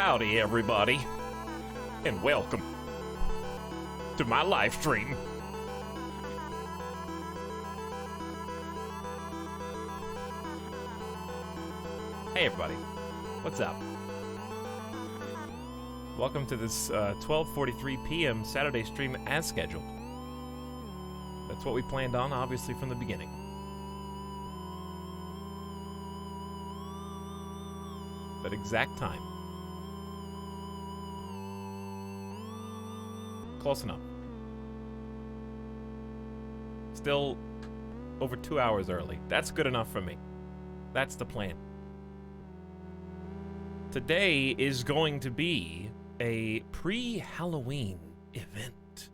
Howdy, everybody, and welcome to my live stream. Hey, everybody, what's up? Welcome to this 12:43 p.m. Saturday stream as scheduled. That's what we planned on, obviously, from the beginning. That exact time. Close enough. Still over 2 hours early. That's good enough for me. That's the plan. Today is going to be a pre-Halloween event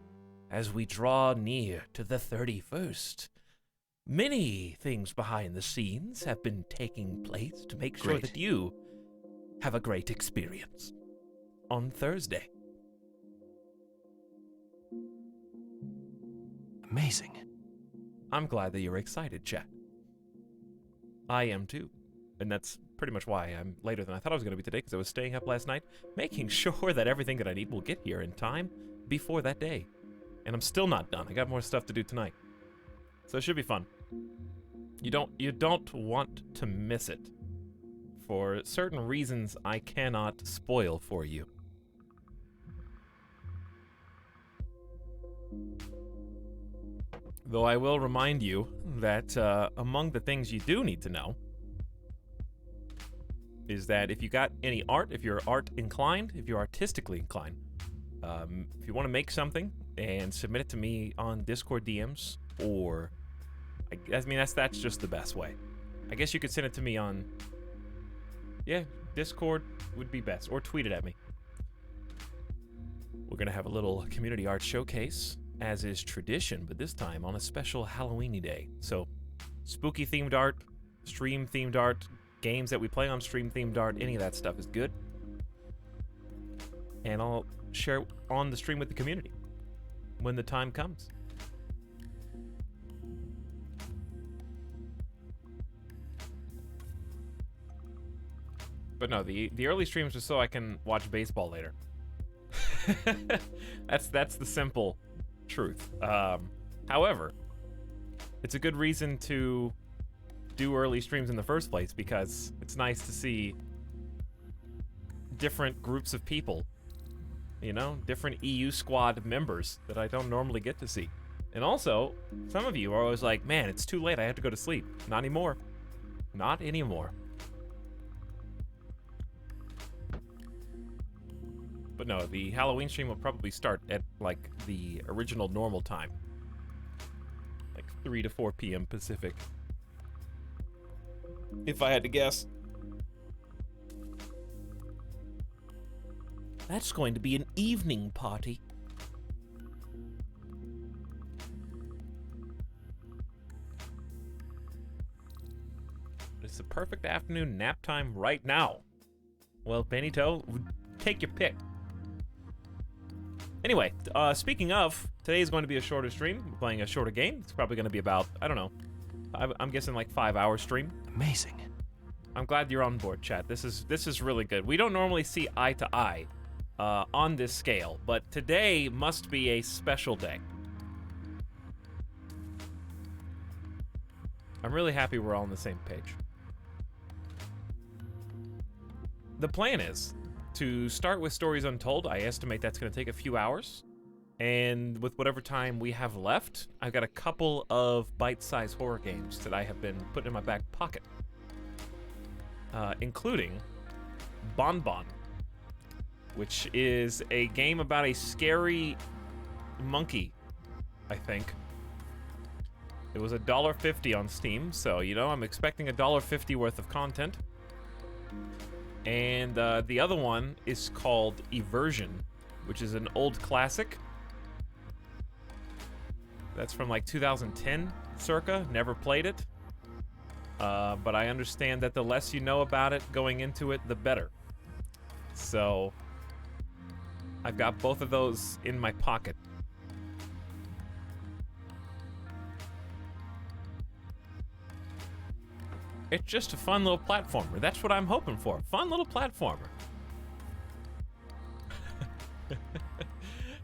as we draw near to the 31st. Many things behind the scenes have been taking place to make sure that you have a great experience on Thursday. Amazing. I'm glad that you're excited, chat. I am too. And that's pretty much why I'm later than I thought I was going to be today, because I was staying up last night, making sure that everything that I need will get here in time before that day. And I'm still not done. I got more stuff to do tonight. So it should be fun. You don't want to miss it. For certain reasons I cannot spoil for you. Though I will remind you that among the things you do need to know is that if you got any art, if you're art inclined, if you're artistically inclined, if you want to make something and submit it to me on Discord DMs, or I mean that's just the best way. I guess you could send it to me on, yeah, Discord would be best, or tweet it at me. We're gonna have a little community art showcase, as is tradition, but this time on a special Halloweeny day. So, spooky themed art, stream themed art, games that we play on stream themed art, any of that stuff is good. And I'll share on the stream with the community when the time comes. But no, the early streams are so I can watch baseball later. That's the simple truth. However, it's a good reason to do early streams in the first place, because it's nice to see different groups of people, you know, different EU squad members that I don't normally get to see. And also, some of you are always like, man, it's too late, I have to go to sleep. Not anymore. Not anymore. But no, the Halloween stream will probably start at, like, the original normal time. Like 3 to 4 p.m. Pacific. If I had to guess. That's going to be an evening party. It's the perfect afternoon nap time right now. Well, Benito, take your pick. Anyway, speaking of, today is going to be a shorter stream. We're playing a shorter game. It's probably going to be about, I don't know, I'm guessing like 5-hour stream. Amazing. I'm glad you're on board, chat. This is really good. We don't normally see eye to eye on this scale, but today must be a special day. I'm really happy we're all on the same page. The plan is to start with Stories Untold. I estimate that's going to take a few hours. And with whatever time we have left, I've got a couple of bite-sized horror games that I have been putting in my back pocket. Including Bon Bon, which is a game about a scary monkey, I think. It was $1.50 on Steam, so, you know, I'm expecting $1.50 worth of content. And the other one is called Eversion, which is an old classic. That's from like 2010, circa. Never played it. But I understand that the less you know about it going into it, the better. So, I've got both of those in my pocket. It's just a fun little platformer. That's what I'm hoping for. Fun little platformer.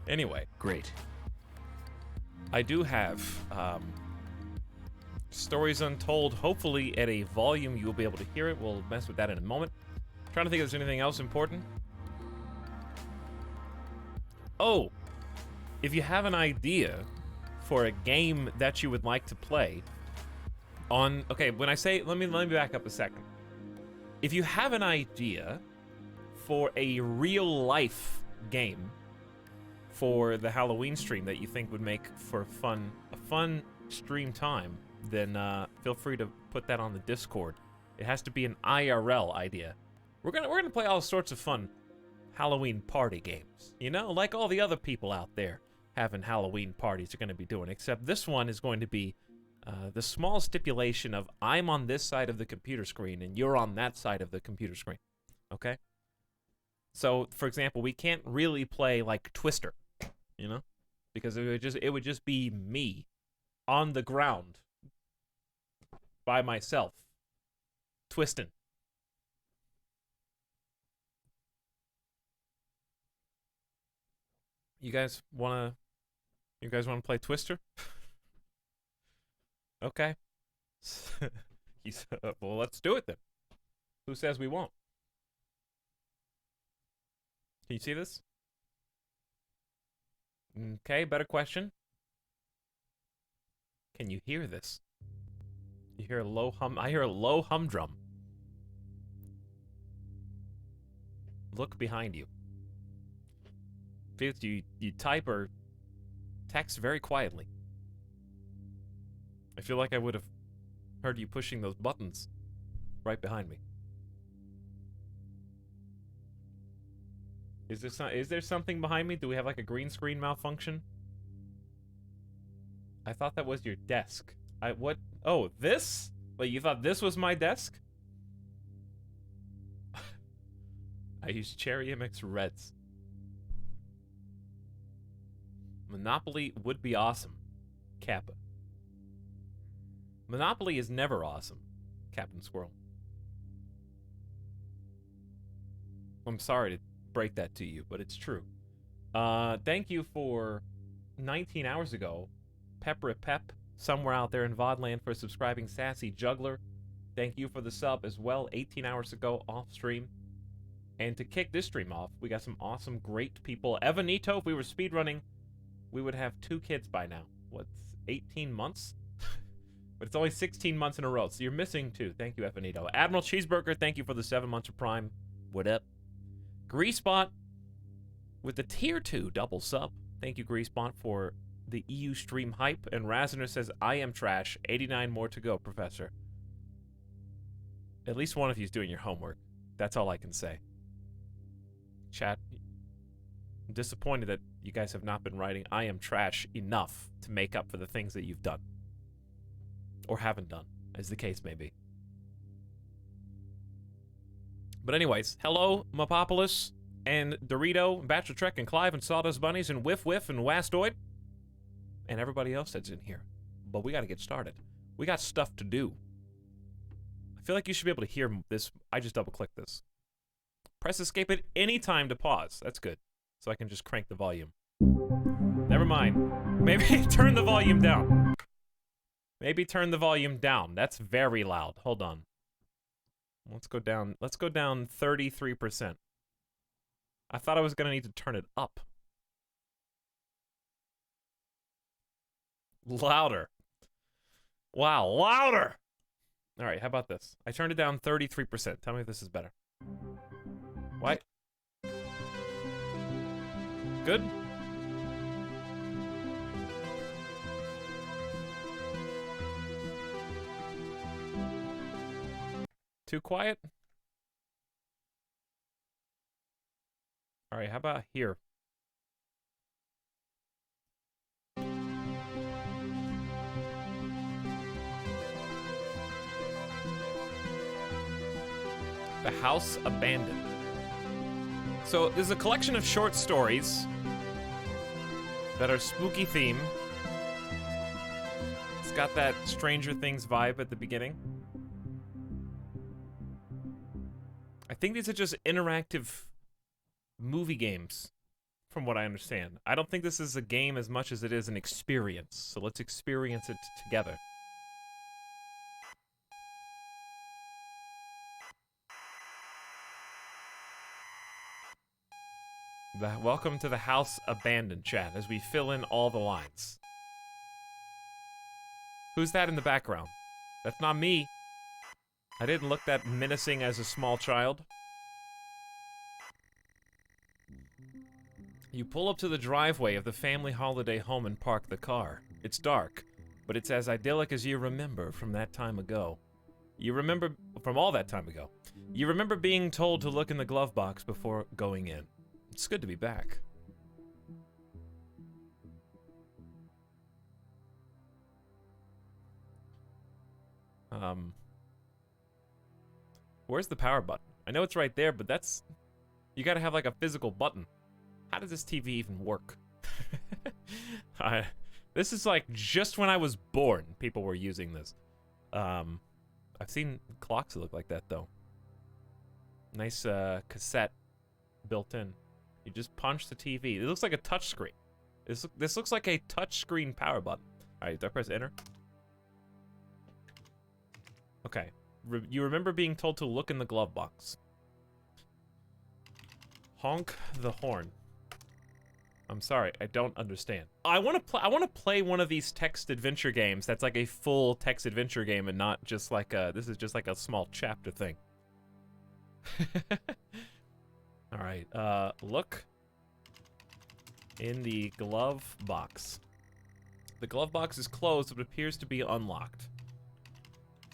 Anyway, Great. I do have Stories Untold, hopefully at a volume you'll be able to hear it. We'll mess with that in a moment. Trying to think if there's anything else important. Oh, if you have an idea for a game that you would like to play on... Okay, when I say... Let me back up a second. If you have an idea for a real-life game for the Halloween stream that you think would make for a fun stream time, then feel free to put that on the Discord. It has to be an IRL idea. We're gonna play all sorts of fun Halloween party games, you know, like all the other people out there having Halloween parties are going to be doing, except this one is going to be the small stipulation of I'm on this side of the computer screen and you're on that side of the computer screen, okay? So, for example, we can't really play like Twister, you know, because it would just be me on the ground by myself twisting. You guys wanna play Twister? Okay. Well, let's do it then. Who says we won't? Can you see this? Okay, better question. Can you hear this? You hear a low hum? I hear a low humdrum. Look behind you. You type or text very quietly. I feel like I would have heard you pushing those buttons right behind me. Is there something behind me? Do we have like a green screen malfunction? I thought that was your desk. What? Oh, this? Wait, you thought this was my desk? I use Cherry MX Reds. Monopoly would be awesome, Kappa. Monopoly is never awesome, Captain Squirrel. I'm sorry to break that to you, but it's true. Thank you for 19 hours ago, Pepper Pep, somewhere out there in VODland, for subscribing. Sassy Juggler, thank you for the sub as well, 18 hours ago, off stream. And to kick this stream off, we got some awesome, great people. Evanito, if we were speedrunning, we would have 2 kids by now. What's 18 months? But it's only 16 months in a row, so you're missing 2. Thank you, Evanito. Admiral Cheeseburger, thank you for the 7 months of Prime. What up? Greasebot with the tier 2 double sub. Thank you, Greasebot, for the EU stream hype. And Razner says, I am trash. 89 more to go, Professor. At least one of you is doing your homework. That's all I can say. Chat, I'm disappointed that you guys have not been writing I am trash enough to make up for the things that you've done. Or haven't done, as the case may be. But anyways, hello, Mapopolis, and Dorito, and Bachelor Trek, and Clive, and Sawdust Bunnies, and Whiff Whiff, and Wastoid, and everybody else that's in here. But we gotta get started. We got stuff to do. I feel like you should be able to hear this. I just double-clicked this. Press escape at any time to pause. That's good. So I can just crank the volume. Never mind. Maybe turn the volume down. Maybe turn the volume down. That's very loud. Hold on. Let's go down 33%. I thought I was gonna need to turn it up. Louder. Wow, louder! Alright, how about this? I turned it down 33%. Tell me if this is better. What? Good? Too quiet? Alright, how about here? The House Abandoned. So, there's a collection of short stories that are spooky theme. It's got that Stranger Things vibe at the beginning. I think these are just interactive movie games from what I understand. I don't think this is a game as much as it is an experience, so let's experience it together. Welcome to the house abandoned, chat, as we fill in all the lines. Who's that in the background? That's not me. I didn't look that menacing as a small child. You pull up to the driveway of the family holiday home and park the car. It's dark, but it's as idyllic as you remember from that time ago. You remember from all that time ago. You remember being told to look in the glove box before going in. It's good to be back. Where's the power button? I know it's right there, but that's... You gotta have like a physical button. How does this TV even work? This is like just when I was born, people were using this. I've seen clocks that look like that though. Nice cassette built in. You just punch the TV. It looks like a touch screen. This looks like a touch screen power button. All right, do I press enter? Okay. You remember being told to look in the glove box. Honk the horn. I'm sorry, I don't understand. I want to play one of these text adventure games that's like a full text adventure game and not just like a, this is just like a small chapter thing. All right, look in the glove box. The glove box is closed, but appears to be unlocked.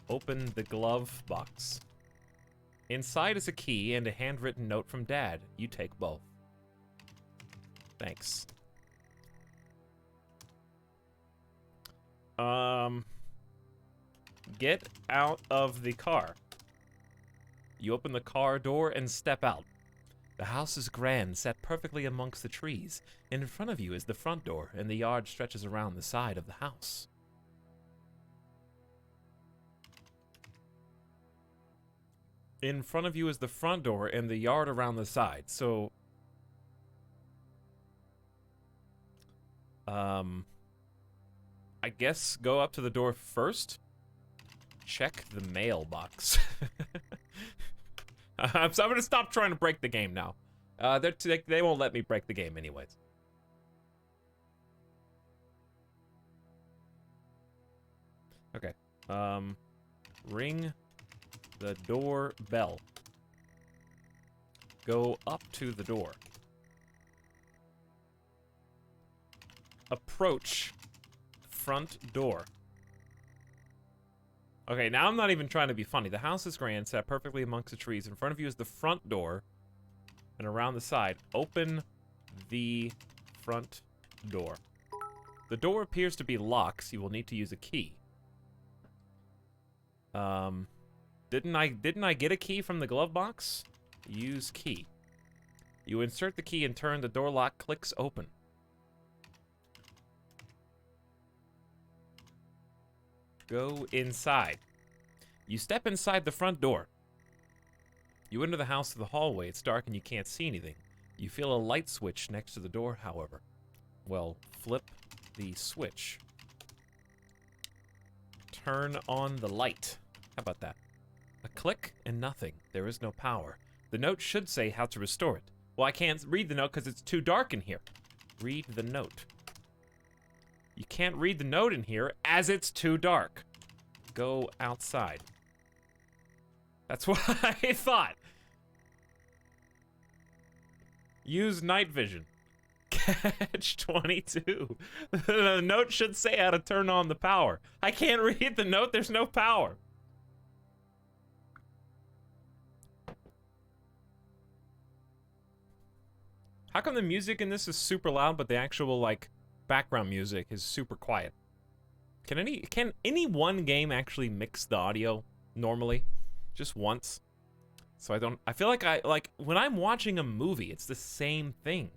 Open the glove box. Inside is a key and a handwritten note from Dad. You take both. Thanks. Get out of the car. You open the car door and step out. The house is grand, set perfectly amongst the trees. In front of you is the front door, and the yard stretches around the side of the house. In front of you is the front door and the yard around the side. So, I guess go up to the door first. Check the mailbox. So I'm gonna stop trying to break the game now. They won't let me break the game anyways. Okay. Ring the doorbell. Go up to the door. Approach front door. Okay, now I'm not even trying to be funny. The house is grand, set perfectly amongst the trees. In front of you is the front door, and around the side, open the front door. The door appears to be locked, so you will need to use a key. Didn't I get a key from the glove box? Use key. You insert the key and turn, the door lock clicks open. Go inside. You step inside the front door. You enter the house through the hallway. It's dark and you can't see anything. You feel a light switch next to the door, however. Well, flip the switch. Turn on the light. How about that? A click and nothing. There is no power. The note should say how to restore it. Well, I can't read the note because it's too dark in here. Read the note. You can't read the note in here as it's too dark. Go outside. That's what I thought. Use night vision. Catch 22. The note should say how to turn on the power. I can't read the note. There's no power. How come the music in this is super loud, but the actual, like, background music is super quiet? Can any one game actually mix the audio normally? Just once? So I feel like when I'm watching a movie, it's the same thing.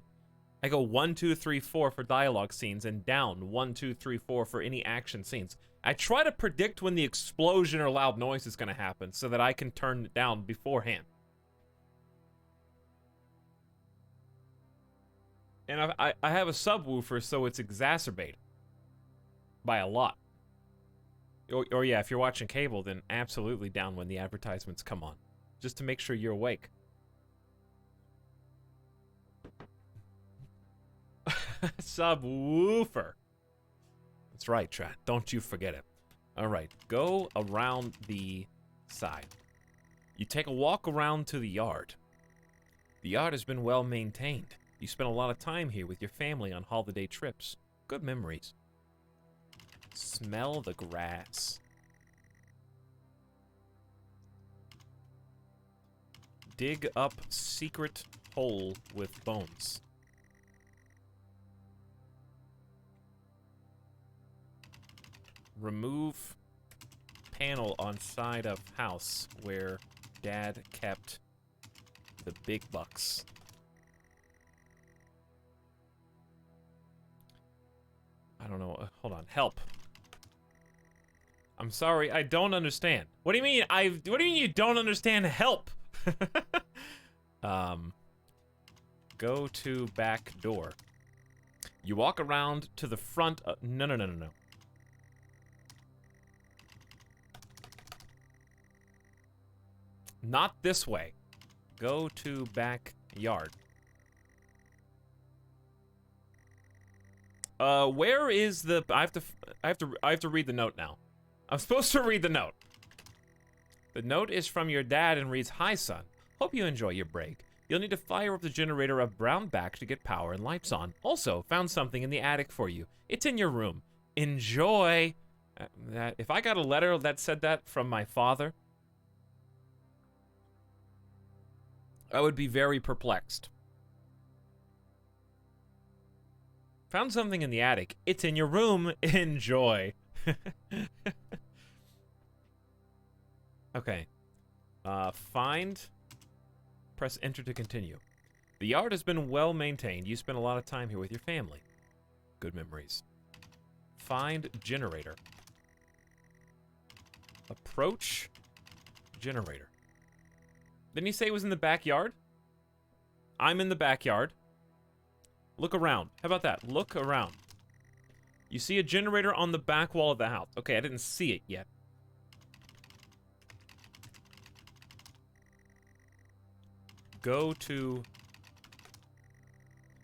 I go 1, 2, 3, 4 for dialogue scenes and down 1, 2, 3, 4 for any action scenes. I try to predict when the explosion or loud noise is going to happen so that I can turn it down beforehand. And I have a subwoofer, so it's exacerbated by a lot. Or yeah, if you're watching cable, then absolutely down when the advertisements come on, just to make sure you're awake. Subwoofer. That's right, chat. Don't you forget it. All right, go around the side. You take a walk around to the yard. The yard has been well maintained. You spent a lot of time here with your family on holiday trips. Good memories. Smell the grass. Dig up secret hole with bones. Remove panel on side of house where dad kept the big bucks. I don't know. Hold on. Help. I'm sorry. I don't understand. What do you mean? What do you mean you don't understand? Help. Go to back door. You walk around to the front. No. Not this way. Go to backyard. Where is the? I have to read the note now. I'm supposed to read the note. The note is from your dad and reads, "Hi, son. Hope you enjoy your break. You'll need to fire up the generator of brown back to get power and lights on. Also, found something in the attic for you. It's in your room. Enjoy." If I got a letter that said that from my father, I would be very perplexed. Found something in the attic. It's in your room. Enjoy. Okay. Find. Press enter to continue. The yard has been well maintained. You spent a lot of time here with your family. Good memories. Find generator. Approach generator. Didn't he say it was in the backyard? I'm in the backyard. Look around. How about that? Look around. You see a generator on the back wall of the house. Okay, I didn't see it yet. Go to...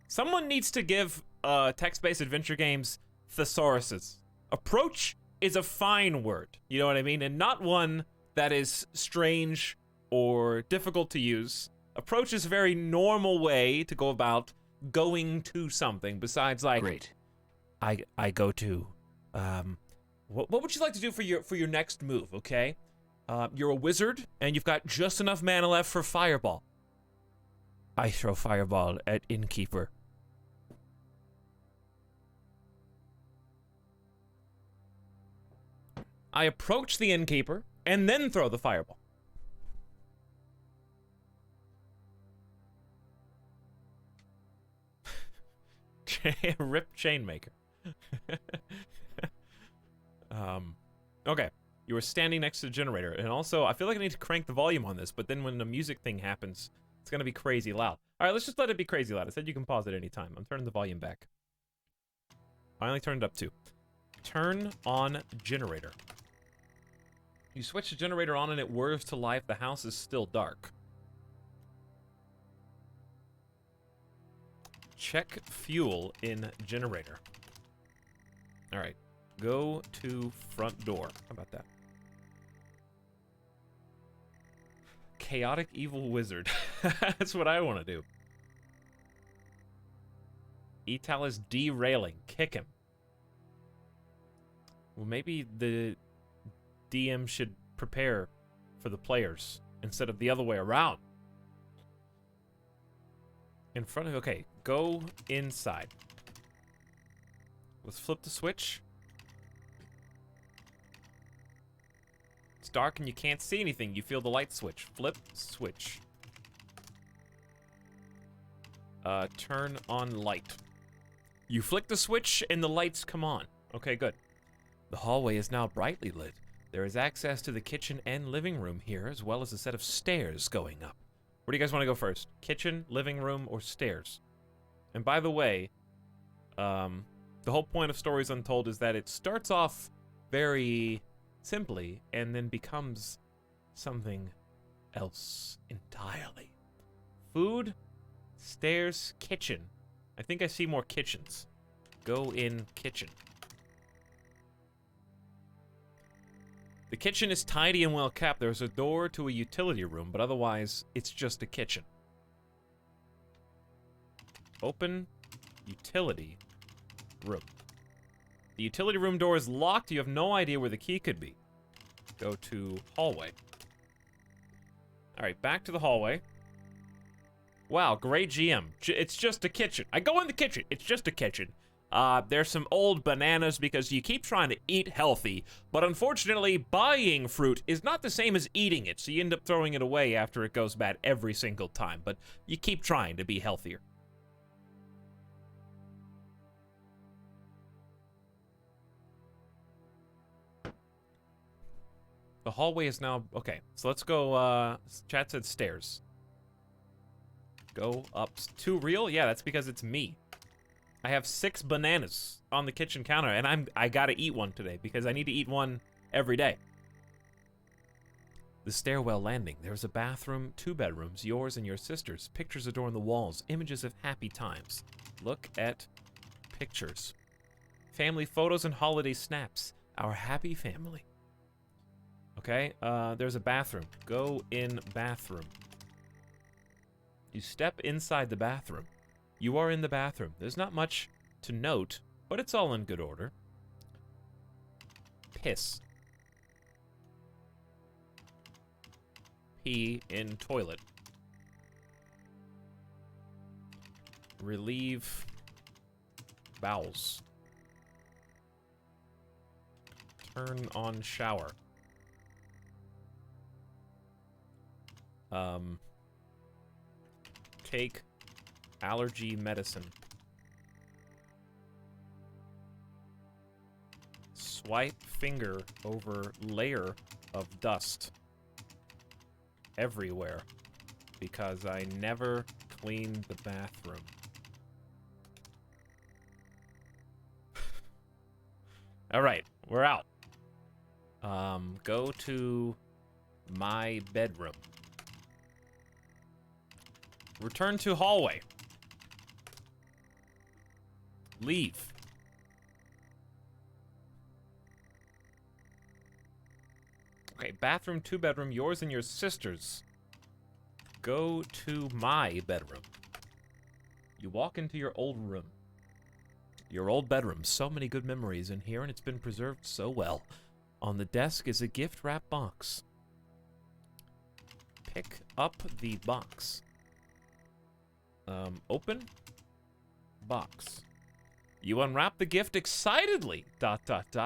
Someone needs to give text-based adventure games thesauruses. Approach is a fine word, you know what I mean? And not one that is strange or difficult to use. Approach is a very normal way to go about going to something, besides like... Great. I go to... what would you like to do for your next move, okay? You're a wizard, and you've got just enough mana left for Fireball. I throw Fireball at Innkeeper. I approach the Innkeeper, and then throw the Fireball. Rip Chainmaker. Okay. You were standing next to the generator, and also, I feel like I need to crank the volume on this, but then when the music thing happens, it's gonna be crazy loud. Alright, let's just let it be crazy loud. I said you can pause at any time. I'm turning the volume back. I only turned it up 2. Turn on generator. You switch the generator on and it whirs to life. The house is still dark. Check fuel in generator. Alright. Go to front door. How about that? Chaotic evil wizard. That's what I want to do. Etalyx derailing. Kick him. Well, maybe the DM should prepare for the players instead of the other way around. In front of... Okay, go inside. Let's flip the switch. It's dark and you can't see anything. You feel the light switch. Flip, switch. Turn on light. You flick the switch and the lights come on. Okay, good. The hallway is now brightly lit. There is access to the kitchen and living room here, as well as a set of stairs going up. Where do you guys want to go first? Kitchen, living room, or stairs? And by the way, the whole point of Stories Untold is that it starts off very simply and then becomes something else entirely. Food, stairs, kitchen. I think I see more kitchens. Go in kitchen. The kitchen is tidy and well kept. There's a door to a utility room, but otherwise, it's just a kitchen. Open utility room. The utility room door is locked. You have no idea where the key could be. Go to hallway. Alright, back to the hallway. Wow, great GM. It's just a kitchen. I go in the kitchen. It's just a kitchen. There's some old bananas because you keep trying to eat healthy, but unfortunately, buying fruit is not the same as eating it, so you end up throwing it away after it goes bad every single time, but you keep trying to be healthier. The hallway is now... Okay, so let's go, chat said stairs. Go up. Too real? Yeah, that's because it's me. I have 6 bananas on the kitchen counter, and I gotta eat one today because I need to eat one every day. The stairwell landing. There's a bathroom, 2 bedrooms, yours and your sister's. Pictures adorn the walls, images of happy times. Look at pictures. Family photos and holiday snaps. Our happy family. Okay, there's a bathroom. Go in bathroom. You step inside the bathroom. You are in the bathroom. There's not much to note, but it's all in good order. Piss. Pee in toilet. Relieve bowels. Turn on shower. Take allergy medicine. Swipe finger over layer of dust everywhere because I never cleaned the bathroom. All right, we're out. Go to my bedroom. Return to hallway. Leave. Okay, bathroom, 2 bedroom, yours and your sister's. Go to my bedroom. You walk into your old room. Your old bedroom. So many good memories in here, and it's been preserved so well. On the desk is a gift wrap box. Pick up the box. Open box. You unwrap the gift excitedly. ...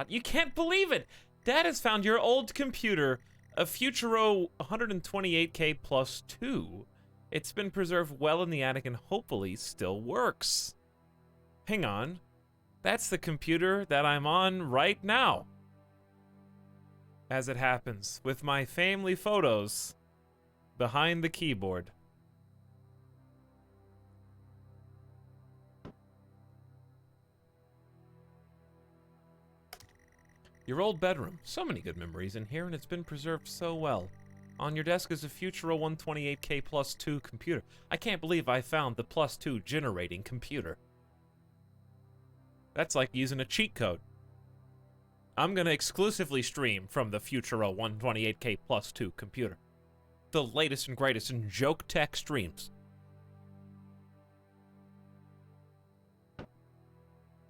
You can't believe it. Dad has found your old computer, a Futuro 128K plus 2. It's been preserved well in the attic and hopefully still works. Hang on. That's the computer that I'm on right now. As it happens, with my family photos behind the keyboard. Your old bedroom. So many good memories in here, and it's been preserved so well. On your desk is a Futuro 128K plus 2 computer. I can't believe I found the plus 2 generating computer. That's like using a cheat code. I'm gonna exclusively stream from the Futuro 128K plus 2 computer. The latest and greatest in joke tech streams.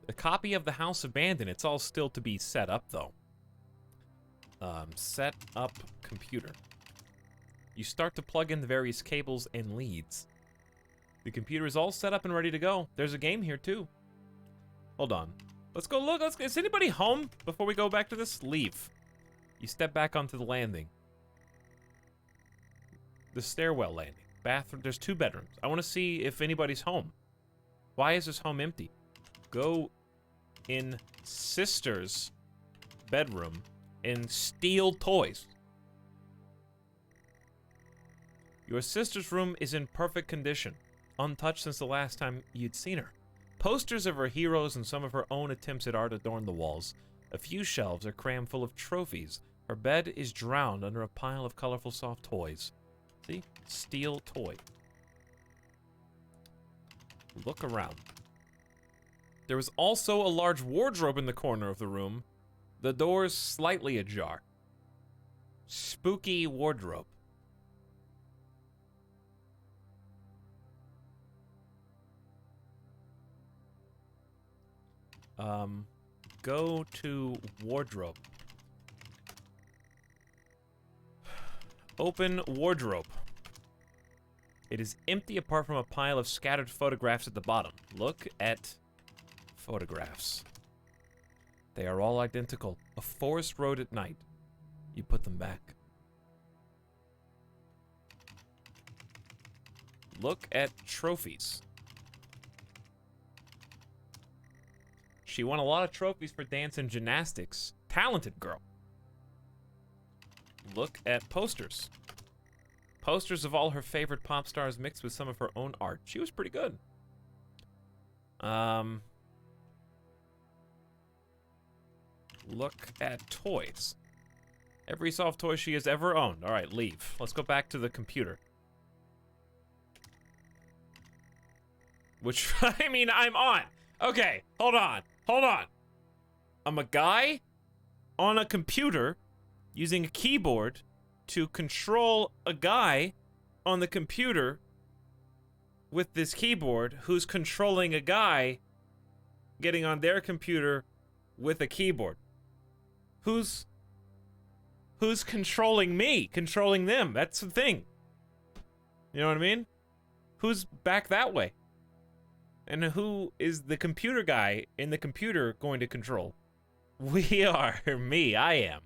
A copy of The House Abandoned. It's all still to be set up, though. Set up computer. You start to plug in the various cables and leads. The computer is all set up and ready to go. There's a game here, too. Hold on. Let's go look. Is anybody home before we go back to this? Leave. You step back onto the landing. The stairwell landing. Bathroom. There's 2 bedrooms. I want to see if anybody's home. Why is this home empty? Go in sister's bedroom and steal toys. Your sister's room is in perfect condition. untouched since the last time you'd seen her. Posters of her heroes and some of her own attempts at art adorn the walls. A few shelves are crammed full of trophies. Her bed is drowned under a pile of colorful soft toys. See? Steel toy. Look around. There was also a large wardrobe in the corner of the room. The door's slightly ajar. Spooky wardrobe. Go to wardrobe. Open wardrobe. It is empty apart from a pile of scattered photographs at the bottom. Look at photographs. They are all identical. A forest road at night. You put them back. Look at trophies. She won a lot of trophies for dance and gymnastics. Talented girl. Look at posters. Posters of all her favorite pop stars mixed with some of her own art. She was pretty good. Look at toys. Every soft toy she has ever owned. All right, leave. Let's go back to the computer. Which, I mean, I'm on. Okay, hold on. Hold on. I'm a guy on a computer using a keyboard to control a guy on the computer with this keyboard who's controlling a guy getting on their computer with a keyboard. Who's controlling me? Controlling them. That's the thing. You know what I mean? Who's back that way? And who is the computer guy in the computer going to control? We are. Me. I am.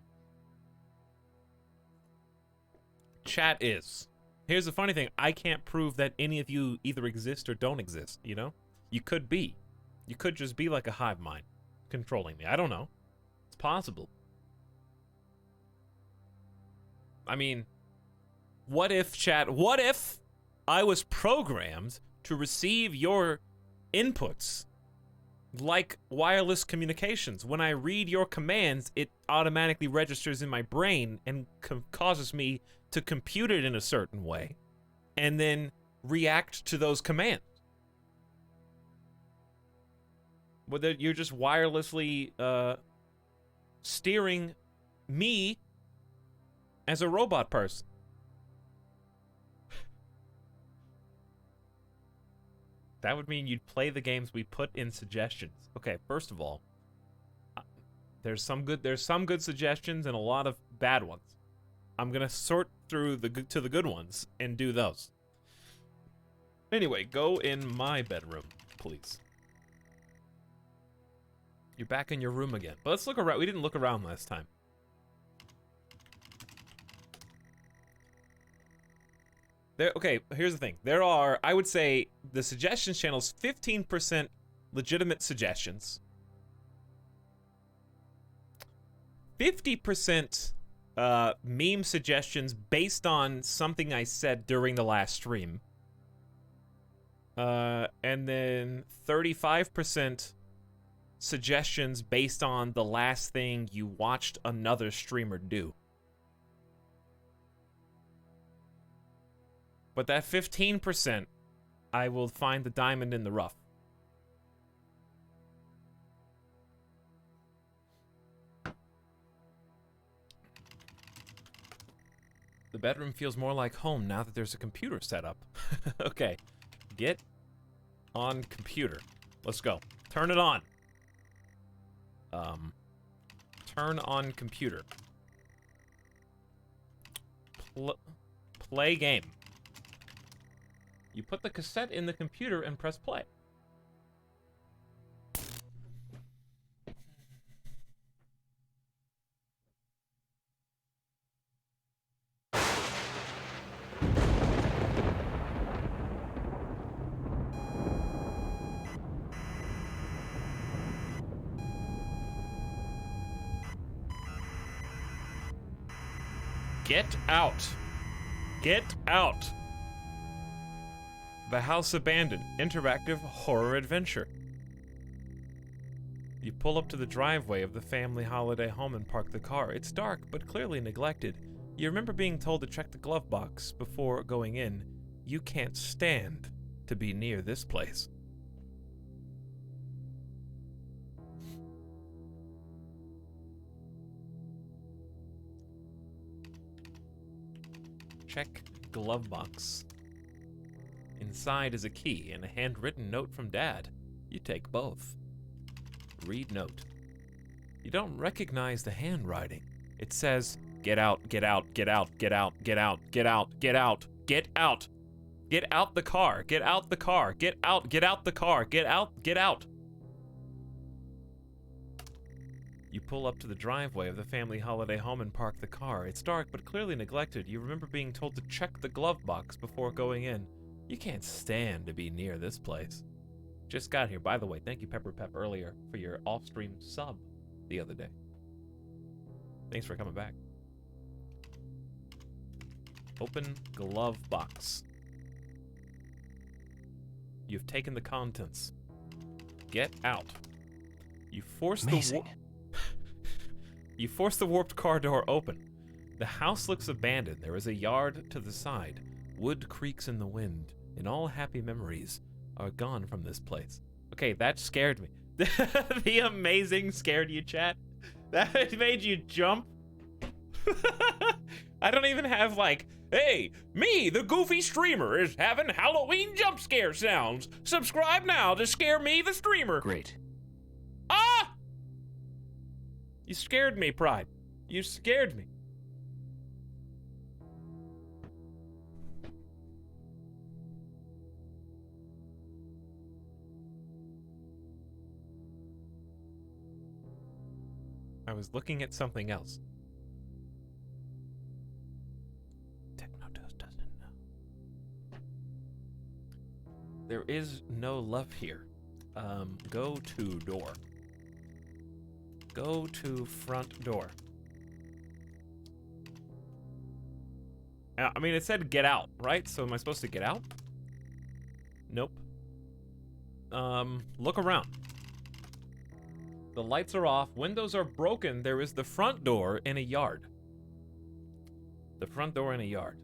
Chat is. Here's the funny thing. I can't prove that any of you either exist or don't exist, you know? You could be. You could just be like a hive mind controlling me. I don't know. It's possible. I mean, what if, chat, what if I was programmed to receive your inputs like wireless communications? When I read your commands, it automatically registers in my brain and causes me to compute it in a certain way and then react to those commands. Whether you're just wirelessly steering me as a robot person. That would mean you'd play the games we put in suggestions. Okay, first of all, there's some good suggestions and a lot of bad ones. I'm gonna sort through the good ones and do those. Anyway, go in my bedroom, please. You're back in your room again. But let's look around. We didn't look around last time. Okay, here's the thing. There are, I would say, the suggestions channel's 15% legitimate suggestions. 50% meme suggestions based on something I said during the last stream. And then 35% suggestions based on the last thing you watched another streamer do. But that 15%, I will find the diamond in the rough. The bedroom feels more like home now that there's a computer set up. Okay, get on computer. Let's go. Turn it on. Turn on computer. Play game. You put the cassette in the computer and press play. Get out. Get out. The House Abandoned, interactive horror adventure. You pull up to the driveway of the family holiday home and park the car. It's dark, but clearly neglected. You remember being told to check the glove box before going in. You can't stand to be near this place. Check glove box. Inside is a key and a handwritten note from Dad. You take both. Read note. You don't recognize the handwriting. It says, get out, get out, get out, get out, get out, get out, get out, get out. Get out the car, get out the car, get out the car, get out, get out. You pull up to the driveway of the family holiday home and park the car. It's dark, but clearly neglected. You remember being told to check the glove box before going in. You can't stand to be near this place. Just got here. By the way, thank you, Pepper Pep, earlier for your off-stream sub the other day. Thanks for coming back. Open glove box. You've taken the contents. Get out. You force You force the warped car door open. The house looks abandoned. There is a yard to the side. Wood creaks in the wind, and all happy memories are gone from this place. Okay, that scared me. The amazing scared you, chat. That made you jump. I don't even have like, hey, me, the goofy streamer, is having Halloween jump scare sounds. Subscribe now to scare me, the streamer. Great. Ah! You scared me, Pride. You scared me. I was looking at something else. Technotos doesn't know. There is no love here. Go to door. Go to front door. I mean, it said get out, right? So am I supposed to get out? Nope. Look around. The lights are off, windows are broken. There is the front door in a yard. The front door in a yard.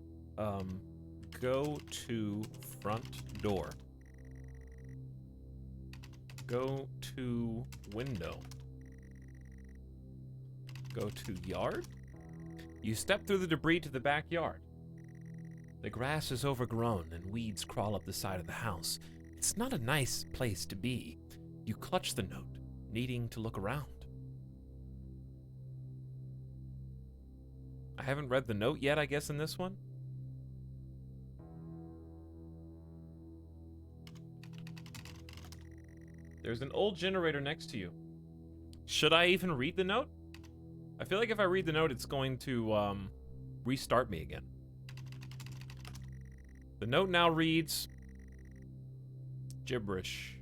Go to front door. Go to window. Go to yard? You step through the debris to the backyard. The grass is overgrown and weeds crawl up the side of the house. It's not a nice place to be. You clutch the note, needing to look around. I haven't read the note yet, I guess, in this one. There's an old generator next to you. Should I even read the note? I feel like if I read the note, it's going to restart me again. The note now reads gibberish.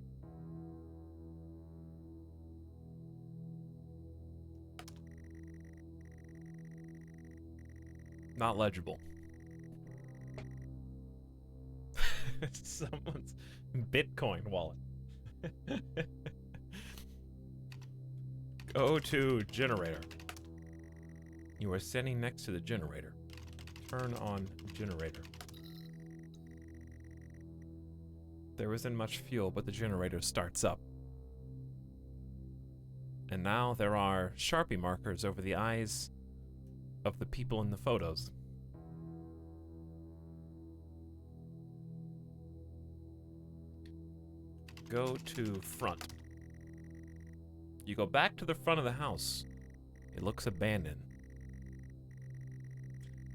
Not legible. Someone's Bitcoin wallet. Go to generator. You are standing next to the generator. Turn on generator. There isn't much fuel, but the generator starts up. And now there are Sharpie markers over the eyes of the people in the photos. Go to front. You go back to the front of the house. It looks abandoned.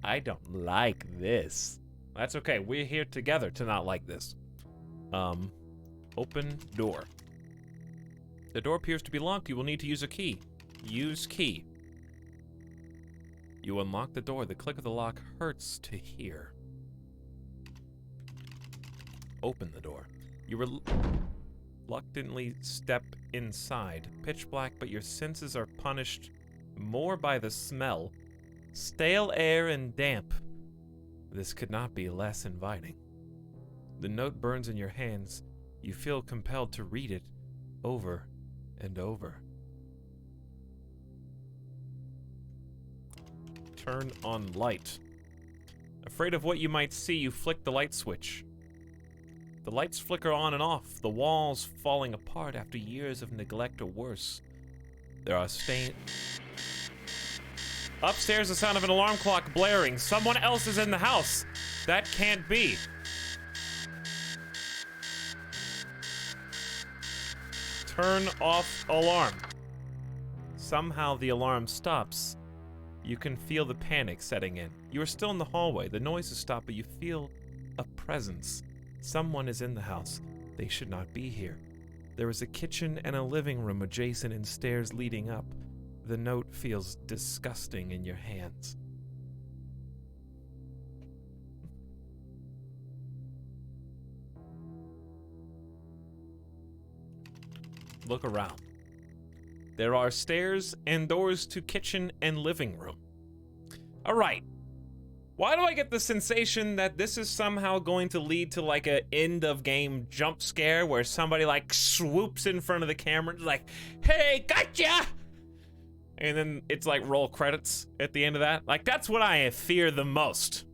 I don't like this. That's okay. We're here together to not like this. Open door. The door appears to be locked. You will need to use a key. Use key. You unlock the door. The click of the lock hurts to hear. Open the door. You reluctantly step inside. Pitch black, but your senses are punished more by the smell. Stale air and damp. This could not be less inviting. The note burns in your hands. You feel compelled to read it over and over. Turn on light. Afraid of what you might see, you flick the light switch. The lights flicker on and off, the walls falling apart after years of neglect or worse. There are stains. Upstairs, the sound of an alarm clock blaring. Someone else is in the house. That can't be. Turn off alarm. Somehow the alarm stops. You can feel the panic setting in. You are still in the hallway. The noise has stopped, but you feel a presence. Someone is in the house. They should not be here. There is a kitchen and a living room adjacent and stairs leading up. The note feels disgusting in your hands. Look around. There are stairs and doors to kitchen and living room. All right. Why do I get the sensation that this is somehow going to lead to like a end of game jump scare where somebody like swoops in front of the camera and is like, "Hey, gotcha!" And then it's like roll credits at the end of that. Like, that's what I fear the most.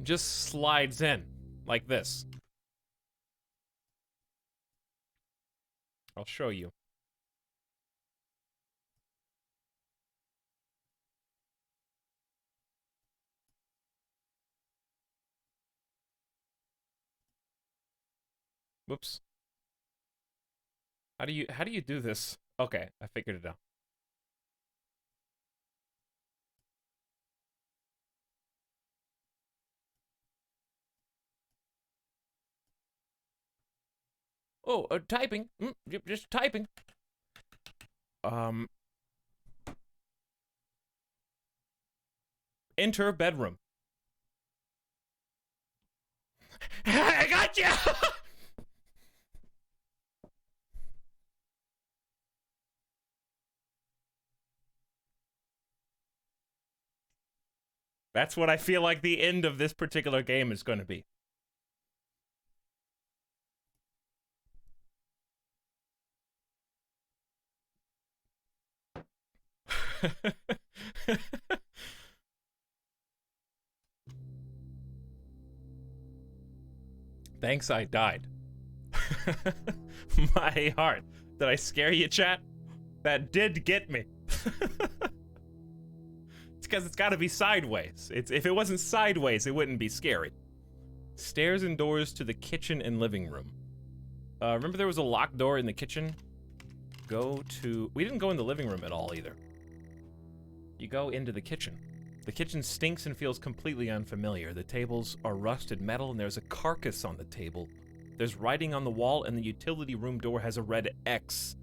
Just slides in like this. I'll show you. Whoops. How do you do this? Okay, I figured it out. Oh, typing. Just typing. Enter bedroom. I got you. That's what I feel like the end of this particular game is going to be. Thanks, I died. My heart. Did I scare you, chat? That did get me. It's because it's got to be sideways. If it wasn't sideways, it wouldn't be scary. Stairs and doors to the kitchen and living room. Remember there was a locked door in the kitchen? We didn't go in the living room at all either. You go into the kitchen. The kitchen stinks and feels completely unfamiliar. The tables are rusted metal and there's a carcass on the table. There's writing on the wall and the utility room door has a red X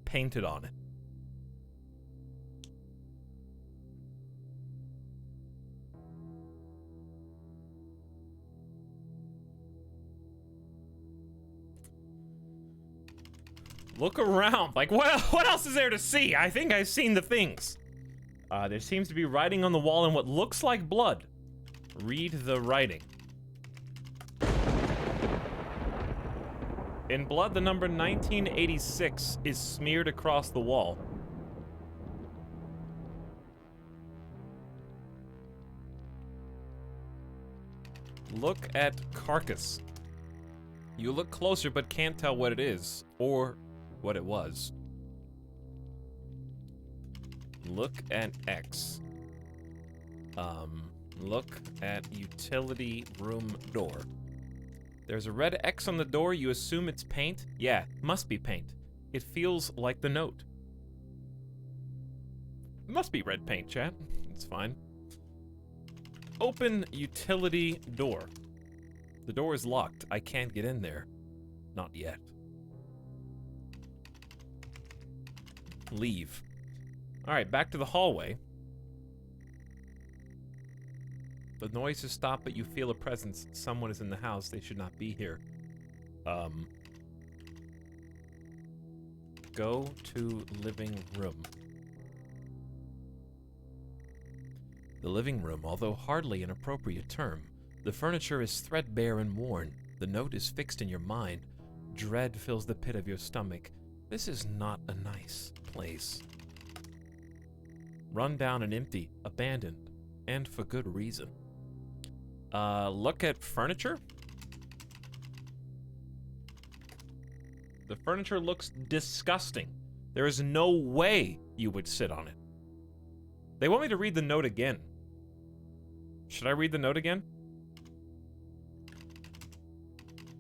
painted on it. Look around. Like, what else is there to see? I think I've seen the things. There seems to be writing on the wall in what looks like blood. Read the writing. In blood, the number 1986 is smeared across the wall. Look at carcass. You look closer but can't tell what it is, or what it was. Look at X. Look at utility room door. There's a red X on the door. You assume it's paint? Yeah, must be paint. It feels like the note. It must be red paint, chat. It's fine. Open utility door. The door is locked. I can't get in there. Not yet. Leave. Alright, back to the hallway. The noise has stopped, but you feel a presence. Someone is in the house. They should not be here. Go to living room. The living room, although hardly an appropriate term. The furniture is threadbare and worn. The note is fixed in your mind. Dread fills the pit of your stomach. This is not a nice place. Run down and empty, abandoned, and for good reason. Look at furniture. The furniture looks disgusting. There is no way you would sit on it. They want me to read the note again. Should I read the note again?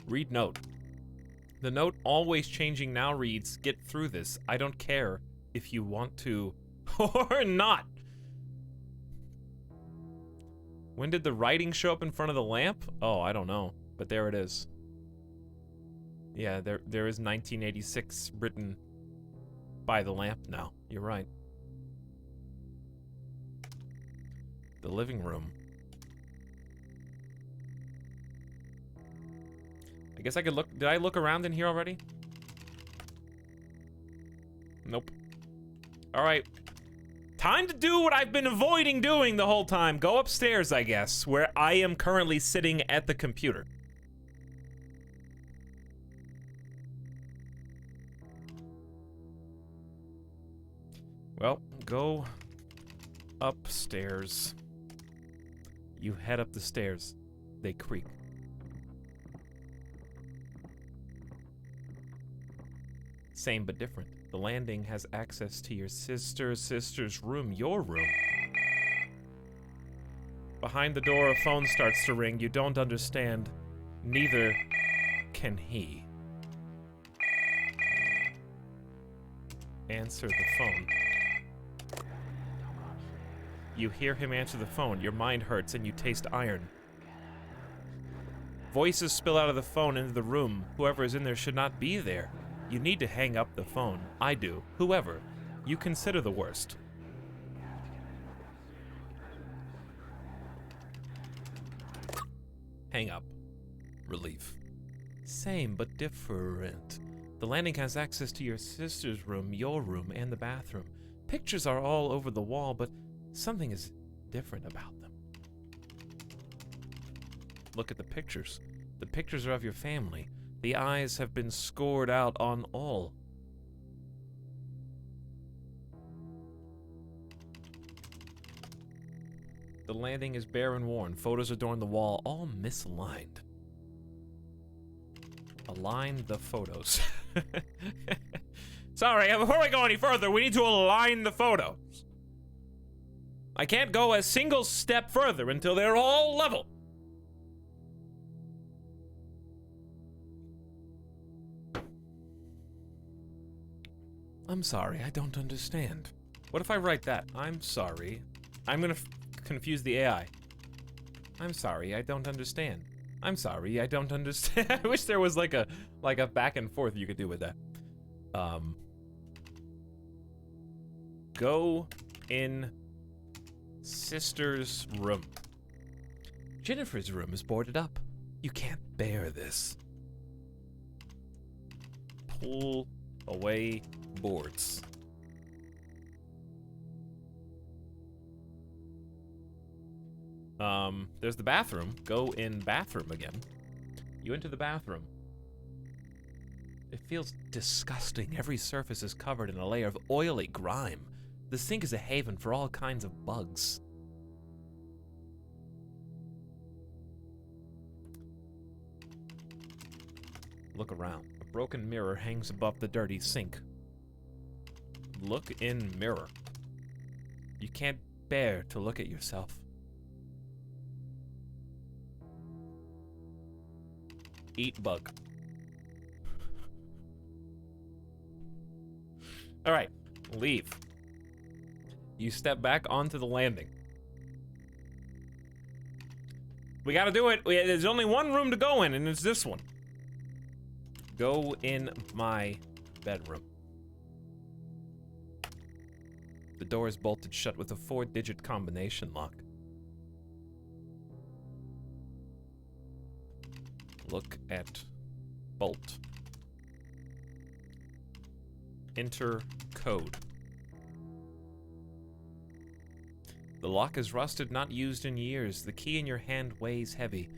Read note. The note, always changing now, reads, "Get through this. I don't care if you want to or not." When did the writing show up in front of the lamp? Oh, I don't know, but there it is. Yeah, there is 1986 written by the lamp now. You're right. The living room. I guess I could look. Did I look around in here already? Nope. All right. Time to do what I've been avoiding doing the whole time. Go upstairs, I guess, where I am currently sitting at the computer. Well, go upstairs. You head up the stairs. They creak. Same but different. The landing has access to your sister's room, your room. Behind the door, a phone starts to ring. You don't understand. Neither can he. Answer the phone. You hear him answer the phone. Your mind hurts and you taste iron. Voices spill out of the phone into the room. Whoever is in there should not be there. You need to hang up the phone. I do. Whoever. You consider the worst. Hang up. Relief. Same but different. The landing has access to your sister's room, your room, and the bathroom. Pictures are all over the wall, but something is different about them. Look at the pictures. The pictures are of your family. The eyes have been scored out on all. The landing is bare and worn. Photos adorn the wall, all misaligned. Align the photos. Sorry, before we go any further, we need to align the photos. I can't go a single step further until they're all level. I'm sorry, I don't understand. What if I write that? I'm sorry. I'm gonna confuse the AI. I'm sorry, I don't understand. I'm sorry, I don't understand. I wish there was like a back and forth you could do with that. Go in sister's room. Jennifer's room is boarded up. You can't bear this. Pull away boards. There's the bathroom. Go in bathroom again. You enter the bathroom. It feels disgusting. Every surface is covered in a layer of oily grime. The sink is a haven for all kinds of bugs. Look around. A broken mirror hangs above the dirty sink. Look in mirror. You can't bear to look at yourself. Eat bug. All right, leave. You step back onto the landing. We gotta do it. There's only one room to go in, and it's this one. Go in my bedroom. The door is bolted shut with a 4-digit combination lock. Look at bolt. Enter code. The lock is rusted, not used in years. The key in your hand weighs heavy,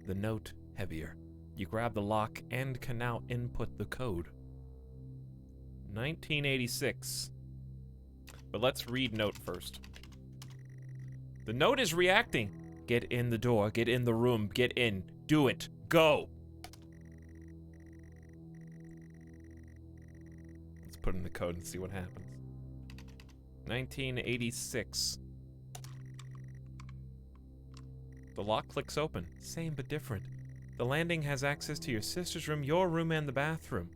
the note heavier. You grab the lock and can now input the code. 1986. But let's read note first. The note is reacting. Get in the door, get in the room, get in. Do it. Go. Let's put in the code and see what happens. 1986. The lock clicks open. Same but different. The landing has access to your sister's room, your room, and the bathroom.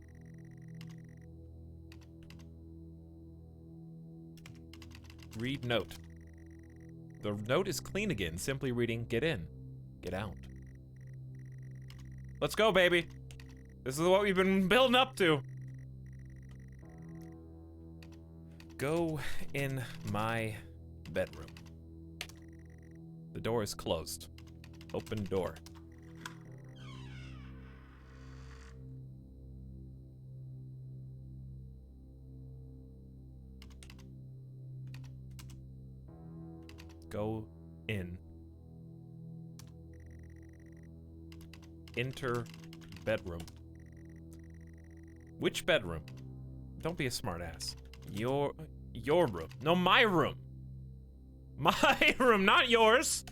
Read note. The note is clean again, simply reading, get in, get out. Let's go, baby. This is what we've been building up to. Go in my bedroom. The door is closed. Open door. Go in. Enter bedroom. Which bedroom? Don't be a smartass. Your room. No, my room. My room, not yours.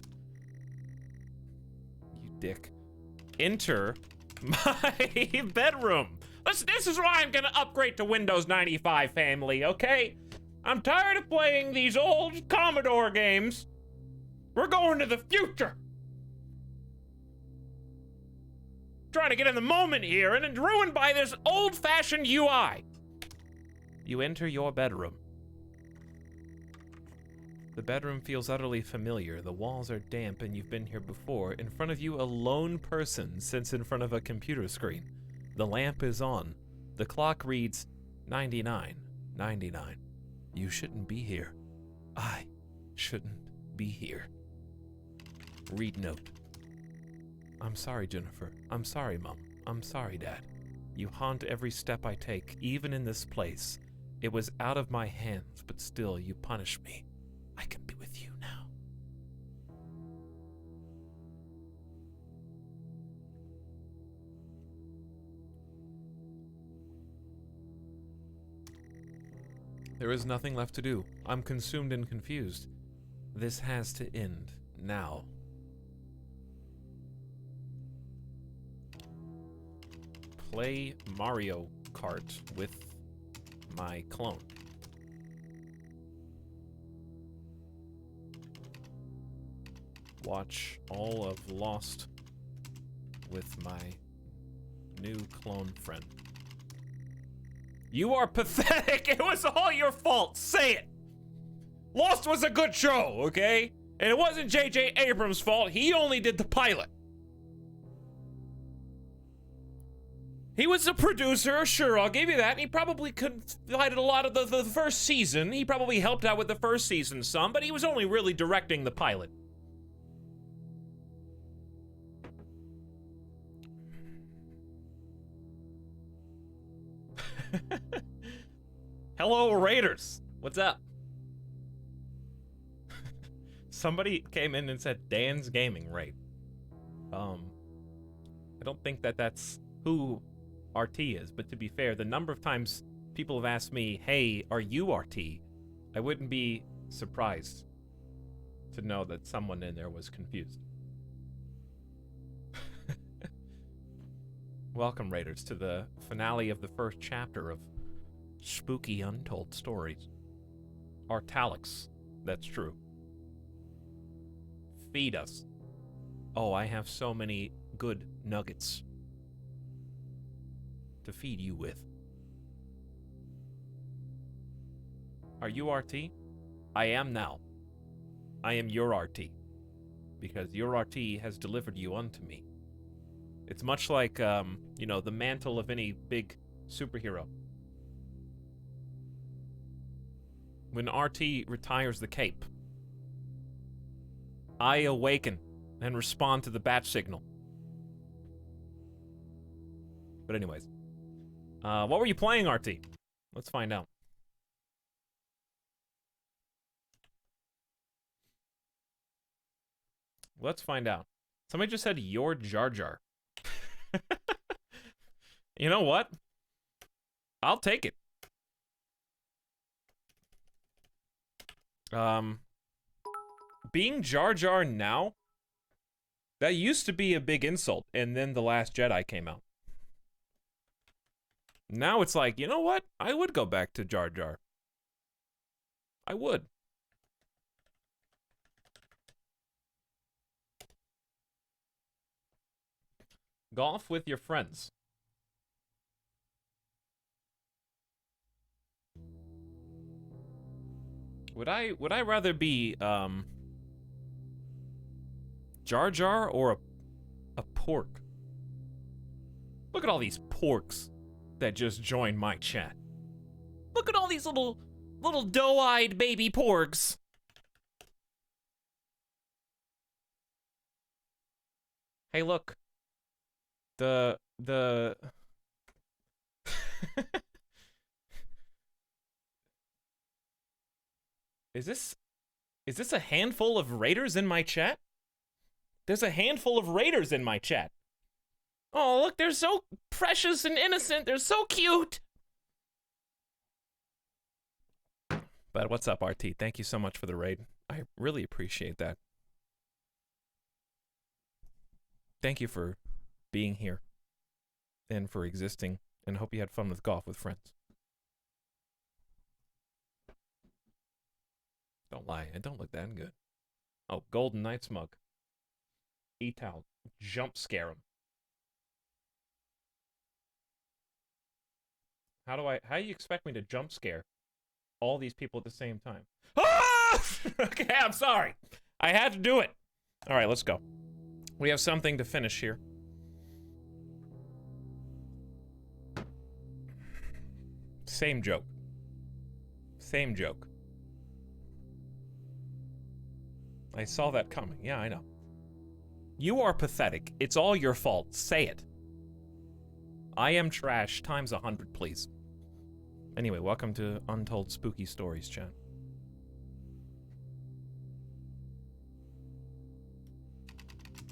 You dick. Enter my bedroom. Listen, this is why I'm gonna upgrade to Windows 95, family, okay? I'm tired of playing these old Commodore games. We're going to the future. Trying to get in the moment here, and it's ruined by this old-fashioned UI. You enter your bedroom. The bedroom feels utterly familiar. The walls are damp, and you've been here before. In front of you, a lone person sits in front of a computer screen. The lamp is on. The clock reads 99:99. You shouldn't be here. I shouldn't be here. Read note. I'm sorry, Jennifer. I'm sorry, Mom. I'm sorry, Dad. You haunt every step I take, even in this place. It was out of my hands, but still, you punish me. I can be with you now. There is nothing left to do. I'm consumed and confused. This has to end now. Play Mario Kart with my clone. Watch all of Lost with my new clone friend. You are pathetic! It was all your fault! Say it! Lost was a good show, okay? And it wasn't J.J. Abrams' fault. He only did the pilot. He was a producer, sure, I'll give you that. And he probably provided a lot of the first season. He probably helped out with the first season some, but he was only really directing the pilot. Hello, Raiders. What's up? Somebody came in and said Dan's gaming rate. I don't think that's who RT is, but to be fair, the number of times people have asked me, hey, are you RT? I wouldn't be surprised to know that someone in there was confused. Welcome, Raiders, to the finale of the first chapter of Spooky Untold Stories. Etalyx, that's true. Feed us. Oh, I have so many good nuggets to feed you with. Are you RT? I am now. I am your RT. Because your RT has delivered you unto me. It's much like, you know, the mantle of any big superhero. When RT retires the cape, I awaken and respond to the bat signal. But anyways. What were you playing, RT? Let's find out. Let's find out. Somebody just said, "Your Jar Jar." You know what? I'll take it. Being Jar Jar now, that used to be a big insult, and then The Last Jedi came out. Now it's like, you know what? I would go back to Jar Jar. I would. Golf with your friends. Would I rather be Jar Jar or a pork? Look at all these porks that just joined my chat. Look at all these little doe-eyed baby porks. Hey, look. The Is this a handful of raiders in my chat? There's a handful of raiders in my chat. Oh, look, they're so precious and innocent. They're so cute. But what's up, RT? Thank you so much for the raid. I really appreciate that. Thank you for being here and for existing, and hope you had fun with golf with friends. Don't lie, I don't look that good. Oh, Golden Knight Smug. Etalyx. Jump scare him. How do you expect me to jump scare all these people at the same time? Ah! Okay, I'm sorry. I had to do it. All right, let's go. We have something to finish here. Same joke. Same joke. I saw that coming. Yeah, I know. You are pathetic. It's all your fault. Say it. I am trash times 100, please. Anyway, welcome to Untold Spooky Stories, chat.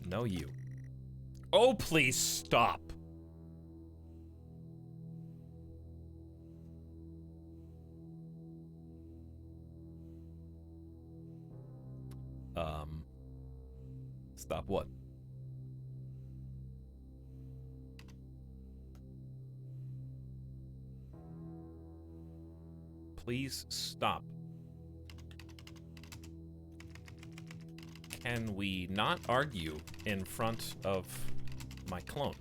No, you. Oh, please stop. Stop what? Please stop. Can we not argue in front of my clone?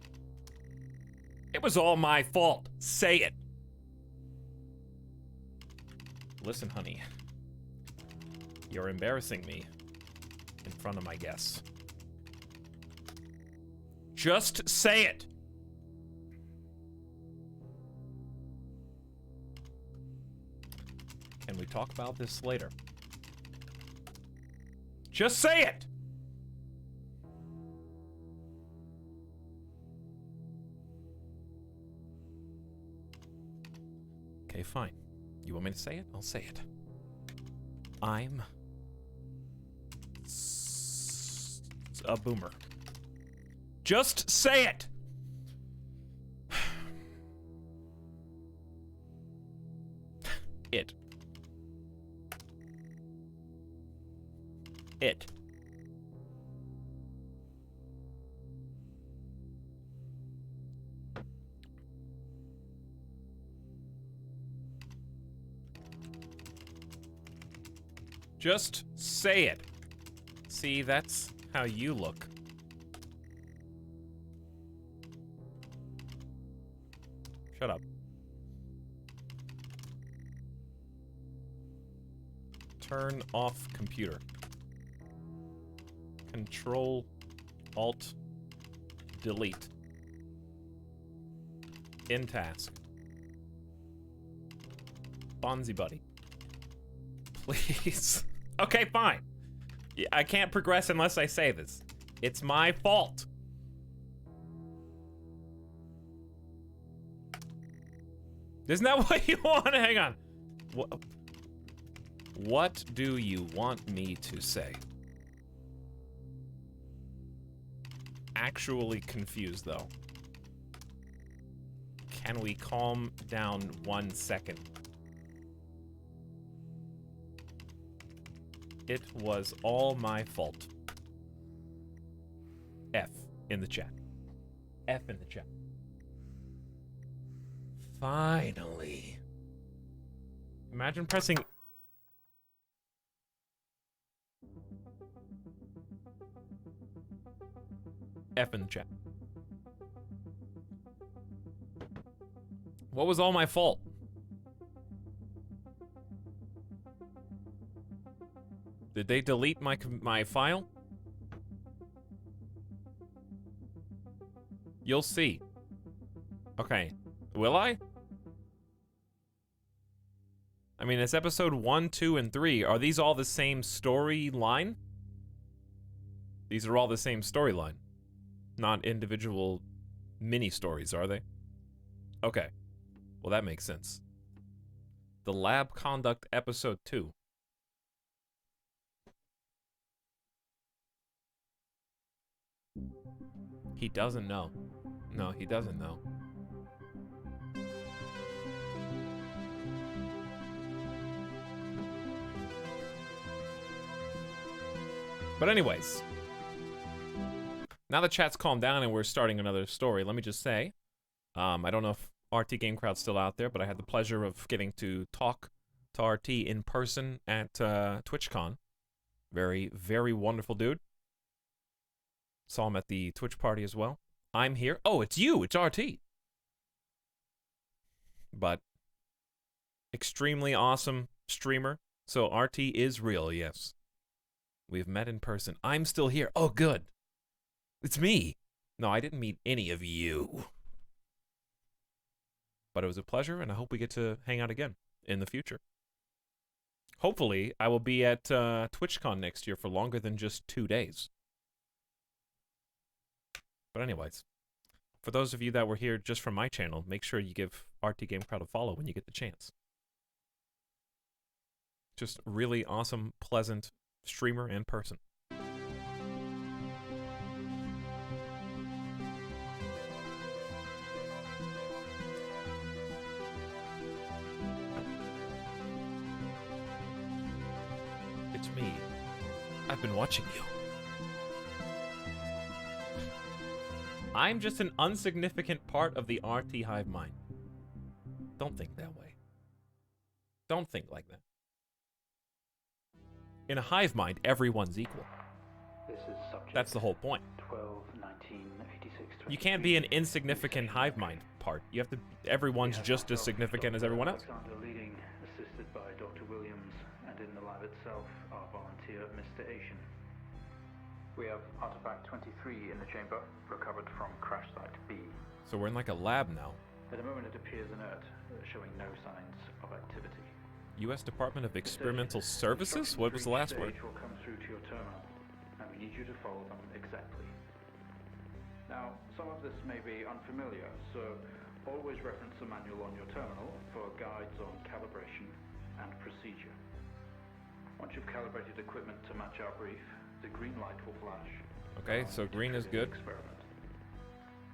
It was all my fault. Say it. Listen, honey. You're embarrassing me in front of my guests. Just say it. Can we talk about this later? Just say it. Okay, fine. You want me to say it? I'll say it. I'm a boomer. Just say it. It. Just say it. See, that's how you look. Shut up. Turn off computer. Control, Alt, delete. In task. Bonzi buddy. Please. Okay, fine. I can't progress unless I say this. It's my fault. Isn't that what you want? Hang on. What do you want me to say? actually confused, though. Can we calm down 1 second? It was all my fault. F in the chat. F in the chat. Finally. Imagine pressing... F in the chat. What was all my fault? Did they delete my file? You'll see. Okay. Will I? I mean, it's episode 1, 2, and 3. Are these all the same storyline? These are all the same storyline. Not individual mini-stories, are they? Okay. Well, that makes sense. The Lab Conduct episode 2. He doesn't know. No, he doesn't know. But anyways, now the chat's calmed down and we're starting another story, let me just say, I don't know if RT Game Crowd's still out there, but I had the pleasure of getting to talk to RT in person at TwitchCon. Very, very wonderful dude. Saw him at the Twitch party as well. I'm here. Oh, it's you. It's RT. But extremely awesome streamer. So RT is real, yes. We've met in person. I'm still here. Oh, good. It's me. No, I didn't meet any of you. But it was a pleasure, and I hope we get to hang out again in the future. Hopefully, I will be at TwitchCon next year for longer than just 2 days. But anyways, for those of you that were here just from my channel, make sure you give RT Game Crowd a follow when you get the chance. Just really awesome, pleasant streamer and person. It's me. I've been watching you. I'm just an insignificant part of the RT hive mind. Don't think that way. Don't think like that. In a hive mind, everyone's equal. That's the whole point. 1986, you can't be an insignificant hive mind part. You have to. Everyone's just as significant as everyone else. Leading, assisted by Dr. Williams, and in the lab itself, our volunteer, Mr. Asian. We have artifact 23 in the chamber, recovered from crash site B. So we're in like a lab now. At the moment it appears inert, showing no signs of activity. U.S. Department of Experimental Services? What was the last word? Will come through to your terminal, and we need you to follow them exactly. Now, some of this may be unfamiliar, so always reference the manual on your terminal for guides on calibration and procedure. Once you've calibrated equipment to match our brief, the green light will flash. Okay, so green is good. Experiment.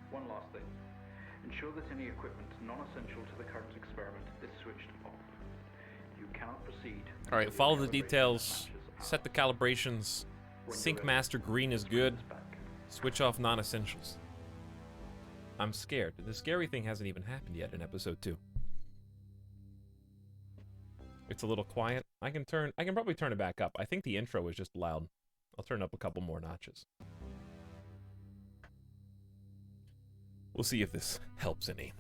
One last thing. Ensure that any equipment non-essential to the current experiment is switched off. You cannot proceed. All right, follow the details. Set the calibrations. Sync master green is good. Switch off non-essentials. I'm scared. The scary thing hasn't even happened yet in episode 2. It's a little quiet. I can probably turn it back up. I think the intro is just loud. I'll turn up a couple more notches. We'll see if this helps any.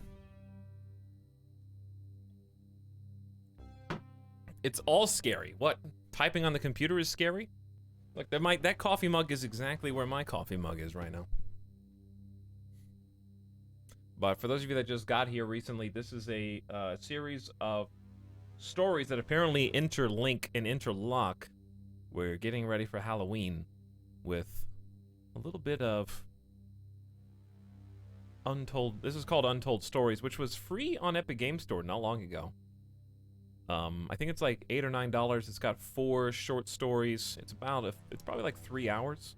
It's all scary. What? Typing on the computer is scary? Look, that coffee mug is exactly where my coffee mug is right now. But for those of you that just got here recently, this is a series of stories that apparently interlink and interlock. We're getting ready for Halloween with a little bit of Untold. This is called Untold Stories, which was free on Epic Game Store not long ago. I think it's like $8 or $9. It's got 4 short stories. It's probably like 3 hours.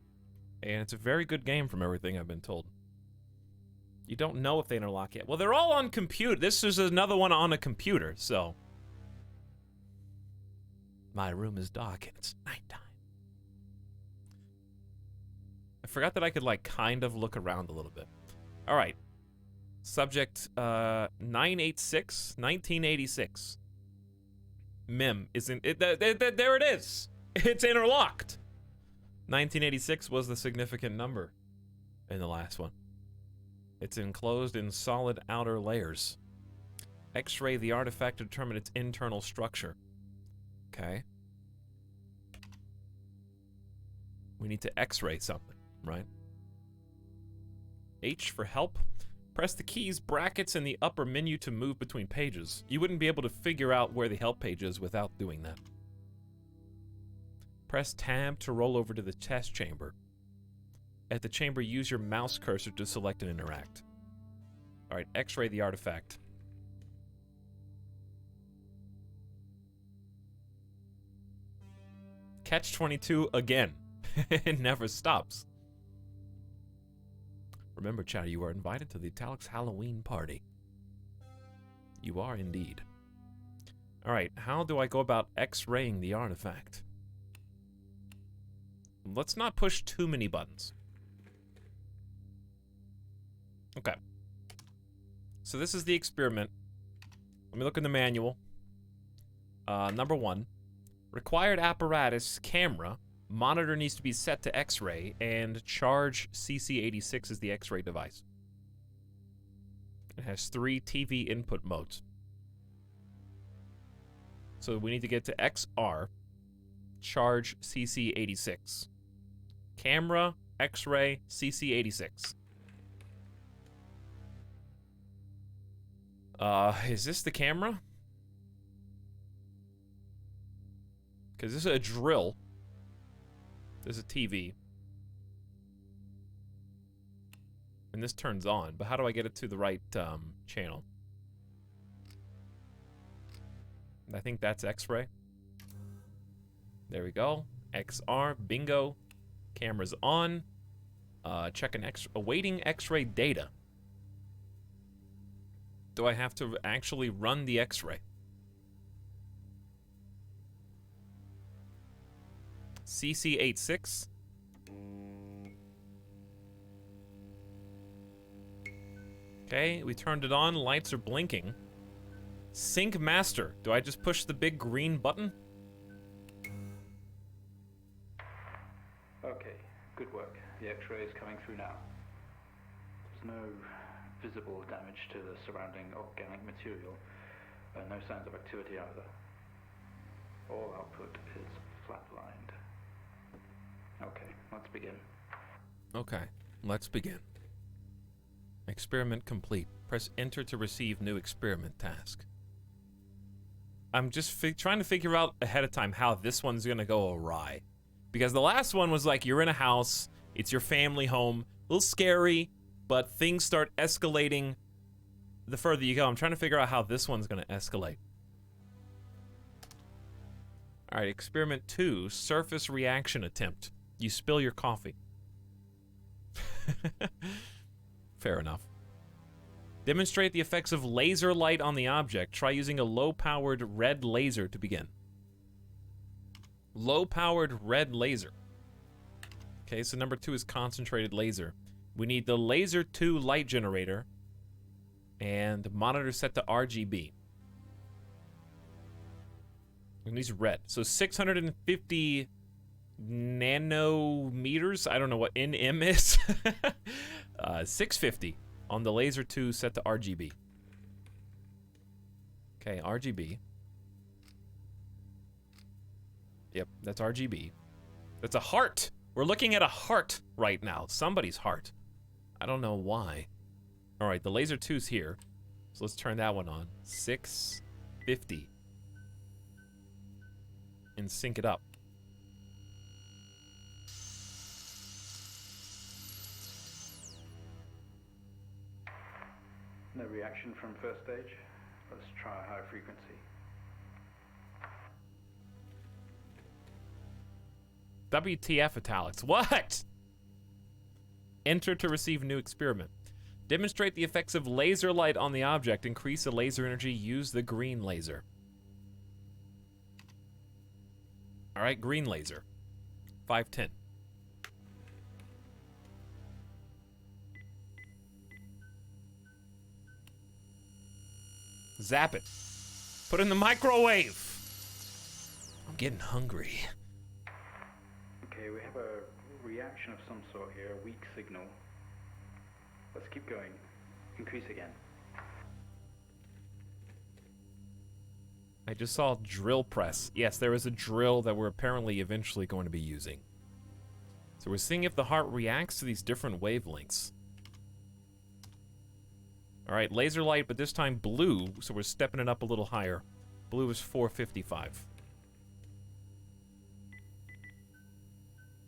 And it's a very good game from everything I've been told. You don't know if they interlock yet. Well, they're all on computer. This is another one on a computer, so. My room is dark and it's nighttime. I forgot that I could, like, kind of look around a little bit. All right. Subject 986, 1986. MIM isn't it? There it is. It's interlocked. 1986 was the significant number in the last one. It's enclosed in solid outer layers. X-ray the artifact to determine its internal structure. Okay. We need to X-ray something, right? H for help. Press the keys, brackets, in the upper menu to move between pages. You wouldn't be able to figure out where the help page is without doing that. Press tab to roll over to the test chamber. At the chamber, use your mouse cursor to select and interact. Alright, X-ray the artifact. Catch-22 again. It never stops. Remember, chat, you are invited to the Etalyx Halloween party. You are indeed. Alright, how do I go about X-raying the artifact? Let's not push too many buttons. Okay. So this is the experiment. Let me look in the manual. Number 1. Required apparatus, camera. Monitor needs to be set to X-ray, and charge CC86 is the X-ray device. It has 3 TV input modes. So we need to get to XR, charge CC86. Camera, X-ray, CC86. Is this the camera? Because this is a drill. There's a TV. And this turns on, but how do I get it to the right channel? I think that's X-ray. There we go. XR, bingo. Camera's on. Awaiting X-ray data. Do I have to actually run the X-ray? CC86. Okay, we turned it on. Lights are blinking. Sync master. Do I just push the big green button? Okay, good work. The X-ray is coming through now. There's no visible damage to the surrounding organic material. No signs of activity either. All output is flatlined. Okay, let's begin. Okay, let's begin. Experiment complete. Press enter to receive new experiment task. I'm just trying to figure out ahead of time how this one's gonna go awry. Because the last one was like, you're in a house, it's your family home, a little scary, but things start escalating the further you go. I'm trying to figure out how this one's gonna escalate. Alright, experiment 2, surface reaction attempt. You spill your coffee. Fair enough. Demonstrate the effects of laser light on the object. Try using a low-powered red laser to begin. Low-powered red laser. Okay, so number 2 is concentrated laser. We need the laser 2 light generator and monitor set to RGB. And these red. So 650 nanometers. I don't know what NM is. 650 on the laser 2 set to RGB. Okay, RGB. Yep, that's RGB. That's a heart. We're looking at a heart right now. Somebody's heart. I don't know why. All right, the laser 2's here. So let's turn that one on. 650. And sync it up. No reaction from first stage. Let's try a high frequency. WTF, Etalyx. What? enter to receive new experiment. Demonstrate the effects of laser light on the object. Increase the laser energy. Use the green laser. All right, green laser. 510. Zap it. Put it in the microwave. I'm getting hungry. Okay, we have a reaction of some sort here, a weak signal. Let's keep going. Increase again. I just saw drill press. Yes, there is a drill that we're apparently eventually going to be using. So we're seeing if the heart reacts to these different wavelengths. All right, laser light, but this time blue, so we're stepping it up a little higher. Blue is 455.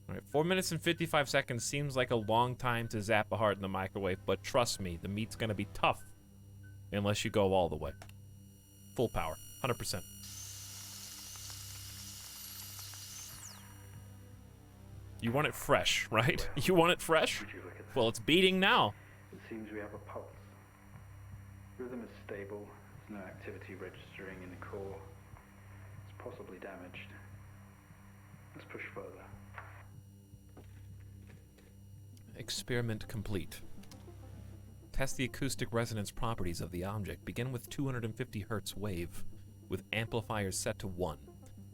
All right, 4 minutes and 55 seconds seems like a long time to zap a heart in the microwave, but trust me, the meat's gonna be tough unless you go all the way. Full power, 100%. You want it fresh, right? You want it fresh? Well, it's beating now. It seems we have a pulse. Rhythm is stable. There's no activity registering in the core. It's possibly damaged. Let's push further. Experiment complete. Test the acoustic resonance properties of the object. Begin with 250 hertz wave with amplifiers set to 1.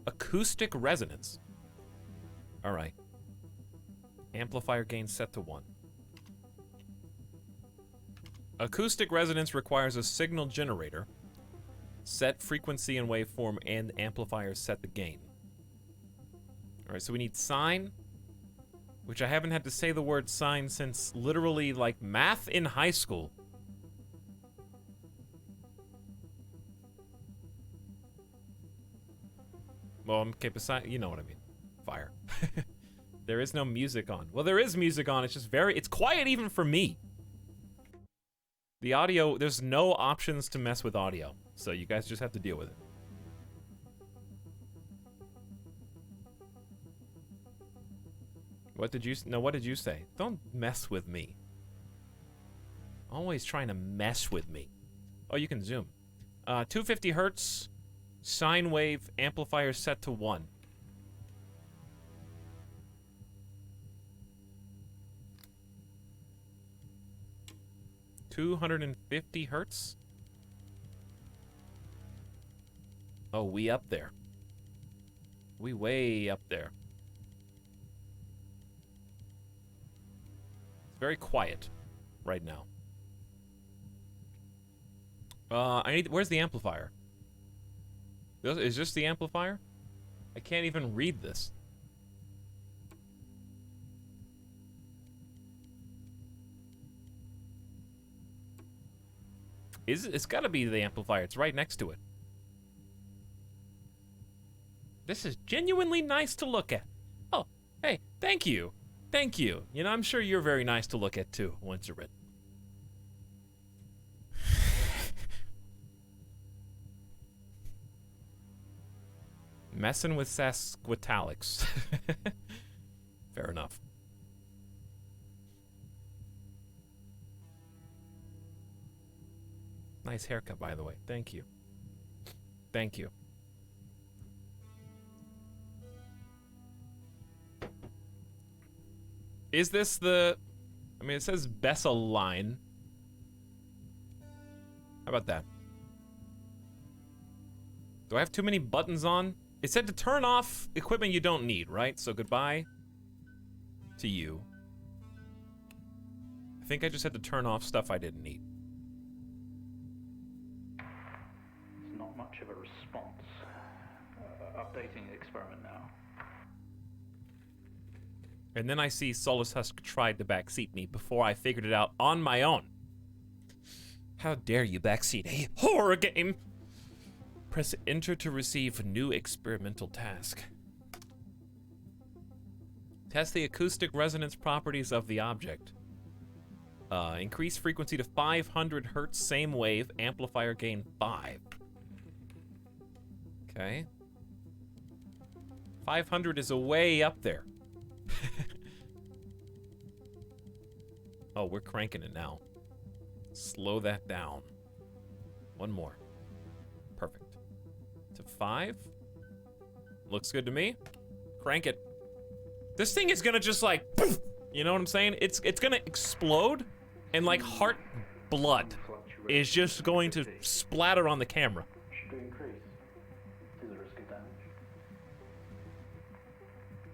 Acoustic resonance. All right. Amplifier gain set to 1. Acoustic resonance requires a signal generator, set frequency and waveform, and amplifiers set the gain. All right, so we need sine, which I haven't had to say the word sine since literally like math in high school. Well, okay, beside, you know what I mean. Fire. There is no music on. Well, there is music on. It's just it's quiet even for me. The audio, there's no options to mess with audio, so you guys just have to deal with it. What did you say? Don't mess with me. Always trying to mess with me. Oh, you can zoom. 250 hertz, sine wave, amplifier set to 1. $250 hertz? Oh, we up there. We way up there. It's very quiet right now. Where's the amplifier? Is this the amplifier? I can't even read this. It's gotta be the amplifier. It's right next to it. This is genuinely nice to look at. Oh, hey, thank you. Thank you. You know, I'm sure you're very nice to look at too, Winterin. Messing with Etalyx. Fair enough. Nice haircut, by the way. Thank you. Thank you. Is this the... I mean, it says Bessel line. How about that? Do I have too many buttons on? It said to turn off equipment you don't need, right? So goodbye to you. I think I just had to turn off stuff I didn't need. It's not much of a response. Updating the experiment now. And then I see Solus Husk tried to backseat me before I figured it out on my own. How dare you backseat a horror game? Press enter to receive a new experimental task. Test the acoustic resonance properties of the object. Increase frequency to 500 hertz, same wave, amplifier gain 5. Okay. 500 is way up there. Oh, we're cranking it now. Slow that down. One more. Perfect. To 5. Looks good to me. Crank it. This thing is gonna just like, poof, you know what I'm saying? It's gonna explode, and like heart blood is just going to splatter on the camera. Should we increase? Is the risk of damage?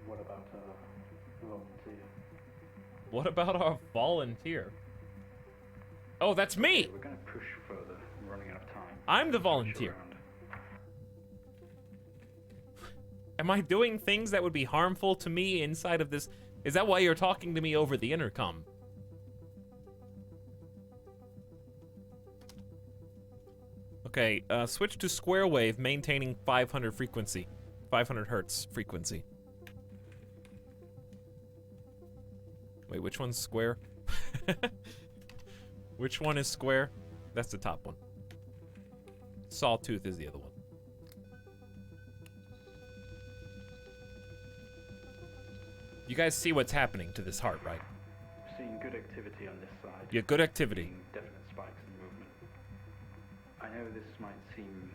What about a volunteer? What about our volunteer? Oh, that's me! We're gonna push further. We're running out of time. I'm the volunteer. Am I doing things that would be harmful to me inside of this? Is that why you're talking to me over the intercom? Okay, switch to square wave, maintaining 500 frequency. 500 hertz frequency. Wait, which one's square? Which one is square? That's the top one. Sawtooth is the other one. You guys see what's happening to this heart, right? We're seeing good activity on this side. Yeah, good activity. Seeing definite spikes in movement. I know this might seem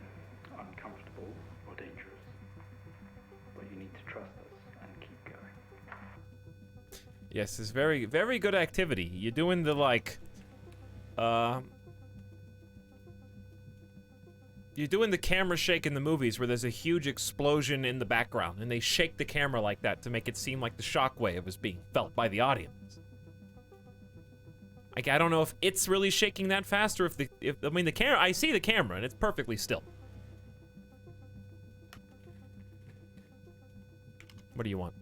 uncomfortable or dangerous, but you need to trust us and keep going. Yes, it's very, very good activity. You're doing the, like, you're doing the camera shake in the movies where there's a huge explosion in the background, and they shake the camera like that to make it seem like the shockwave is being felt by the audience. Like, I don't know if it's really shaking that fast, or if I mean, the camera, I see the camera, and it's perfectly still. What do you want?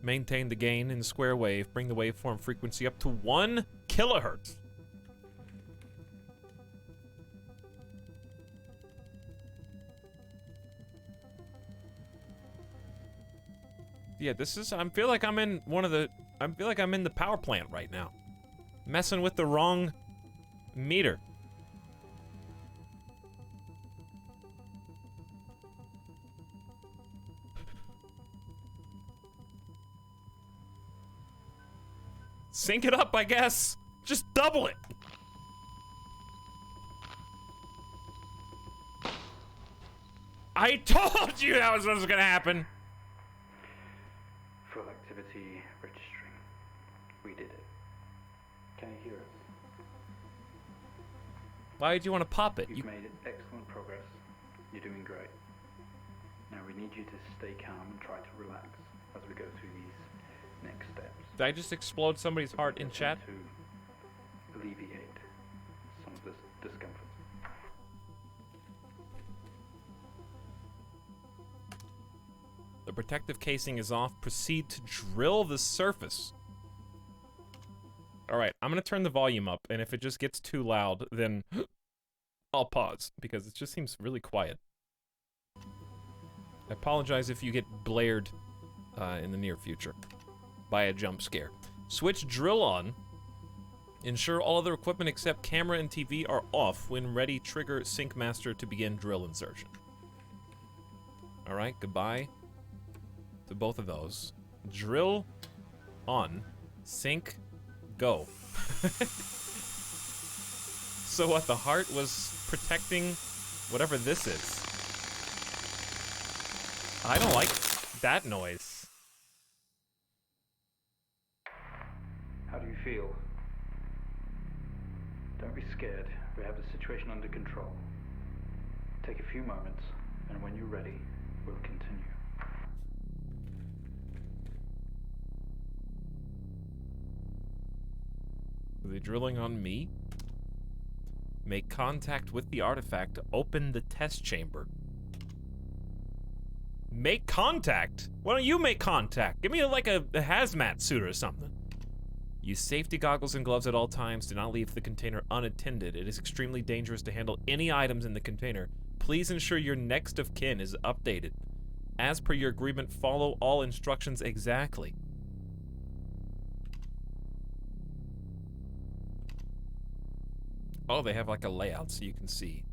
Maintain the gain in square wave, bring the waveform frequency up to 1 kilohertz. Yeah, this is, I feel like I'm in the power plant right now. Messing with the wrong meter. Sync it up, I guess. Just double it. I told you that was what was gonna happen. Full activity registering. We did it. Can you hear us? Why did you want to pop it? You've made excellent progress. You're doing great. Now we need you to stay calm and try to relax as we go through these next steps. Did I just explode somebody's heart in chat? To alleviate some of this discomfort. The protective casing is off. Proceed to drill the surface. Alright, I'm gonna turn the volume up, and if it just gets too loud, then I'll pause, because it just seems really quiet. I apologize if you get blared in the near future by a jump scare. Switch drill on. Ensure all other equipment except camera and TV are off. When ready, trigger Sync Master to begin drill insertion. Alright, goodbye to both of those. Drill on. Sync. Go. So what, the heart was protecting whatever this is? I don't like that noise. How do you feel? Don't be scared. We have the situation under control. Take a few moments, and when you're ready, we'll continue. Are they drilling on me? Make contact with the artifact to open the test chamber. Make contact? Why don't you make contact? Give me like a hazmat suit or something. Use safety goggles and gloves at all times. Do not leave the container unattended. It is extremely dangerous to handle any items in the container. Please ensure your next of kin is updated. As per your agreement, follow all instructions exactly. Oh, they have like a layout so you can see.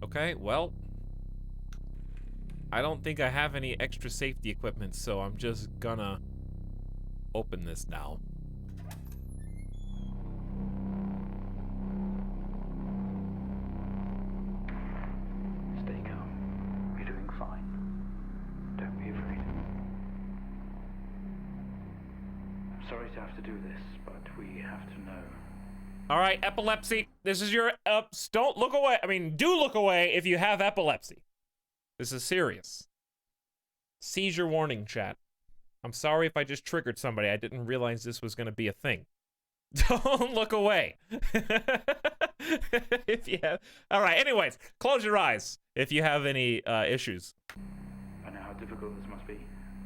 Okay, well. I don't think I have any extra safety equipment, so I'm just gonna open this now. Stay calm. You're doing fine. Don't be afraid. I'm sorry to have to do this, but we have to know. All right, epilepsy. This is your don't look away. I mean, do look away if you have epilepsy. This is serious. Seizure warning, chat. I'm sorry if I just triggered somebody. I didn't realize this was going to be a thing. Don't look away. If you have... All right, anyways, close your eyes if you have any issues. I know how difficult this must be.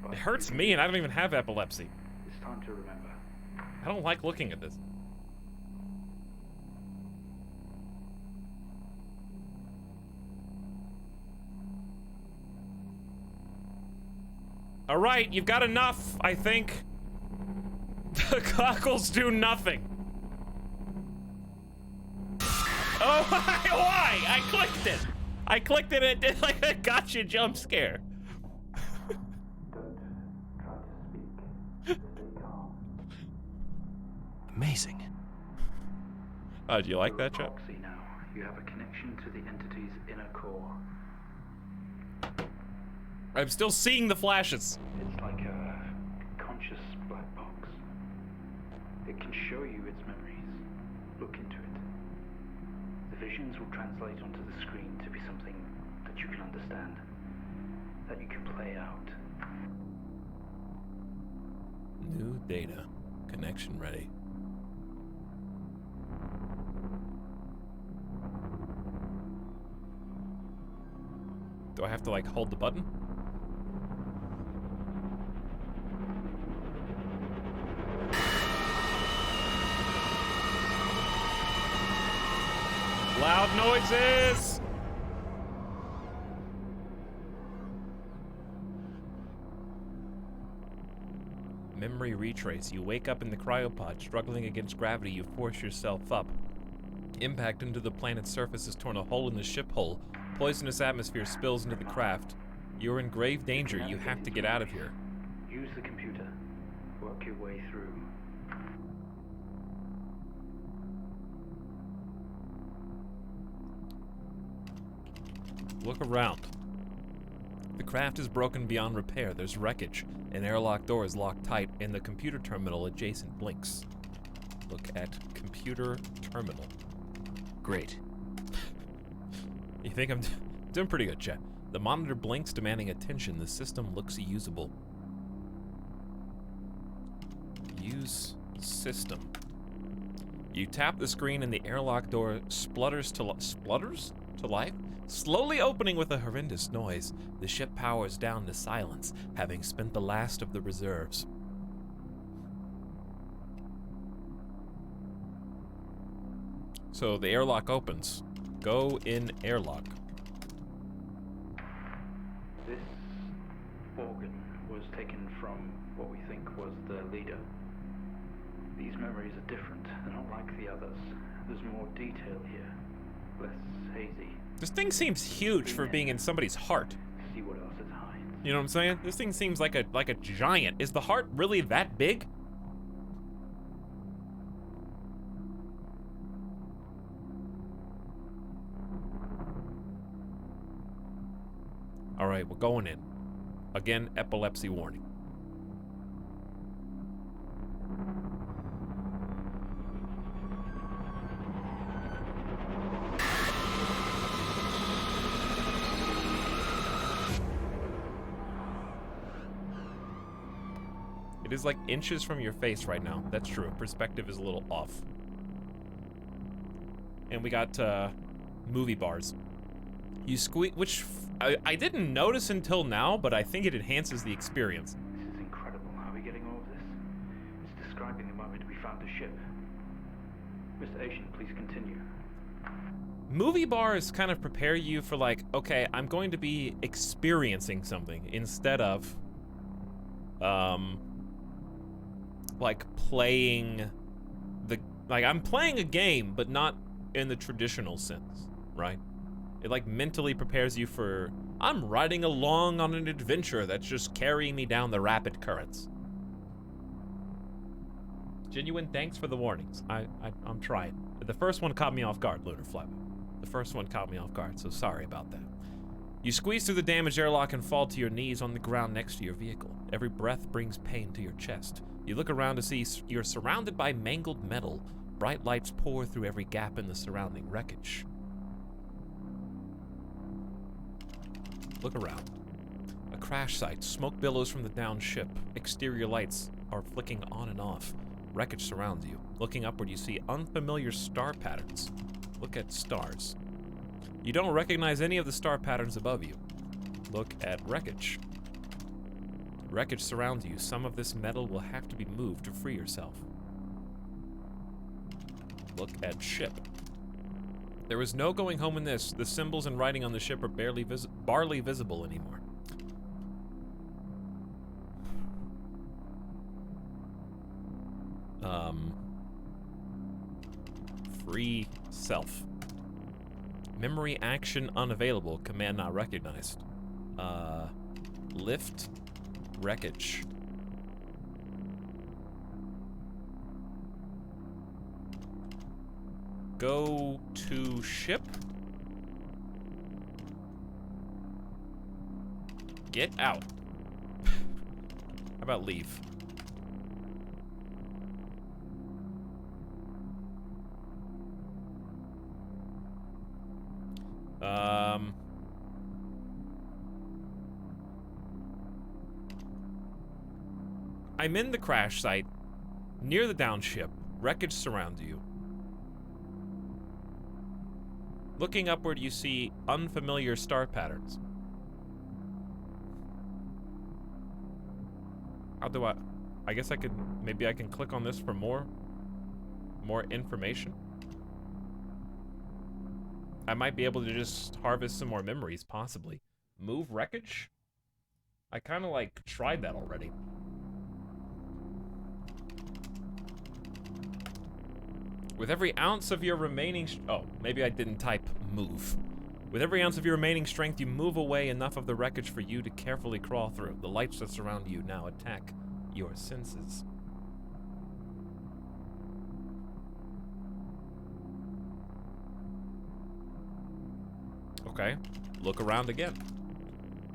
But It hurts me, and I don't even have epilepsy. it's time to remember. I don't like looking at this. All right, you've got enough, I think. The goggles do nothing. Oh, why? I clicked it. I clicked it and it did like a gotcha jump scare. Don't try to speak. Stay calm. Amazing. Oh, do you like You're that, a Chuck? proxy now. You have a connection to the entity's inner core. I'm still seeing the flashes. It's like a conscious black box. It can show you its memories. Look into it. The visions will translate onto the screen to be something that you can understand, that you can play out. New data. Connection ready. Do I have to, like, hold the button? Loud noises! Memory retrace. You wake up in the cryopod. Struggling against gravity, you force yourself up. Impact into the planet's surface has torn a hole in the ship hull. Poisonous atmosphere spills into the craft. You're in grave danger. You have to get out of here. Use the computer. Work your way through. Look around. The craft is broken beyond repair. There's wreckage. An airlock door is locked tight, and the computer terminal adjacent blinks. Look at computer terminal. Great. You think I'm doing pretty good, chat. The monitor blinks, demanding attention. The system looks usable. Use system. You tap the screen and the airlock door splutters to life? Slowly opening with a horrendous noise, the ship powers down to silence, having spent the last of the reserves. So the airlock opens. Go in airlock. This organ was taken from what we think was the leader. These memories are different. They're not like the others. There's more detail here. Less hazy. This thing seems huge for being in somebody's heart. See what else it hides. You know what I'm saying? This thing seems like a giant. Is the heart really that big? All right, we're going in. Again, epilepsy warning. It is like inches from your face right now. That's true. Perspective is a little off. And we got movie bars. You squeeze, which I didn't notice until now, but I think it enhances the experience. This is incredible. How are we getting all of this? It's describing the moment we found the ship. Mr. Asian, please continue. Movie bars kind of prepare you for like, okay, I'm going to be experiencing something instead of, like playing I'm playing a game, but not in the traditional sense, right? It like mentally prepares you for I'm riding along on an adventure that's just carrying me down the rapid currents. Genuine thanks for the warnings. I'm trying. The first one caught me off guard, Lunar Flap. The first one caught me off guard, so sorry about that. You squeeze through the damaged airlock and fall to your knees on the ground next to your vehicle. Every breath brings pain to your chest. You look around to see you're surrounded by mangled metal. Bright lights pour through every gap in the surrounding wreckage. Look around. A crash site. Smoke billows from the downed ship. Exterior lights are flicking on and off. Wreckage surrounds you. Looking upward, you see unfamiliar star patterns. Look at stars. You don't recognize any of the star patterns above you. Look at wreckage. Wreckage surrounds you. Some of this metal will have to be moved to free yourself. Look at ship. There is no going home in this. The symbols and writing on the ship are barely visible anymore. Free self. Memory action unavailable. Command not recognized. Lift. Wreckage. Go to ship. Get out. How about leave? I'm in the crash site, near the down ship. Wreckage surrounds you. Looking upward, you see unfamiliar star patterns. How do I guess I could, maybe I can click on this for more information. I might be able to just harvest some more memories, possibly. Move wreckage? I kind of like tried that already. With every ounce of your remaining... Oh, maybe I didn't type move. With every ounce of your remaining strength, you move away enough of the wreckage for you to carefully crawl through. The lights that surround you now attack your senses. Okay, look around again.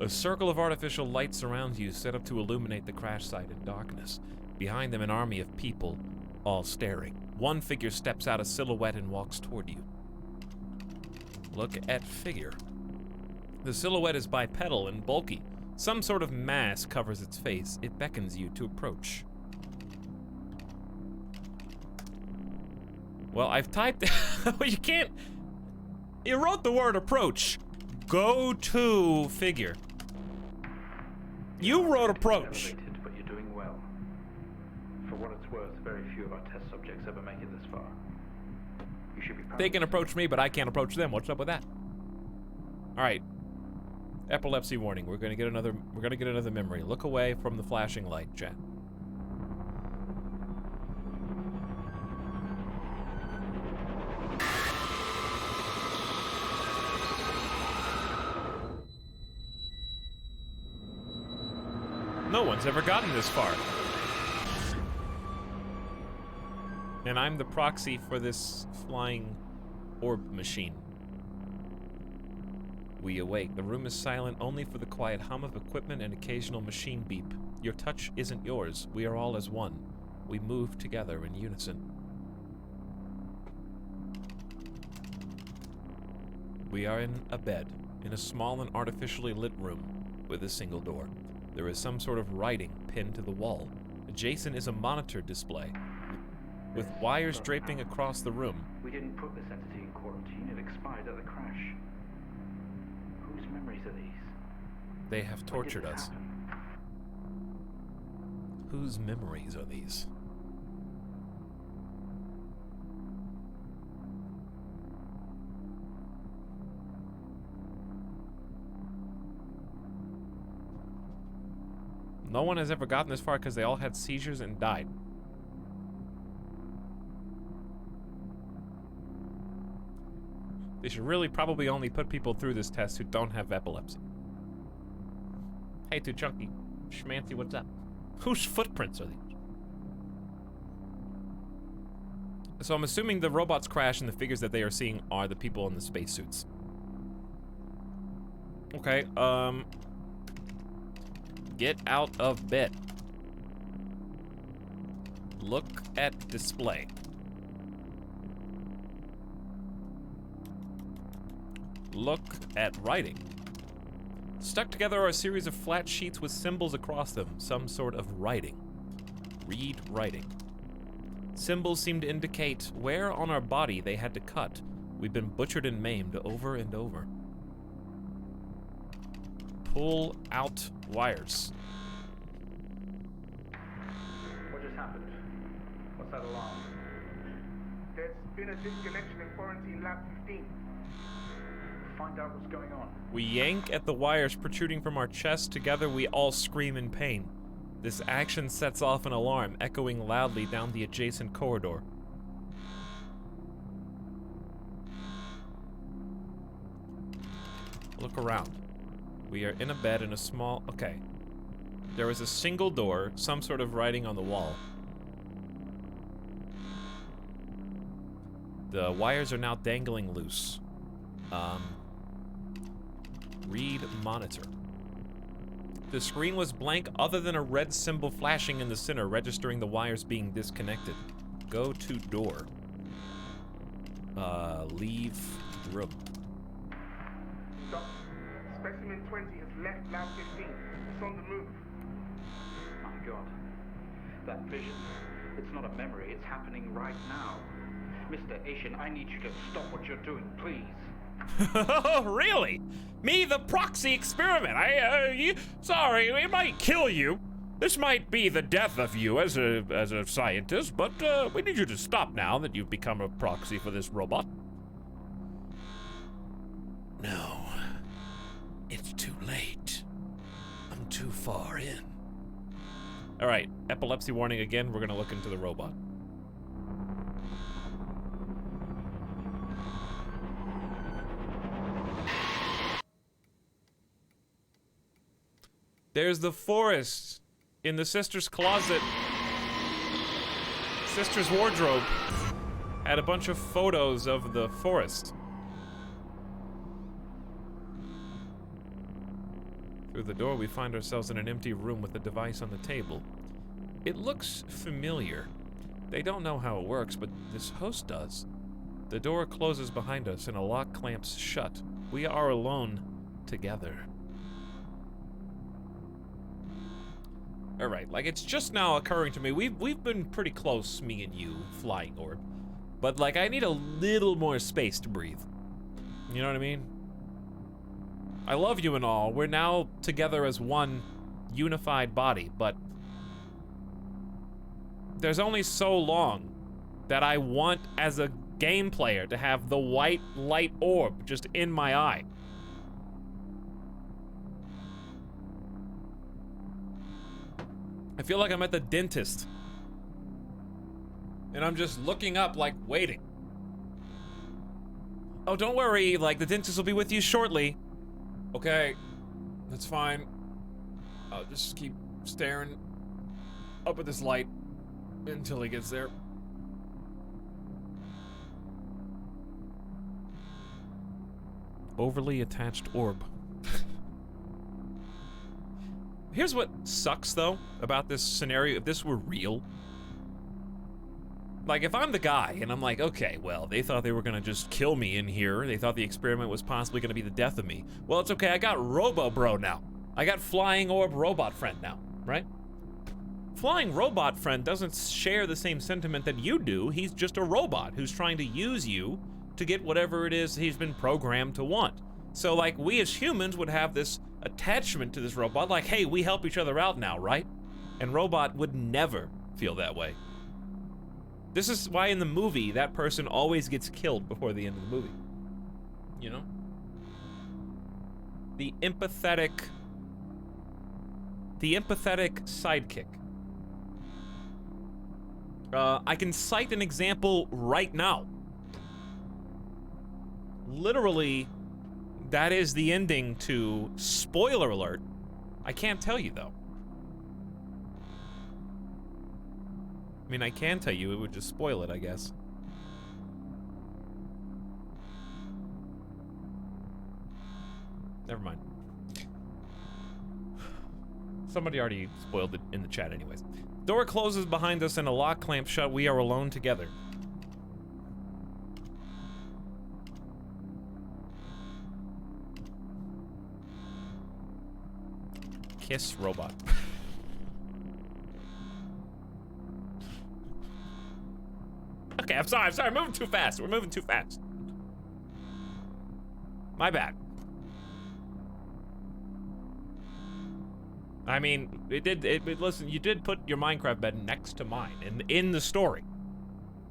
A circle of artificial light surrounds you, set up to illuminate the crash site in darkness. Behind them, an army of people, all staring. One figure steps out a silhouette and walks toward you. Look at figure. The silhouette is bipedal and bulky. Some sort of mask covers its face. It beckons you to approach. Well, I've typed... You can't... You wrote the word approach. Go to figure. You wrote approach. Elevated, but you're doing well. For what it's worth, very few of our test subjects ever make it this far. You should be proud. They can approach me, but I can't approach them. What's up with that? All right. Epilepsy warning. We're gonna get another memory. Look away from the flashing light, chat. No one's ever gotten this far. And I'm the proxy for this flying orb machine. We awake. The room is silent only for the quiet hum of equipment and occasional machine beep. Your touch isn't yours. We are all as one. We move together in unison. We are in a bed, in a small and artificially lit room with a single door. There is some sort of writing pinned to the wall. Adjacent is a monitor display with wires draping across the room. We didn't put this entity in quarantine. It expired at the crash. Whose memories are these? They have tortured us. Happen? Whose memories are these? No one has ever gotten this far because they all had seizures and died. They should really probably only put people through this test who don't have epilepsy. Hey, Too Chunky. Schmancy, what's up? Whose footprints are these? So I'm assuming the robots crash and the figures that they are seeing are the people in the spacesuits. Okay, get out of bed. Look at display. Look at writing. Stuck together are a series of flat sheets with symbols across them, some sort of writing. Read writing. Symbols seem to indicate where on our body they had to cut. We've been butchered and maimed over and over. Pull out wires. What just happened? What's that alarm? There's been a disconnection in quarantine lab 15. Find out what's going on. We yank at the wires protruding from our chest. Together we all scream in pain. This action sets off an alarm, echoing loudly down the adjacent corridor. Look around. We are in a bed in a small... Okay. There is a single door, some sort of writing on the wall. The wires are now dangling loose. Read monitor. The screen was blank other than a red symbol flashing in the center, registering the wires being disconnected. Go to door. Leave room. Stop. Specimen 20 has left lab 15. It's on the move. My God. That vision. It's not a memory, it's happening right now. Mr. Asian, I need you to stop what you're doing, please. Oh, really? Me, the proxy experiment. Sorry, it might kill you. This might be the death of you as a scientist, but we need you to stop now that you've become a proxy for this robot. No, it's too late. I'm too far in. All right, epilepsy warning again. We're gonna look into the robot. There's the forest in the sister's closet. Sister's wardrobe had a bunch of photos of the forest. Through the door, we find ourselves in an empty room with a device on the table. It looks familiar. They don't know how it works, but this host does. The door closes behind us and a lock clamps shut. We are alone together. Alright, like, it's just now occurring to me. We've been pretty close, me and you, Flying Orb. But, like, I need a little more space to breathe. You know what I mean? I love you and all. We're now together as one unified body, but there's only so long that I want, as a game player, to have the white light orb just in my eye. I feel like I'm at the dentist. And I'm just looking up, like, waiting. Oh, don't worry, like, the dentist will be with you shortly. Okay, that's fine. I'll just keep staring up at this light until he gets there. Overly attached orb. Here's what sucks, though, about this scenario. If this were real, like, if I'm the guy and I'm like, okay, well, they thought they were gonna just kill me in here. They thought the experiment was possibly gonna be the death of me. Well, it's okay. I got Robo Bro now. I got Flying Orb Robot Friend now, right? Flying Robot Friend doesn't share the same sentiment that you do. He's just a robot who's trying to use you to get whatever it is he's been programmed to want. So, like, we as humans would have this attachment to this robot, like, hey, we help each other out now, right? And Robot would never feel that way. This is why in the movie, that person always gets killed before the end of the movie. You know? The empathetic sidekick. I can cite an example right now. Literally, that is the ending to, spoiler alert, I can't tell you, though. I mean, I can tell you, it would just spoil it, I guess. Never mind. Somebody already spoiled it in the chat anyways. Door closes behind us and a lock clamps shut. We are alone together. Kiss robot. Okay, I'm sorry, I'm moving too fast. We're moving too fast. My bad. I mean, listen, you did put your Minecraft bed next to mine in the story.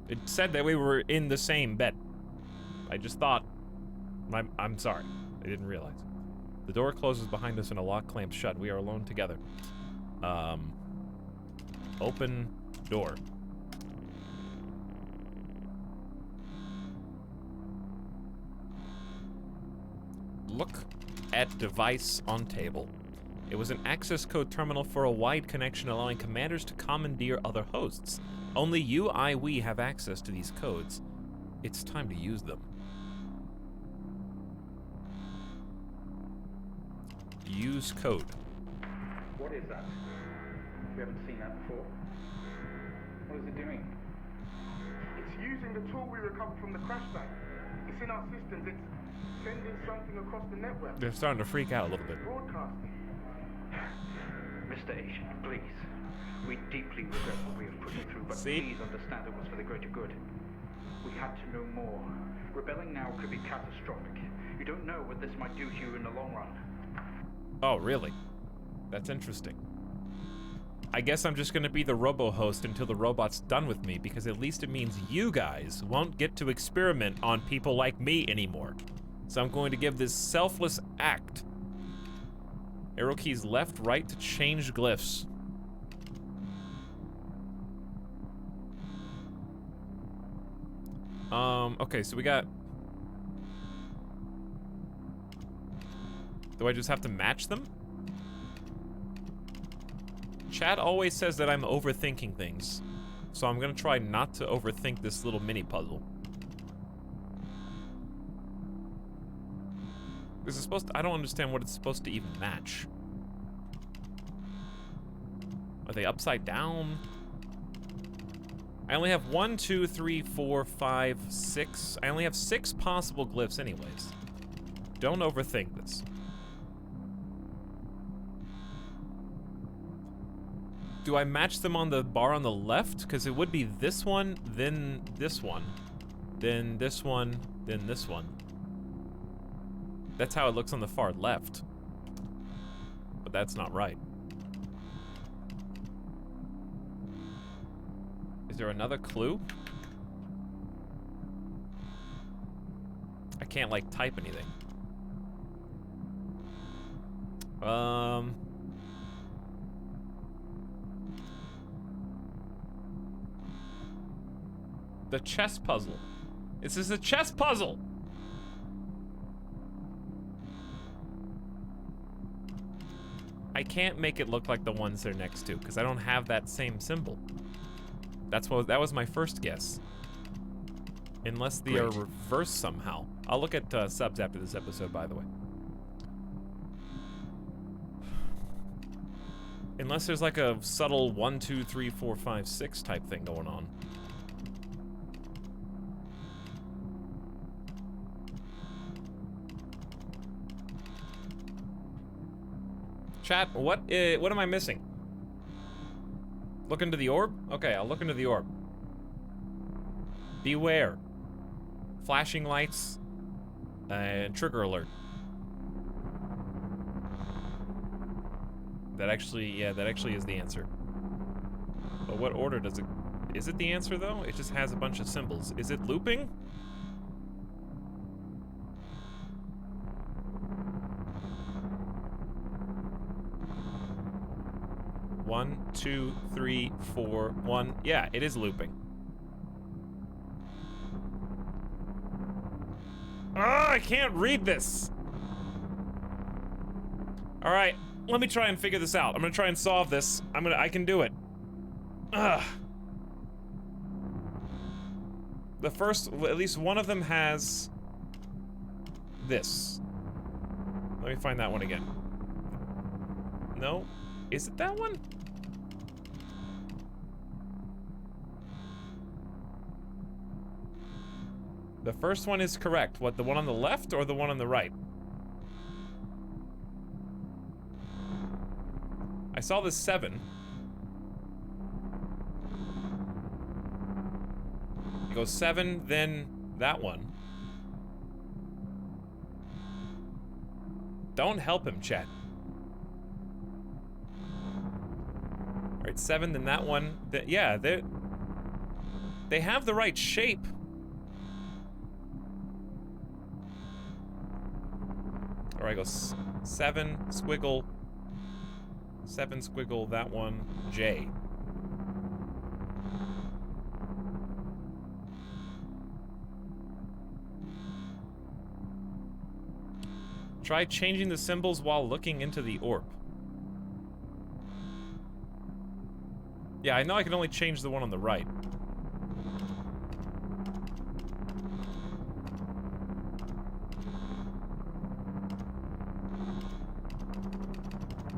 It said that we were in the same bed. I just thought, I'm sorry, I didn't realize. The door closes behind us and a lock clamps shut. We are alone together. Open door. Look at device on table. It was an access code terminal for a wide connection allowing commanders to commandeer other hosts. Only we have access to these codes. It's time to use them. Use code. What is that? We haven't seen that before. What is it doing? It's using the tool we recovered from the crash site. It's in our systems. It's sending something across the network. They're starting to freak out a little bit. Broadcasting. Mr. Asian, please. We deeply regret what we have put you through, but please understand it was for the greater good. We had to know more. Rebelling now could be catastrophic. You don't know what this might do to you in the long run. Oh, really? That's interesting. I guess I'm just gonna be the robo-host until the robot's done with me, because at least it means you guys won't get to experiment on people like me anymore. So I'm going to give this selfless act. Arrow keys left, right to change glyphs. Okay, so we got... Do I just have to match them? Chat always says that I'm overthinking things. So I'm gonna try not to overthink this little mini puzzle. This is supposed to, I don't understand what it's supposed to even match. Are they upside down? I only have 1, 2, 3, 4, 5, 6. I only have 6 possible glyphs anyways. Don't overthink this. Do I match them on the bar on the left? Because it would be this one, then this one. Then this one, then this one. That's how it looks on the far left. But that's not right. Is there another clue? I can't, like, type anything. The chess puzzle. This is a chess puzzle! I can't make it look like the ones they're next to, because I don't have that same symbol. That was my first guess. Unless they are reversed somehow. I'll look at subs after this episode, by the way. Unless there's like a subtle 1, 2, 3, 4, 5, 6 type thing going on. Chat, what am I missing? Look into the orb? Okay, I'll look into the orb. Beware. Flashing lights and trigger alert. That actually is the answer. But what order does it... Is it the answer, though? It just has a bunch of symbols. Is it looping? One, 2, 3, 4, 1. Yeah, it is looping. Ah, I can't read this! Alright, Let me try and figure this out. I'm gonna try and solve this. I can do it. Ugh. The first, at least one of them has this. Let me find that one again. No? Is it that one? The first one is correct. What, the one on the left or the one on the right? I saw the 7. It goes 7, then that one. Don't help him, chat. Alright, 7, then that one. Yeah, they have the right shape. Alright, go 7, squiggle. 7, squiggle, that one, J. Try changing the symbols while looking into the orb. Yeah, I know I can only change the one on the right.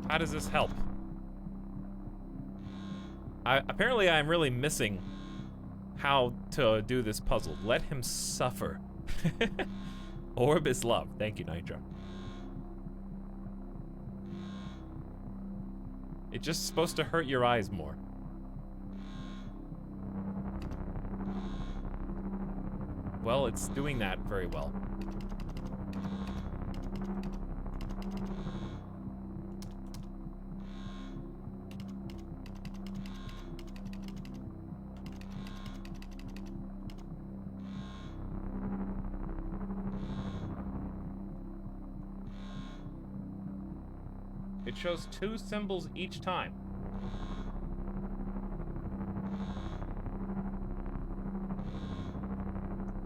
How does this help? Apparently I'm really missing how to do this puzzle. Let him suffer. Orb is love. Thank you, Nitro. It's just supposed to hurt your eyes more. Well, it's doing that very well. It shows 2 symbols each time.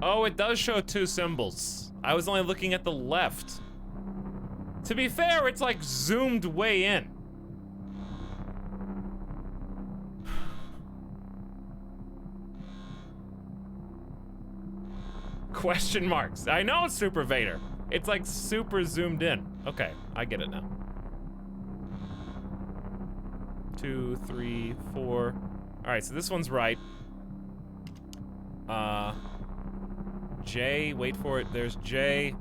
Oh, it does show 2 symbols. I was only looking at the left. To be fair, it's like zoomed way in. Question marks. I know it's Super Vader. It's like super zoomed in. Okay, I get it now. 2, 3, 4. All right, so this one's right. J, wait for it. There's J.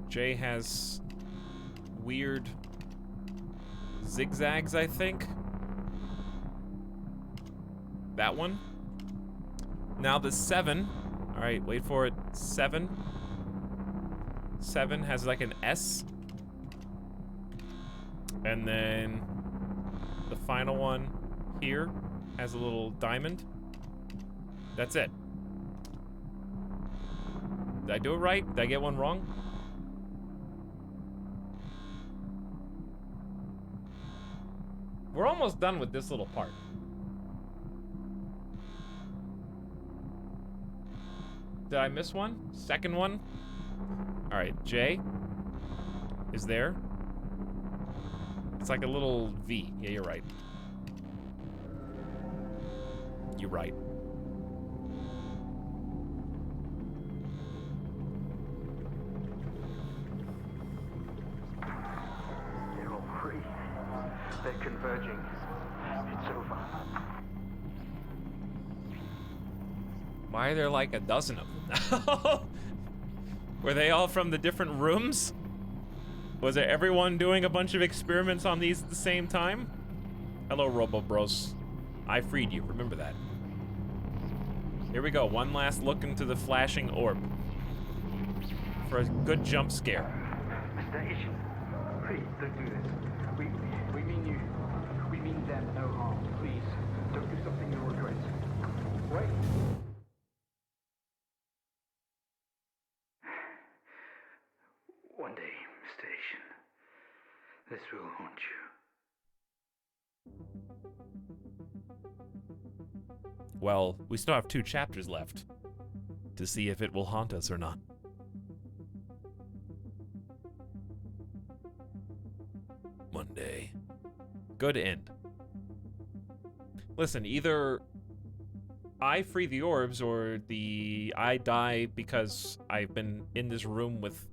J has weird zigzags, I think. That one. Now the 7. All right, wait for it. 7. 7 has like an S. And then the final one here has a little diamond. That's it. Did I do it right? Did I get one wrong? We're almost done with this little part. Did I miss one? Second one? All right, J is there. It's like a little V. Yeah, you're right. You're right. They're all free. They're converging. It's over. Why are there like a dozen of them now? Were they all from the different rooms? Was it everyone doing a bunch of experiments on these at the same time? Hello, Robo Bros. I freed you, remember that. Here we go, one last look into the flashing orb. For a good jump scare. Station. Please, don't do this. We mean you. We mean them no harm. Please, don't do something you'll regret. Wait. One day, Station, this will haunt you. Well, we still have 2 chapters left to see if it will haunt us or not. Good end. Listen, either I free the orbs or I die because I've been in this room with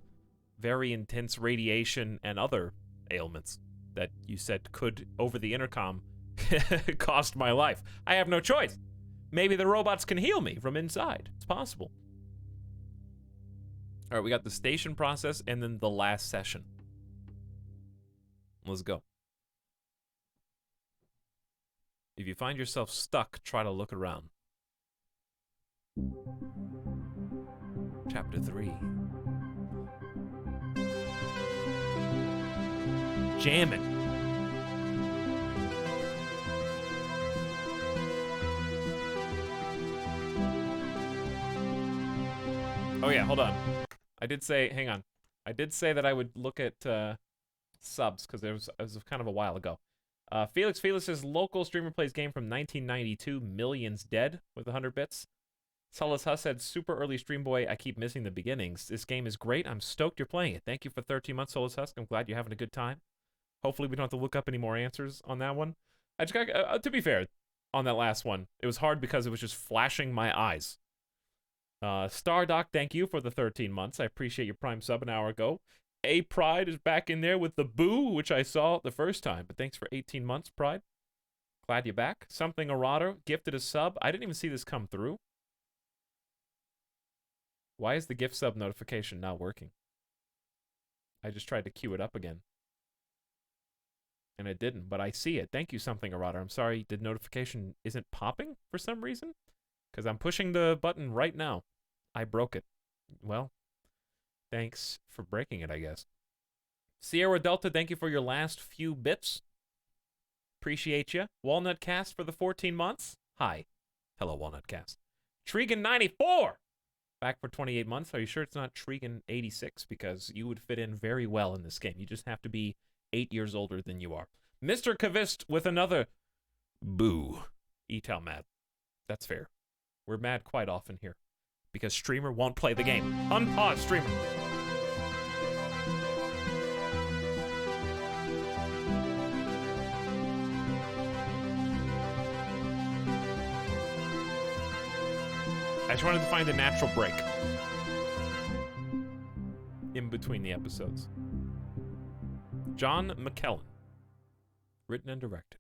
very intense radiation and other ailments that you said could, over the intercom, cost my life. I have no choice. Maybe the robots can heal me from inside. It's possible. All right, we got the station process and then the last session. Let's go. If you find yourself stuck, try to look around. Chapter 3. Jamming. Oh yeah, hold on. I did say, hang on. I did say that I would look at subs, because it was kind of a while ago. Felix says, local streamer plays game from 1992, Millions Dead, with 100 bits. Solus Huss said, super early stream boy, I keep missing the beginnings. This game is great, I'm stoked you're playing it. Thank you for 13 months, Solus Huss. I'm glad you're having a good time. Hopefully we don't have to look up any more answers on that one. I just got, to be fair, on that last one, it was hard because it was just flashing my eyes. Stardock, thank you for the 13 months. I appreciate your Prime sub an hour ago. A Pride is back in there with the boo, which I saw the first time. But thanks for 18 months, Pride. Glad you're back. Something Errata gifted a sub. I didn't even see this come through. Why is the gift sub notification not working? I just tried to queue it up again. And it didn't, but I see it. Thank you, Something Errata. I'm sorry the notification isn't popping for some reason. Because I'm pushing the button right now. I broke it. Well, thanks for breaking it, I guess. Sierra Delta, thank you for your last few bits. Appreciate you. Walnut Cast for the 14 months. Hi. Hello, Walnut Cast. Tregan94, back for 28 months. Are you sure it's not Tregan86? Because you would fit in very well in this game. You just have to be 8 years older than you are. Mr. Kavist with another boo. Etal mad. That's fair. We're mad quite often here. Because streamer won't play the game. Unpause, streamer. I just wanted to find a natural break. In between the episodes. John McKellen. Written and directed.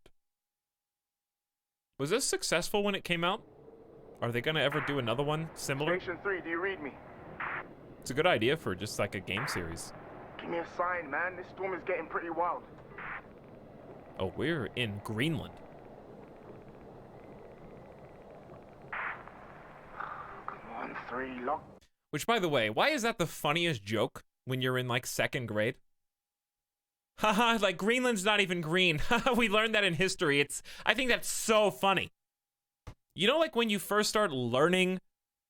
Was this successful when it came out? Are they gonna ever do another one similar? Station 3, do you read me? It's a good idea for just like a game series. Give me a sign, man. This storm is getting pretty wild. Oh, we're in Greenland. Come on, 3, lock. Which, by the way, why is that the funniest joke when you're in like 2nd grade? Haha, like Greenland's not even green. We learned that in history. I think that's so funny. You know, like when you first start learning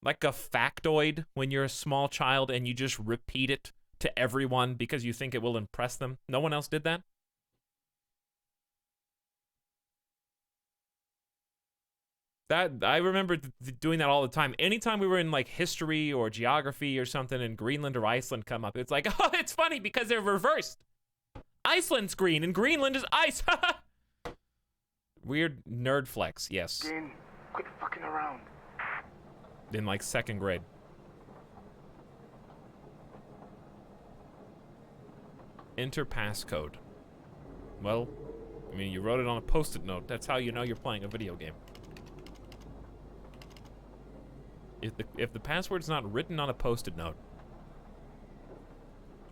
like a factoid when you're a small child and you just repeat it to everyone because you think it will impress them? No one else did that? I remember doing that all the time. Anytime we were in like history or geography or something and Greenland or Iceland come up, it's like, oh, it's funny because they're reversed. Iceland's green and Greenland is ice. Weird nerd flex, yes. Again, quit fucking around. In like 2nd grade. Enter passcode. Well, I mean, you wrote it on a post-it note. That's how you know you're playing a video game. If the password's not written on a post-it note,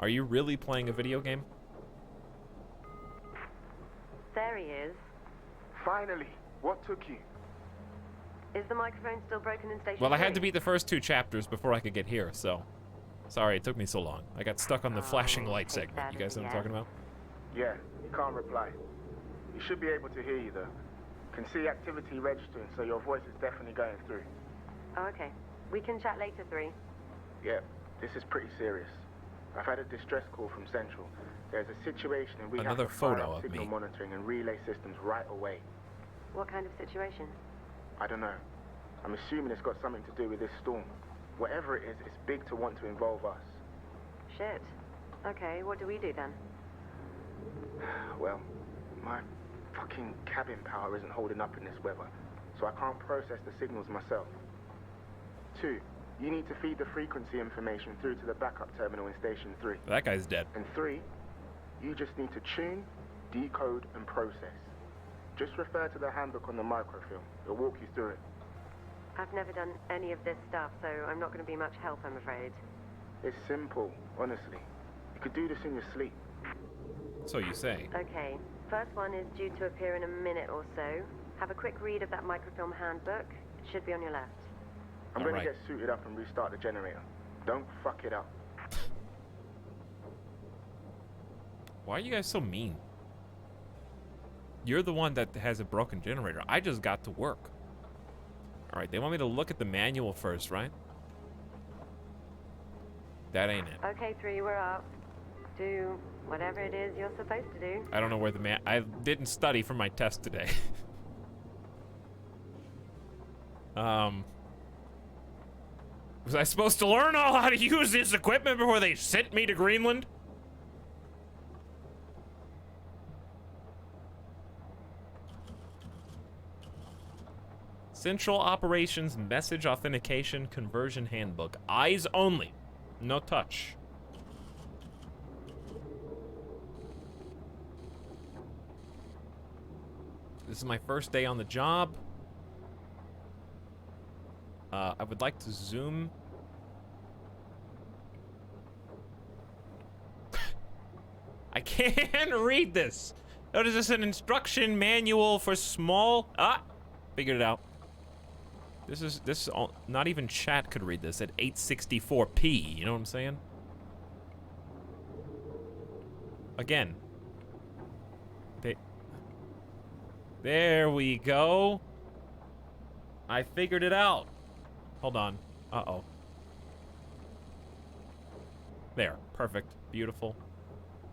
are you really playing a video game? There he is. Finally, what took you? Is the microphone still broken in station? Well, I had to 3? beat the first 2 chapters before I could get here, so... Sorry, it took me so long. I got stuck on the flashing light take segment. that You guys know as what I'm a talking about? Yeah, you can't reply. You should be able to hear you, though. Can see activity registering, so your voice is definitely going through. Oh, okay. We can chat later, 3. Yeah, this is pretty serious. I've had a distress call from Central. There's a situation and we Another have to fire photo up of signal me. monitoring and relay systems right away. What kind of situation? I don't know. I'm assuming it's got something to do with this storm. Whatever it is, it's big to want to involve us. Shit. Okay, what do we do then? Well, my fucking cabin power isn't holding up in this weather, so I can't process the signals myself. 2, you need to feed the frequency information through to the backup terminal in Station 3. That guy's dead. And 3, you just need to tune, decode, and process. Just refer to the handbook on the microfilm. It'll walk you through it. I've never done any of this stuff, so I'm not going to be much help, I'm afraid. It's simple, honestly. You could do this in your sleep. So you say. Okay, first one is due to appear in a minute or so. Have a quick read of that microfilm handbook. It should be on your left. I'm going Alright. to get suited up and restart the generator. Don't fuck it up. Why are you guys so mean? You're the one that has a broken generator. I just got to work. Alright, they want me to look at the manual first, right? That ain't it. Okay, 3, we're up. Do whatever it is you're supposed to do. I don't know where the I didn't study for my test today. Was I supposed to learn all how to use this equipment before they sent me to Greenland? Central Operations Message Authentication Conversion Handbook. Eyes only. No touch. This is my first day on the job. I would like to zoom. I can't read this. What is this, an instruction manual for small? Figured it out. This is all, not even chat could read this at 864p. You know what I'm saying? Again. There we go. I figured it out. Hold on. Uh-oh. There. Perfect. Beautiful.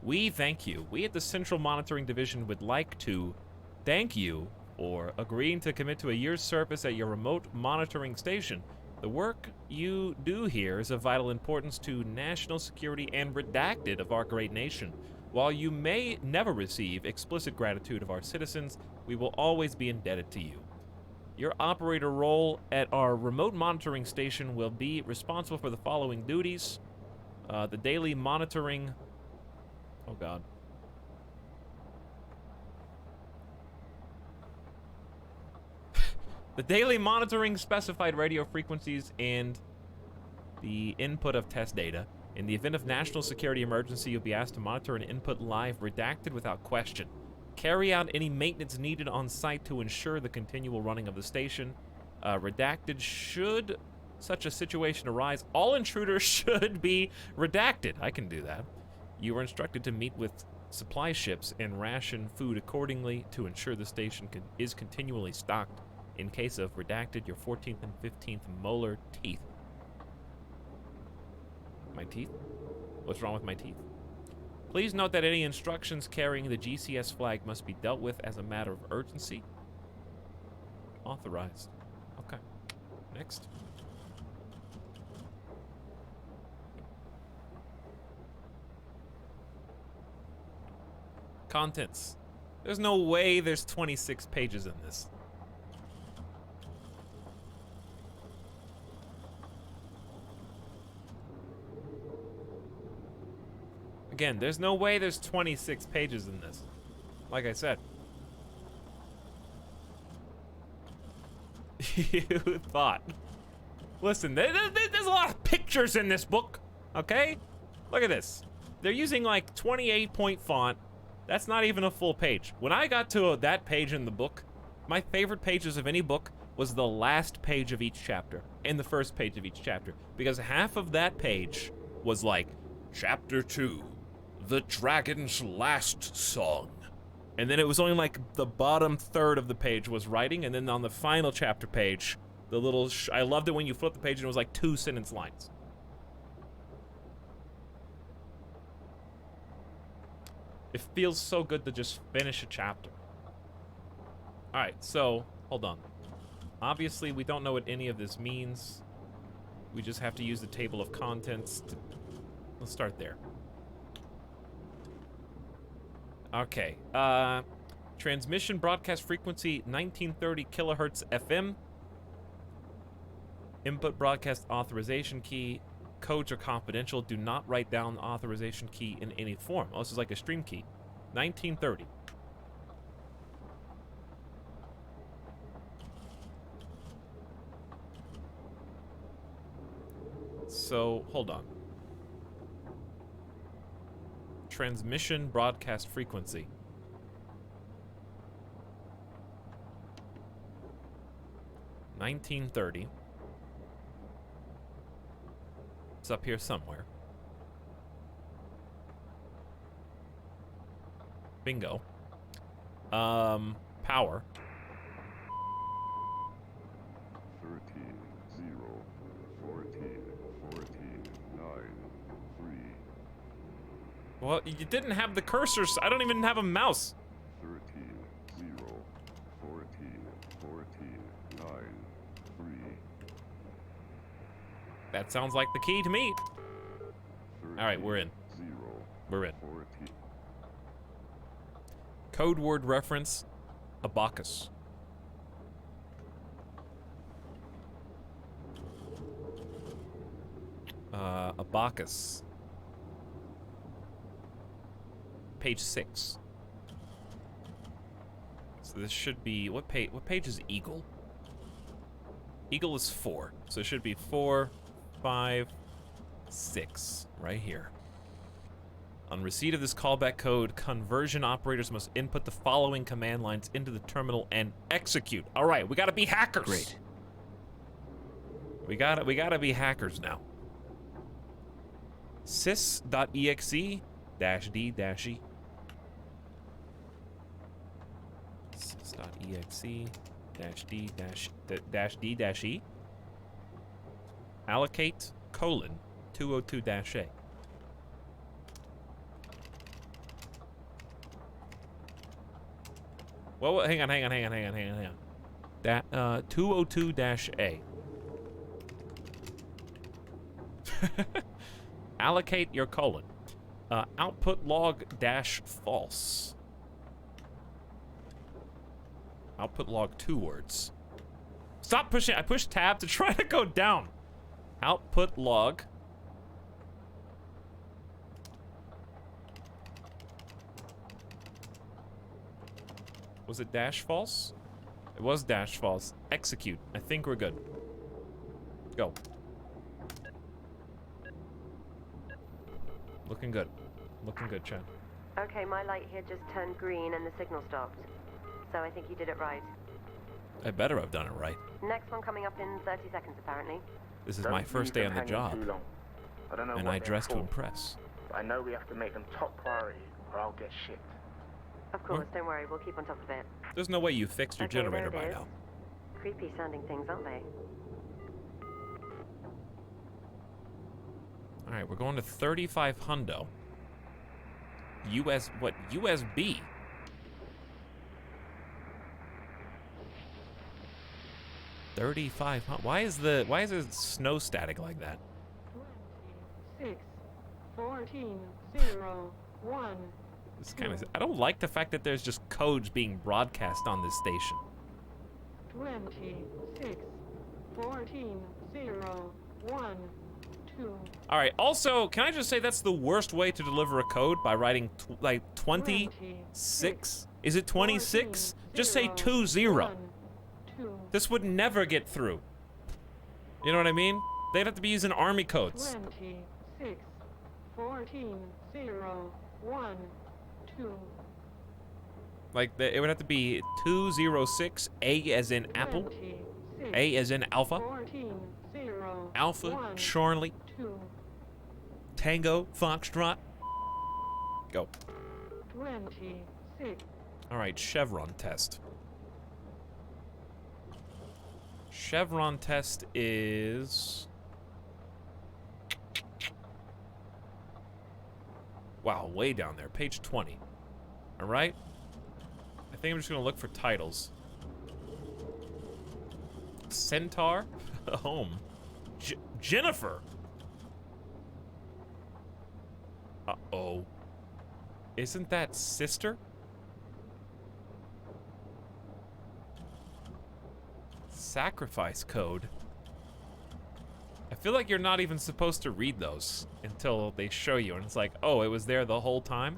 We thank you. We at the Central Monitoring Division would like to thank you for agreeing to commit to a year's service at your remote monitoring station. The work you do here is of vital importance to national security and redacted of our great nation. While you may never receive explicit gratitude of our citizens, we will always be indebted to you. Your operator role at our remote monitoring station will be responsible for the following duties. The daily monitoring... Oh, God. The daily monitoring specified radio frequencies and the input of test data. In the event of national security emergency, you'll be asked to monitor and input live redacted without question. Carry out any maintenance needed on site to ensure the continual running of the station. Redacted should such a situation arise. All intruders should be redacted. I can do that. You are instructed to meet with supply ships and ration food accordingly to ensure the station is continually stocked. In case of redacted, your 14th and 15th molar teeth. My teeth? What's wrong with my teeth? Please note that any instructions carrying the GCS flag must be dealt with as a matter of urgency. Authorized. Okay. Next. Contents. There's no way there's 26 pages in this. Again, there's no way there's 26 pages in this. Like I said. You thought. Listen, there's a lot of pictures in this book, okay? Look at this. They're using like 28-point font. That's not even a full page. When I got to that page in the book, my favorite pages of any book was the last page of each chapter and the first page of each chapter, because half of that page was like, Chapter 2, The Dragon's Last Song. And then it was only like the bottom third of the page was writing, and then on the final chapter page, the little, I loved it when you flipped the page and it was like 2-sentence lines. It feels so good to just finish a chapter. Alright, so, hold on. Obviously, we don't know what any of this means. We just have to use the table of contents to... Let's start there. Okay, Transmission broadcast frequency 1930 kilohertz FM. Input broadcast authorization key. Codes are confidential. Do not write down the authorization key in any form. Oh, this is like a stream key. 1930. So, hold on. Transmission broadcast frequency. $19.30. It's up here somewhere. Bingo. Power. 13, 0, 14, 9, 3. Well, you didn't have the cursors. I don't even have a mouse. 13, 0, 14, 9, 3. That sounds like the key to me. 13, All right, we're in. 0, We're in. 14. Code word reference, abacus. Abacus. Page 6. So this should be, what page is Eagle? Eagle is 4. So it should be 4, 5, 6, right here. On receipt of this callback code, conversion operators must input the following command lines into the terminal and execute. All right, we gotta be hackers. Great. We gotta be hackers now. sys.exe-d-e. sys.exe-d-e. Allocate : 202-a. Well, hang on. That 202-a. Allocate your colon. Output log -false. Output log 2 words. Stop pushing. I pushed tab to try to go down. Output log. Was it -false? It was -false. Execute. I think we're good. Go. Looking good. Looking good, Chad. Okay, my light here just turned green and the signal stopped. So I think you did it right. I better have done it right. Next one coming up in 30 seconds, apparently. This is Don't my first leave day them on the hanging job, too long. I don't know and what I they're dress to for, impress. but I know we have to make them top priority, or I'll get shit. Of course, don't worry, we'll keep on top of it. There's no way you fixed your Okay, there generator it by is. now. Creepy sounding things, aren't they? All right, we're going to 35 hundo. USB? Why is it snow static like that? 26, 14, 0, 1. It's kind of. I don't like the fact that there's just codes being broadcast on this station. 26, 14, 0, 1, 2. All right. Also, can I just say that's the worst way to deliver a code by writing like 26? Is it 26? Just say 20. 1, 2. This would never get through. You know what I mean? They'd have to be using army codes. 26, 14, 0, 1, 2. Like it would have to be 206 A as in apple, 26, A as in alpha, 14, 0, Alpha, 1, Charlie, 2. Tango, Foxtrot. Go. 26. All right, chevron test. Chevron test is... Wow, way down there, page 20. All right? I think I'm just gonna look for titles. Centaur? Home. Jennifer! Uh-oh. Isn't that sister? sacrifice code. I feel like you're not even supposed to read those until they show you, and it's like, oh, it was there the whole time?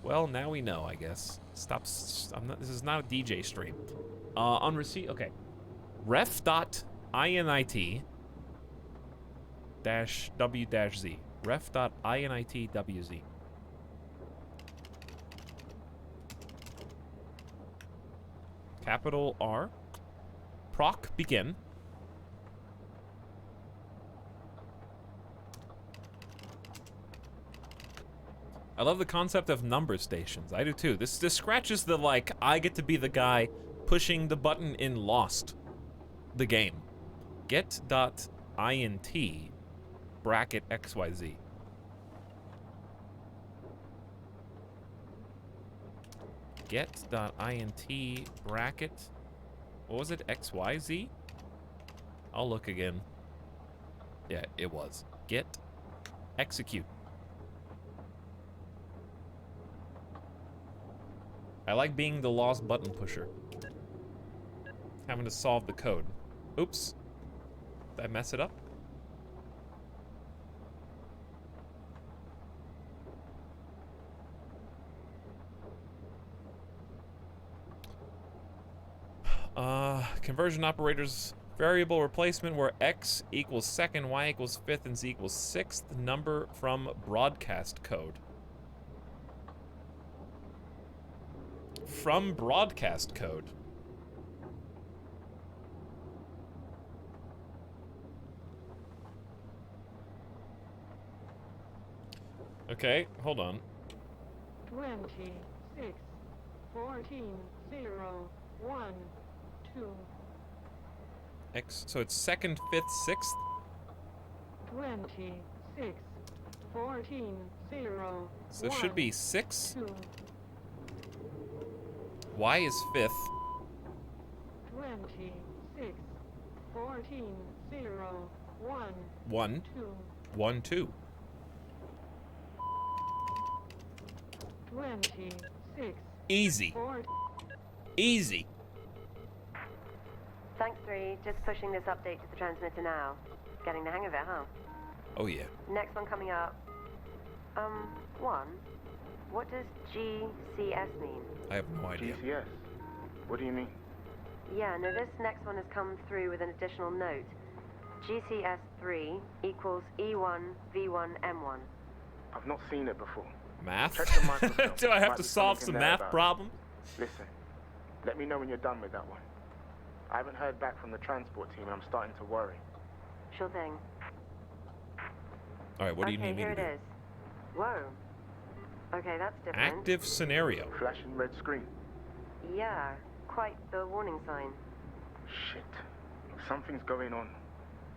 Well, now we know, I guess. Stop, this is not a DJ stream. On receipt, okay. Ref.init -w-z. Ref.initwz. Capital R. Proc begin. I love the concept of number stations. I do too. This scratches the, like, I get to be the guy pushing the button in Lost, the game. Get.int bracket XYZ. Get.int bracket, what was it, XYZ? I'll look again. Yeah, it was. Get execute. I like being the lost button pusher. Having to solve the code. Oops. Did I mess it up? Conversion operators variable replacement where x equals second, y equals fifth, and z equals sixth number from broadcast code. From broadcast code. Okay, hold on. 26, 14, 0, 1, 2. X, so it's second, fifth, sixth? 26, 14, 0, So it should be 6. 2. Y is fifth. 26, 14, 0, 1, 1, 2. 1, 2. 26, Easy. 4. Easy. Thanks, 3. Just pushing this update to the transmitter now. Getting the hang of it, huh? Oh yeah. Next one coming up. 1. What does GCS mean? I have no idea. GCS? What do you mean? Yeah, no, this next one has come through with an additional note. GCS3 equals E1 V1 M1. I've not seen it before. Math? Check the microfilm. Do I have Might to be solve something some there math about it. problems? Listen, let me know when you're done with that one. I haven't heard back from the transport team and I'm starting to worry. Sure thing. Alright, what do you need me here to do? it is. Whoa. Okay, that's different. Active scenario. Flashing red screen. Yeah, quite the warning sign. Shit. Something's going on.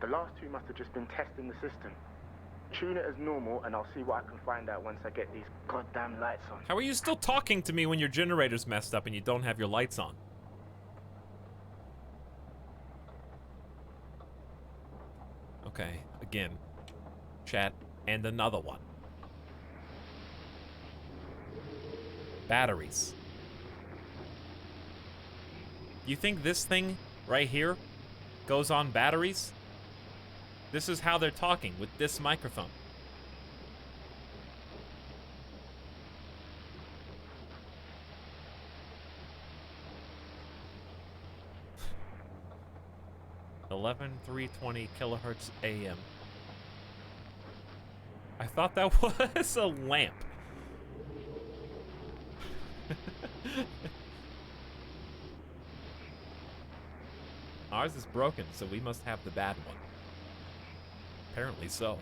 The last two must have just been testing the system. Tune it as normal and I'll see what I can find out once I get these goddamn lights on. How are you still talking to me when your generator's messed up and you don't have your lights on? Okay, again. Chat, and another one. Batteries. You think this thing right here goes on batteries? This is how they're talking with this microphone. (11,320 kilohertz AM). I thought that was a lamp. Ours is broken, so we must have the bad one. Apparently so.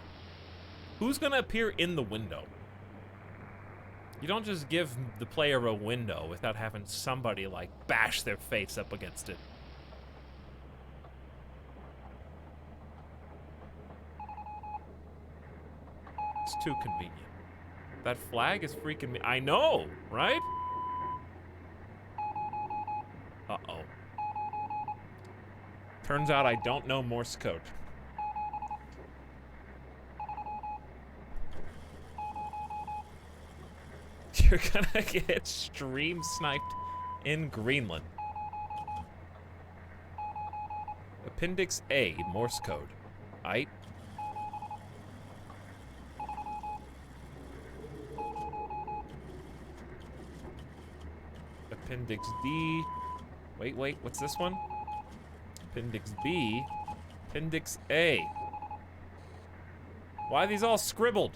Who's gonna appear in the window? You don't just give the player a window without having somebody, like, bash their face up against it. It's too convenient. That flag is freaking me. I know, right? Uh-oh. Turns out I don't know Morse code. You're gonna get stream sniped in Greenland. Appendix A, Morse code. Aight. Appendix D. Wait, what's this one? Appendix B. Appendix A. Why are these all scribbled?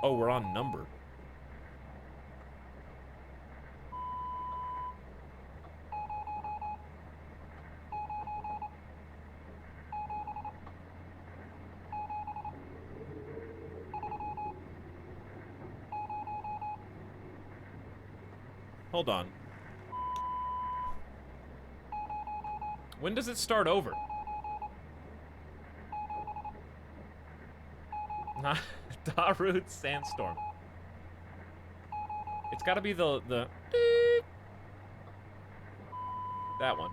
Oh, we're on number. Hold on. When does it start over? Not Darude Sandstorm. It's gotta be the that one.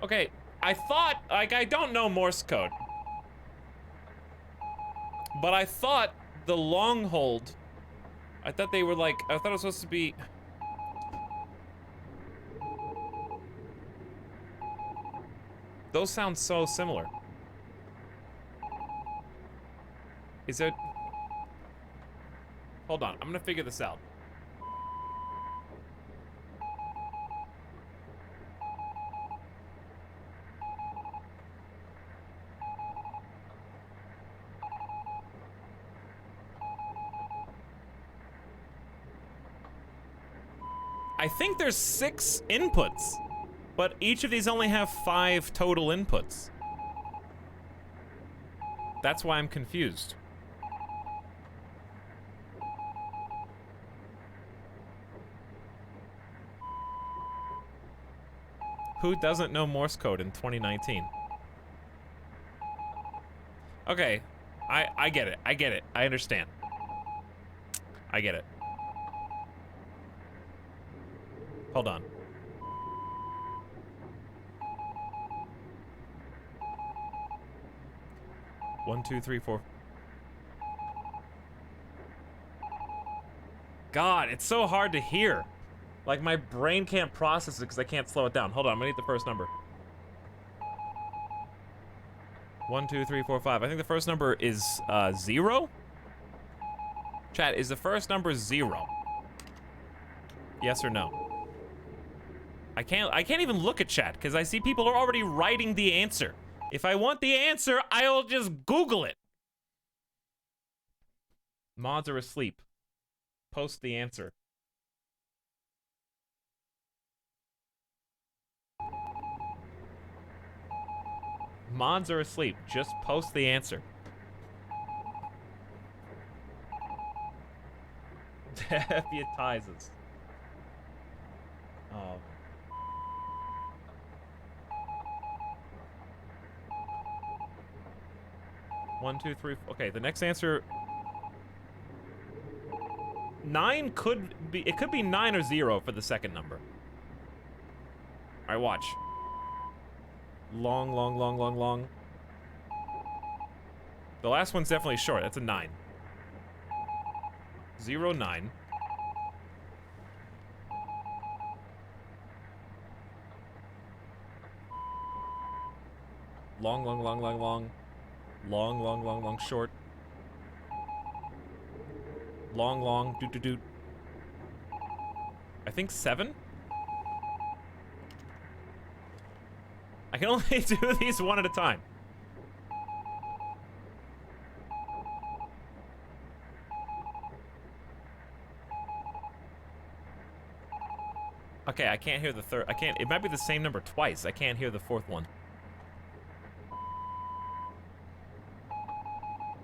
Okay, I thought, like, I don't know Morse code. But I thought the long hold, I thought they were like, I thought it was supposed to be... Those sound so similar. Is it... Hold on, I'm gonna figure this out. I think there's 6 inputs, but each of these only have 5 total inputs. That's why I'm confused. Who doesn't know Morse code in 2019? Okay, I get it. I get it. I understand. I get it. Hold on. One, two, three, four. God, it's so hard to hear. Like, my brain can't process it because I can't slow it down. Hold on, I'm gonna need the first number. 1, 2, 3, 4, 5. I think the first number is 0? Chat, is the first number 0? Yes or no? I can't even look at chat because I see people are already writing the answer. If I want the answer, I'll just Google it. Mods are asleep. Post the answer. Mods are asleep. Just post the answer. Deputizes. Oh. One, two, three. Okay, the next answer. 9 could be. It could be 9 or 0 for the second number. All right, watch. Long, long, long, long, long. The last one's definitely short. That's a 9. 0, 9. Long, long, long, long, long. Long, long, long, long, short. Long, long, doot, doot, doot. I think 7? I can only do these one at a time. Okay, I can't hear the third. I can't. It might be the same number twice. I can't hear the fourth one.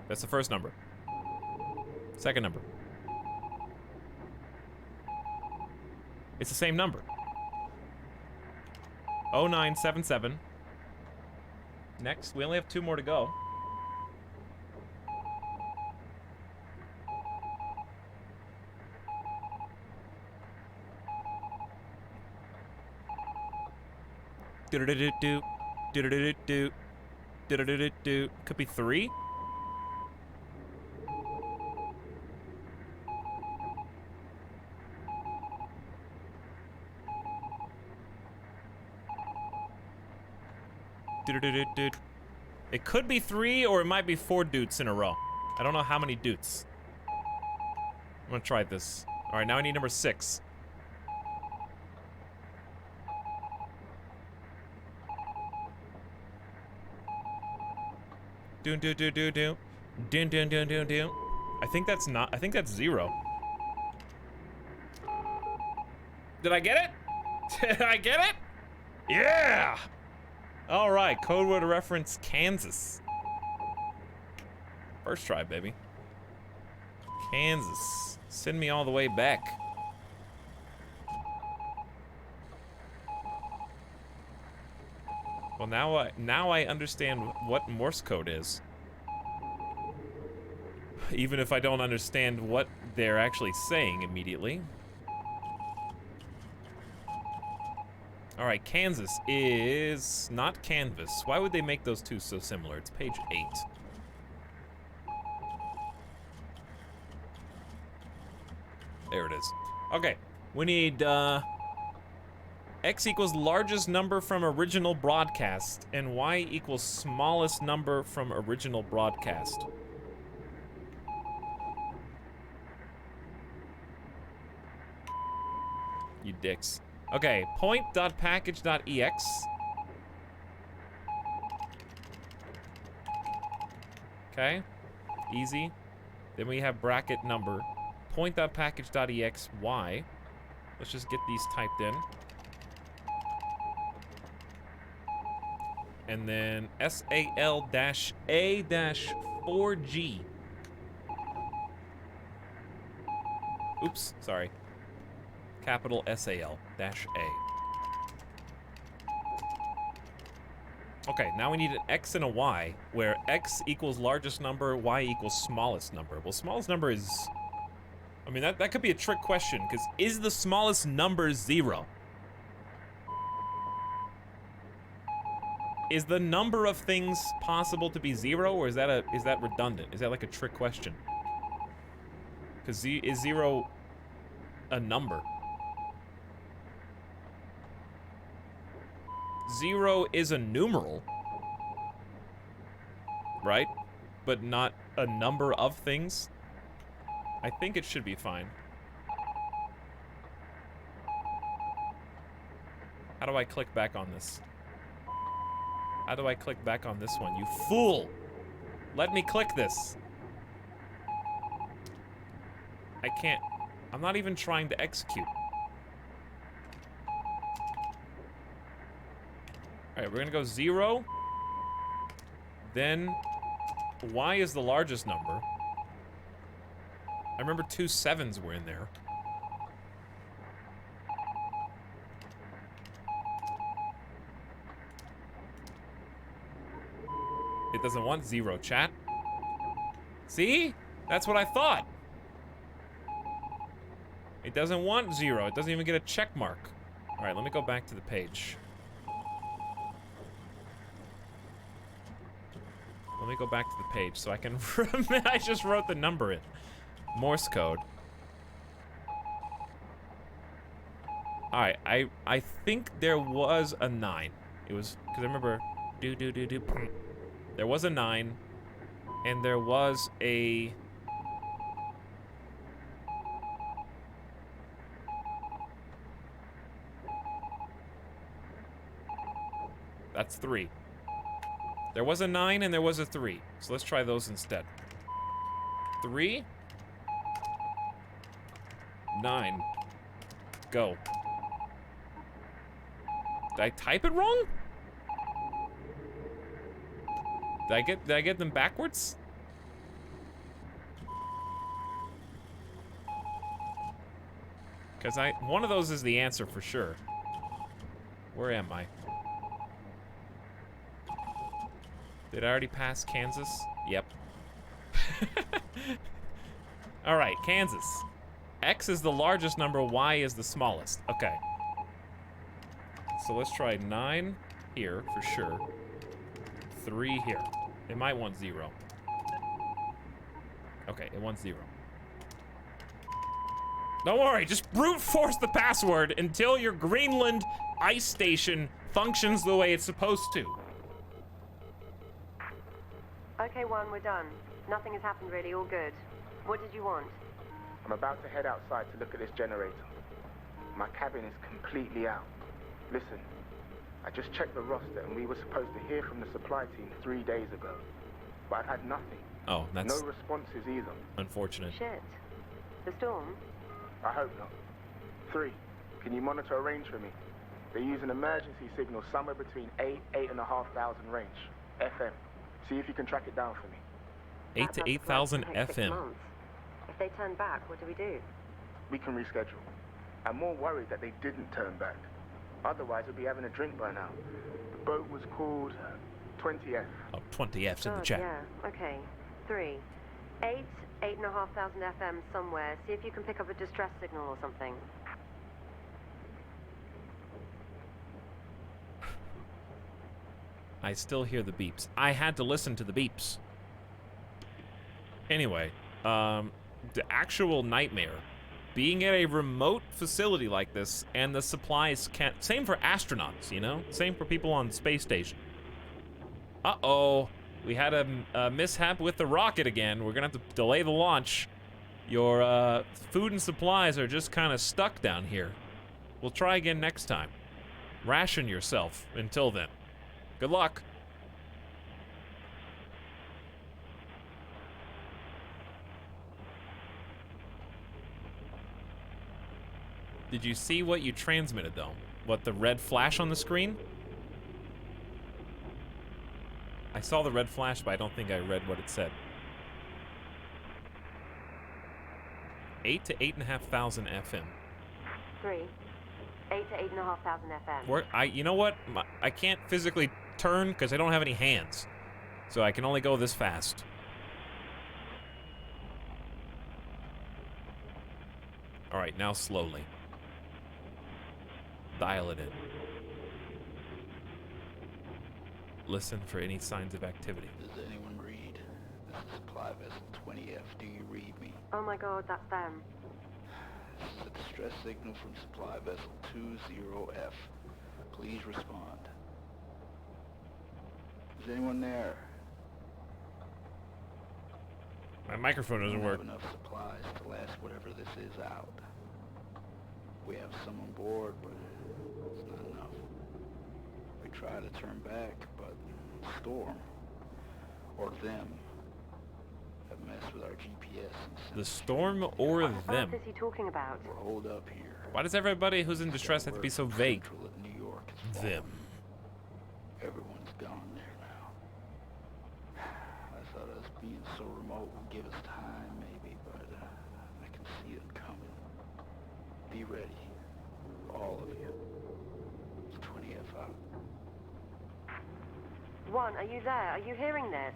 That's the first number. Second number. It's the same number. 0977. Next, we only have 2 more to go. Do-do-do-do-do. Do-do-do-do-do. Do-do-do-do-do. Could be 3. Do-do-do-do-do. It could be 3 or it might be 4 doots in a row. I don't know how many doots. I'm gonna try this. All right, now I need number 6. Dun dun dun dun dun. Dun dun dun dun dun. I think that's 0. Did I get it? Did I get it? Yeah! All right, code word reference Kansas. First try, baby. Kansas. Send me all the way back. Well, now I understand what Morse code is. Even if I don't understand what they're actually saying immediately. All right, Kansas is not canvas. Why would they make those two so similar? It's page 8. There it is. Okay, we need X equals largest number from original broadcast and Y equals smallest number from original broadcast. You dicks. Okay, point.package.ex. Okay, easy. Then we have bracket number. Point.package.ex Y. Let's just get these typed in. And then SAL-A-4G. Oops, sorry. Capital SAL-A. Okay, now we need an X and a Y, where X equals largest number, Y equals smallest number. Well, smallest number is... I mean, that could be a trick question, because is the smallest number 0? Is the number of things possible to be 0, or is that redundant? Is that like a trick question? Because is 0 a number? 0 is a numeral, right? But not a number of things. I think it should be fine. How do I click back on this? How do I click back on this one? You fool! Let me click this. I can't. I'm not even trying to execute. Alright, we're gonna go 0. Then Y is the largest number. I remember 2 7s were in there. It doesn't want 0, chat. See? That's what I thought. It doesn't want 0. It doesn't even get a check mark. Alright, let me go back to the page. Let me go back to the page so I can... I just wrote the number in. Morse code. Alright, I think there was a 9. It was... Because I remember... There was a 9. And there was a... That's 3. There was a 9 and there was a 3. So let's try those instead. 3. 9. Go. Did I type it wrong? Did I get them backwards? Because one of those is the answer for sure. Where am I? Did I already pass Kansas? Yep. All right, Kansas. X is the largest number, Y is the smallest. Okay. So let's try 9. here for sure. 3 here. It might want 0. Okay, it wants 0. Don't worry, just brute force the password until your Greenland ice station functions the way it's supposed to. Okay, 1, we're done. Nothing has happened really, all good. What did you want? I'm about to head outside to look at this generator. My cabin is completely out. Listen, I just checked the roster and we were supposed to hear from the supply team 3 days ago. But I've had nothing. Oh, that's No responses either. unfortunate. Shit. The storm? I hope not. 3, can you monitor a range for me? They use an emergency signal somewhere between 8,500 range. FM. See if you can track it down for me. 8 to 8,000 FM. If they turn back, what do we do? We can reschedule. I'm more worried that they didn't turn back. Otherwise, we'd be having a drink by now. The boat was called 20F. Oh, 20 F's in the God, chat. Yeah, okay. 3. 8,500 FM somewhere. See if you can pick up a distress signal or something. I still hear the beeps. I had to listen to the beeps. Anyway, the actual nightmare. Being at a remote facility like this, and the supplies can't... Same for astronauts, you know? Same for people on space station. Uh-oh. We had a mishap with the rocket again. We're gonna have to delay the launch. Your food and supplies are just kind of stuck down here. We'll try again next time. Ration yourself until then. Good luck. Did you see what you transmitted, though? What, the red flash on the screen? I saw the red flash, but I don't think I read what it said. 8 to 8,500 FM. 3. 8 to 8,500 FM. You know what? I can't physically turn because I don't have any hands. So I can only go this fast. Alright, now slowly. Dial it in. Listen for any signs of activity. Does anyone read? This is supply vessel 20F. Do you read me? Oh my god, that's them. This is a distress signal from supply vessel 20F. Please respond. Is anyone there? My microphone doesn't We work. have enough supplies to last whatever this is out. We have some on board, but it's not enough. We try to turn back, but storm, or them, have messed with our GPS. And The sensors. storm or What them? is he talking about? We're holed up here. Why does everybody who's in distress have to be so vague? Central of New York is Them. Everyone's gone there now. I thought us being so remote would give us time, maybe, but I can see it coming. Be ready, all of you. It's 20F out. 1, are you there? Are you hearing this?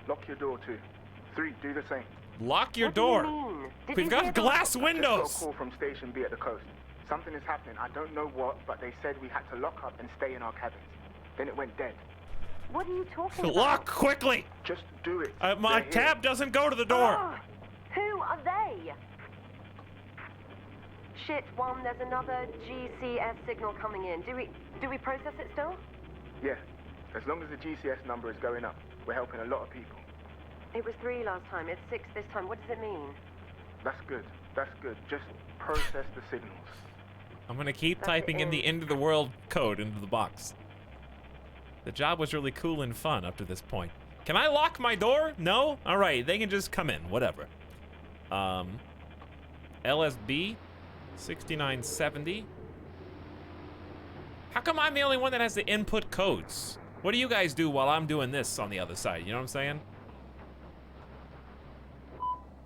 Lock your door, 2. 3, do the same. Lock your What do door. you mean? Did We've you got hear glass Just got windows. a call from Station B at the coast. Something is happening. I don't know what, but they said we had to lock up and stay in our cabins. Then it went dead. that? What are you talking about? Lock quickly. Just do it. My They're here. tab doesn't go to the door. Ah, who are they? Shit, 1, there's another GCS signal coming in. Do we process it still? Yeah. As long as the GCS number is going up, we're helping a lot of people. It was 3 last time, it's 6 this time. What does it mean? That's good. That's good. Just process the signals. I'm gonna keep That's typing in it. the end of the world code into the box. The job was really cool and fun up to this point. Can I lock my door? No? Alright, they can just come in, whatever. LSB 6970. How come I'm the only one that has to input codes? What do you guys do while I'm doing this on the other side? You know what I'm saying?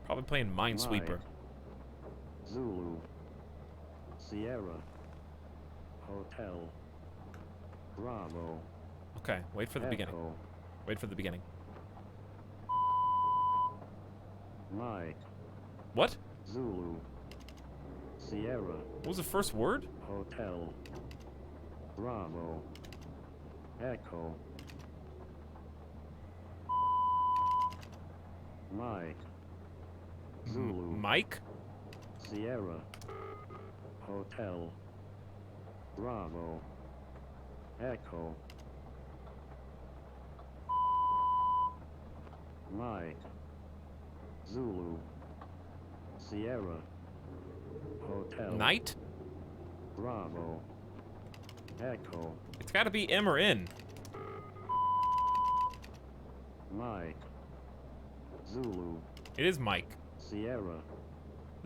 Probably playing Minesweeper. Right. Zulu, Sierra, Hotel, Bravo, Okay, wait for the beginning. Echo, Wait for the beginning. Mike, What? Zulu, Sierra, What was the first word? Hotel, Bravo, Echo. Mike. Zulu. Mike? Sierra. Hotel. Bravo. Echo. Mike. Zulu. Sierra. Hotel. Night? Bravo. Echo. It's gotta be M or N. Mike. Zulu. It is Mike. Sierra.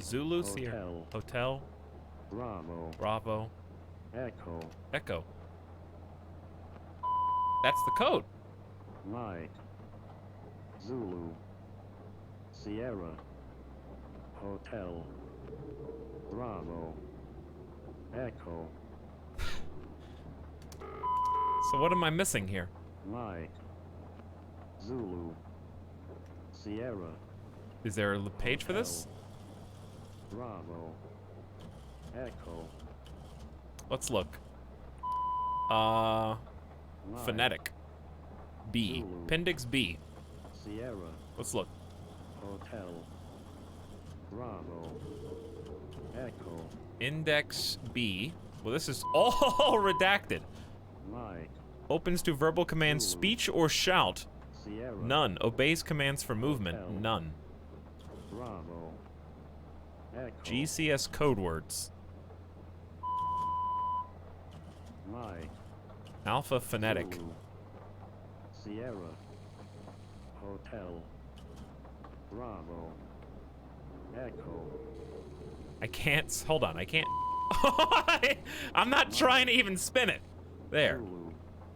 Zulu, Sierra. Hotel. Hotel. Bravo. Bravo. Echo. Echo. That's the code. Mike. Zulu. Sierra. Hotel. Bravo. Echo. So what am I missing here? Mike. Zulu. Sierra. Is there a page for this? Bravo. Echo. Let's look. Mike. Phonetic. B. Zulu. Appendix B. Sierra. Let's look. Hotel. Bravo. Echo. Index B. Well, this is all redacted. Mike. Opens to verbal commands, Zulu. speech or shout. Sierra. None. Obeys commands for movement. Hotel. None. Bravo. Echo. GCS code words. Mike. Alpha phonetic. Zulu. Sierra. Hotel. Bravo. Echo. I can't. Hold on. I can't. I'm not trying to even spin it. There. Zulu.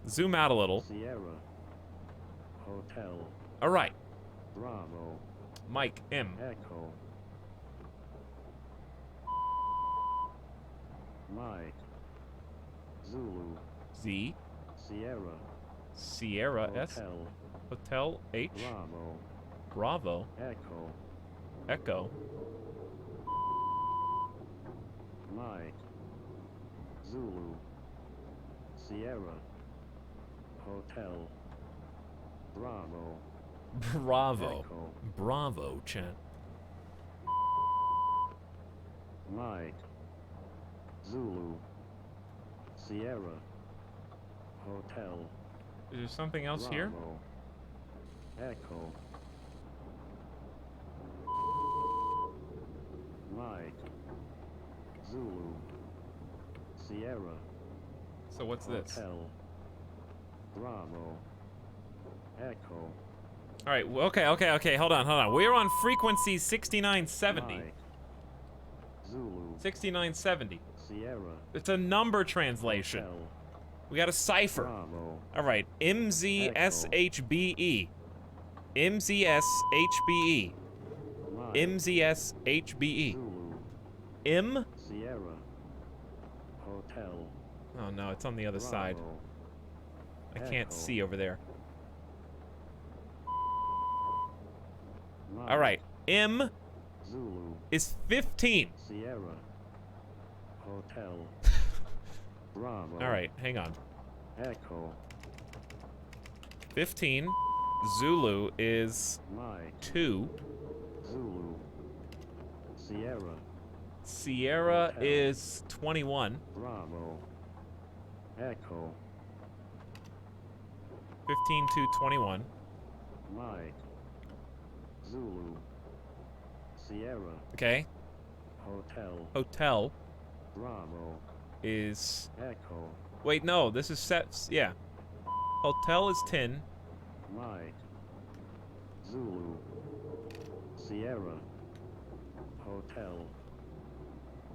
Zoom out a little. Sierra. Hotel. All right. Bravo. Mike M. Echo. Mike. Zulu. Z. Sierra. Sierra S. Hotel. Hotel H. Bravo. Bravo. Echo. Echo. Mike. Zulu. Sierra. Hotel. Bravo. Bravo. Echo. Bravo, chat. Mike. Zulu. Sierra. Hotel. Is there something else here? Bravo. Echo. Mike. Zulu. Sierra. So what's this? Hotel. Bravo. Echo. All right. Well, okay. Hold on. We're on frequency 6970. Mike. Zulu. 6970. Sierra. It's a number translation. Hotel. We got a cipher. Bravo. All right. MZSHBE. MZSHBE. Mike. MZSHBE. Zulu. M? Sierra. Hotel. Oh no, it's on the other side. Bravo. I can't Echo. see over there. Mike. All right. M Zulu. is 15. Sierra. Hotel. Bravo. All right, hang on. Echo. 15. Zulu is Mike. 2. Zulu. Sierra. Sierra Hotel. is 21. Bravo. Echo. 15 to 21. Mike. Zulu. Sierra. Okay. Hotel. Hotel Bravo. is... Echo. Wait, no, this is set... Yeah. Hotel is 10. Mike. Zulu. Sierra. Hotel.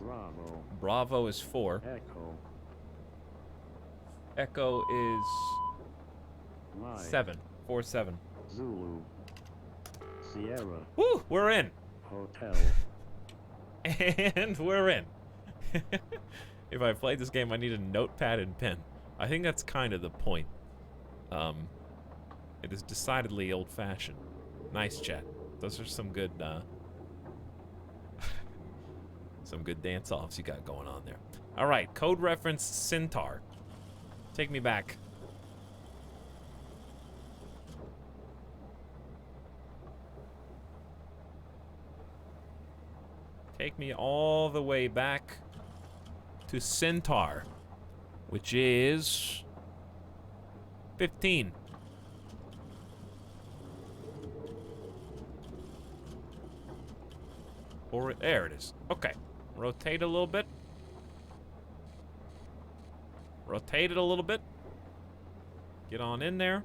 Bravo. Bravo is 4. Echo. Echo is Mike. 7. 4, 7. Zulu. Sierra. Woo! We're in. Hotel. And we're in. If I played this game, I need a notepad and pen. I think that's kind of the point. It is decidedly old-fashioned. Nice, chat. Those are some good, some good dance-offs you got going on there. All right, code reference Centaur. Take me back. take me all the way back to Centaur, which is 15. Or there it is. Okay. Rotate a little bit. Rotate it a little bit. Get on in there.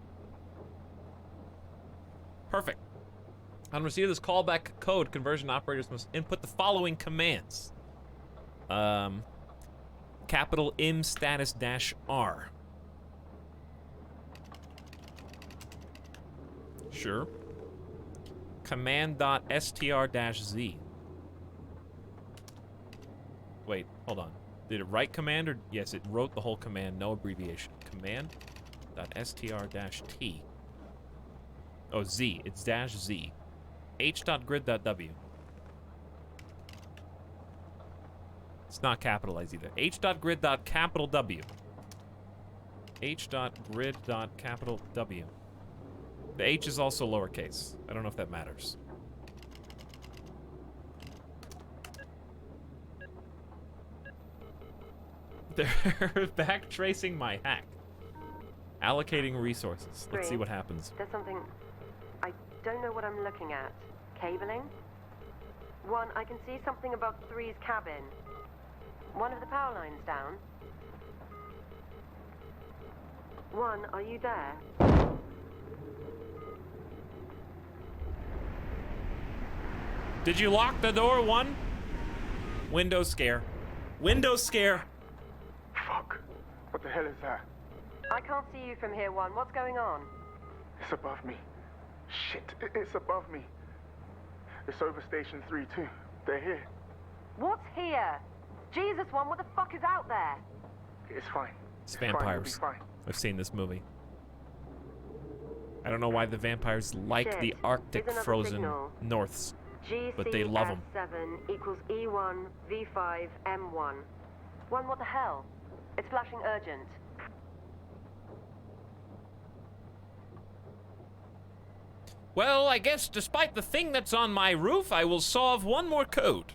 Perfect. On receipt of this callback code, conversion operators must input the following commands. Capital M status dash R. Sure. Command dot str dash Z. Wait, hold on. Did it write command or yes, it wrote the whole command, no abbreviation. Command dot str dash T. Oh, Z. It's dash Z. H.grid.w. It's not capitalized either. H.grid.capital W. H.grid.capital W. The H is also lowercase. I don't know if that matters. They're back tracing my hack. Allocating resources. Let's see what happens. There's something... I don't know what I'm looking at. Cabling? 1, I can see something above 3's cabin. One of the power lines down. 1, are you there? Did you lock the door, 1? Window scare. Window scare. Fuck. What the hell is that? I can't see you from here, 1. What's going on? It's above me. Shit, it's above me. It's over Station 3 too. They're here. What's here? Jesus, 1, what the fuck is out there? It's fine. It's Fine, it'll vampires. be fine. I've seen this movie. I don't know why the vampires like Shit. the Arctic Here's another frozen signal. norths, but they love them. GCS7 equals E1 V5 M1. 1, what the hell? It's flashing urgent. Well, I guess despite the thing that's on my roof, I will solve one more code.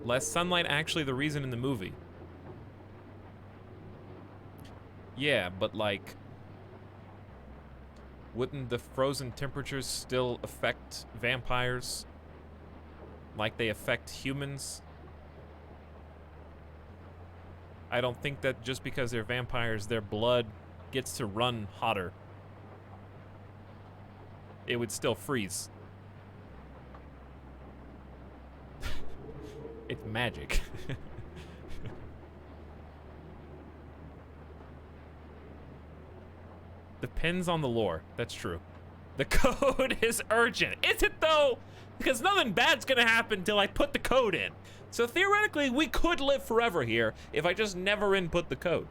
Less sunlight actually the reason in the movie. Yeah, but like, wouldn't the frozen temperatures still affect vampires like they affect humans? I don't think that just because they're vampires, their blood gets to run hotter. It would still freeze. It's magic. Depends on the lore. That's true. The code is urgent. Is it though? Because nothing bad's gonna happen till I put the code in. So theoretically, we could live forever here if I just never input the code.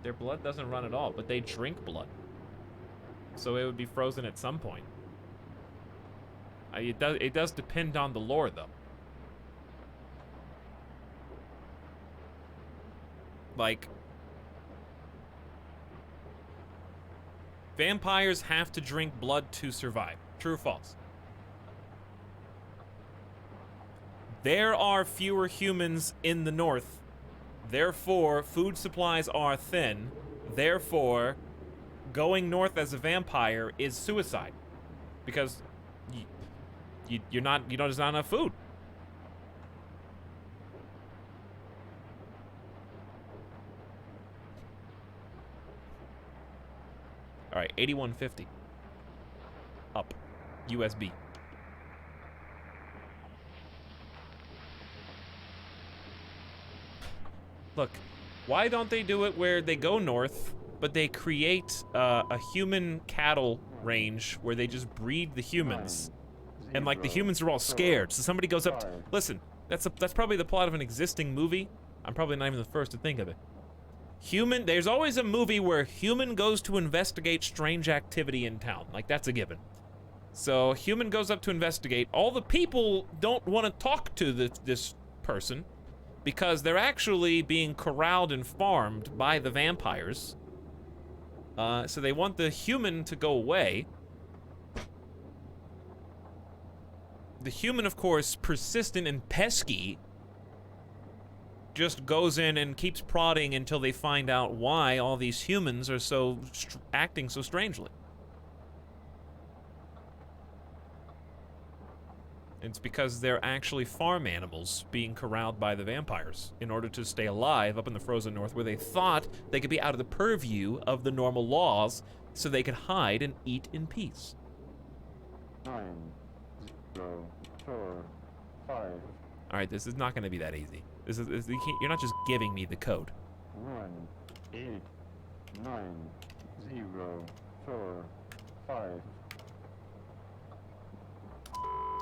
Their blood doesn't run at all, but they drink blood. So it would be frozen at some point. It does depend on the lore, though. Like, vampires have to drink blood to survive. True or false? There are fewer humans in the north. Therefore, food supplies are thin. Therefore, going north as a vampire is suicide. Because there's not enough food. All right, 8150. Up. USB. Look, why don't they do it where they go north, but they create a human cattle range where they just breed the humans, and like the humans are all scared. So somebody goes up. Listen, that's probably the plot of an existing movie. I'm probably not even the first to think of it. There's always a movie where human goes to investigate strange activity in town. Like, that's a given. So human goes up to investigate. All the people don't want to talk to this person because they're actually being corralled and farmed by the vampires. So they want the human to go away. The human, of course, persistent and pesky, just goes in and keeps prodding until they find out why all these humans are so acting so strangely. It's because they're actually farm animals being corralled by the vampires in order to stay alive up in the frozen north, where they thought they could be out of the purview of the normal laws so they could hide and eat in peace. 9, 0, 4, 5, Alright, this is not going to be that easy. You're not just giving me the code. 1, 8, 9, 0, 4, 5.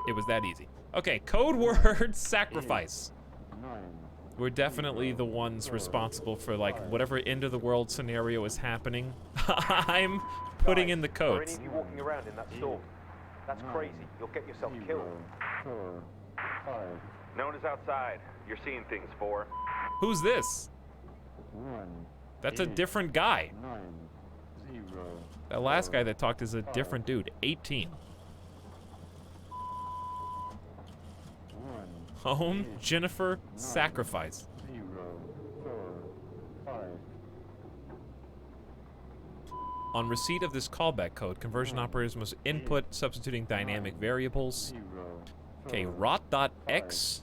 It was that easy. Okay, code word sacrifice. 9. We're definitely the ones responsible for, like, whatever end of the world scenario is happening. I'm putting in the Are any codes. of you walking around in that storm? That's crazy. You'll get yourself 0, killed. 4, 5, No one is outside. You're seeing things, 4. Who's this? 1, That's a different guy. 9, 0. That last guy that talked is a different dude. 18. 1, Home, Jennifer, sacrifice. 0, 4, 5. On receipt of this callback code, conversion operators must input substituting dynamic variables. 0, Okay, rot.x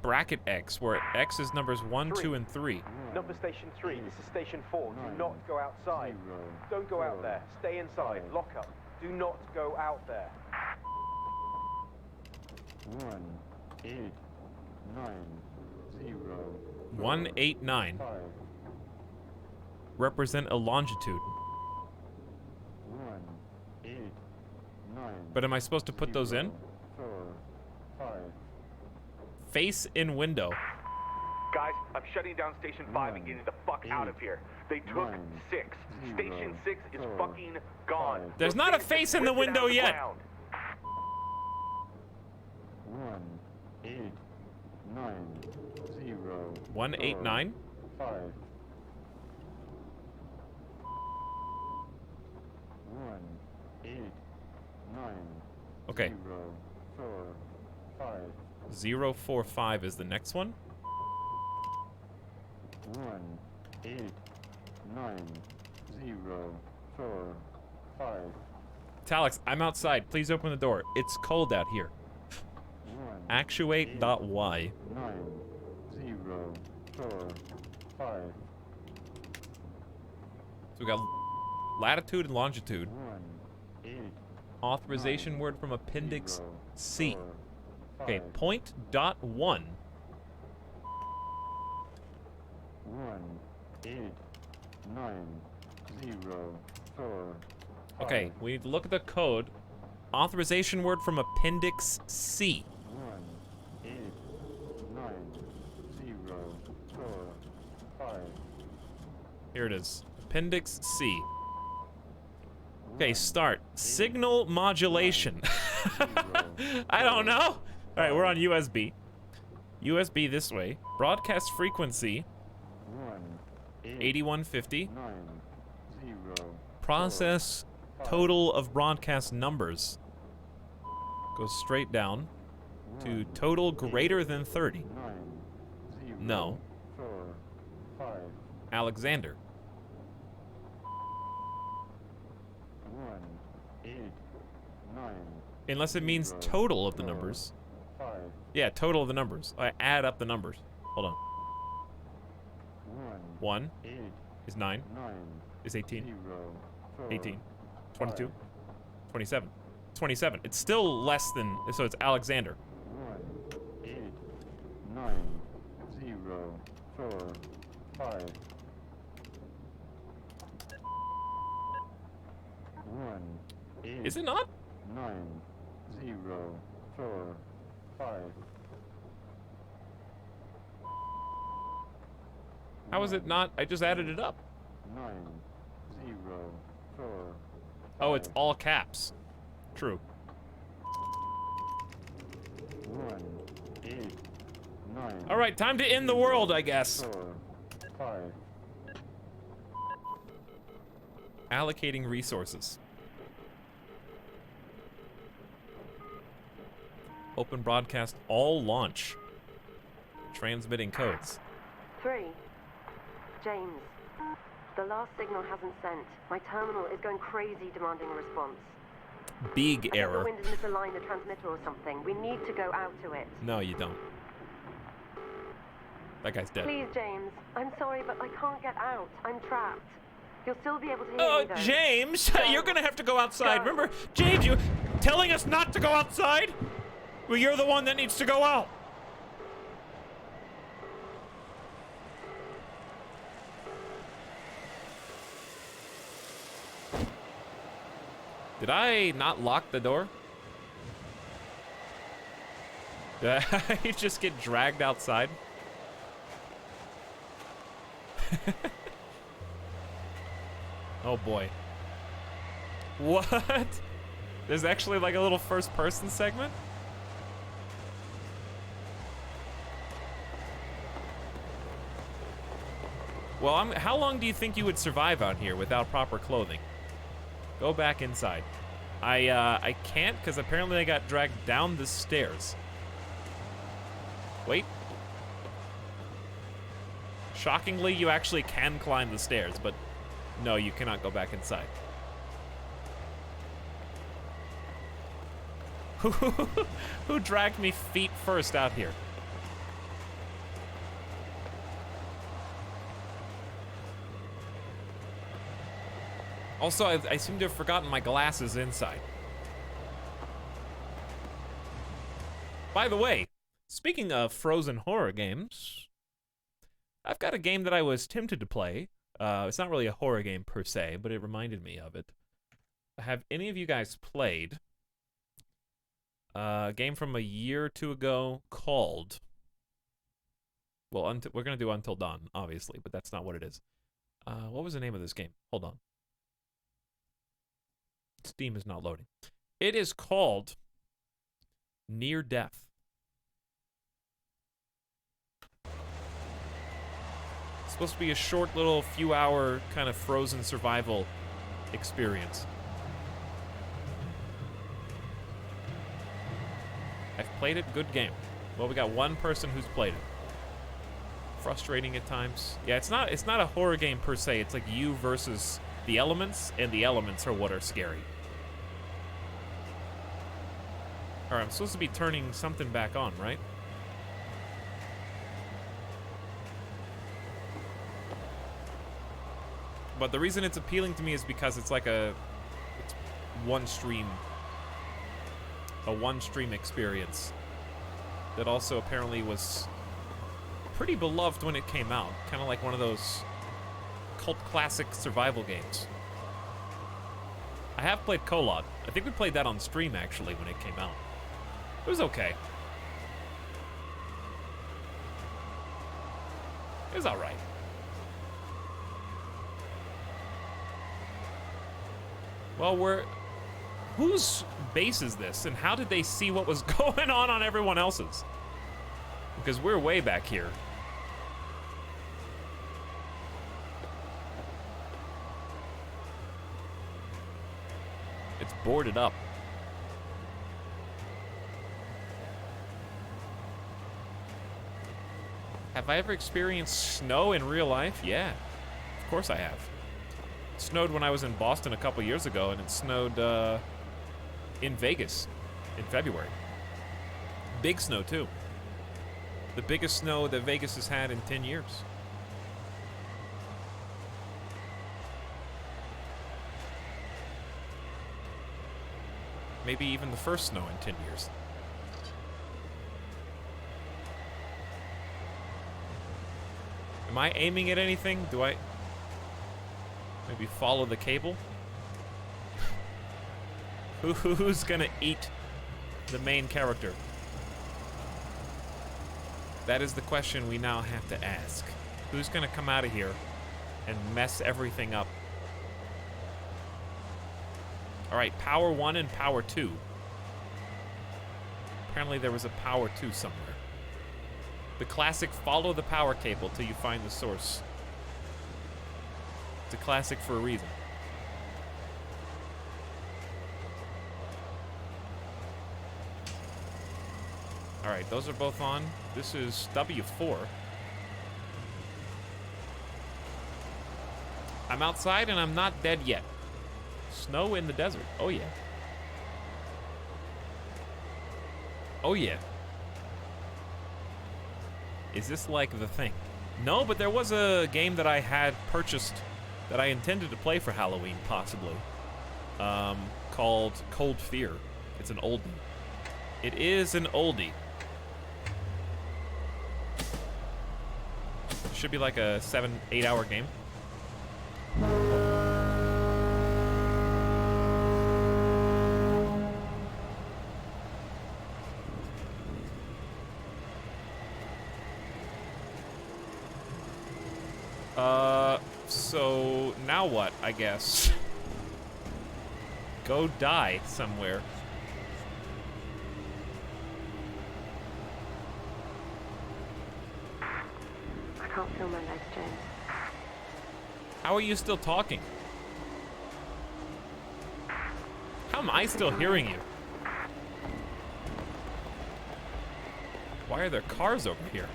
bracket x, where x is numbers 1, 2, and 3. Number station 3. This is station 4. Do not go outside. Don't go out there. Stay inside. Lock up. Do not go out there. 1, 8, 9, 0, 189 5, represent a longitude. 1, 8, 9. But am I supposed to put those in? 4, 5, Face in window. Guys, I'm shutting down station 5 and getting the fuck out of here. They took 6. Station 6 is fucking gone. There's not a face in the window yet. 1, 8, 9, 0, 189. 5, 1, 8, 9, Okay, 0, 4, 5, 045 is the next one. 1, 8, 9, 0, 4, 5, Etalyx, I'm outside. Please open the door. It's cold out here. 1, Actuate.y. 9, 0, 4, 5, So we got latitude and longitude. 1, 8, Authorization word from appendix 0, C. 4, Okay, 5, point dot 1. 1, 8, 9, 0, 4, 5. Okay, we need to look at the code. Authorization word from appendix C. 1, 8, 9, 0, 4, 5. Here it is. Appendix C. Okay, start. Signal modulation. I don't know. All right, we're on USB. USB this way. Broadcast frequency 1, 8, 8150. 9, 0. Process total of broadcast numbers. Goes straight down to total greater than 30. 9, 0, No. 4, 5, Alexander. 1, 8, 9, Unless it means total of the numbers. 5, Yeah, total of the numbers. I add up the numbers. Hold on. 1, 1 8, is 9, 9, is 18, 0, 4, 18, 22, 27. 27. It's still less than, so it's Alexander. 1, 8, 9, 0, 4, 5. 1, 8, Is it not? 9, 0, 4, 5. How is it not? I just added it up. 9, 0, 4. Oh, it's all caps. True. 1, 8, 9. All right, time to end the world, I guess. 4, 5. Allocating resources. Open broadcast all launch. Transmitting codes. 3. James, the last signal hasn't sent. My terminal is going crazy demanding a response. Big I think error. the wind has misaligned the transmitter or something. We need to go out to it. No, you don't. That guy's dead. Please, James. I'm sorry, but I can't get out. I'm trapped. You'll still be able to hear me, though. James, you're gonna have to go outside. Go. Remember, James, you telling us not to go outside? Well, you're the one that needs to go out. Did I not lock the door? Did I just get dragged outside? Oh boy. What? There's actually like a little first person segment? Well, how long do you think you would survive out here without proper clothing? Go back inside. I can't because apparently I got dragged down the stairs. Wait. Shockingly, you actually can climb the stairs, but no, you cannot go back inside. Who dragged me feet first out here? Also, I seem to have forgotten my glasses inside. By the way, speaking of frozen horror games, I've got a game that I was tempted to play. It's not really a horror game per se, but it reminded me of it. Have any of you guys played a game from a year or two ago called... Well, we're going to do Until Dawn, obviously, but that's not what it is. What was the name of this game? Hold on. Steam is not loading. It is called Near Death. It's supposed to be a short little few hour kind of frozen survival experience. I've played it, good game. Well, we got one person who's played it. Frustrating at times. Yeah, it's not a horror game per se. It's like you versus the elements, and the elements are what are scary. Alright, I'm supposed to be turning something back on, right? But the reason it's appealing to me is because it's like it's one stream experience that also apparently was pretty beloved when it came out. Kind of like one of those cult classic survival games. I have played Kolod. I think we played that on stream actually when it came out. It was okay. It was alright. Well, whose base is this, and how did they see what was going on everyone else's? Because we're way back here. It's boarded up. Have I ever experienced snow in real life? Yeah, of course I have. It snowed when I was in Boston a couple years ago, and it snowed in Vegas in February. Big snow, too. The biggest snow that Vegas has had in 10 years. Maybe even the first snow in 10 years. Am I aiming at anything? Do I maybe follow the cable? Who's gonna eat the main character? That is the question we now have to ask. Who's gonna come out of here and mess everything up? Alright, power 1 and power 2. Apparently there was a power 2 somewhere. The classic follow the power cable till you find the source. It's a classic for a reason. Alright, those are both on. This is W4. I'm outside and I'm not dead yet. Snow in the desert. Oh yeah. Oh yeah. Is this like the thing? No, but there was a game that I had purchased that I intended to play for Halloween, possibly. Called Cold Fear. It's an oldie. It is an oldie. It should be like a 7-8 hour game. So now what, I guess? Go die somewhere. I can't feel my legs, James. How are you still talking? How am I still hearing you? Why are there cars over here?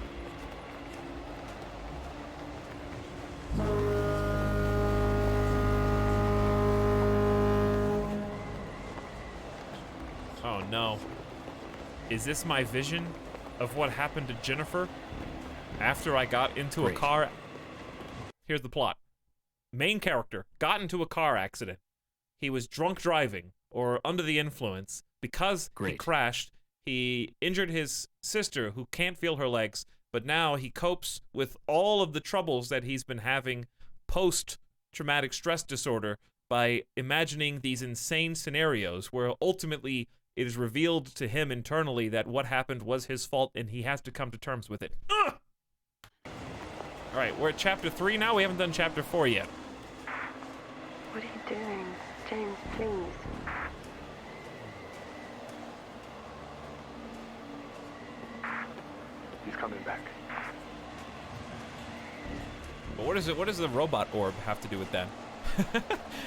Oh no. Is this my vision of what happened to Jennifer after I got into a car? Here's the plot. Main character got into a car accident. He was drunk driving or under the influence. Because he crashed, he injured his sister who can't feel her legs, but now he copes with all of the troubles that he's been having post-traumatic stress disorder by imagining these insane scenarios where ultimately it is revealed to him internally that what happened was his fault and he has to come to terms with it. Ugh! All right, we're at chapter 3 now. We haven't done chapter 4 yet. What are you doing? James, please. He's coming back. But what does the robot orb have to do with that?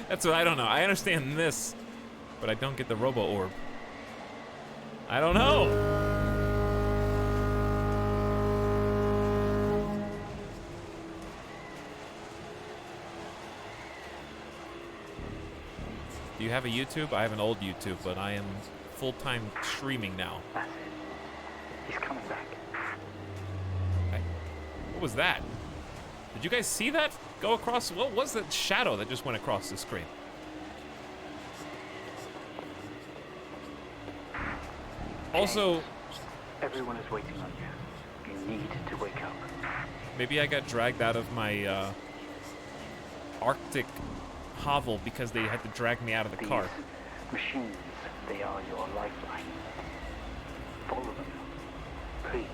That's what I don't know. I understand this, but I don't get the robo orb. I don't know. Do you have a YouTube? I have an old YouTube, but I am full-time streaming now. That's it. He's coming back. What was that? Did you guys see that go across? What was that shadow that just went across the screen? Also, everyone is waiting on you. You need to wake up. Maybe I got dragged out of my Arctic hovel because they had to drag me out of the car. Machines, they are your lifeline. Follow them, please.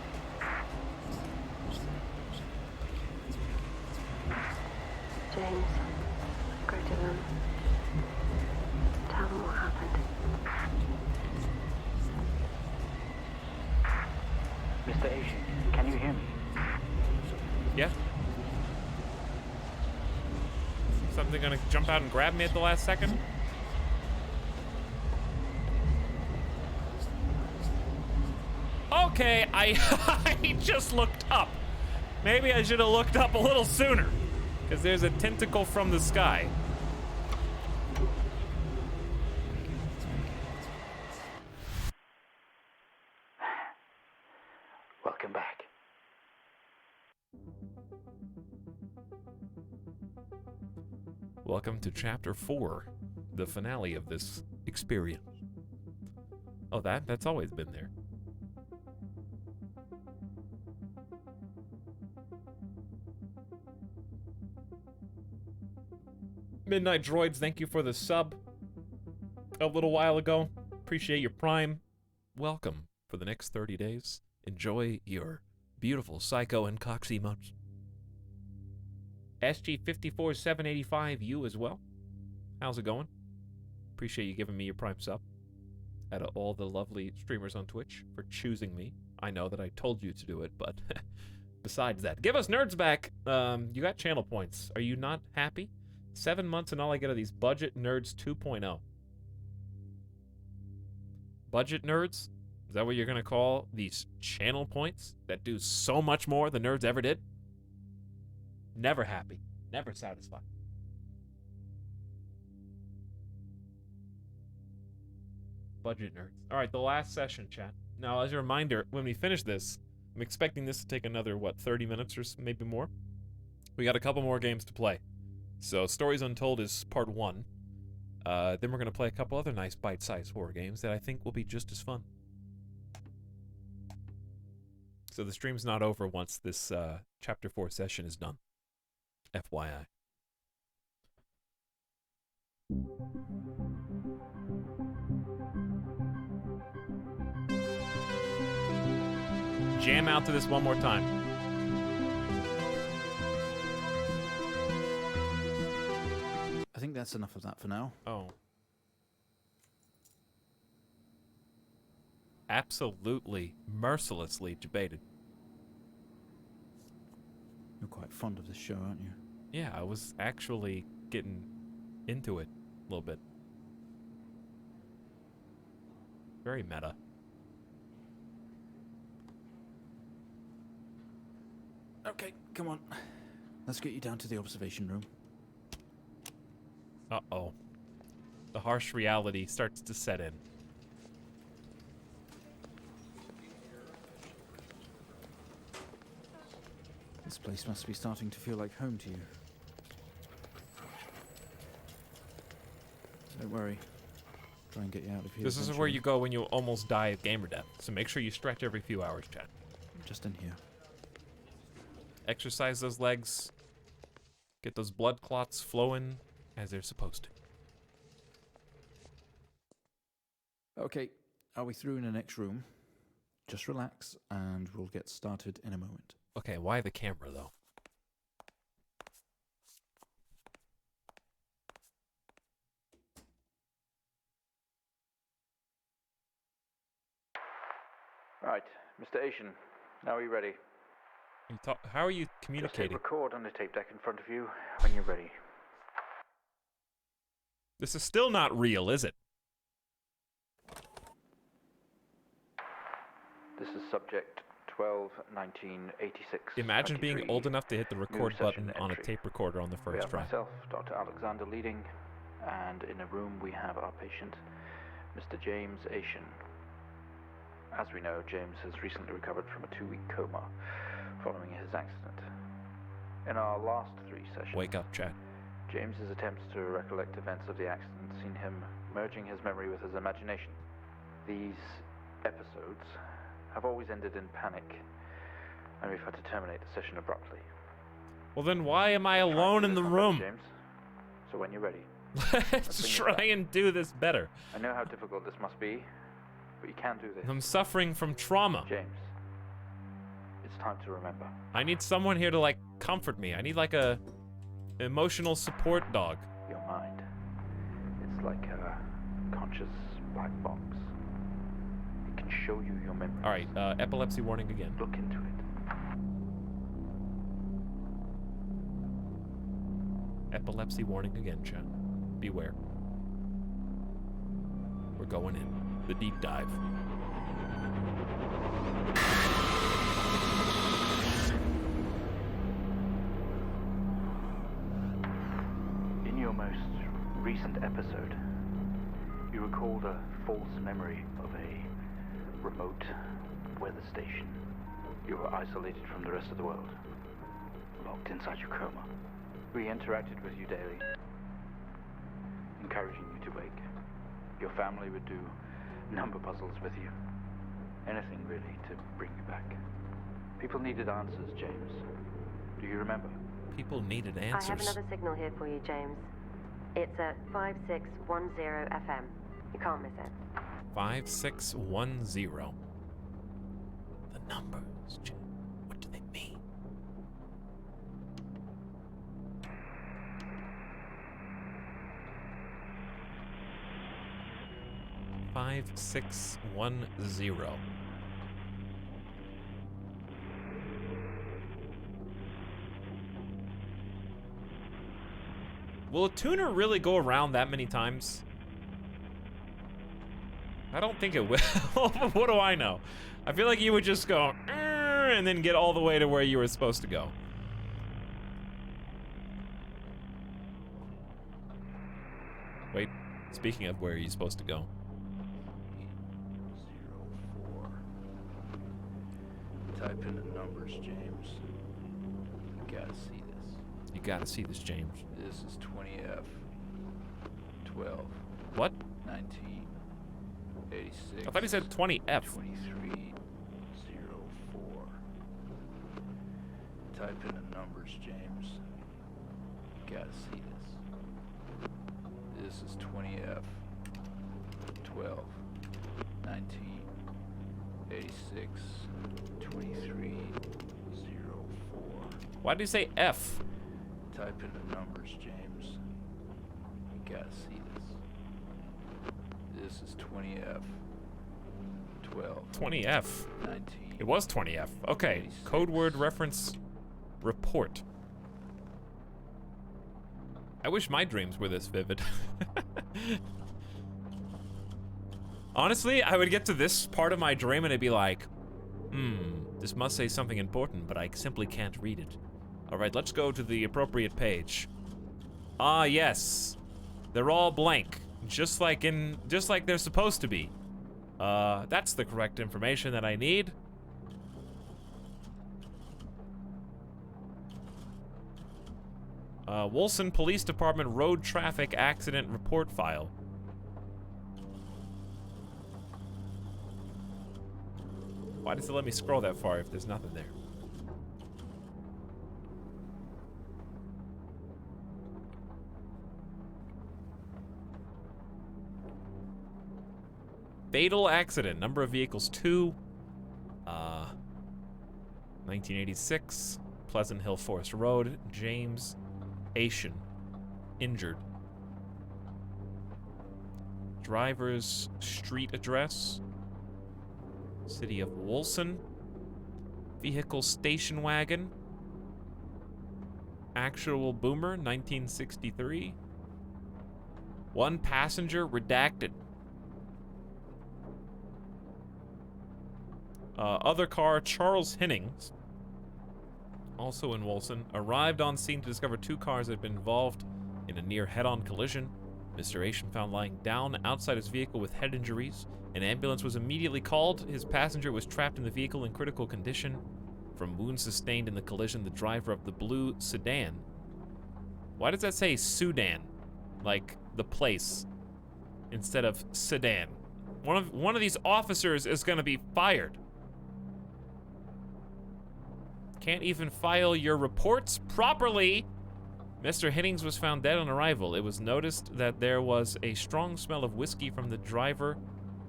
James, go to them. Tell them what happened. Mr. Asian, can you hear me? Yeah. Something gonna jump out and grab me at the last second? Okay, I just looked up. Maybe I should have looked up a little sooner. Because there's a tentacle from the sky. Welcome back. Welcome to chapter 4, the finale of this experience. Oh, that's always been there. Midnight Droids, thank you for the sub a little while ago. Appreciate your prime. Welcome for the next 30 days. Enjoy your beautiful psycho and coxy months. SG54785, you as well. How's it going? Appreciate you giving me your Prime sub. Out of all the lovely streamers on Twitch for choosing me. I know that I told you to do it, but besides that, give us nerds back. You got channel points. Are you not happy? 7 months and all I get are these budget nerds 2.0. Budget nerds? Is that what you're gonna call these channel points that do so much more than nerds ever did? Never happy. Never satisfied. Budget nerds. All right, the last session, chat. Now, as a reminder, when we finish this, I'm expecting this to take another, 30 minutes or maybe more? We got a couple more games to play. So, Stories Untold is part 1. Then we're going to play a couple other nice bite-sized horror games that I think will be just as fun. So the stream's not over once this Chapter 4 session is done. FYI. Jam out to this one more time. I think that's enough of that for now. Oh. Absolutely, mercilessly debated. You're quite fond of this show, aren't you? Yeah, I was actually getting into it a little bit. Very meta. Okay, come on. Let's get you down to the observation room. Uh-oh. The harsh reality starts to set in. This place must be starting to feel like home to you. Don't worry. Try and get you out of here. This is where you go when you almost die of gamer death, so make sure you stretch every few hours, chat. Just in here. Exercise those legs. Get those blood clots flowing as they're supposed to. Okay, are we through in the next room? Just relax, and we'll get started in a moment. Okay, why the camera, though? Right, Mr. Asian, now are you ready? How are you Just hit communicating? record on the tape deck in front of you when you're ready. This is still not real, is it? This is subject 12-1986. Imagine being 23. old enough to hit the record New session button on a entry. tape recorder on the We first have try. myself, Dr. Alexander leading, and in a room we have our patient, Mr. James Asian. As we know, James has recently recovered from a 2-week coma following his accident. In our last 3 sessions, Wake up, chat. James's attempts to recollect events of the accident seen him merging his memory with his imagination. These episodes have always ended in panic, and we've had to terminate the session abruptly. Well, then why am I alone in the room? James. So when you're ready, Let's try and do this better. I know how difficult this must be, but you can do this. I'm suffering from trauma. James, it's time to remember. I need someone here to, like, comfort me. I need, like, a emotional support dog. Your mind. It's like a conscious black box. It can show you your memories. All right, epilepsy warning again. Look into it. Epilepsy warning again, chat. Beware. We're going in. The deep dive. In your most recent episode, you recalled a false memory of a remote weather station. You were isolated from the rest of the world, locked inside your coma. We interacted with you daily, encouraging you to wake. Your family would do number puzzles with you. Anything, really, to bring you back. People needed answers, James. Do you remember? People needed I have answers. another signal here for you, James. It's at 5610 FM. You can't miss it. 5610. The numbers, chat. What do they mean? 5610. Will a tuner really go around that many times? I don't think it will. What do I know? I feel like you would just go, and then get all the way to where you were supposed to go. Wait, speaking of where you're supposed to go. 04. Type in the numbers, James. You gotta see this. You gotta see this, James. This is 20F. 12. What? 19. 86. I thought he said 20F. 2304. Type in the numbers, James. You gotta see this. This is 20F. 12. 19. 86. 2304. Why did he say F? Type in the numbers, James. You gotta see this. This is 20F. 12. 20F. 19. It was 20F. Okay. Code word reference report. I wish my dreams were this vivid. Honestly, I would get to this part of my dream and it'd be like, this must say something important, but I simply can't read it. All right, let's go to the appropriate page. Ah, yes. They're all blank, just like they're supposed to be. That's the correct information that I need. Wolson Police Department Road Traffic Accident Report File. Why does it let me scroll that far if there's nothing there? Fatal accident. Number of vehicles 2. 1986. Pleasant Hill Forest Road. James Asian. Injured. Driver's street address. City of Wolson. Vehicle station wagon. Actual boomer, 1963. One passenger, redacted. Other car, Charles Hennings, also in Wolson, arrived on scene to discover 2 cars had been involved in a near head-on collision. Mr. Asian found lying down outside his vehicle with head injuries. An ambulance was immediately called. His passenger was trapped in the vehicle in critical condition. From wounds sustained in the collision, the driver of the blue sedan. Why does that say Sudan? Like the place, instead of sedan. One of these officers is gonna be fired. Can't even file your reports properly. Mr. Hennings was found dead on arrival. It was noticed that there was a strong smell of whiskey from the driver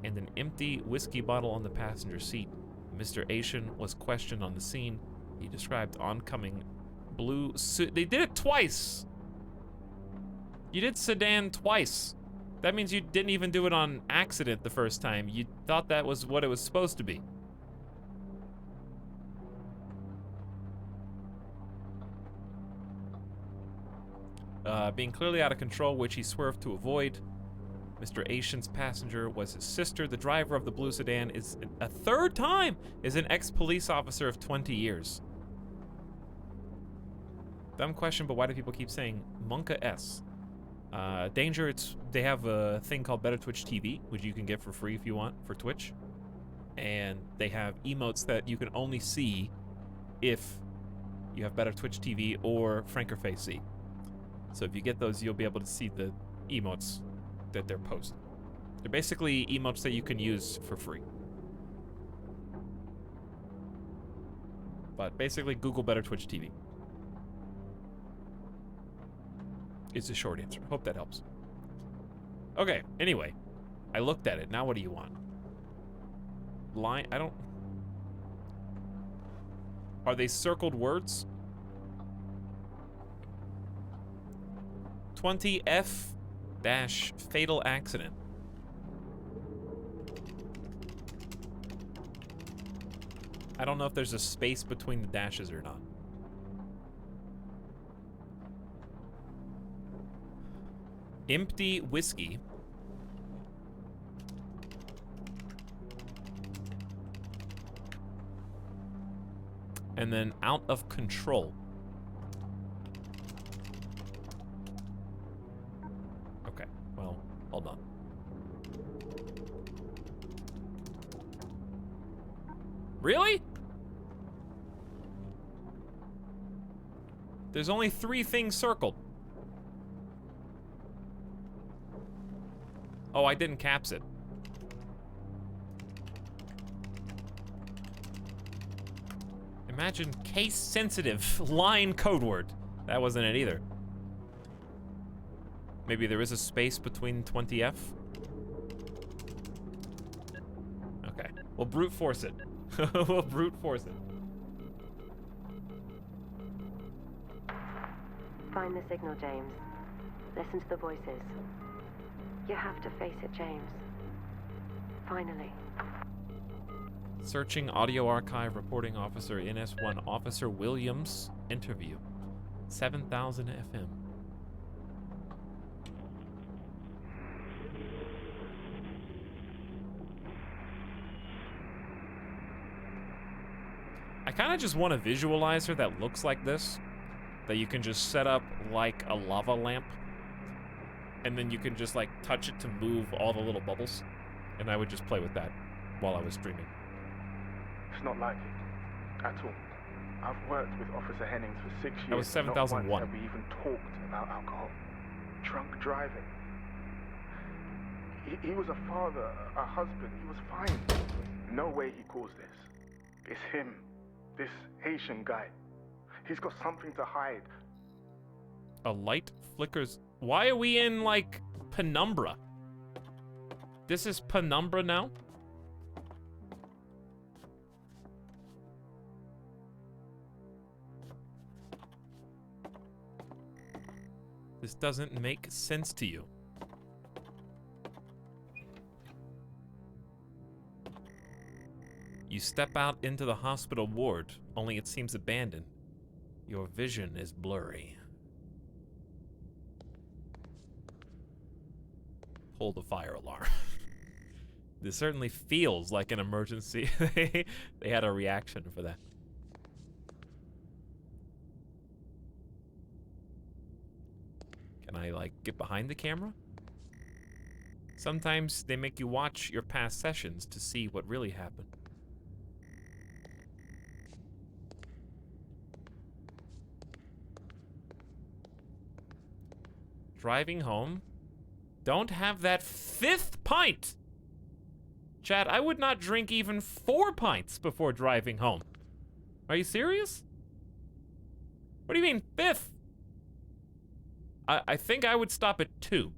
and an empty whiskey bottle on the passenger seat. Mr. Asian was questioned on the scene. He described oncoming blue They did it twice. You did sedan twice. That means you didn't even do it on accident the first time. You thought that was what it was supposed to be. Being clearly out of control, which he swerved to avoid. Mr. Asian's passenger was his sister. The driver of the blue sedan is a third time is an ex-police officer of 20 years. Dumb question, but why do people keep saying Monka S? Danger, they have a thing called Better Twitch TV, which you can get for free if you want for Twitch. And they have emotes that you can only see if you have Better Twitch TV or Franker C. So if you get those, you'll be able to see the emotes that they're posting. They're basically emotes that you can use for free. But basically, Google Better Twitch TV. It's a short answer. Hope that helps. Okay, anyway. I looked at it. Now what do you want? Line, I don't... Are they circled words? 20F- fatal accident. I don't know if there's a space between the dashes or not. Empty whiskey. And then out of control. Okay, well, hold on. Really? There's only 3 things circled. Oh, I didn't caps it. Imagine case-sensitive line code word. That wasn't it either. Maybe there is a space between 20F? Okay, we'll brute force it. We'll brute force it. Find the signal, James. Listen to the voices. You have to face it, James. Finally. Searching audio archive, reporting officer, NS1, Officer Williams, interview. 7,000 FM. I kind of just want a visualizer that looks like this, that you can just set up like a lava lamp, and then you can just like touch it to move all the little bubbles, and I would just play with that while I was streaming. It's not like it at all. I've worked with Officer Hennings for 6 years. That was 7001. Not once have we even talked about alcohol. Drunk driving. He was a father, a husband. He was fine. No way he caused this. It's him. This Haitian guy. He's got something to hide. A light flickers. Why are we in, like, penumbra? This is penumbra now? This doesn't make sense to you. You step out into the hospital ward, only it seems abandoned. Your vision is blurry. Pull the fire alarm. This certainly feels like an emergency. They had a reaction for that. Can I, like, get behind the camera? Sometimes they make you watch your past sessions to see what really happened. Driving home. Don't have that 5th pint! Chad, I would not drink even 4 pints before driving home. Are you serious? What do you mean 5th? I think I would stop at 2.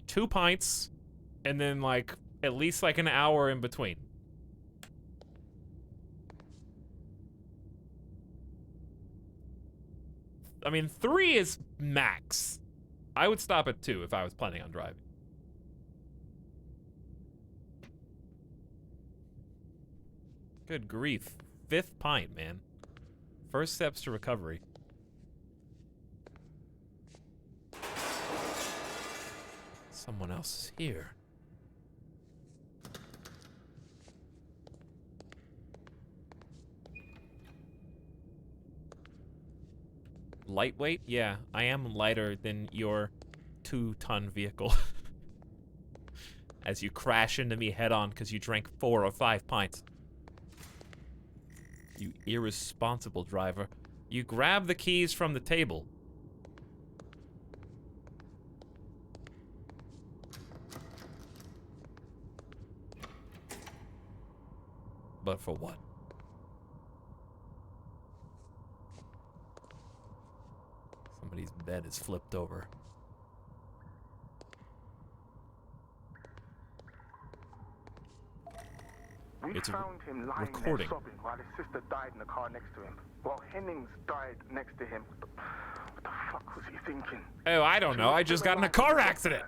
2 pints, and then, like, at least, like, an hour in between. I mean, 3 is max. I would stop at 2 if I was planning on driving. Good grief. 5th pint, man. First steps to recovery. Someone else is here. Lightweight? Yeah, I am lighter than your 2-ton vehicle. As you crash into me head-on because you drank 4 or 5 pints. You irresponsible driver. You grab the keys from the table. But for what? Somebody's bed is flipped over. We It's found him lying recording. there sobbing while his sister died in the car next to him. While Hennings died next to him. What the fuck was he thinking? Oh, I don't know. I just got in a car accident.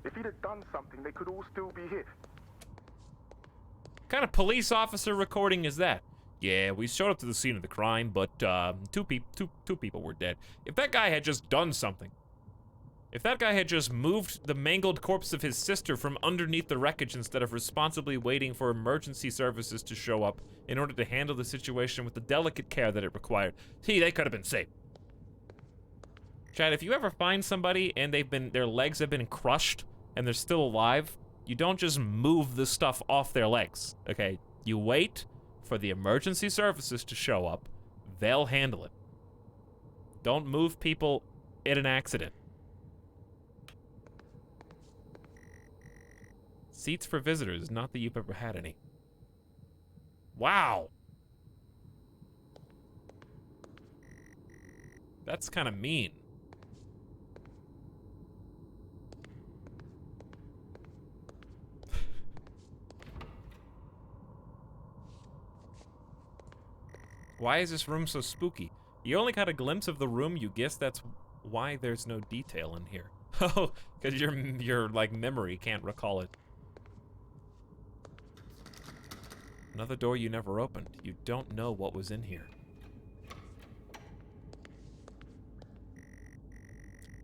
If he'd have done something, they could all still be here. kind of police officer recording is that? Yeah, we showed up to the scene of the crime, but two people were dead. If that guy had just done something, if that guy had just moved the mangled corpse of his sister from underneath the wreckage instead of responsibly waiting for emergency services to show up in order to handle the situation with the delicate care that it required, they could have been saved. Chad, if you ever find somebody and their legs have been crushed and they're still alive, you don't just move the stuff off their legs, okay? You wait for the emergency services to show up. They'll handle it. Don't move people in an accident. Seats for visitors, not that you've ever had any. Wow. That's kind of mean. Why is this room so spooky? You only got a glimpse of the room, you guess that's why there's no detail in here. Oh, because your like memory can't recall it. Another door you never opened. You don't know what was in here.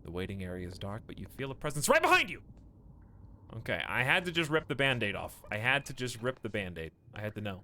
The waiting area is dark, but you feel a presence right behind you! Okay, I had to just rip the band-aid off. I had to just rip the band-aid. I had to know.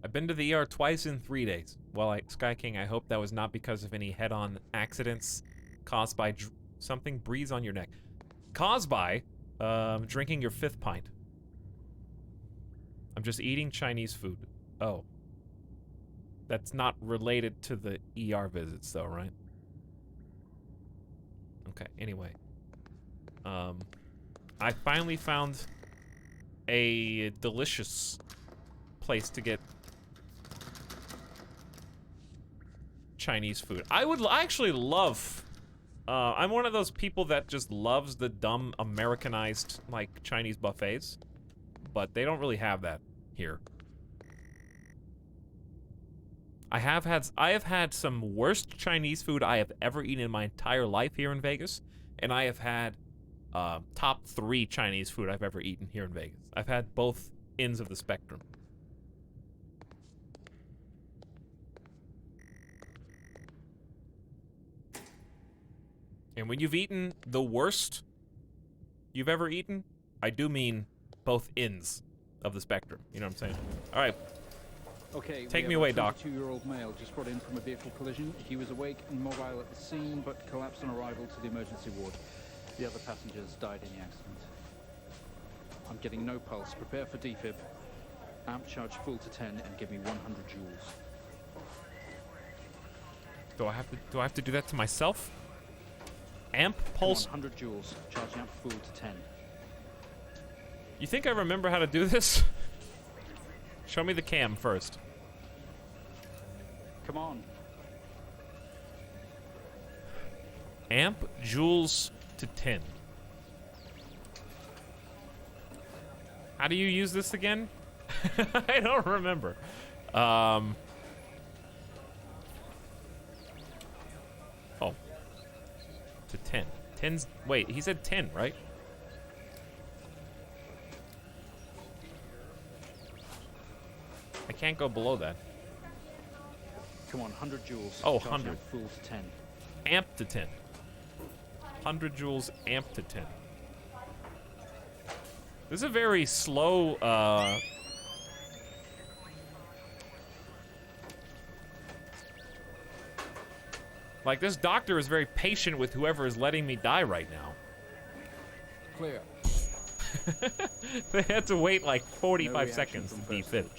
I've been to the ER twice in 3 days. Well, Sky King, I hope that was not because of any head-on accidents caused by something breathes on your neck. Caused by drinking your 5th pint. I'm just eating Chinese food. Oh. That's not related to the ER visits, though, right? Okay, anyway. I finally found a delicious place to get Chinese food. I actually love, I'm one of those people that just loves the dumb Americanized, like, Chinese buffets, but they don't really have that here. I have had some worst Chinese food I have ever eaten in my entire life here in Vegas, and I have had top 3 Chinese food I've ever eaten here in Vegas. I've had both ends of the spectrum. And when you've eaten the worst you've ever eaten, I do mean both ends of the spectrum. You know what I'm saying? All right. Okay, take me away, Doc. 22-year-old male just brought in from a vehicle collision. He was awake and mobile at the scene, but collapsed on arrival to the emergency ward. The other passengers died in the accident. I'm getting no pulse. Prepare for defib. Amp charge full to 10 and give me 100 joules. Do I have to do that to myself? Amp pulse. 100 joules. Charge amp full to 10. You think I remember how to do this? Show me the cam first. Come on. Amp joules to 10. How do you use this again? I don't remember. Oh. To 10. 10's... Wait, he said 10, right? I can't go below that. Come on, 100 joules. Oh, Charge 100. amp full to 10. Amp to 10. 100 joules, amp to 10. This is a very slow, like, this doctor is very patient with whoever is letting me die right now. Clear. They had to wait like 45 seconds to be fit.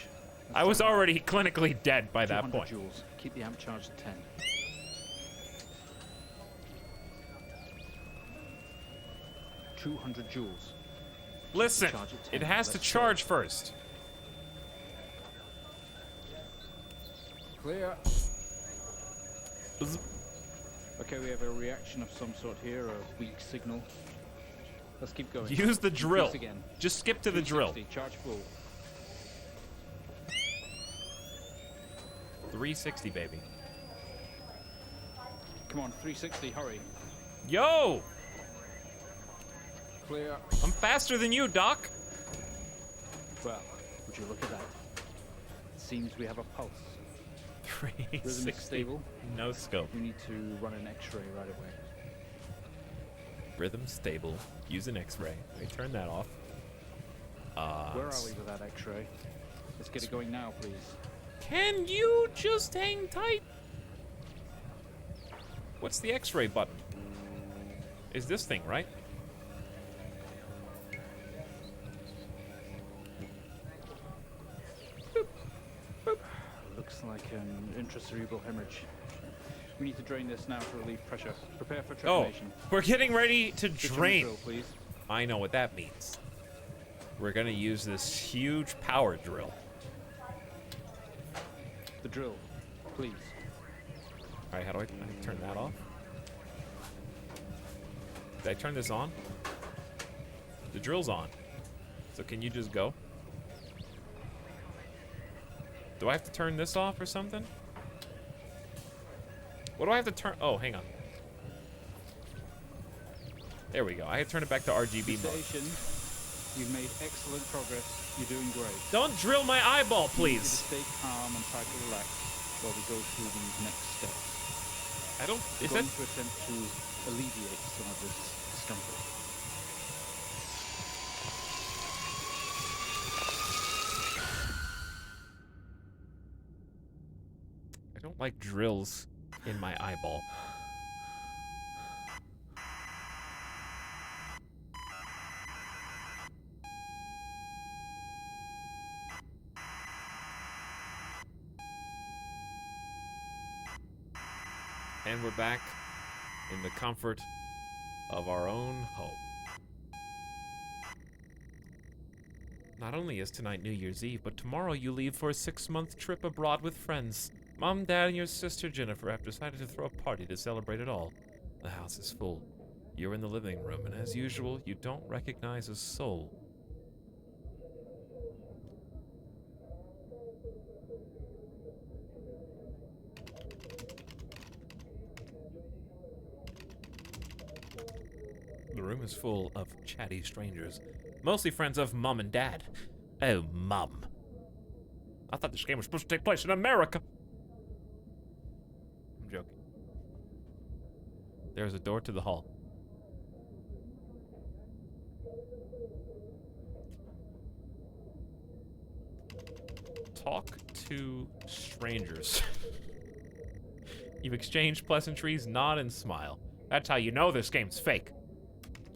I was already clinically dead by that point. Joules. Keep the amp charged at 10. 200 joules. Listen, Charge at 10. it has to Let's charge go. first. Clear. Okay, we have a reaction of some sort here, a weak signal. Let's keep going. Use the drill. Increase again. Just skip to the drill. 360, charge full. 360, baby. Come on, 360, hurry. Yo! Clear. I'm faster than you, Doc. Well, would you look at that? It seems we have a pulse. Rhythm is 360. stable. No scope. We need to run an X-ray right away. Rhythm stable. Use an X-ray. Let me turn that off. Where are we with that X-ray? Let's get it going now, please. Can you just hang tight? What's the X-ray button? Is this thing, right? Looks like an intracerebral hemorrhage. We need to drain this now to relieve pressure. Prepare for Oh, trepanation. we're getting ready to Switch on the drain. drill, please. I know what that means. We're gonna use this huge power drill. The drill, please. All right, how do I turn that off? Did I turn this on? The drill's on. So can you just go? Do I have to turn this off or something? What do I have to turn? Oh, hang on. There we go. I had to turn it back to RGB mode. Station, you've made excellent progress. You're doing great. Don't drill my eyeball, I need you to please. stay calm and try to relax while we go through these next steps. I don't. We're Is going that? to attempt to alleviate some of this discomfort. I don't like drills in my eyeball. And we're back in the comfort of our own home. Not only is tonight New Year's Eve, but tomorrow you leave for a 6-month trip abroad with friends. Mom, Dad, and your sister Jennifer have decided to throw a party to celebrate it all. The house is full. You're in the living room, and as usual, you don't recognize a soul. The room is full of chatty strangers, mostly friends of Mom and Dad. Oh, Mom. I thought this game was supposed to take place in America. I'm joking. There's a door to the hall. Talk to strangers. You've exchanged pleasantries, nod, and smile. That's how you know this game's fake.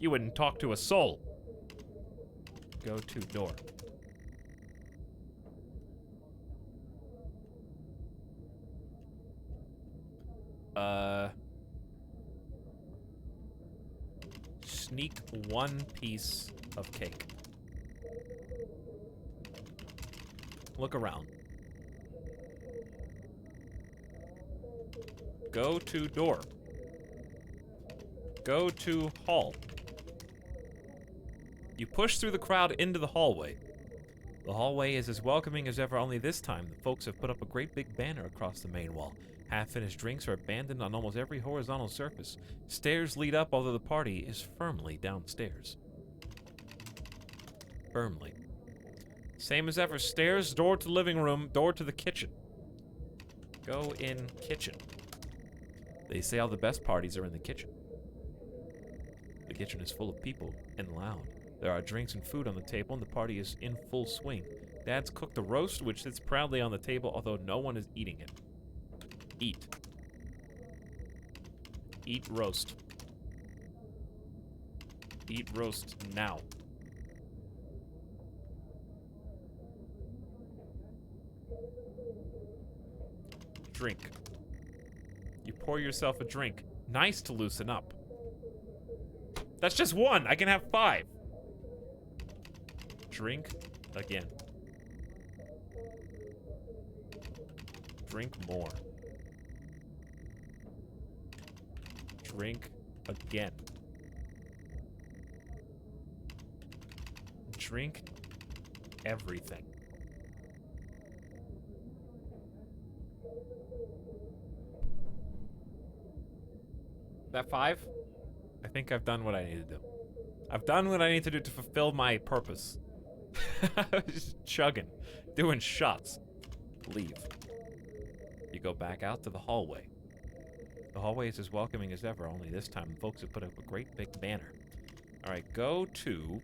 You wouldn't talk to a soul. Go to door. Sneak one piece of cake. Look around. Go to door. Go to hall. You push through the crowd into the hallway. The hallway is as welcoming as ever, only this time the folks have put up a great big banner across the main wall. Half-finished drinks are abandoned on almost every horizontal surface. Stairs lead up, although the party is firmly downstairs. Firmly. Same as ever, stairs, door to living room, door to the kitchen. Go in kitchen. They say all the best parties are in the kitchen. The kitchen is full of people and loud. There are drinks and food on the table, and the party is in full swing. Dad's cooked a roast, which sits proudly on the table, although no one is eating it. Eat. Eat roast. Eat roast now. Drink. You pour yourself a drink. Nice to loosen up. That's just one. I can have 5. Drink again. Drink more. Drink again. drink everything. That 5? I think I've done what I need to do. I've done what I need to do to fulfill my purpose. Just chugging, doing shots. Leave. You go back out to the hallway. The hallway is as welcoming as ever, only this time the folks have put up a great big banner. Alright, go to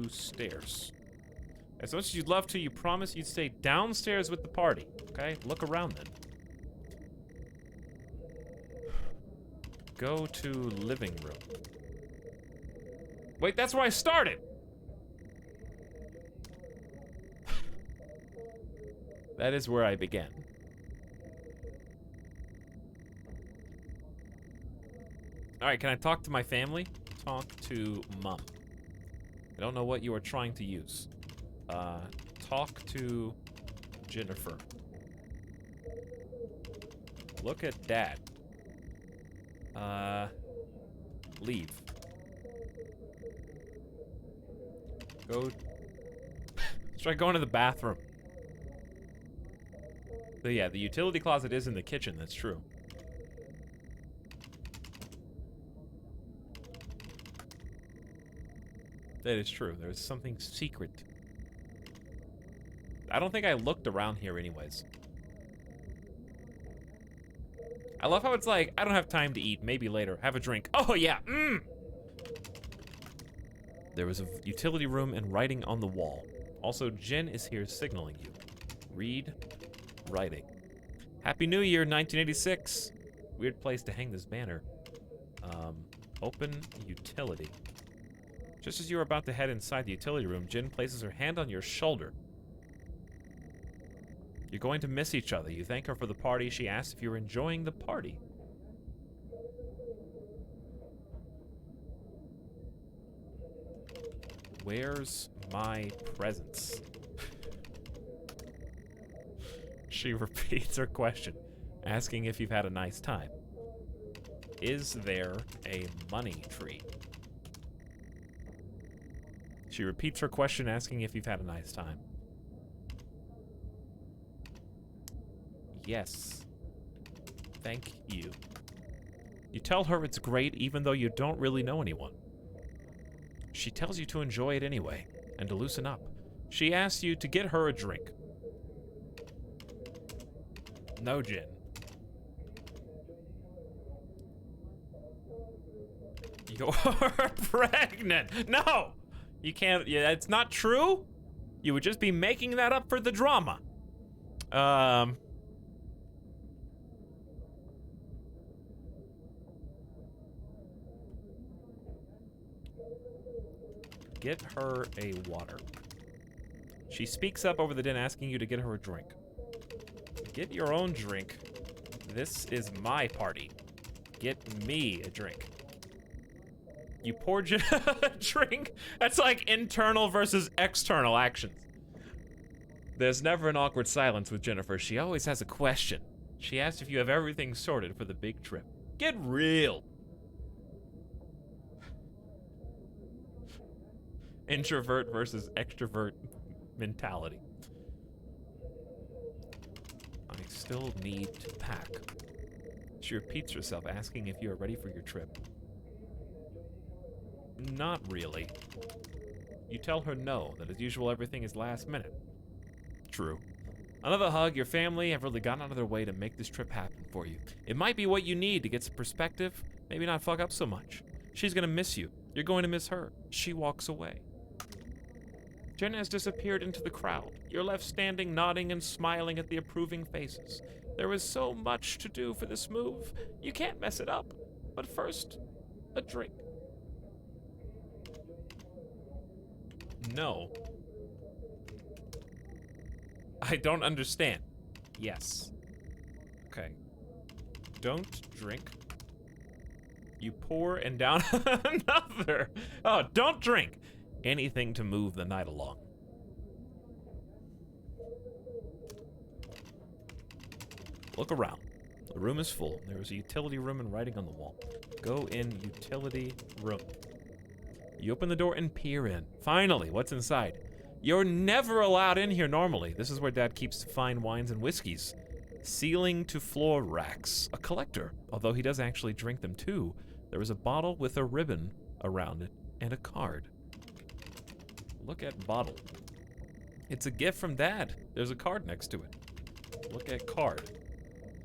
stairs. As much as you'd love to, you promise you'd stay downstairs with the party. Okay? Look around then. Go to living room. Wait, that's where I started! That is where I began. Alright, can I talk to my family? Talk to Mom. I don't know what you are trying to use. Talk to Jennifer. Look at Dad. Leave. Go. Let's try going to the bathroom. So yeah, the utility closet is in the kitchen, that's true. That is true. There's something secret. I don't think I looked around here anyways. I love how it's like, I don't have time to eat, maybe later. Have a drink. Oh yeah, There was a utility room and writing on the wall. Also, Jen is here signaling you. Read writing. Happy New Year, 1986. Weird place to hang this banner. Open utility. Just as you are about to head inside the utility room, Jen places her hand on your shoulder. You're going to miss each other. You thank her for the party. She asks if you're enjoying the party. Where's my presents? She repeats her question, asking if you've had a nice time. Is there a money tree? She repeats her question, asking if you've had a nice time. Yes. Thank you. You tell her it's great even though you don't really know anyone. She tells you to enjoy it anyway, and to loosen up. She asks you to get her a drink. No, Jen. You're pregnant! No! You can't, yeah, it's not true? You would just be making that up for the drama. Get her a water. She speaks up over the din, asking you to get her a drink. Get your own drink. This is my party. Get me a drink. You pour a drink? That's like internal versus external actions. There's never an awkward silence with Jennifer. She always has a question. She asks if you have everything sorted for the big trip. Get real. Introvert versus extrovert mentality. I still need to pack. She repeats herself, asking if you are ready for your trip. Not really. You tell her no, that as usual everything is last minute. True. Another hug, your family have really gone out of their way to make this trip happen for you. It might be what you need to get some perspective, maybe not fuck up so much. She's gonna miss you. You're going to miss her. She walks away. Jen has disappeared into the crowd. You're left standing, nodding and smiling at the approving faces. There is so much to do for this move. You can't mess it up. But first, a drink. No. I don't understand. Yes. Okay. Don't drink. You pour and down another. Oh, don't drink. Anything to move the night along. Look around. The room is full. There is a utility room and writing on the wall. Go in utility room. You open the door and peer in. Finally, what's inside? You're never allowed in here normally. This is where Dad keeps fine wines and whiskeys. Ceiling to floor racks. A collector, although he does actually drink them too. There is a bottle with a ribbon around it and a card. Look at bottle. It's a gift from Dad. There's a card next to it. Look at card.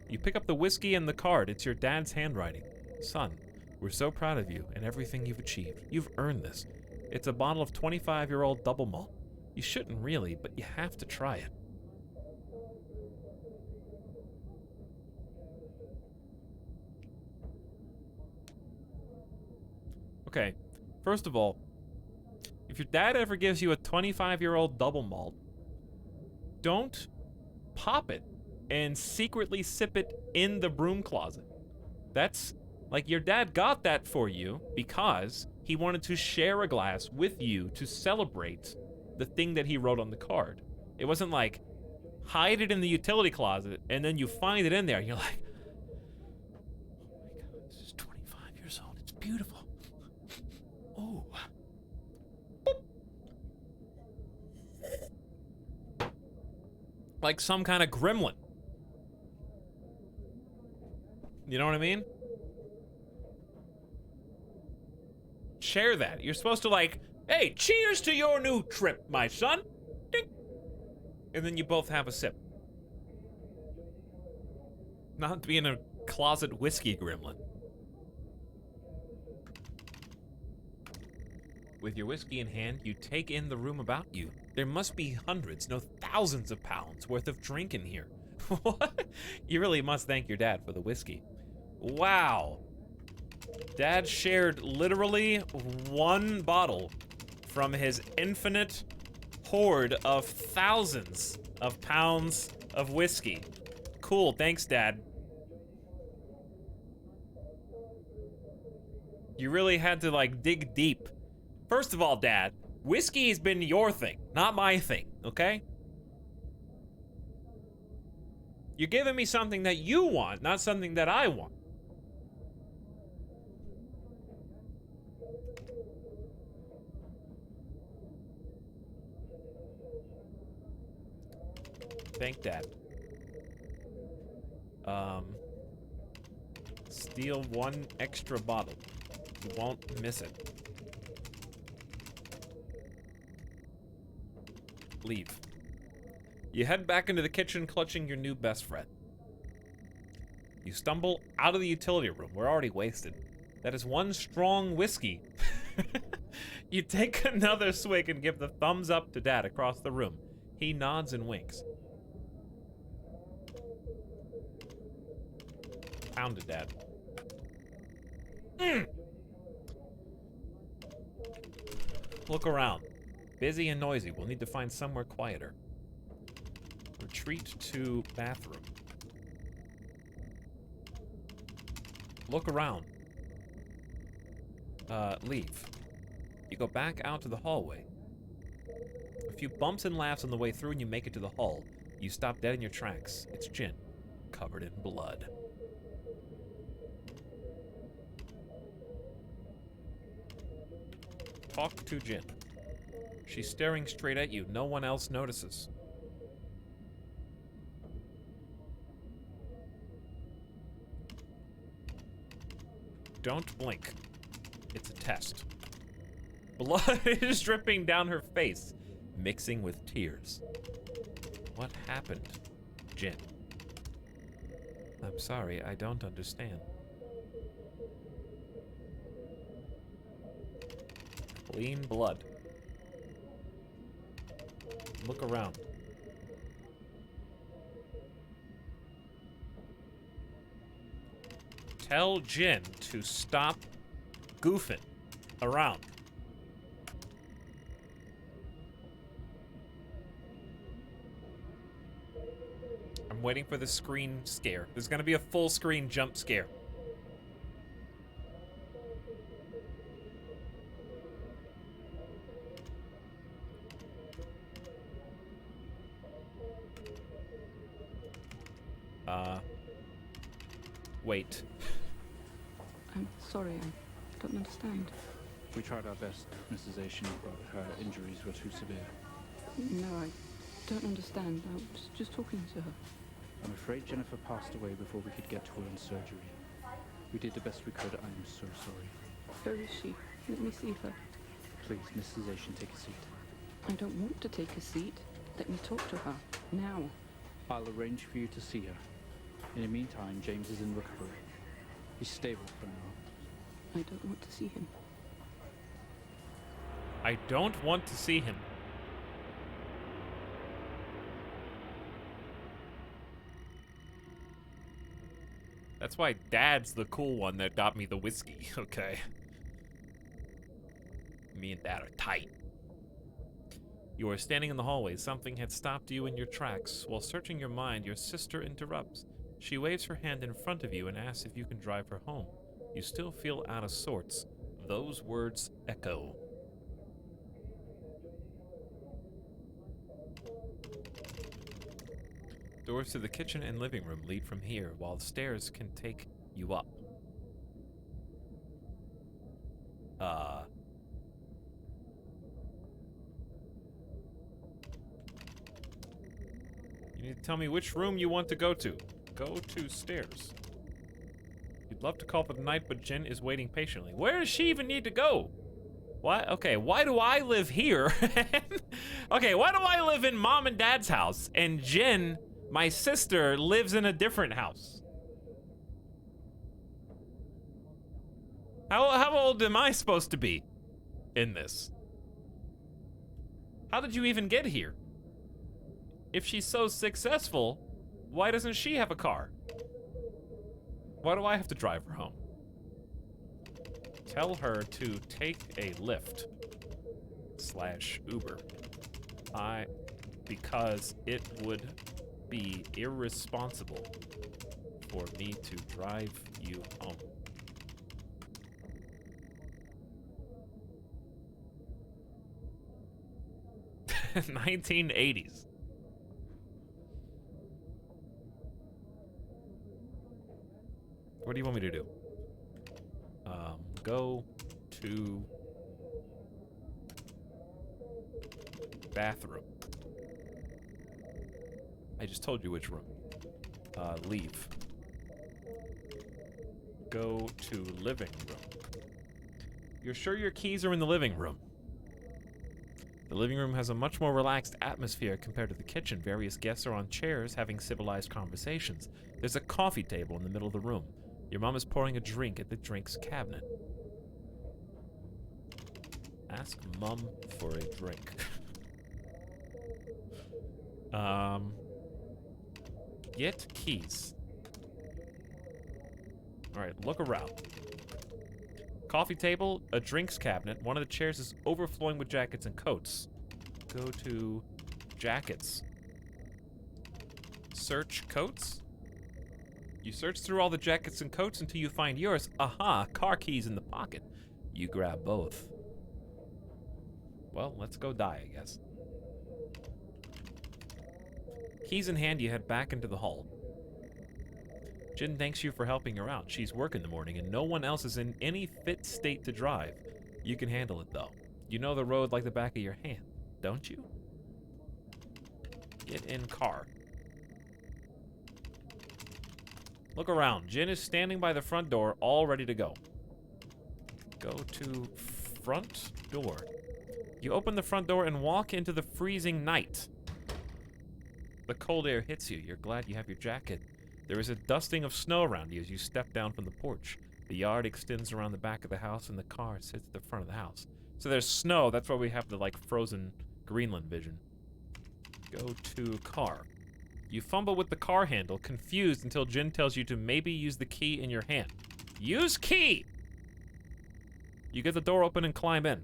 You pick up the whiskey and the card. It's your dad's handwriting. Son, we're so proud of you and everything you've achieved. You've earned this. It's a bottle of 25-year-old double malt. You shouldn't really, but you have to try it. Okay, first of all, if your dad ever gives you a 25-year-old double malt, don't pop it and secretly sip it in the broom closet. That's, like, your dad got that for you because he wanted to share a glass with you to celebrate the thing that he wrote on the card. It wasn't like, hide it in the utility closet, and then you find it in there, and you're like, oh my god, this is 25 years old, it's beautiful. Oh. Like some kind of gremlin. You know what I mean? Share that. You're supposed to like, hey, cheers to your new trip, my son. Ding. And then you both have a sip. Not being a closet whiskey gremlin. With your whiskey in hand, you take in the room about you. There must be hundreds, no thousands of pounds worth of drink in here. What? You really must thank your dad for the whiskey. Wow. Dad shared literally one bottle from his infinite hoard of thousands of pounds of whiskey. Cool, thanks, Dad. You really had to, like, dig deep. First of all, Dad, whiskey has been your thing, not my thing, okay? You're giving me something that you want, not something that I want. Thank Dad. Steal one extra bottle. You won't miss it. Leave. You head back into the kitchen clutching your new best friend. You stumble out of the utility room. We're already wasted. That is one strong whiskey. You take another swig and give the thumbs up to Dad across the room. He nods and winks. Pounded, Dad. Look around. Busy and noisy. We'll need to find somewhere quieter. Retreat to bathroom. Look around. Leave. You go back out to the hallway. A few bumps and laughs on the way through and you make it to the hall. You stop dead in your tracks. It's Jin, covered in blood. Talk to Jin. She's staring straight at you. No one else notices. Don't blink. It's a test. Blood is dripping down her face, mixing with tears. What happened, Jin? I'm sorry, I don't understand. Clean blood. Look around. Tell Jin to stop goofing around. I'm waiting for the screen scare. There's gonna be a full screen jump scare. Wait. I'm sorry, I don't understand. We tried our best, Mrs. Asian, but her injuries were too severe. No, I don't understand. I was just talking to her. I'm afraid Jennifer passed away before we could get to her in surgery. We did the best we could. I'm so sorry. Where is she? Let me see her. Please, Mrs. Asian, take a seat. I don't want to take a seat. Let me talk to her. Now. I'll arrange for you to see her. In the meantime, James is in recovery. He's stable for now. I don't want to see him. I don't want to see him. That's why Dad's the cool one that got me the whiskey, okay? Me and Dad are tight. You are standing in the hallway. Something had stopped you in your tracks. While searching your mind, your sister interrupts. She waves her hand in front of you and asks if you can drive her home. You still feel out of sorts. Those words echo. Doors to the kitchen and living room lead from here, while the stairs can take you up. You need to tell me which room you want to go to. Go to stairs. You'd love to call it a night, but Jen is waiting patiently. Where does she even need to go? Why? Okay, why do I live here? Okay, why do I live in Mom and Dad's house? And Jen, my sister, lives in a different house. How old am I supposed to be in this? How did you even get here? If she's so successful, why doesn't she have a car? Why do I have to drive her home? Tell her to take a Lyft / Uber. Because it would be irresponsible for me to drive you home. (1980s) What do you want me to do? Go to bathroom. I just told you which room. Leave. Go to living room. You're sure your keys are in the living room? The living room has a much more relaxed atmosphere compared to the kitchen. Various guests are on chairs having civilized conversations. There's a coffee table in the middle of the room. Your mom is pouring a drink at the drinks cabinet. Ask Mom for a drink. Get keys. Alright, look around. Coffee table, a drinks cabinet. One of the chairs is overflowing with jackets and coats. Go to jackets. Search coats. You search through all the jackets and coats until you find yours. Aha, car keys in the pocket. You grab both. Well, let's go die, I guess. Keys in hand, you head back into the hall. Jen thanks you for helping her out. She's work in the morning, and no one else is in any fit state to drive. You can handle it, though. You know the road like the back of your hand, don't you? Get in car. Look around. Jen is standing by the front door, all ready to go. Go to front door. You open the front door and walk into the freezing night. The cold air hits you. You're glad you have your jacket. There is a dusting of snow around you as you step down from the porch. The yard extends around the back of the house, and the car sits at the front of the house. So there's snow. That's why we have the, like, frozen Greenland vision. Go to car. You fumble with the car handle, confused until Jen tells you to maybe use the key in your hand. Use key! You get the door open and climb in.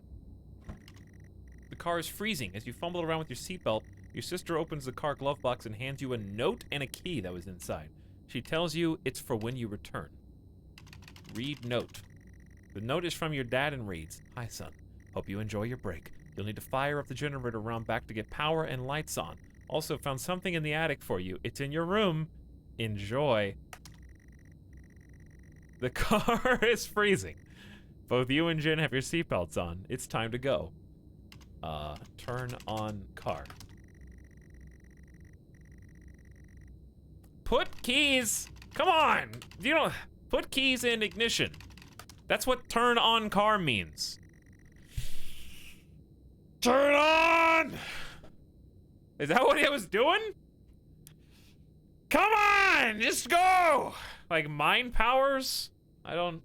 The car is freezing. As you fumble around with your seatbelt, your sister opens the car glove box and hands you a note and a key that was inside. She tells you it's for when you return. Read note. The note is from your dad and reads, "Hi, son. Hope you enjoy your break. You'll need to fire up the generator around back to get power and lights on. Also found something in the attic for you. It's in your room. Enjoy." The car is freezing. Both you and Jin have your seatbelts on. It's time to go. Turn on car. Put keys. Come on. You don't put keys in ignition. That's what turn on car means. Turn on. Is that what he was doing? Come on, just go. Like mind powers? I don't.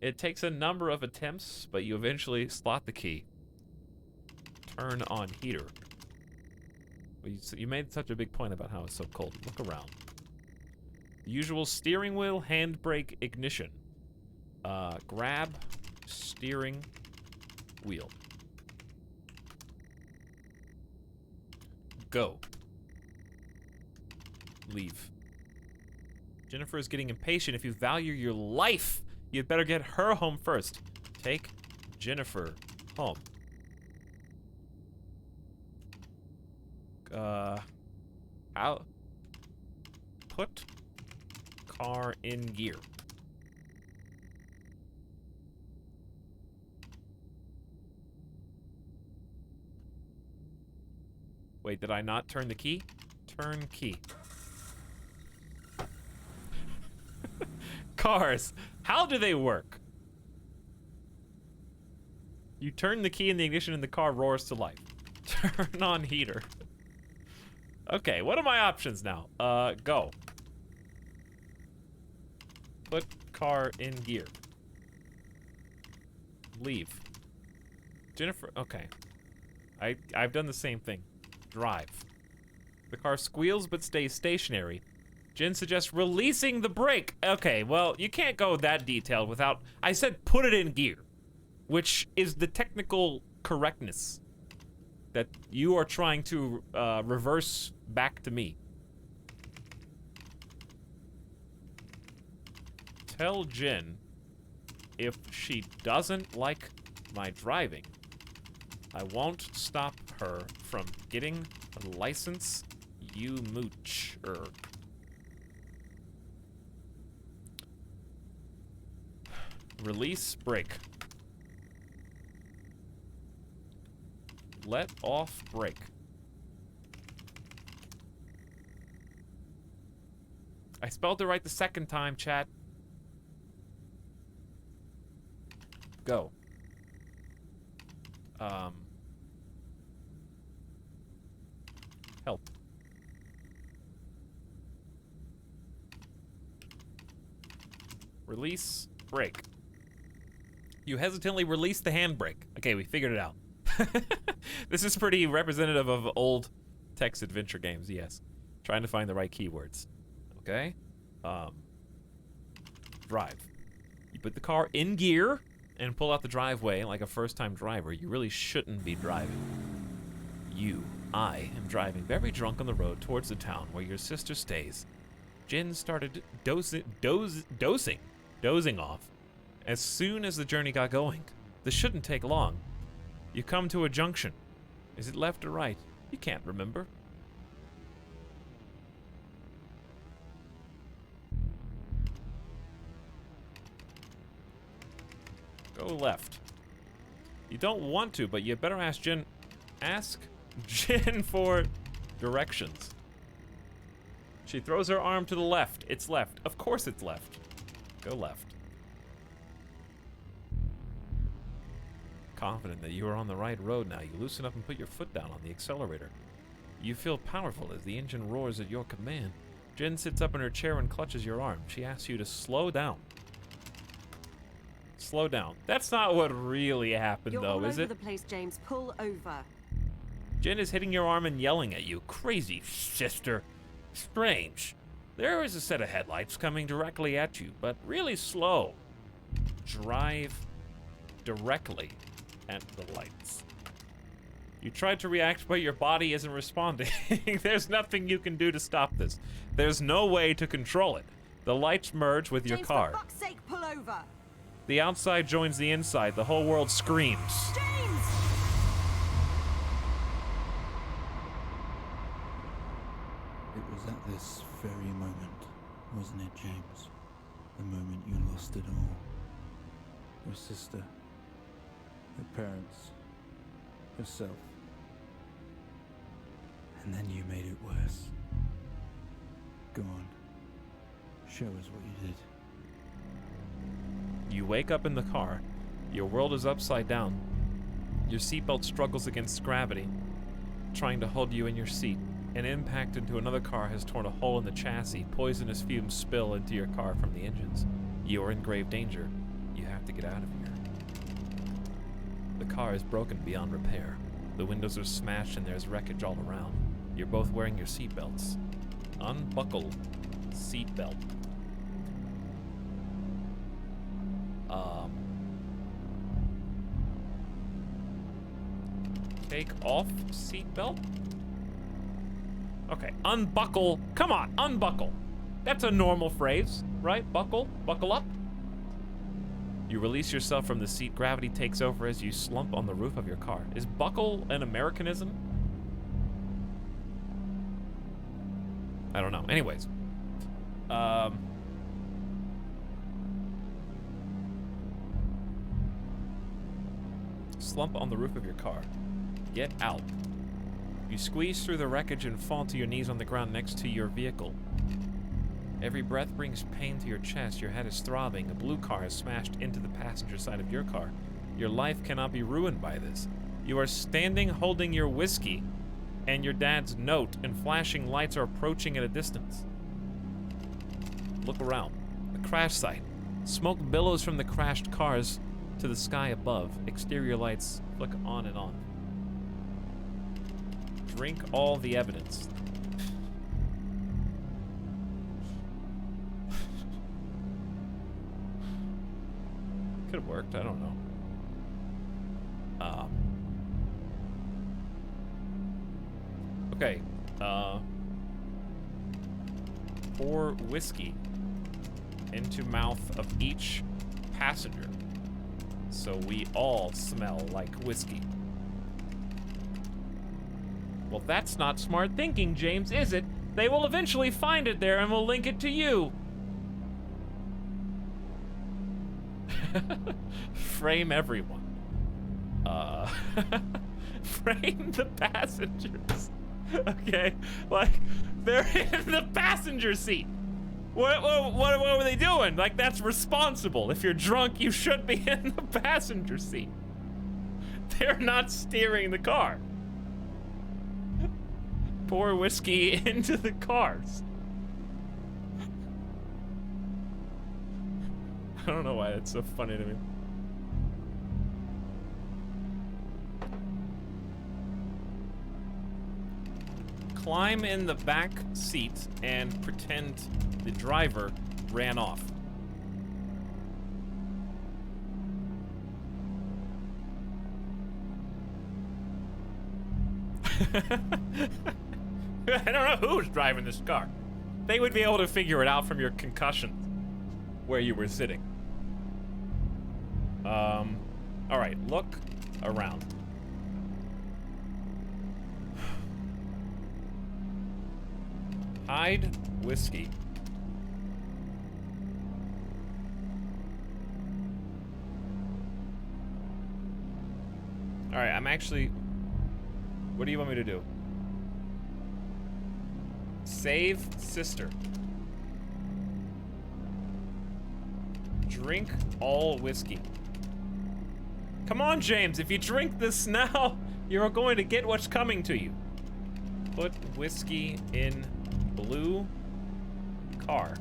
It takes a number of attempts, but you eventually slot the key. Turn on heater. Well, you made such a big point about how it's so cold. Look around. The usual steering wheel, handbrake, ignition. Grab, steering wheel. Go. Leave. Jennifer is getting impatient. If you value your life, you'd better get her home first. Take Jennifer home. Out. Put car in gear. Wait, did I not turn the key? Turn key. Cars. How do they work? You turn the key in the ignition and the car roars to life. Turn on heater. Okay, what are my options now? Go. Put car in gear. Leave. Jennifer, okay. I've done the same thing. Drive. The car squeals but stays stationary. Jin suggests releasing the brake. Okay, well, you can't go that detailed without... I said put it in gear, which is the technical correctness that you are trying to reverse back to me. Tell Jin if she doesn't like my driving, I won't stop her from getting a license, you moocher. Release brake. Let off brake. I spelled it right the second time, chat. Go. Help. Release brake. You hesitantly release the handbrake. Okay, we figured it out. This is pretty representative of old text adventure games, yes. Trying to find the right keywords. Okay? Drive. You put the car in gear and pull out the driveway like a first-time driver. You really shouldn't be driving. I am driving very drunk on the road towards the town where your sister stays. Jin started dozing off as soon as the journey got going. This shouldn't take long. You come to a junction. Is it left or right? You can't remember. Go left. You don't want to, but you better ask Jin. Ask Jin for directions. She throws her arm to the left. It's left. Of course it's left. Go left. Confident that you are on the right road now, you loosen up and put your foot down on the accelerator. You feel powerful as the engine roars at your command. Jin sits up in her chair and clutches your arm. She asks you to slow down. Slow down. That's not what really happened, You're though, all is over it? the place, James. Pull over. Jin is hitting your arm and yelling at you. Crazy sister. Strange. There is a set of headlights coming directly at you, but really slow. Drive directly at the lights. You tried to react, but your body isn't responding. There's nothing you can do to stop this. There's no way to control it. The lights merge with your James, car. for fuck's sake, pull over. The outside joins the inside. The whole world screams. James! It was at this very moment, wasn't it, James, The moment you lost it all. Your sister, your parents, yourself. And then you made it worse. Go on. Show us what you did. You wake up in the car. Your world is upside down. Your seatbelt struggles against gravity, trying to hold you in your seat. An impact into another car has torn a hole in the chassis. Poisonous fumes spill into your car from the engines. You are in grave danger. You have to get out of here. The car is broken beyond repair. The windows are smashed and there's wreckage all around. You're both wearing your seatbelts. Unbuckle seatbelt. Take off seatbelt? Okay, unbuckle. Come on, unbuckle. That's a normal phrase, right? Buckle, buckle up. You release yourself from the seat. Gravity takes over as you slump on the roof of your car. Is buckle an Americanism? I don't know. Anyways. Slump on the roof of your car. Get out. You squeeze through the wreckage and fall to your knees on the ground next to your vehicle. Every breath brings pain to your chest. Your head is throbbing. A blue car has smashed into the passenger side of your car. Your life cannot be ruined by this. You are standing holding your whiskey, and your dad's note and flashing lights are approaching at a distance. Look around. A crash site. Smoke billows from the crashed cars to the sky above. Exterior lights flicker on and on. Drink all the evidence. Could have worked, I don't know. Okay, pour whiskey into mouth of each passenger, so we all smell like whiskey. Well, that's not smart thinking, James, is it? They will eventually find it there and will link it to you. Frame everyone. Frame the passengers. Okay, like, they're in the passenger seat. What were they doing? Like, that's responsible. If you're drunk, you should be in the passenger seat. They're not steering the car. Pour whiskey into the cars. I don't know why that's so funny to me. Climb in the back seat and pretend the driver ran off. I don't know who's driving this car. They would be able to figure it out from your concussions where you were sitting. All right, look around. Hide whiskey. All right, I'm actually... What do you want me to do? Save sister. Drink all whiskey. Come on, James, if you drink this now, you're going to get what's coming to you. Put whiskey in blue car.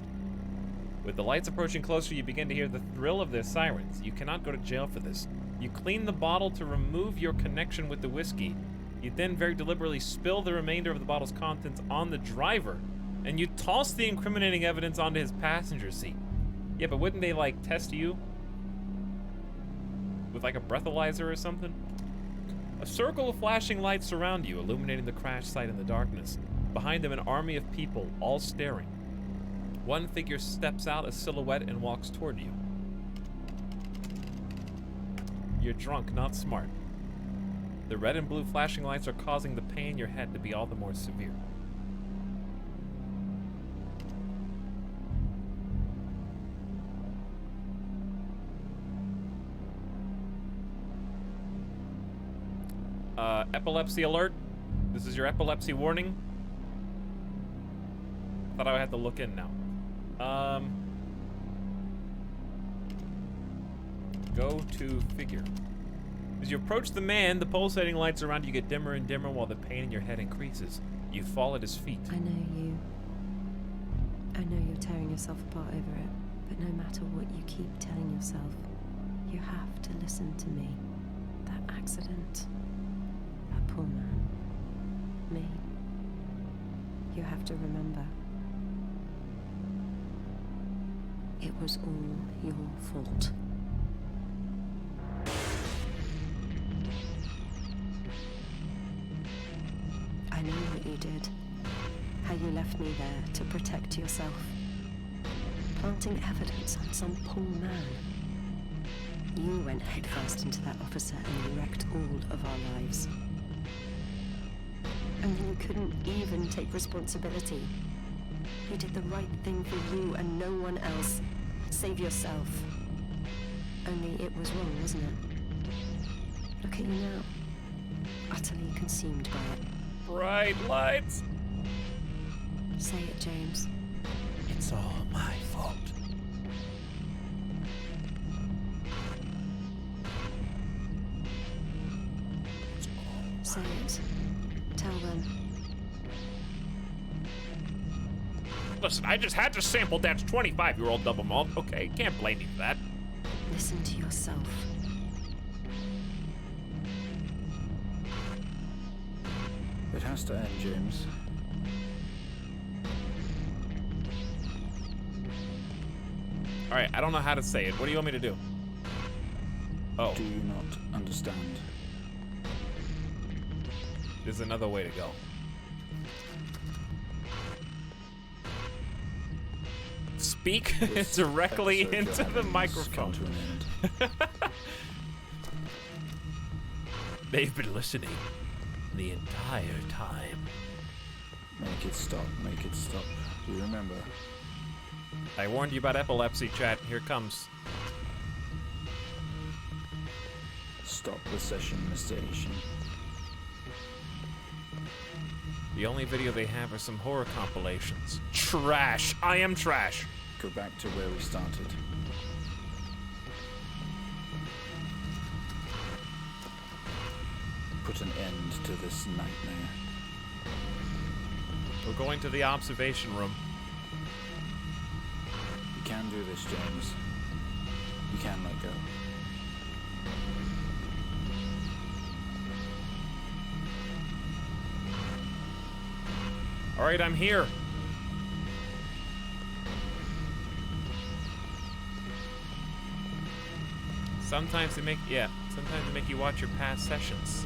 With the lights approaching closer, you begin to hear the thrill of their sirens. You cannot go to jail for this. You clean the bottle to remove your connection with the whiskey. You then very deliberately spill the remainder of the bottle's contents on the driver, and you toss the incriminating evidence onto his passenger seat. Yeah, but wouldn't they, like, test you? With, like, a breathalyzer or something? A circle of flashing lights surround you, illuminating the crash site in the darkness. Behind them, an army of people, all staring. One figure steps out, a silhouette, and walks toward you. You're drunk, not smart. The red and blue flashing lights are causing the pain in your head to be all the more severe. Epilepsy alert. This is your epilepsy warning. Thought I had to look in now. Go to figure. As you approach the man, the pulsating lights around you get dimmer and dimmer while the pain in your head increases. You fall at his feet. I know you're tearing yourself apart over it, but no matter what you keep telling yourself, you have to listen to me. That accident, that poor man, me. You have to remember. It was all your fault. I know what you did. How you left me there to protect yourself. Planting evidence on some poor man. You went headfirst into that officer and you wrecked all of our lives. And then you couldn't even take responsibility. You did the right thing for you and no one else. Save yourself. Only it was wrong, wasn't it? Look at you now. Utterly consumed by it. Bright lights. Say it, James. It's all my fault. Say it. Tell them. Listen, I just had to sample Dad's 25-year-old double malt. Okay, can't blame me for that. Listen to yourself. It has to end, James. Alright, I don't know how to say it. What do you want me to do? Oh, Do you not understand? there's another way to go. Speak This directly episode into you're the having has come microphone. to an end. They've been listening the entire time. Make it stop. Make it stop. Do you remember? I warned you about epilepsy, chat. Here it comes. Stop the session, Mr. Asian. The only video they have are some horror compilations. Trash. I am trash. Go back to where we started. Put an end to this nightmare. We're going to the observation room. You can do this, James. You can let go. All right, I'm here. Sometimes they make you watch your past sessions.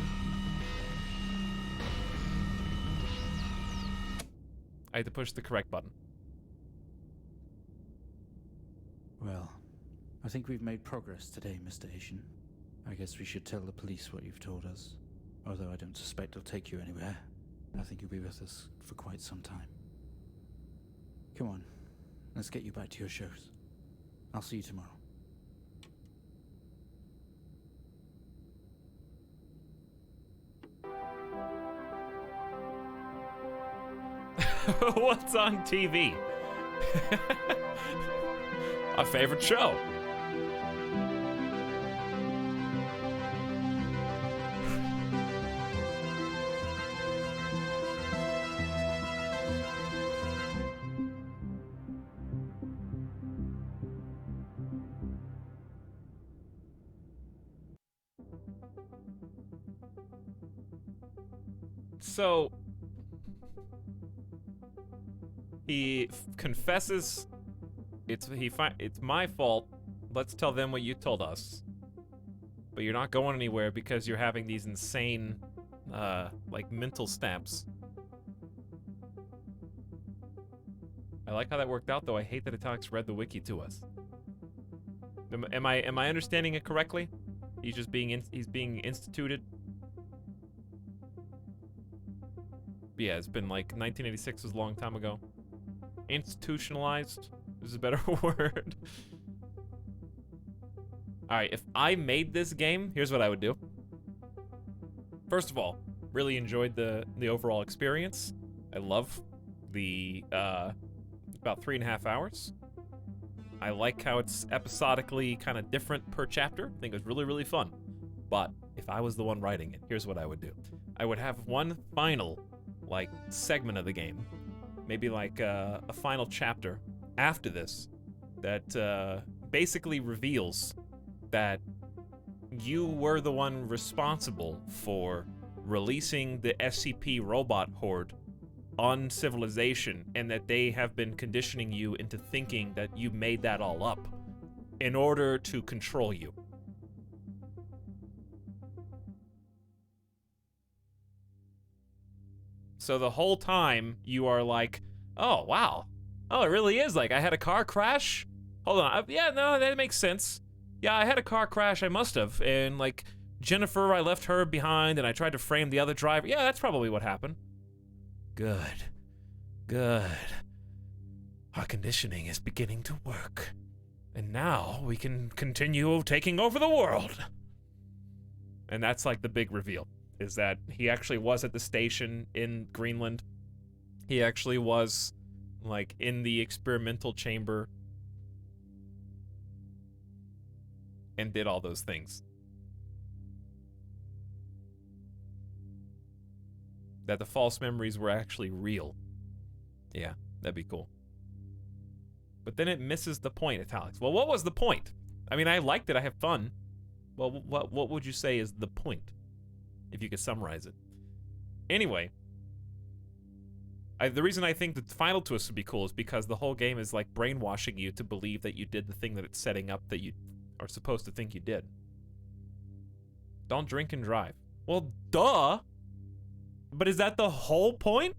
I had to push the correct button. Well, I think we've made progress today, Mr. Asian. I guess we should tell the police what you've told us. Although I don't suspect they'll take you anywhere. I think you'll be with us for quite some time. Come on, let's get you back to your shows. I'll see you tomorrow. What's on TV? A favorite show. So he confesses it's my fault. Let's tell them what you told us. But you're not going anywhere because you're having these insane like mental snaps. I like how that worked out, though. I hate that Etalyx read the wiki to us. Am I understanding it correctly? He's just being instituted. Yeah, it's been like 1986 was a long time ago. Institutionalized is a better word. Alright, if I made this game, here's what I would do. First of all, Really enjoyed the overall experience. I love the about 3.5 hours. I like how it's episodically kind of different per chapter. I think it was really, really fun. But if I was the one writing it, here's what I would do. I would have one final, like, segment of the game. Maybe like a final chapter after this that basically reveals that you were the one responsible for releasing the SCP robot horde on civilization, and that they have been conditioning you into thinking that you made that all up in order to control you. So the whole time you are like, oh, wow. Oh, it really is like I had a car crash? Hold on. Yeah, no, that makes sense. Yeah, I had a car crash. I must have. And like Jennifer, I left her behind and I tried to frame the other driver. Yeah, that's probably what happened. Good. Good. Our conditioning is beginning to work. And now we can continue taking over the world. And that's like the big reveal, is that he actually was at the station in Greenland. He actually was like in the experimental chamber and did all those things. That the false memories were actually real. Yeah, that'd be cool. But then it misses the point, Etalyx. Well, what was the point? I mean, I liked it. I have fun. Well, what would you say is the point? If you could summarize it. Anyway, the reason I think the final twist would be cool is because the whole game is like brainwashing you to believe that you did the thing that it's setting up that you are supposed to think you did. Don't drink and drive. Well, duh! But is that the whole point?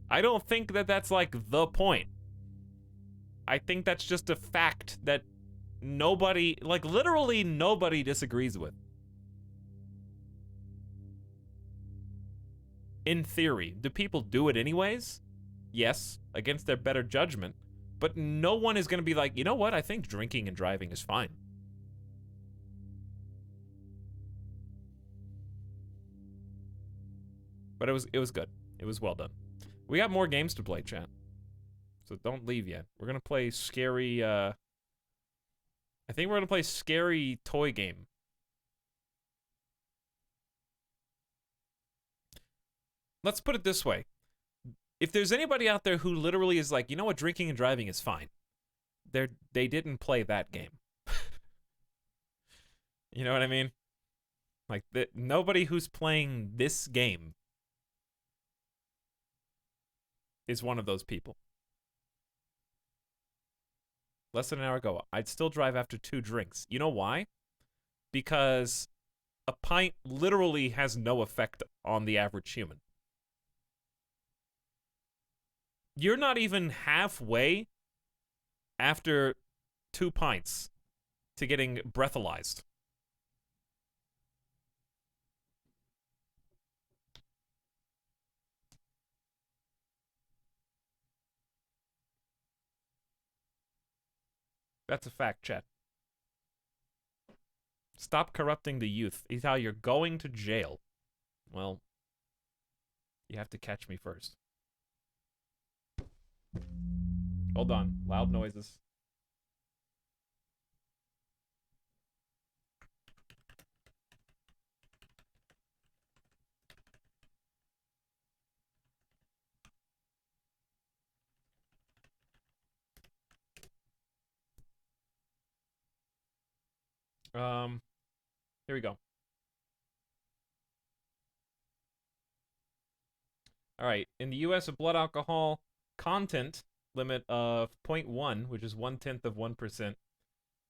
I don't think that that's like the point. I think that's just a fact that nobody, like literally nobody disagrees with. In theory, do people do it anyways? Yes, against their better judgment. But no one is going to be like, you know what, I think drinking and driving is fine. But it was good. It was well done. We got more games to play, chat. So don't leave yet. We're going to play scary, I think we're going to play scary toy game. Let's put it this way. If there's anybody out there who literally is like, you know what, drinking and driving is fine, they didn't play that game. You know what I mean? Like, nobody who's playing this game is one of those people. Less than an hour ago, I'd still drive after 2 drinks. You know why? Because a pint literally has no effect on the average human. You're not even halfway after 2 pints to getting breathalyzed. That's a fact, chat. Stop corrupting the youth. Is how you're going to jail. Well, you have to catch me first. Hold on. Loud noises. Here we go. All right. In the U.S., a blood alcohol content limit of 0.1, which is 1/10 of 1%,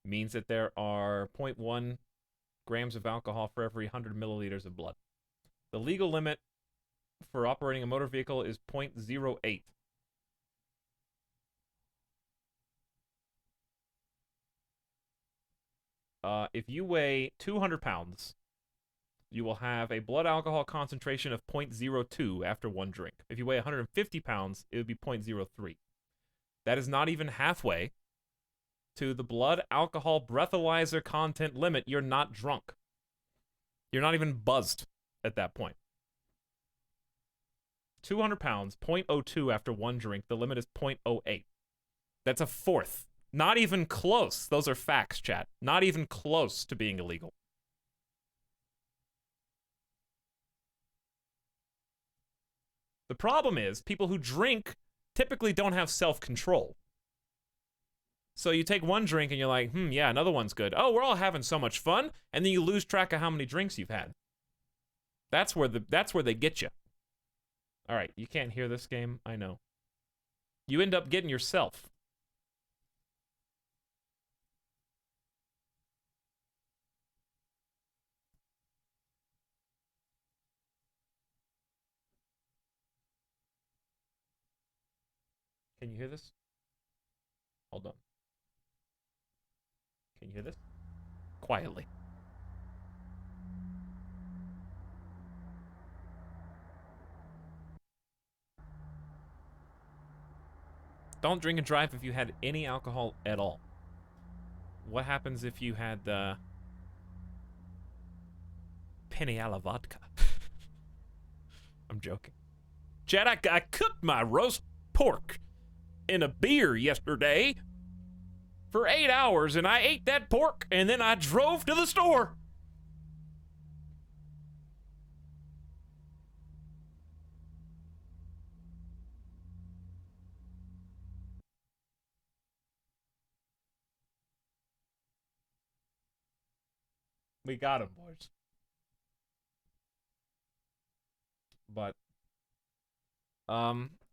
means that there are 0.1 grams of alcohol for every 100 milliliters of blood. The legal limit for operating a motor vehicle is 0.08. If you weigh 200 pounds, you will have a blood alcohol concentration of 0.02 after 1 drink. If you weigh 150 pounds, it would be 0.03. That is not even halfway to the blood alcohol breathalyzer content limit, you're not drunk. You're not even buzzed at that point. 200 pounds, 0.02 after one drink. The limit is 0.08. That's a fourth. Not even close. Those are facts, chat. Not even close to being illegal. The problem is, people who drink typically don't have self-control. So you take one drink and you're like, yeah, another one's good. Oh, we're all having so much fun. And then you lose track of how many drinks you've had. That's where they get you. All right, you can't hear this game, I know. You end up getting yourself. Can you hear this? Hold on. Can you hear this? Quietly. Don't drink and drive if you had any alcohol at all. What happens if you had penny alla vodka? I'm joking. Chad, I cooked my roast pork in a beer yesterday for 8 hours, and I ate that pork, and then I drove to the store. We got him, boys. But,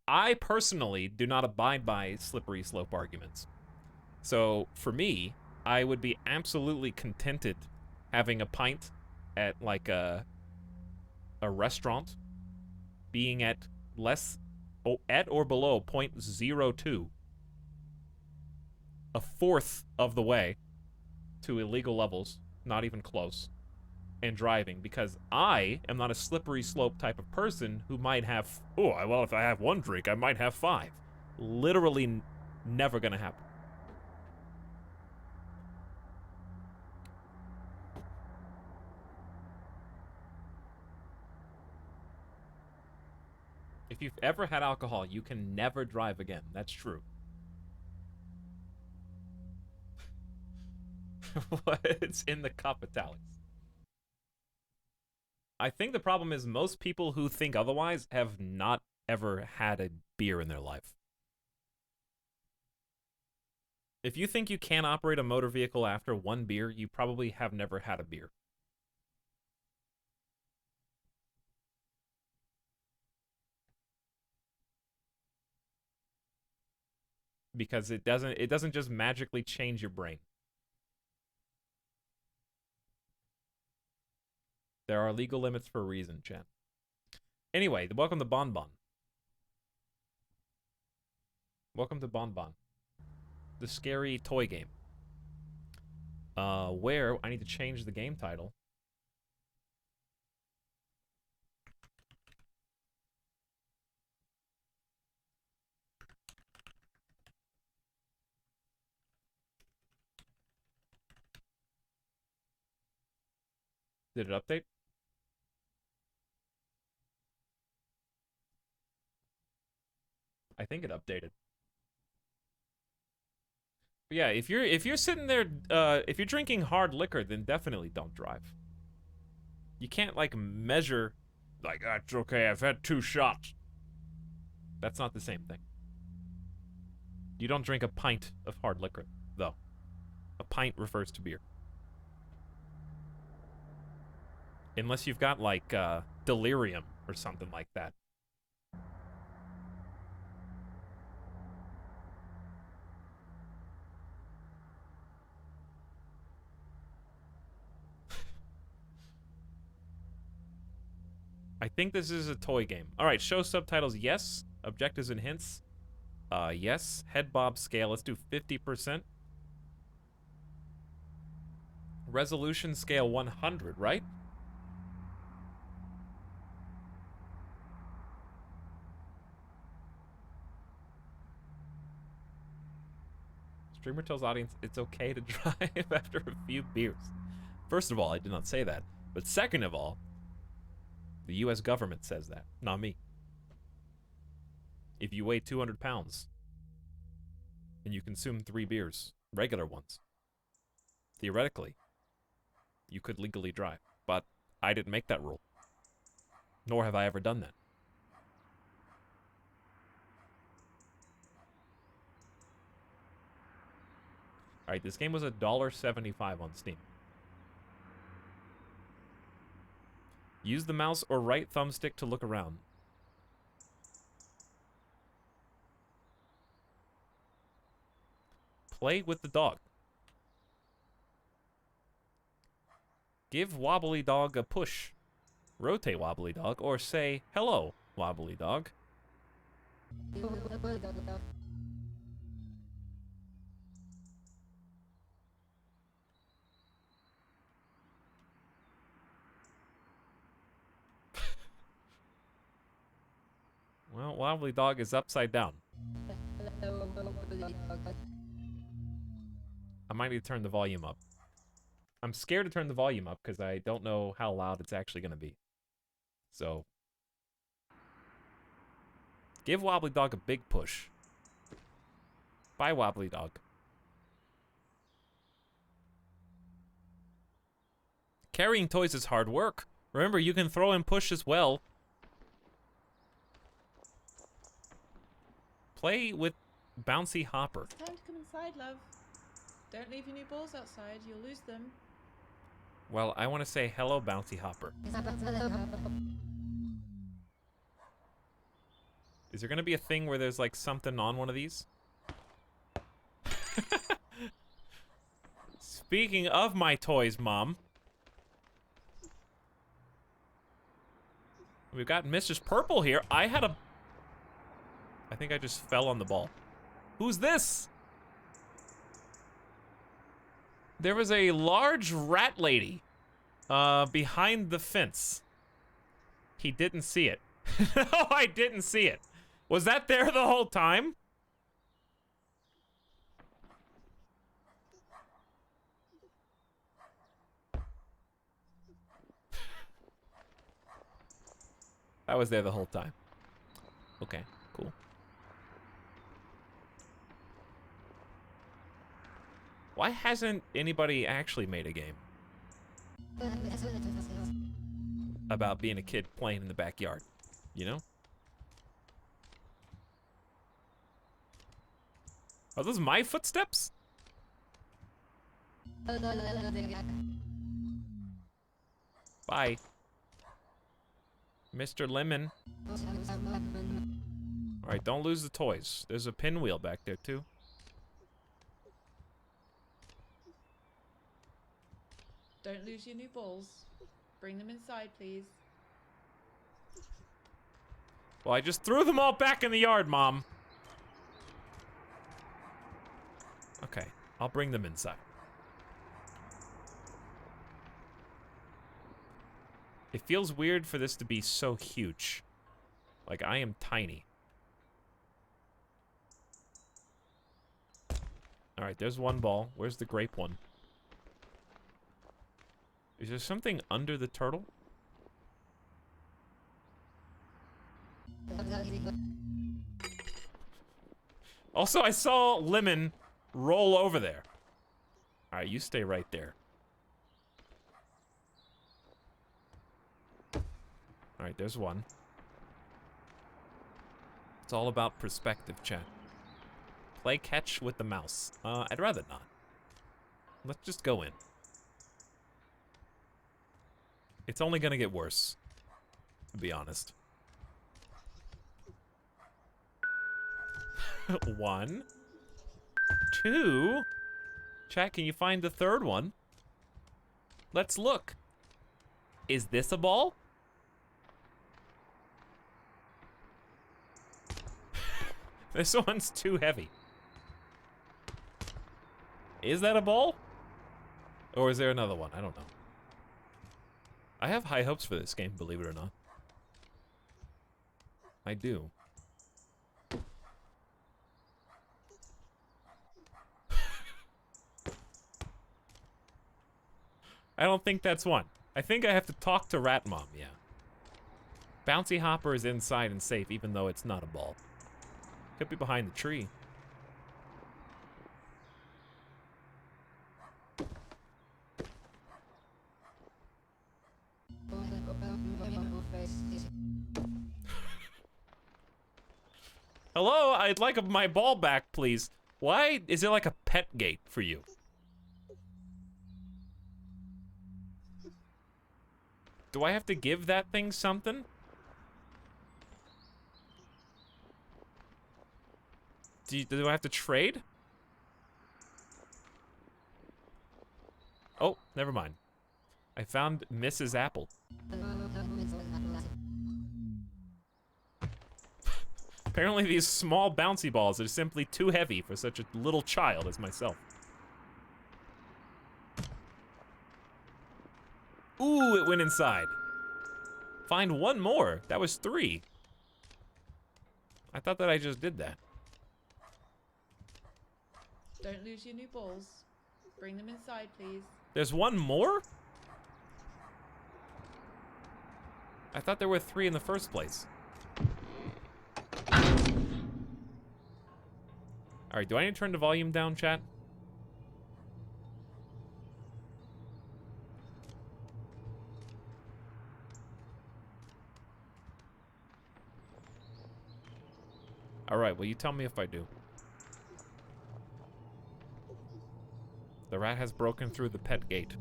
I personally do not abide by slippery slope arguments. So, for me, I would be absolutely contented having a pint at, like, a restaurant being at at or below 0.02. A fourth of the way to illegal levels, not even close, and driving, because I am not a slippery slope type of person who might have, well, if I have one drink, I might have 5. Literally never gonna happen. If you've ever had alcohol, you can never drive again. That's true. What's in the cup, Etalyx? I think the problem is most people who think otherwise have not ever had a beer in their life. If you think you can't operate a motor vehicle after one beer, you probably have never had a beer. Because it doesn't just magically change your brain. There are legal limits for a reason, Chen. Anyway, welcome to Bon Bon. Welcome to Bon Bon. The scary toy game. Where I need to change the game title. Did it update? I think it updated. But yeah, if you're sitting there, if you're drinking hard liquor, then definitely don't drive. You can't like measure, like, it's okay, I've had 2 shots. That's not the same thing. You don't drink a pint of hard liquor, though. A pint refers to beer. Unless you've got like delirium or something like that. I think this is a toy game. All right, show subtitles, yes. Objectives and hints, yes. Head bob scale, let's do 50%. Resolution scale 100, right? Let's Streamer tells audience it's okay to drive after a few beers. First of all, I did not say that. But second of all, the US government says that, not me. If you weigh 200 pounds and you consume 3 beers, regular ones, theoretically, you could legally drive. But I didn't make that rule. Nor have I ever done that. Alright, this game was $1.75 on Steam. Use the mouse or right thumbstick to look around. Play with the dog. Give Wobbly Dog a push. Rotate Wobbly Dog, or say, hello, Wobbly Dog. Well, Wobbly Dog is upside down. I might need to turn the volume up. I'm scared to turn the volume up because I don't know how loud it's actually going to be. So, give Wobbly Dog a big push. Bye, Wobbly Dog. Carrying toys is hard work. Remember, you can throw and push as well. Play with Bouncy Hopper. It's time to come inside, love. Don't leave your new balls outside, you'll lose them. Well, I want to say hello, Bouncy Hopper. Is there going to be a thing where there's like something on one of these? Speaking of my toys, Mom. We've got Mrs. Purple here. I think I just fell on the ball. Who's this? There was a large rat lady behind the fence. He didn't see it. No, I didn't see it. Was that there the whole time? I was there the whole time. Okay, cool. Why hasn't anybody actually made a game about being a kid playing in the backyard? You know? Are those my footsteps? Bye. Mr. Lemon. Alright, don't lose the toys. There's a pinwheel back there, too. Don't lose your new balls. Bring them inside, please. Well, I just threw them all back in the yard, Mom. Okay, I'll bring them inside. It feels weird for this to be so huge. Like, I am tiny. Alright, there's one ball. Where's the grape one? Is there something under the turtle? Also, I saw Lemon roll over there. Alright, you stay right there. Alright, there's one. It's all about perspective, chat. Play catch with the mouse. I'd rather not. Let's just go in. It's only gonna get worse, to be honest. 1, 2. Chat, can you find the third one? Let's look. Is this a ball? This one's too heavy. Is that a ball? Or is there another one? I don't know. I have high hopes for this game, believe it or not. I do. I don't think that's one. I think I have to talk to Rat Mom, yeah. Bouncy Hopper is inside and safe, even though it's not a ball. Could be behind the tree. Hello, I'd like my ball back, please. Why is it like a pet gate for you? Do I have to give that thing something? Do I have to trade? Oh, never mind. I found Mrs. Apple. Apparently these small bouncy balls are simply too heavy for such a little child as myself. Ooh, it went inside. Find one more. That was 3. I thought that I just did that. Don't lose your new balls. Bring them inside, please. There's one more? I thought there were 3 in the first place. Alright, do I need to turn the volume down, chat? Alright, well you tell me if I do. The rat has broken through the pet gate.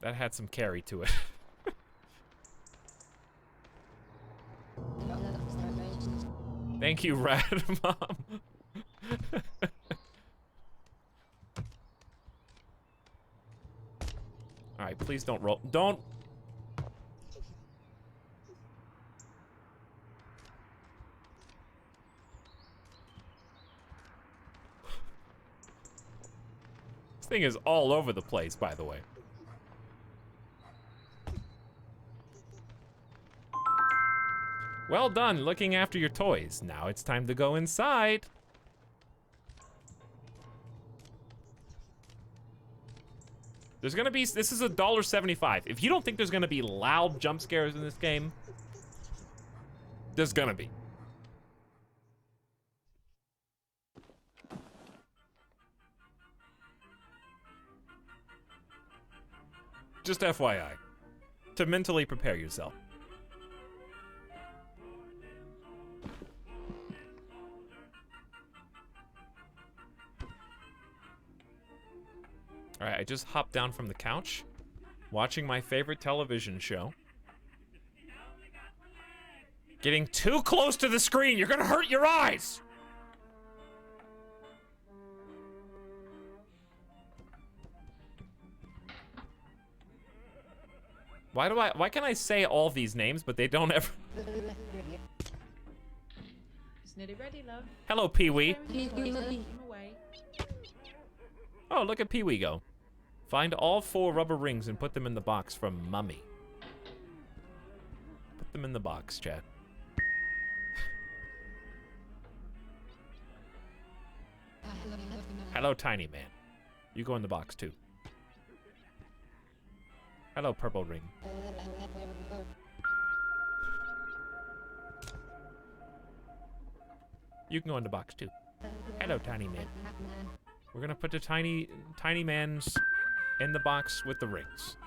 That had some carry to it. Thank you, Rat Mom. Alright, please don't roll. Don't! This thing is all over the place, by the way. Well done looking after your toys. Now it's time to go inside. There's gonna be, this is $1.75. If you don't think there's gonna be loud jump scares in this game, there's gonna be. Just FYI, to mentally prepare yourself. Alright, I just hopped down from the couch, watching my favorite television show. Getting too close to the screen, you're gonna hurt your eyes! Why can I say all these names, but they don't ever... It's nearly ready, love. Hello, Pee-wee. Away. Oh, look at Pee-wee go. Find all 4 rubber rings and put them in the box from Mummy. Put them in the box, chat. Hello, Tiny Man. You go in the box, too. Hello, Purple Ring. You can go in the box, too. Hello, Tiny Man. We're gonna put the tiny mans in the box with the rings.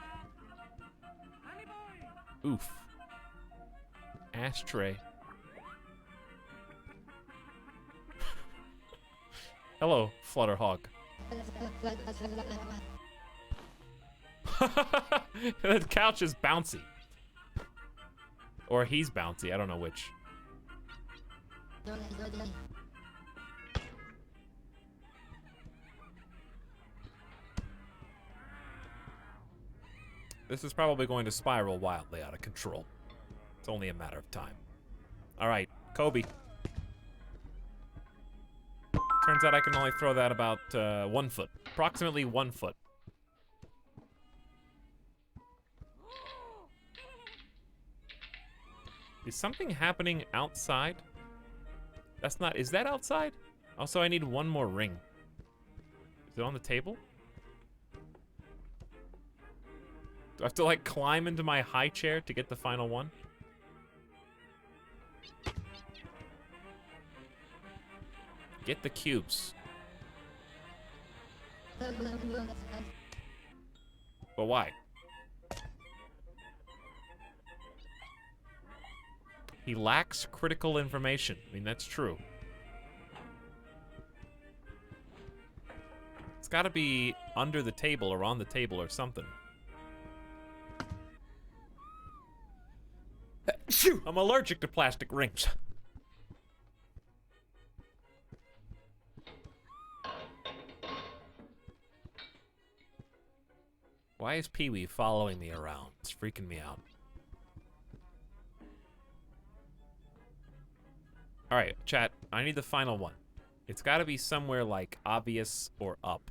Oof. Ashtray. Hello, Flutterhawk. The couch is bouncy. Or he's bouncy, I don't know which. This is probably going to spiral wildly out of control. It's only a matter of time. Alright, Kobe. Turns out I can only throw that about 1 foot. Approximately 1 foot. Is something happening outside? That's not... Is that outside? Also, I need one more ring. Is it on the table? Do I have to, like, climb into my high chair to get the final one? Get the cubes. But why? He lacks critical information. I mean, that's true. It's gotta be under the table or on the table or something. Phew! I'm allergic to plastic rings. Why is Pee-wee following me around? It's freaking me out. Alright, chat, I need the final one. It's gotta be somewhere, like, obvious or up.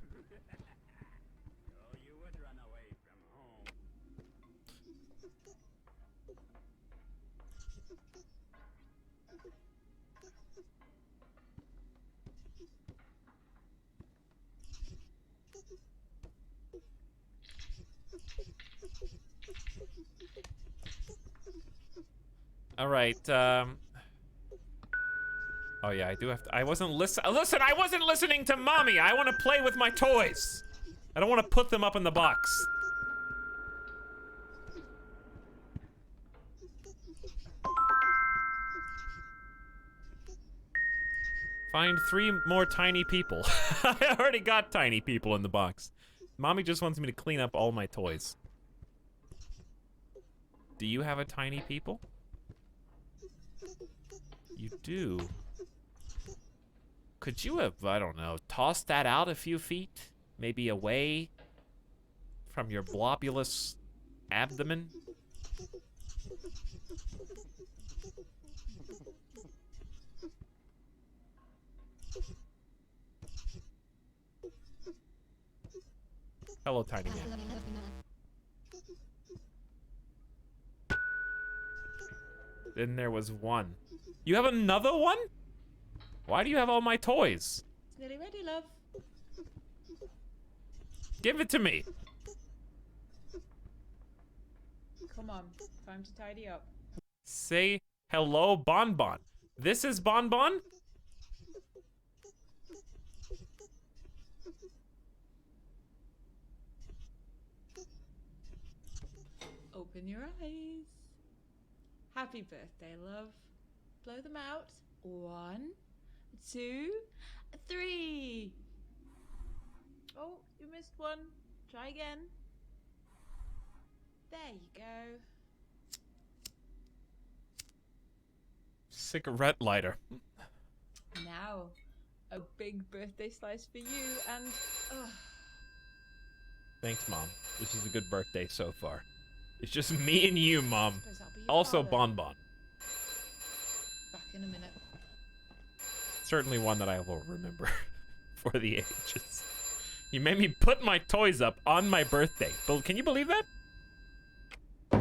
Alright, oh yeah, I do have to. I wasn't listen. Listen, I wasn't listening to mommy. I want to play with my toys. I don't want to put them up in the box. Find 3 more tiny people. I already got tiny people in the box. Mommy just wants me to clean up all my toys. Do you have a tiny people? You do. Could you have, I don't know, tossed that out a few feet? Maybe away from your globulous abdomen? Hello, tiny man. Then there was one. You have another one? Why do you have all my toys? It's nearly ready, love. Give it to me. Come on, time to tidy up. Say hello, Bonbon. This is Bonbon? Open your eyes. Happy birthday, love. Blow them out. 1, 2, 3. Oh, you missed one. Try again. There you go. Cigarette lighter. Now, a big birthday slice for you and... Thanks, Mom. This is a good birthday so far. It's just me and you, Mom. Suppose that'll be your Also, father. Bonbon. Back in a minute. Certainly one that I will remember for the ages. You made me put my toys up on my birthday. But can you believe that? No,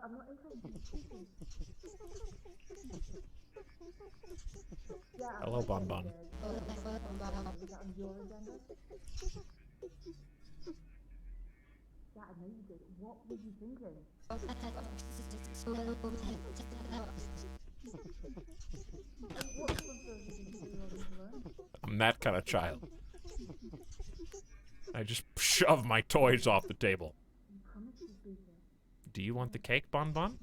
I'm not interested. Hello, Bonbon. Yeah, I know you did. What were you thinking? I'm that kind of child. I just shove my toys off the table. Do you want the cake, Bonbon?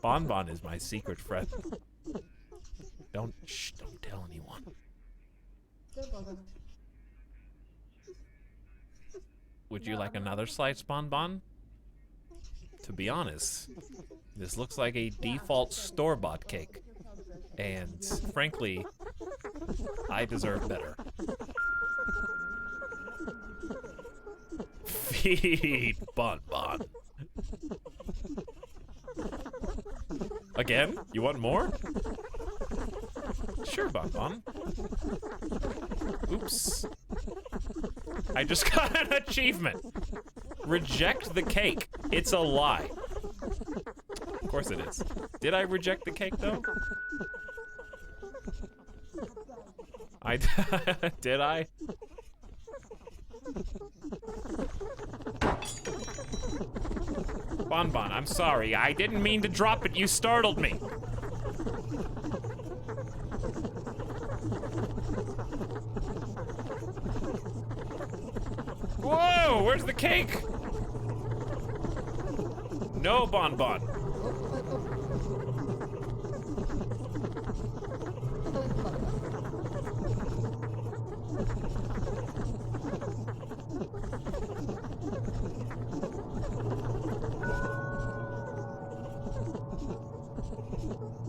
Bonbon is my secret friend. Don't tell anyone. Would you like another slice, Bonbon? To be honest, this looks like a default store-bought cake. And frankly, I deserve better. Feed Bonbon. Again? You want more? Bonbon. Oops. I just got an achievement. Reject the cake. It's a lie. Of course it is. Did I reject the cake, though? Did I? Bonbon, I'm sorry. I didn't mean to drop it. You startled me. Whoa, where's the cake? No, Bonbon.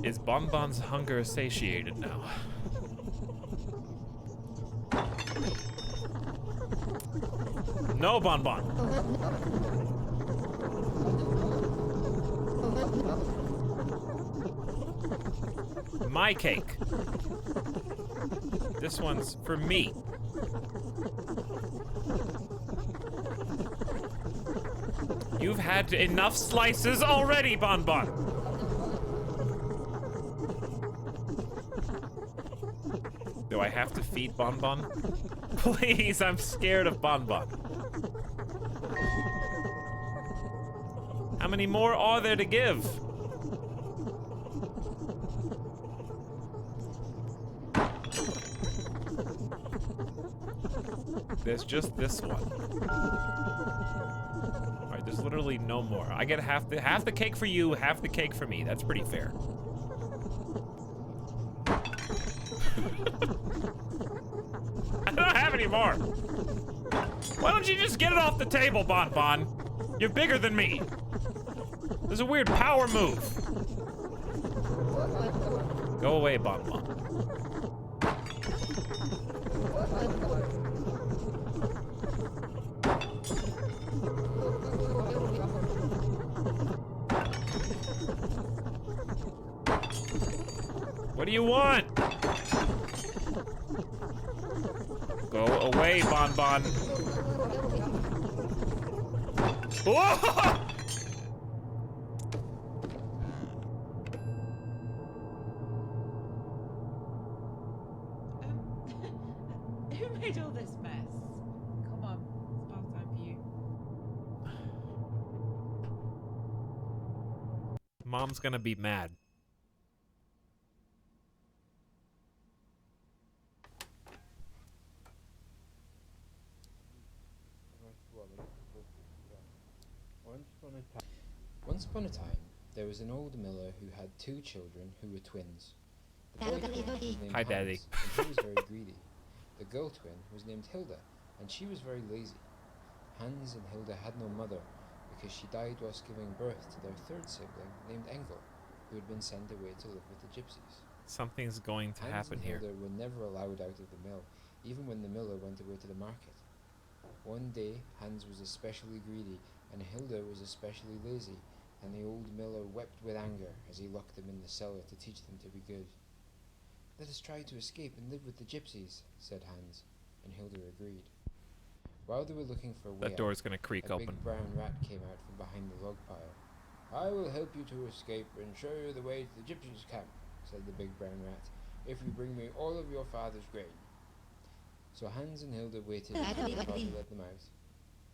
Is Bonbon's hunger satiated now? No, Bonbon. My cake. This one's for me. You've had enough slices already, Bonbon. Do I have to feed Bonbon? Please, I'm scared of Bonbon. How many more are there to give? There's just this one. Alright, there's literally no more. I get half the cake for you, half the cake for me. That's pretty fair. I don't have any more. Why don't you just get it off the table, Bonbon? You're bigger than me. There's a weird power move. Go away, Bonbon. What do you want? Go away, Bonbon. Whoa! Who made all this mess? Come on, it's bath time for you. Mom's gonna be mad. Once upon a time, there was an old miller who had 2 children who were twins. The boy twin was named Hi, Daddy. Hans, and he was very greedy. The girl twin was named Hilda, and she was very lazy. Hans and Hilda had no mother because she died whilst giving birth to their 3rd sibling named Engel, who had been sent away to live with the gypsies. Something's going to happen here. Hans and Hilda were never allowed out of the mill, even when the miller went away to the market. One day, Hans was especially greedy, and Hilda was especially lazy, and the old miller wept with anger as he locked them in the cellar to teach them to be good. "Let us try to escape and live with the gypsies," said Hans, and Hilda agreed. While they were looking for a way That door's out, gonna creak a open. big brown rat came out from behind the log pile. "I will help you to escape and show you the way to the gypsies' camp," said the big brown rat, "if you bring me all of your father's grain." So Hans and Hilda waited until their father let them out.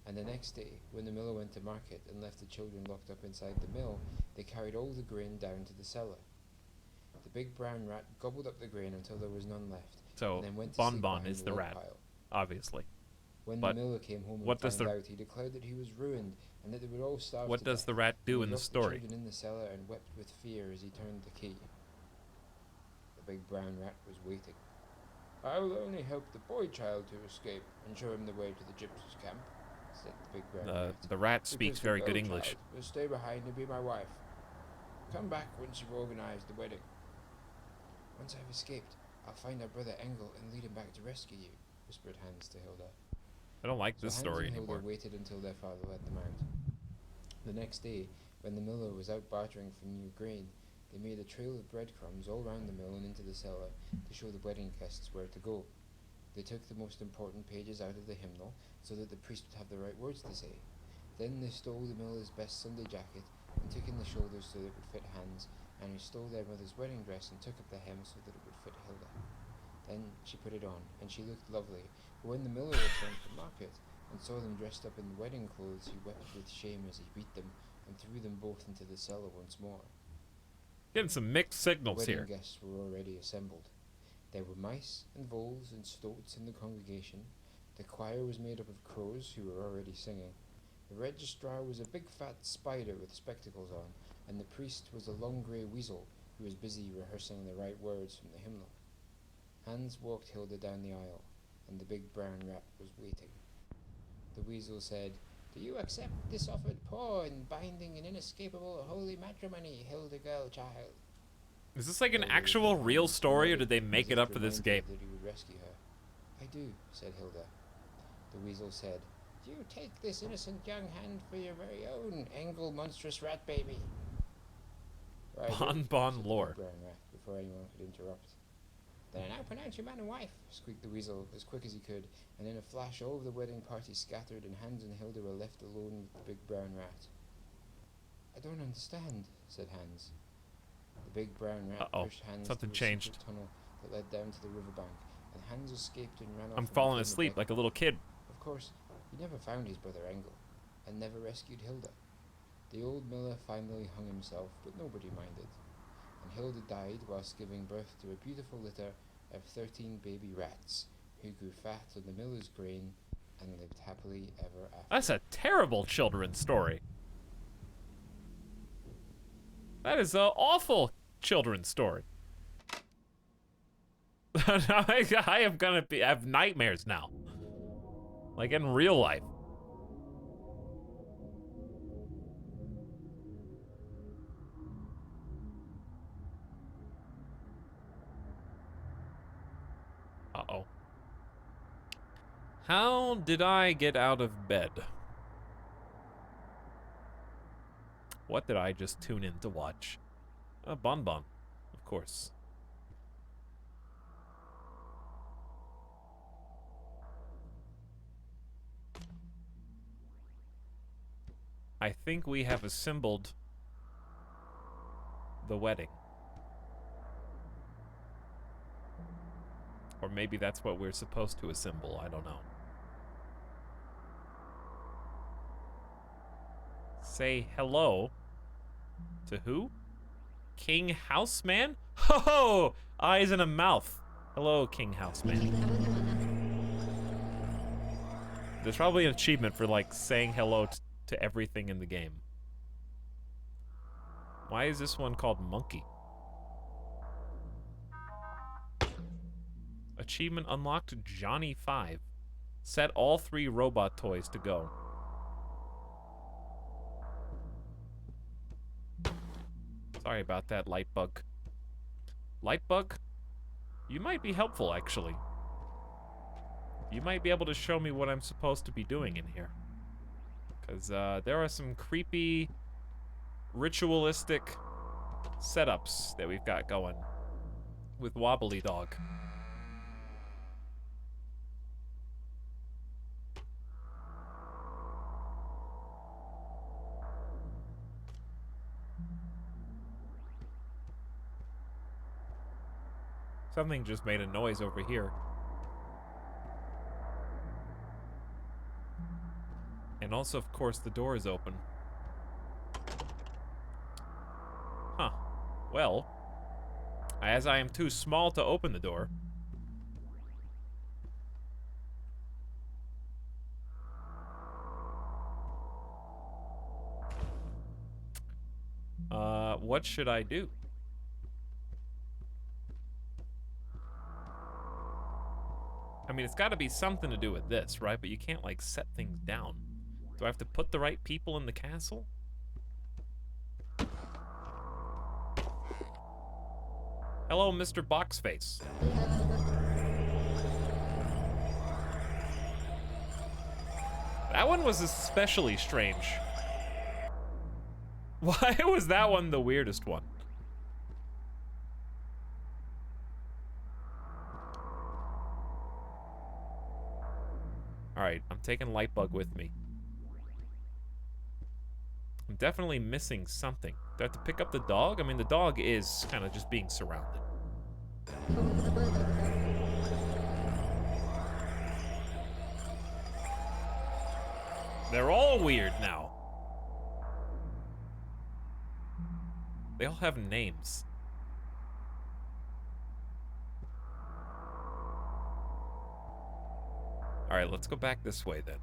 And the next day, when the miller went to market and left the children locked up inside the mill, they carried all the grain down to the cellar. The big brown rat gobbled up the grain until there was none left, So and then went to sleep Bonbon behind is the log rat, pile. obviously. When But the miller came home what and does found the out, he declared that he was ruined and that they would all starve what to does death. the rat do He in the locked story? The children in the cellar and wept with fear as he turned the key. The big brown rat was waiting. "I will only help the boy child to escape and show him the way to the gypsies' camp," said the big brown rat. The rat speaks "Because very the good girl English. child will stay behind and be my wife. Come back once you've organized the wedding." "Once I've escaped, I'll find our brother Engel and lead him back to rescue you," whispered Hans to Hilda. I don't like So this Hans story and Hilda anymore. waited until their father let them out. The next day, when the miller was out bartering for new grain, They made a trail of breadcrumbs all round the mill and into the cellar to show the wedding guests where to go. They took the most important pages out of the hymnal so that the priest would have the right words to say. Then they stole the miller's best Sunday jacket and took in the shoulders so that it would fit Hans, and he stole their mother's wedding dress and took up the hem so that it would fit Hilda. Then she put it on, and she looked lovely, but when the miller returned from market and saw them dressed up in the wedding clothes, he wept with shame as he beat them and threw them both into the cellar once more. Getting some mixed signals The here. wedding guests were already assembled. There were mice and voles and stoats in the congregation. The choir was made up of crows who were already singing. The registrar was a big fat spider with spectacles on, and the priest was a long grey weasel who was busy rehearsing the right words from the hymnal. Hans walked Hilda down the aisle, and the big brown rat was waiting. The weasel said, "Do you accept this offered paw in binding and inescapable holy matrimony, Hilda girl child?" Is this like an actual real story, or did they make it up for this game? That he would rescue her. "I do," said Hilda. The weasel said, "Do you take this innocent young hand for your very own, Engel monstrous rat baby?" Bon lore. Brown rat, before anyone could interrupt. "Then I now pronounce you man and wife," squeaked the weasel as quick as he could, and in a flash all of the wedding party scattered, and Hans and Hilda were left alone with the big brown rat. "I don't understand," said Hans. The big brown rat pushed Hans Something to a changed. secret tunnel that led down to the riverbank, and Hans escaped and ran off. I'm and falling became a asleep beggar. like a little kid. Of course, he never found his brother Engel, and never rescued Hilda. The old miller finally hung himself, but nobody minded, and Hilda died whilst giving birth to a beautiful litter of 13 baby rats, who grew fat on the miller's grain and lived happily ever after. That's a terrible children's story. That is an awful children's story. I am gonna have nightmares now. Like in real life. Uh-oh. How did I get out of bed? What did I just tune in to watch? A Bon Bon, of course. I think we have assembled the wedding. Or maybe that's what we're supposed to assemble, I don't know. Say hello to who? King Houseman? Ho-ho! Eyes and a mouth. Hello, King Houseman. There's probably an achievement for, like, saying hello to everything in the game. Why is this one called Monkey? Achievement unlocked, Johnny 5. Set all 3 robot toys to go. Sorry about that, Lightbug. Lightbug? You might be helpful, actually. You might be able to show me what I'm supposed to be doing in here. Because there are some creepy, ritualistic setups that we've got going with Wobbly Dog. Something just made a noise over here. And also, of course, the door is open. Huh. Well, as I am too small to open the door, what should I do? I mean, it's got to be something to do with this, right? But you can't, like, set things down. Do I have to put the right people in the castle? Hello, Mr. Boxface. That one was especially strange. Why was that one the weirdest one? Alright, I'm taking Lightbug with me. I'm definitely missing something. Do I have to pick up the dog? I mean, the dog is kind of just being surrounded. They're all weird now. They all have names. Alright, let's go back this way then.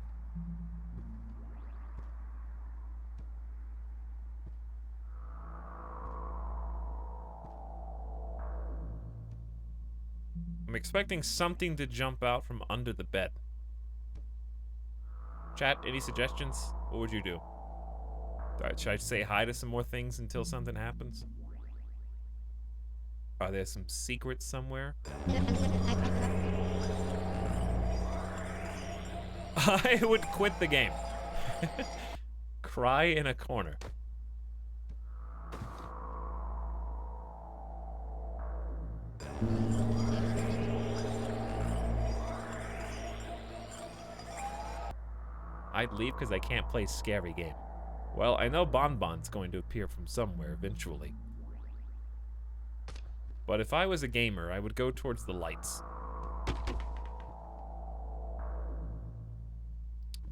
I'm expecting something to jump out from under the bed. Chat, any suggestions? What would you do? Should I say hi to some more things until something happens? Are there some secrets somewhere? I would quit the game. Cry in a corner. I'd leave because I can't play scary game. Well, I know Bonbon's going to appear from somewhere eventually. But if I was a gamer, I would go towards the lights.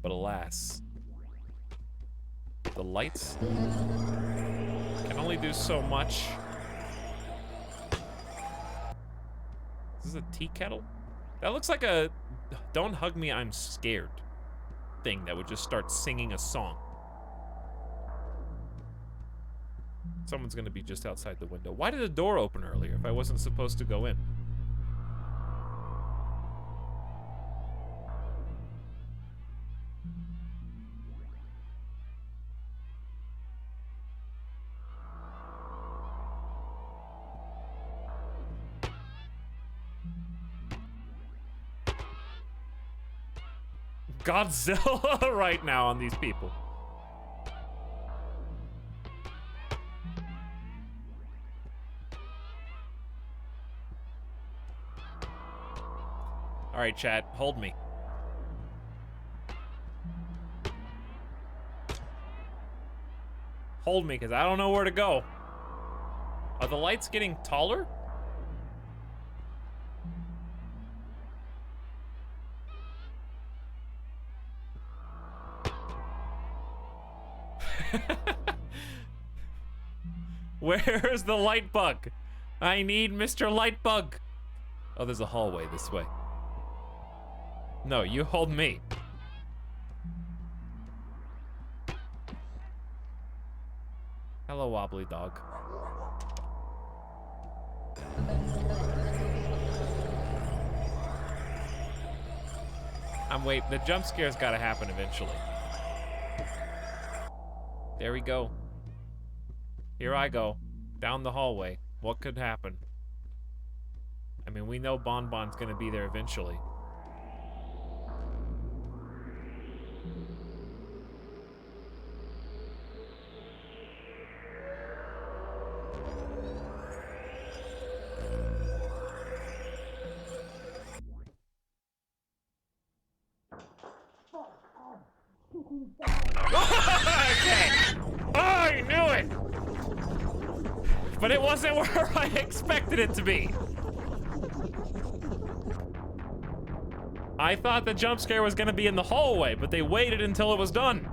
But alas, the lights can only do so much. Is this a tea kettle? That looks like a "Don't hug me, I'm scared" thing that would just start singing a song. Someone's gonna be just outside the window. Why did the door open earlier if I wasn't supposed to go in? Godzilla right now on these people. All right, chat, hold me. Hold me, because I don't know where to go. Are the lights getting taller? Where's the light bug? I need Mr. Lightbug. Oh, there's a hallway this way. No, you hold me. Hello, wobbly dog. I'm waiting. The jump scare's gotta happen eventually. There we go. Here I go. Down the hallway. What could happen? I mean, we know Bonbon's gonna be there eventually. Okay. Oh, I knew it! But it wasn't where I expected it to be. I thought the jump scare was gonna be in the hallway, but they waited until it was done.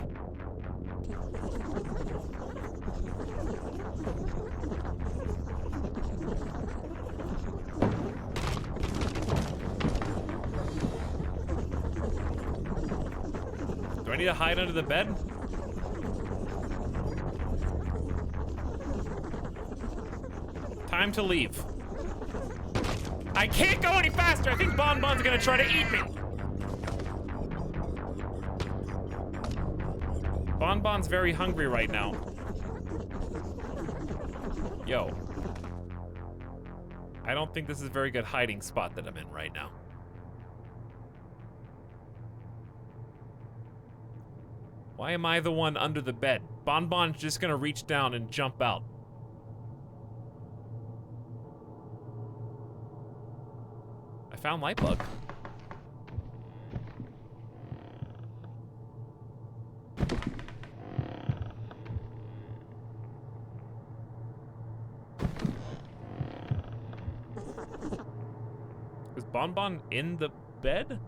Do I need to hide under the bed? Time to leave. I can't go any faster. I think Bonbon's gonna try to eat me. Bonbon's very hungry right now. Yo. I don't think this is a very good hiding spot that I'm in right now. Why am I the one under the bed? Bonbon's just gonna reach down and jump out. I found Lightbug. Bon Bon in the bed?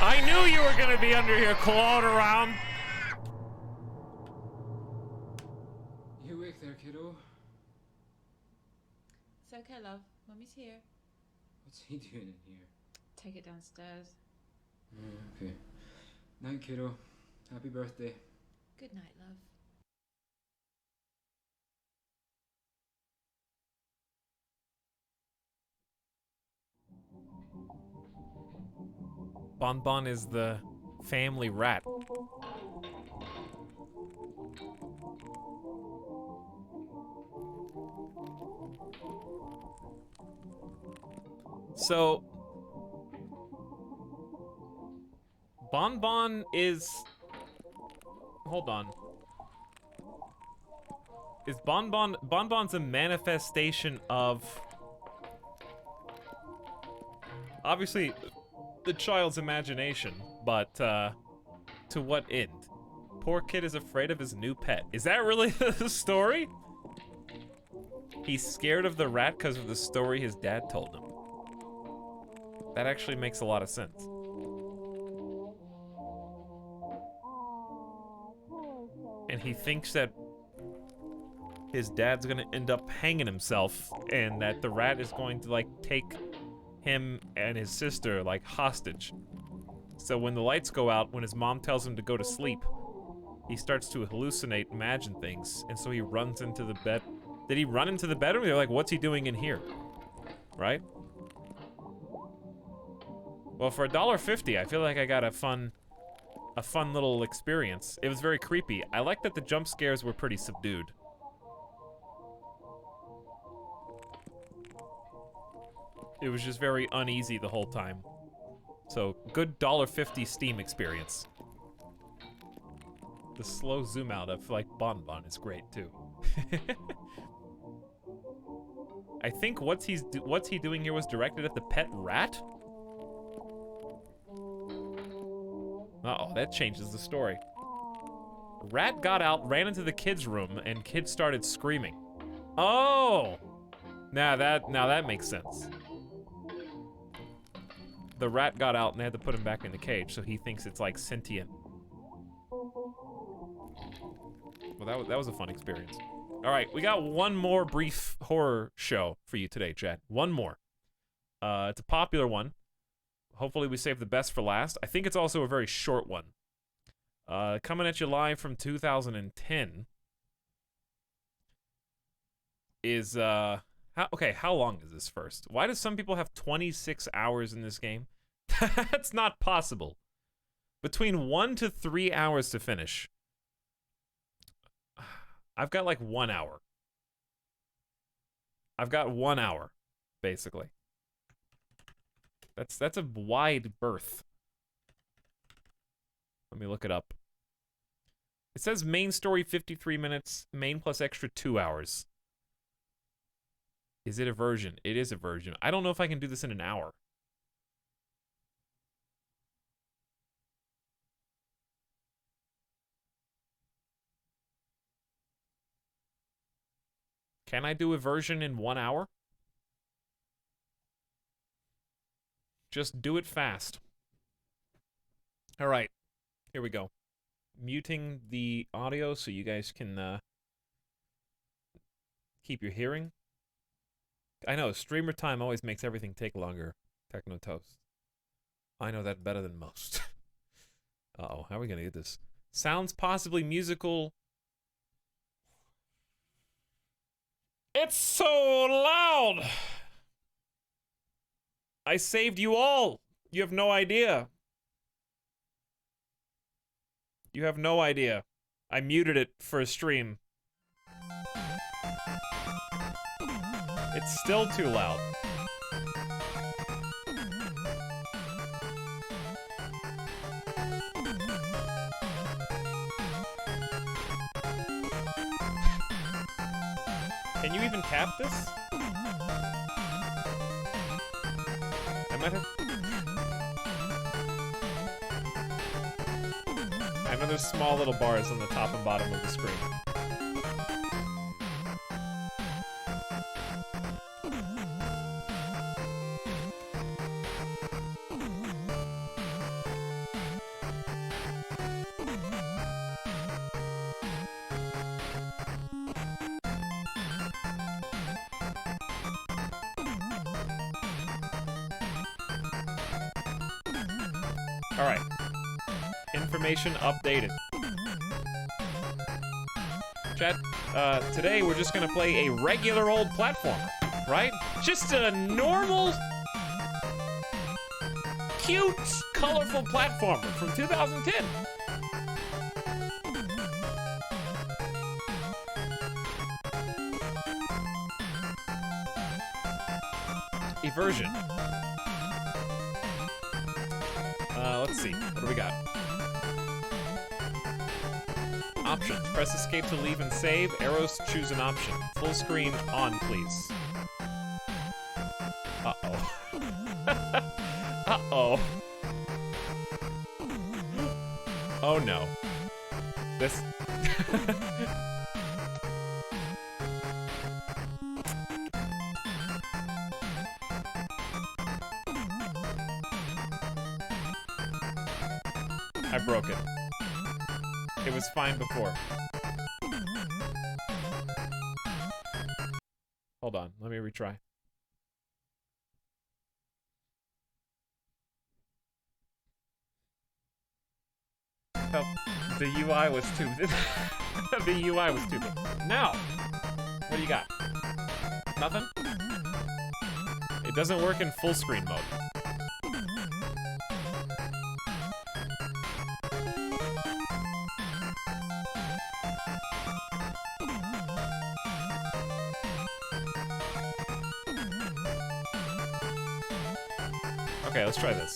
I knew you were gonna be under here clawing around. You awake there, kiddo? It's okay, love. Mummy's here. What's he doing in here? Take it downstairs. Okay. Night, kiddo. Happy birthday. Good night, love. Bon Bon is the family rat. So, Bon Bon is... Hold on. Is Bon Bon's a manifestation of... Obviously, the child's imagination, but, to what end? Poor kid is afraid of his new pet. Is that really the story? He's scared of the rat because of the story his dad told him. That actually makes a lot of sense. And he thinks that his dad's gonna end up hanging himself, and that the rat is going to, like, take him and his sister, like, hostage. So when the lights go out, when his mom tells him to go to sleep, he starts to hallucinate, imagine things, and so he runs into the bed. Did he run into the bedroom? They're like, what's he doing in here? Right? Well, for $1.50, I feel like I got a fun little experience. It was very creepy. I like that the jump scares were pretty subdued. It was just very uneasy the whole time. So, good $1.50 Steam experience. The slow zoom out of, like, Bon Bon is great, too. I think what's he doing here was directed at the pet rat? Uh-oh, that changes the story. Rat got out, ran into the kids' room, and kids started screaming. Oh! Now that makes sense. The rat got out and they had to put him back in the cage, so he thinks it's like sentient. Well, that was a fun experience. All right, we got one more brief horror show for you today, Chad. One more. It's a popular one. Hopefully we save the best for last. I think it's also a very short one. Coming at you live from 2010 is, how long is this first? Why do some people have 26 hours in this game? That's not possible. Between 1 to 3 hours to finish. I've got like 1 hour. I've got 1 hour, basically. That's a wide berth. Let me look it up. It says main story 53 minutes, main plus extra 2 hours. Is it a version? It is a version. I don't know if I can do this in an hour. Can I do a version in 1 hour? Just do it fast. All right, here we go. Muting the audio so you guys can keep your hearing. I know, streamer time always makes everything take longer. Techno Toast. I know that better than most. Uh-oh, how are we gonna get this? Sounds possibly musical. It's so loud! I saved you all! You have no idea. You have no idea. I muted it for a stream. It's still too loud. Can you even tap this? I might have there's small little bars on the top and bottom of the screen. Alright. Information updated. Chat, today we're just gonna play a regular old platformer, right? Just a normal, cute, colorful platformer from 2010. Eversion. Let's see. What do we got? Options. Press escape to leave and save. Arrows to choose an option. Full screen on, please. Uh-oh. Uh-oh. Oh no. This... I broke it. It was fine before. Hold on, let me retry. Oh, the UI was too... the UI was stupid. Now! What do you got? Nothing? It doesn't work in full screen mode. Okay, let's try this.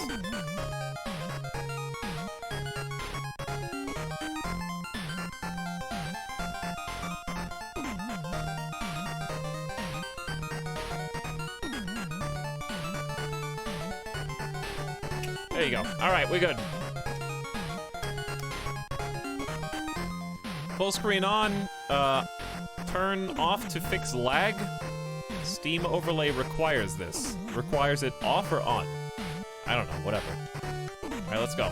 There you go. Alright, we're good. Full screen on. Turn off to fix lag. Steam overlay requires this. Requires it off or on? I don't know, whatever. Alright, let's go.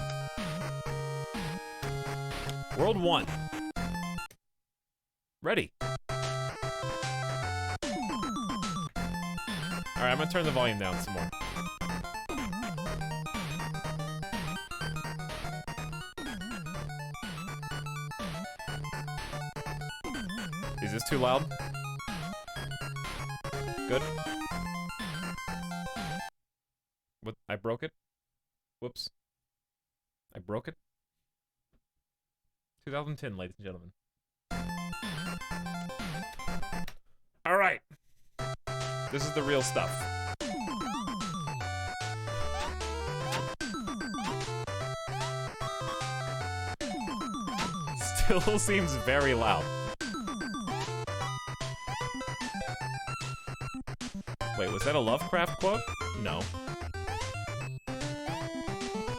World 1. Ready. Alright, I'm gonna turn the volume down some more. Is this too loud? Good. What? I broke it? Whoops. I broke it? 2010, ladies and gentlemen. Alright. This is the real stuff. Still seems very loud. Wait, was that a Lovecraft quote? No.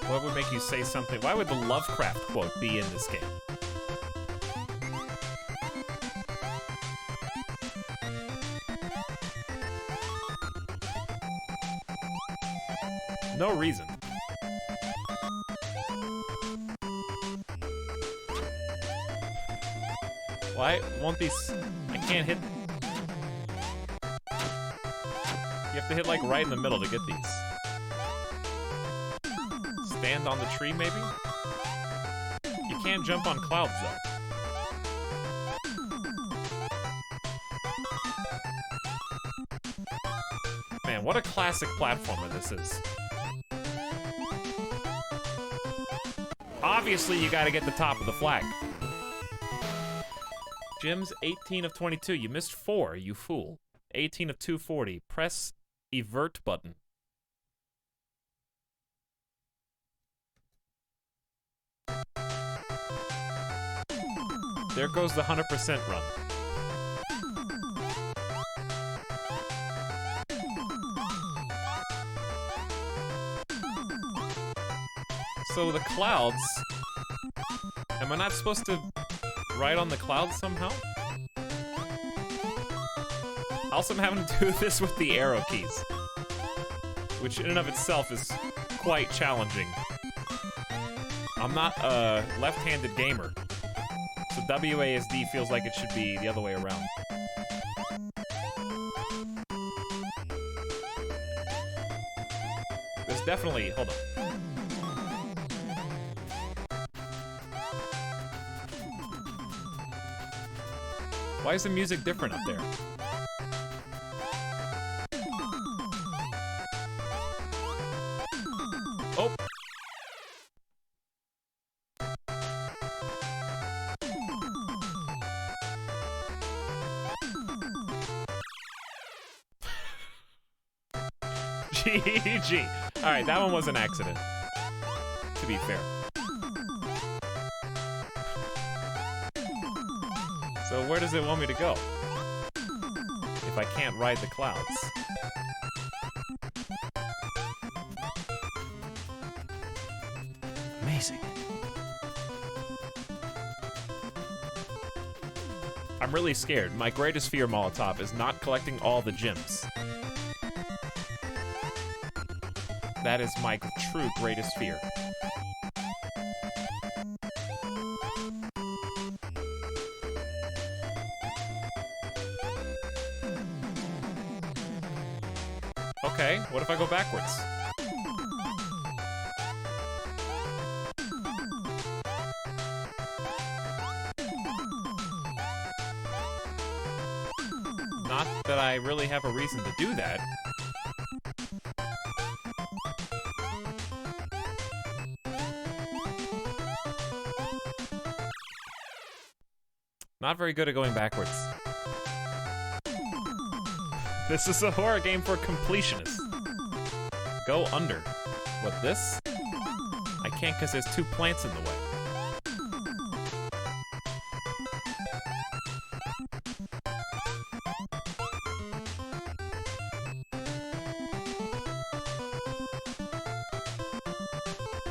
What would make you say something? Why would the Lovecraft quote be in this game? No reason. Why won't these... I can't hit... You have to hit, like, right in the middle to get these. Stand on the tree, maybe? You can't jump on clouds, though. Man, what a classic platformer this is. Obviously, you gotta get the top of the flag. Jim's 18 of 22. You missed 4, you fool. 18 of 240. Press evert button. There goes the 100% run. So the clouds Am I not supposed to ride on the clouds somehow? Also, I'm having to do this with the arrow keys, which in and of itself is quite challenging. I'm not a left-handed gamer, so WASD feels like it should be the other way around. There's definitely... hold on. Why is the music different up there? Oh! GG. Alright, that one was an accident. To be fair. So where does it want me to go? If I can't ride the clouds. Amazing. I'm really scared. My greatest fear, Molotov, is not collecting all the gems. That is my true greatest fear. Okay, what if I go backwards? Not that I really have a reason to do that. Not very good at going backwards. This is a horror game for completionists. Go under. What, this? I can't because there's two plants in the way.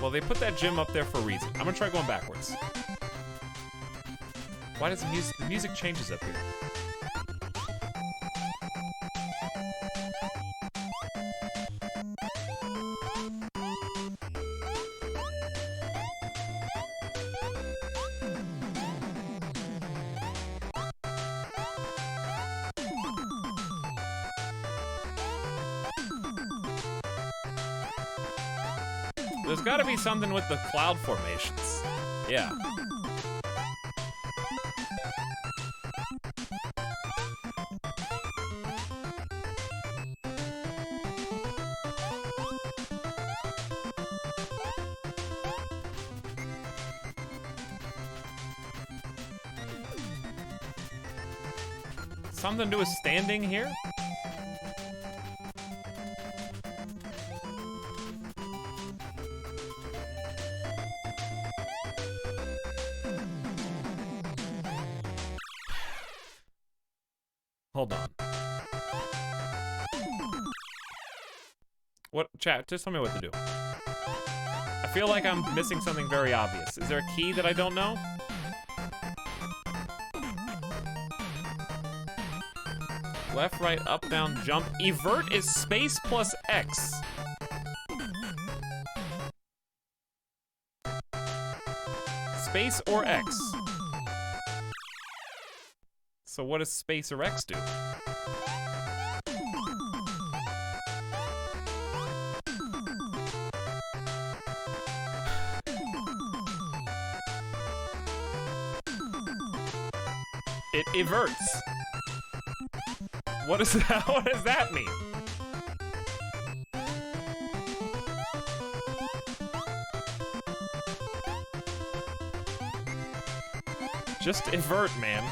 Well, they put that gym up there for a reason. I'm gonna try going backwards. Why does the music changes up here? There's gotta be something with the cloud formations. Yeah. Something to do with standing here? Hold on. What, chat, just tell me what to do. I feel like I'm missing something very obvious. Is there a key that I don't know? Left, right, up, down, jump. Evert is space plus X. Space or X. So what does space or X do? It everts. What is that? What does that mean? Just evert, man.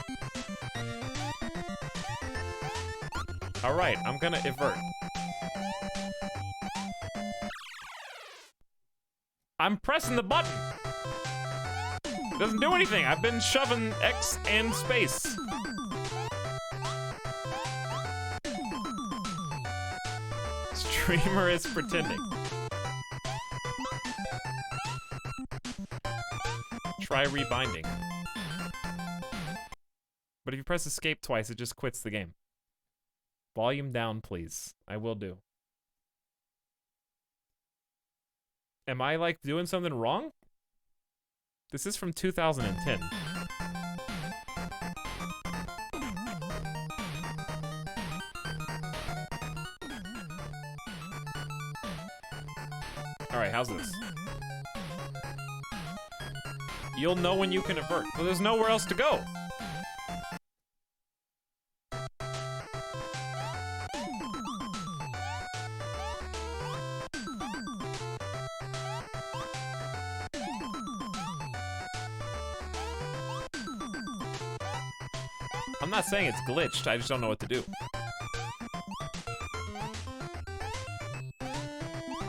Alright, I'm gonna evert. I'm pressing the button! It doesn't do anything. I've been shoving X and space. Streamer is pretending. try rebinding. But if you press escape twice, it just quits the game. Volume down, please. I will do. Am I, like, doing something wrong? This is from 2010. Alright, how's this? You'll know when you can avert, but there's nowhere else to go. I'm not saying it's glitched, I just don't know what to do.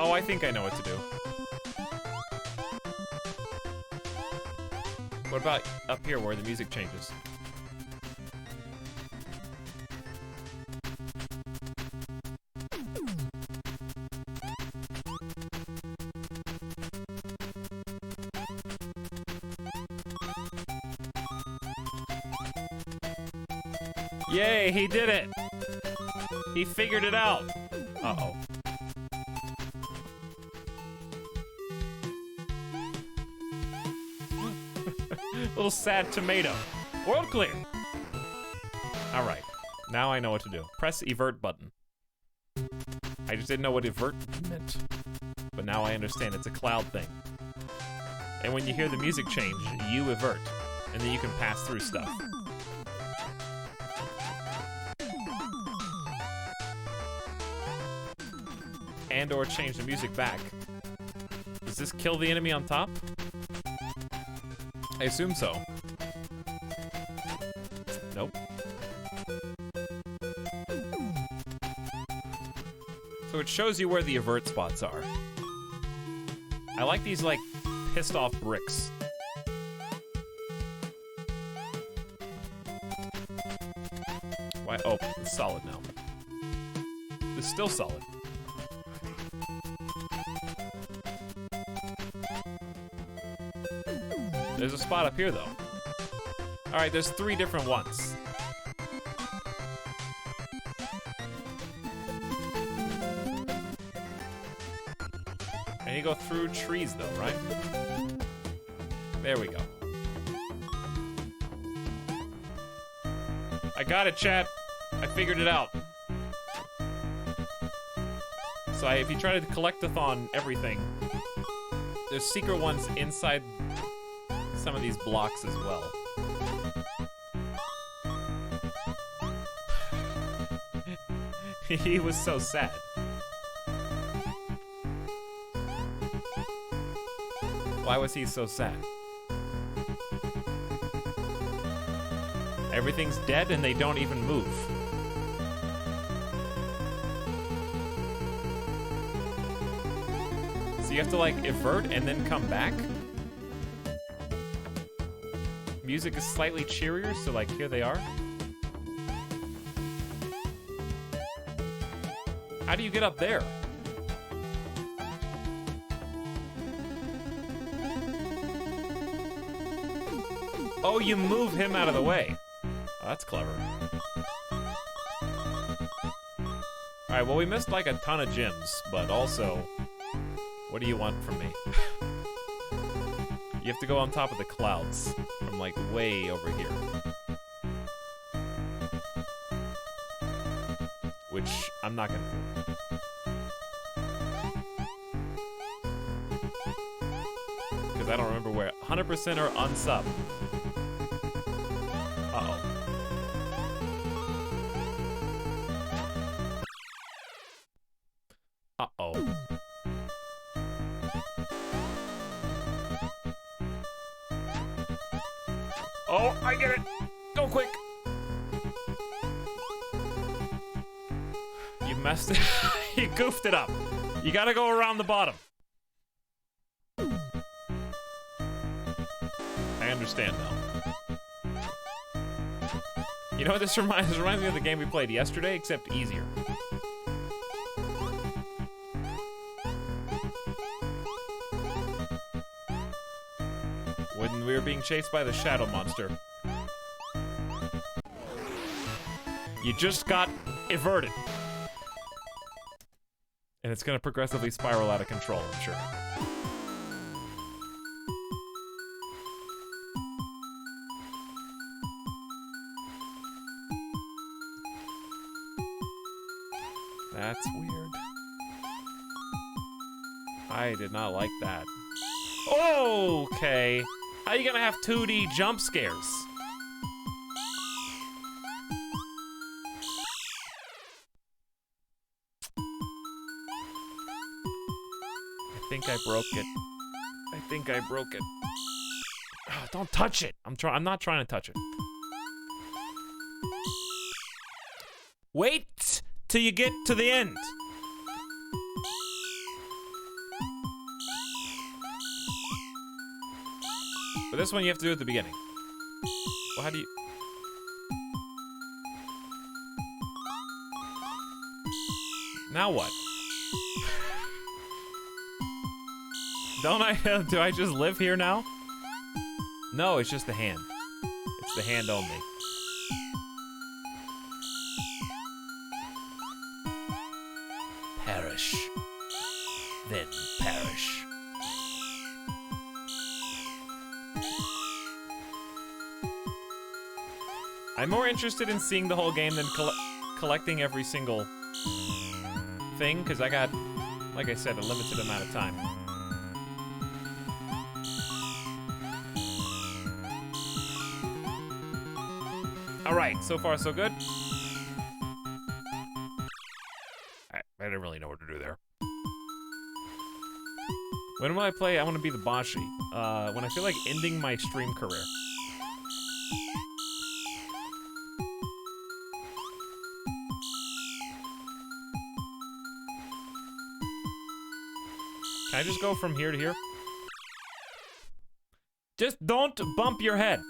Oh, I think I know what to do. What about up here where the music changes? Yay, he did it! He figured it out! Uh-oh. Little sad tomato. World clear! Alright, now I know what to do. Press evert button. I just didn't know what evert meant. But now I understand, it's a cloud thing. And when you hear the music change, you evert. And then you can pass through stuff. And or change the music back. Does this kill the enemy on top? I assume so. Nope. So it shows you where the avert spots are. I like these, like, pissed off bricks. Why? Oh, it's solid now. It's still solid. There's a spot up here, though. Alright, there's 3 different ones. And you go through trees, though, right? There we go. I got it, chat. I figured it out. So if you try to collect-a-thon everything, there's secret ones inside some of these blocks as well. He was so sad. Why was he so sad? Everything's dead and they don't even move. So you have to, like, evert and then come back? Music is slightly cheerier, so, like, here they are. How do you get up there? Oh, you move him out of the way. Oh, that's clever. Alright, well, we missed, like, a ton of gems, but also, what do you want from me? You have to go on top of the clouds from, like, way over here. Which I'm not gonna do. Because I don't remember where. 100% or unsub. Uh-oh. Uh-oh. Oh, I get it! Go quick! You messed it. You goofed it up. You gotta go around the bottom. I understand now. You know what this reminds me of the game we played yesterday, except easier. When we we are being chased by the shadow monster. You just got everted. And it's gonna progressively spiral out of control, I'm sure. That's weird. I did not like that. Okay. How are you gonna have 2D jump scares? I think I broke it. I think I broke it. Oh, don't touch it. I'm not trying to touch it. Wait till you get to the end. But this one you have to do at the beginning. Well, how do you... Now what? Don't I... Do I just live here now? No, it's just the hand. It's the hand only. Perish. Then perish. I'm more interested in seeing the whole game than collecting every single thing, because I got, like I said, a limited amount of time. Alright, so far so good. I didn't really know what to do there. When will I play? I want to be the Banshee. When I feel like ending my stream career. Can I just go from here to here? Just don't bump your head.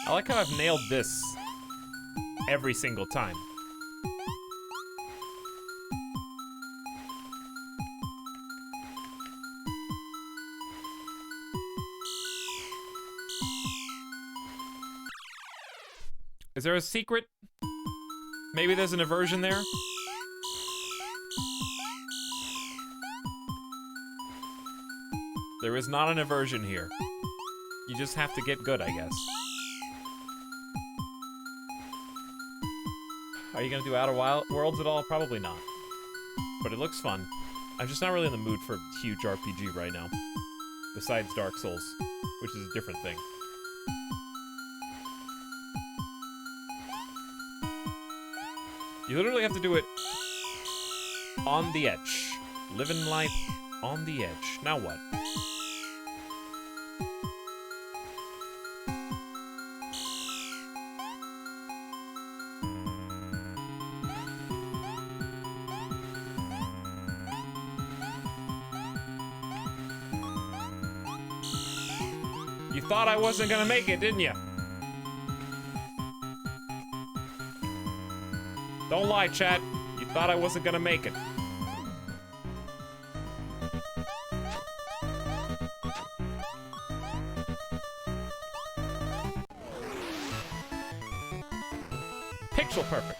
I like how I've nailed this every single time. Is there a secret? Maybe there's an aversion there? There is not an aversion here. You just have to get good, I guess. Are you gonna do Outer Worlds at all? Probably not. But it looks fun. I'm just not really in the mood for a huge RPG right now. Besides Dark Souls, which is a different thing. You literally have to do it on the edge. Living life on the edge. Now what? You thought I wasn't gonna make it, didn't you? Don't lie, chat. You thought I wasn't gonna make it. Pixel perfect.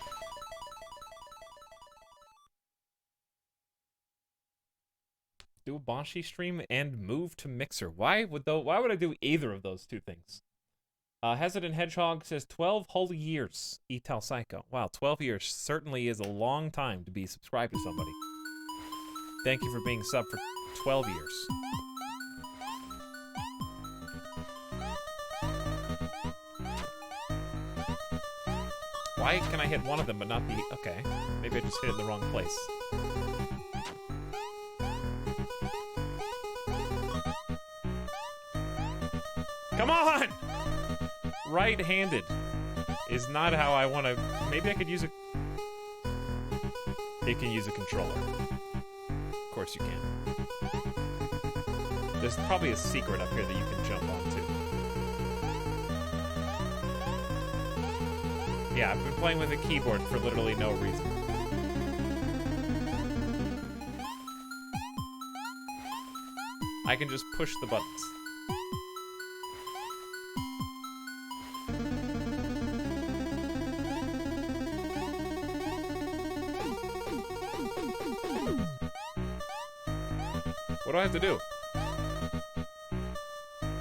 Do a Banshee stream and move to Mixer. Why would I do either of those two things? Hesitant Hedgehog says 12 whole years. Etal Psycho. Wow, 12 years certainly is a long time to be subscribed to somebody. Thank you for being sub for 12 years. Why can I hit one of them but not the... Okay. Maybe I just hit it in the wrong place. Come on! Right-handed is not how I want to... Maybe I could use a... It can use a controller. Of course you can. There's probably a secret up here that you can jump onto. Yeah, I've been playing with a keyboard for literally no reason. I can just push the buttons. What do I have to do?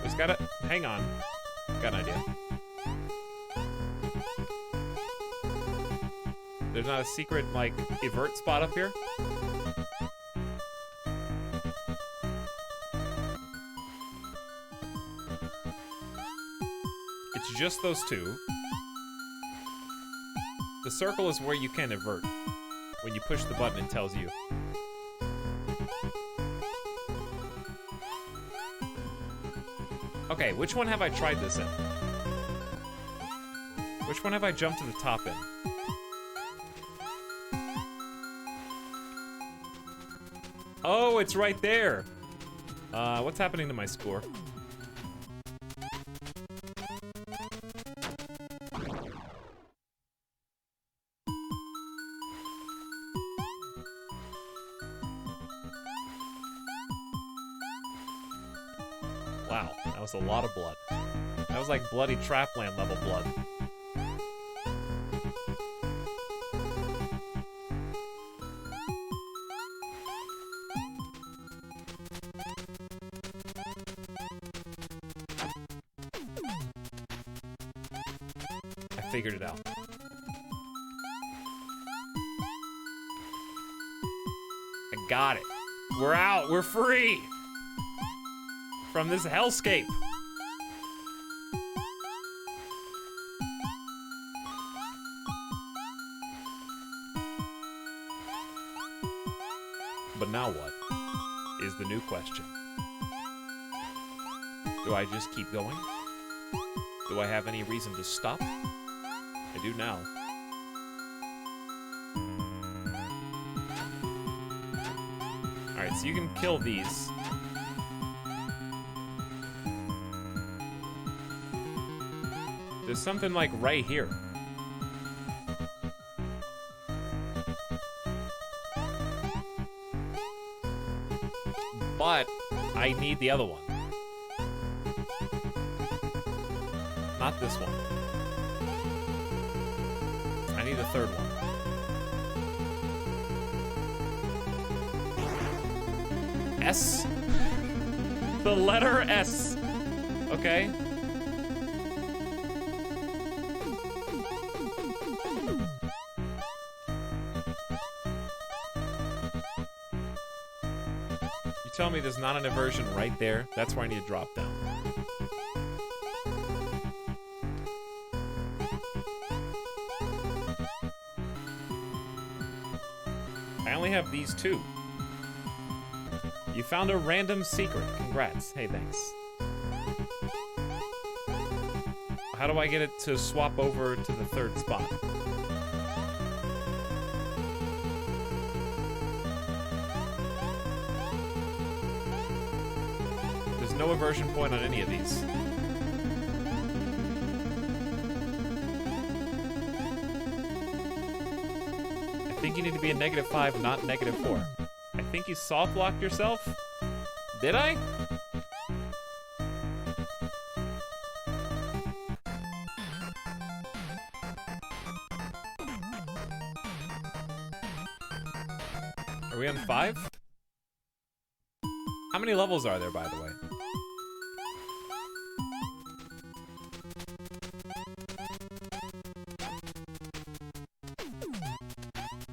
Just gotta... Hang on. Got an idea. There's not a secret, like, evert spot up here? It's just those two. The circle is where you can evert. When you push the button, it tells you. Okay, which one have I tried this in? Which one have I jumped to the top in? Oh, it's right there! What's happening to my score? Wow, that was a lot of blood. That was like bloody Trapland level blood. I figured it out. I got it. We're out. We're free from this hellscape. But now what is the new question? Do I just keep going? Do I have any reason to stop? I do now. Alright, so you can kill these. There's something like right here. But I need the other one. Not this one. I need the third one. S? The letter S. Okay. You tell me there's not an inversion right there. That's where I need to drop down. I only have these two. You found a random secret. Congrats. Hey, thanks. How do I get it to swap over to the third spot? There's no inversion point on any of these. I think you need to be a -5, not -4. I think you soft-locked yourself? Did I? Are we on 5? How many levels are there, by the way?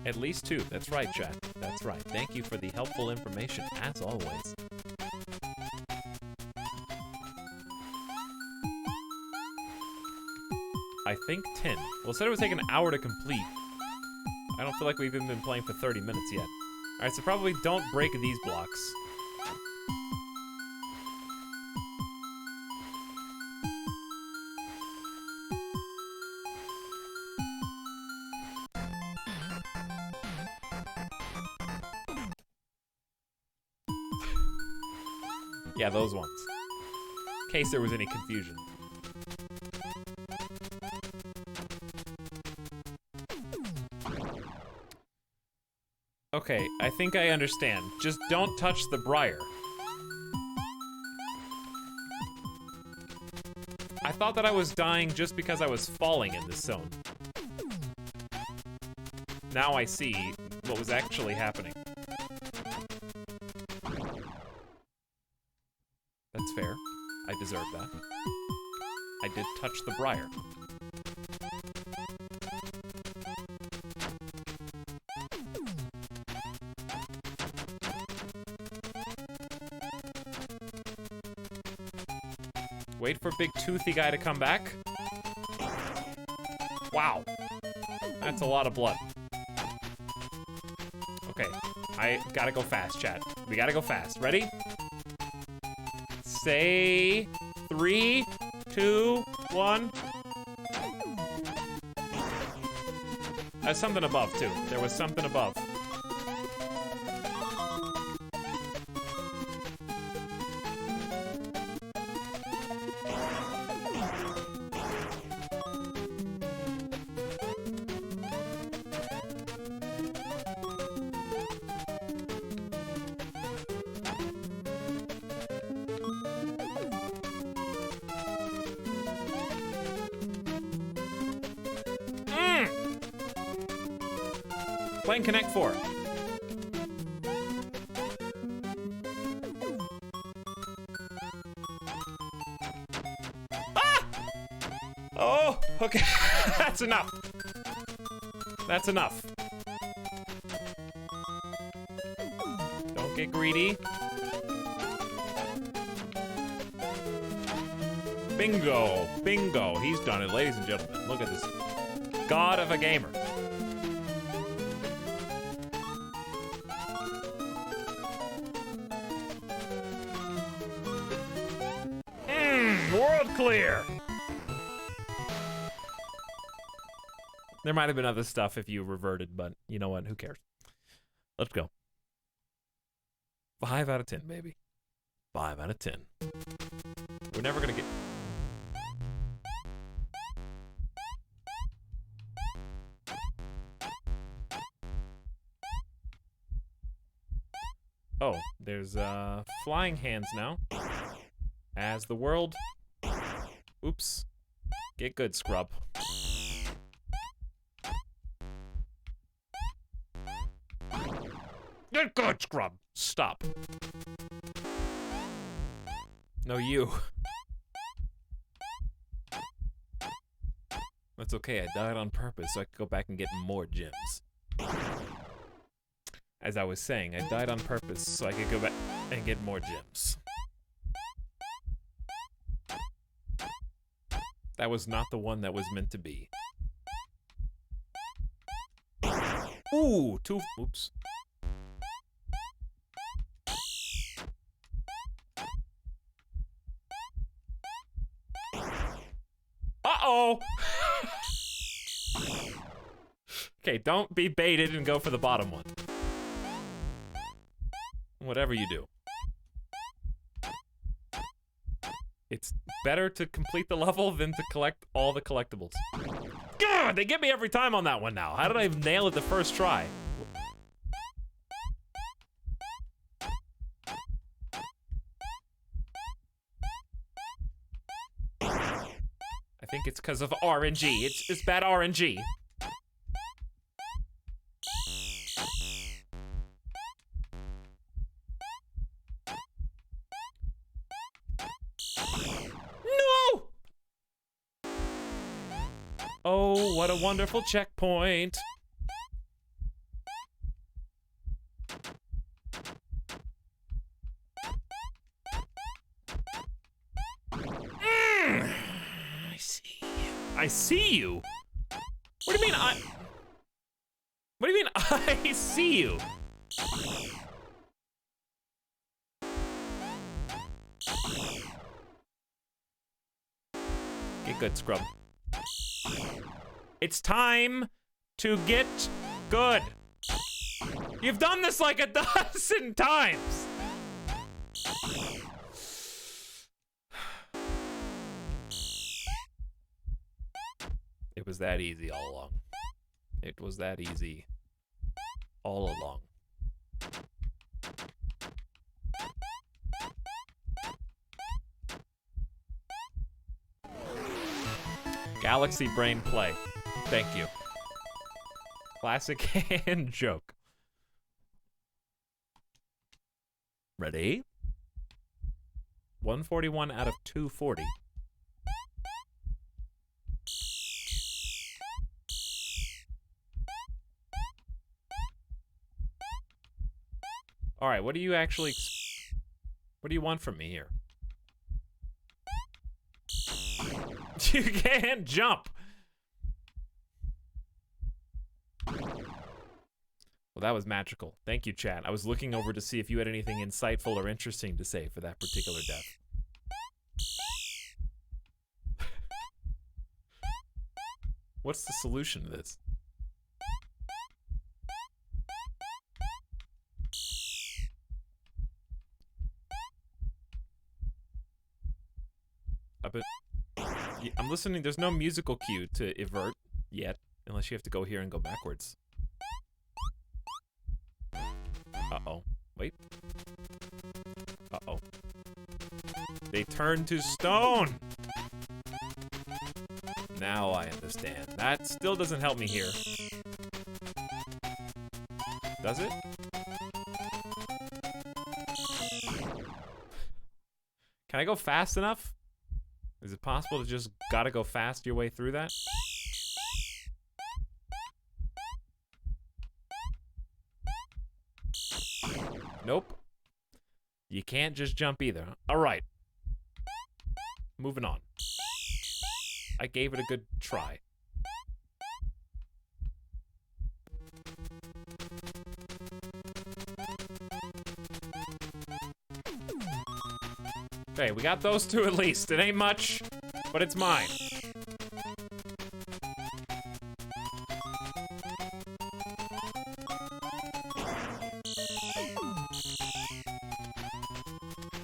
At least 2. That's right, chat. That's right. Thank you for the helpful information, as always. I think 10. Well, it said it would take an hour to complete. I don't feel like we've even been playing for 30 minutes yet. Alright, so probably don't break these blocks. Yeah, those ones. In case there was any confusion. Okay, I think I understand. Just don't touch the briar. thought that I was dying just because I was falling in this zone. Now I see what was actually happening. That's fair. I deserve that. I did touch the briar. Wait for big toothy guy to come back. Wow. That's a lot of blood. Okay, I gotta go fast, chat. We gotta go fast. Ready? Say 3, 2, 1. There's something above, too. There was something above. Playing Connect 4. Ah! Oh, okay. That's enough. That's enough. Don't get greedy. Bingo. Bingo. He's done it, ladies and gentlemen. Look at this. God of a gamer. World clear! There might have been other stuff if you reverted, but you know what? Who cares? Let's go. 5 out of 10, baby. 5 out of 10. We're never gonna get... Oh, there's flying hands now. As the world... Oops. Get good, scrub. Get good, scrub! Stop. No, you. That's okay, I died on purpose so I could go back and get more gems. As I was saying, I died on purpose so I could go back and get more gems. That was not the one that was meant to be. Ooh, 2, oops. Uh-oh! Okay, don't be baited and go for the bottom one. Whatever you do. It's better to complete the level than to collect all the collectibles. God, they get me every time on that one now. How did I nail it the first try? I think it's because of RNG. It's bad RNG. No! Oh, what a wonderful checkpoint. I see you. I see you? What do you mean What do you mean I see you? Get good, scrub. It's time to get good. You've done this like a dozen times. It was that easy all along. It was that easy all along. Galaxy Brain Play. Thank you. Classic and joke. Ready? 141 out of 240. All right, what do you actually... What do you want from me here? You can't jump! Well, that was magical. Thank you, chat. I was looking over to see if you had anything insightful or interesting to say for that particular death. What's the solution to this? I'm listening. There's no musical cue to evert yet, unless you have to go here and go backwards. Uh-oh. Wait. Uh-oh. They turn to stone! Now I understand. That still doesn't help me here. Does it? Can I go fast enough? Is it possible to just gotta go fast your way through that? Nope. You can't just jump either. Alright. Moving on. I gave it a good try. Okay, we got those two at least. It ain't much, but it's mine.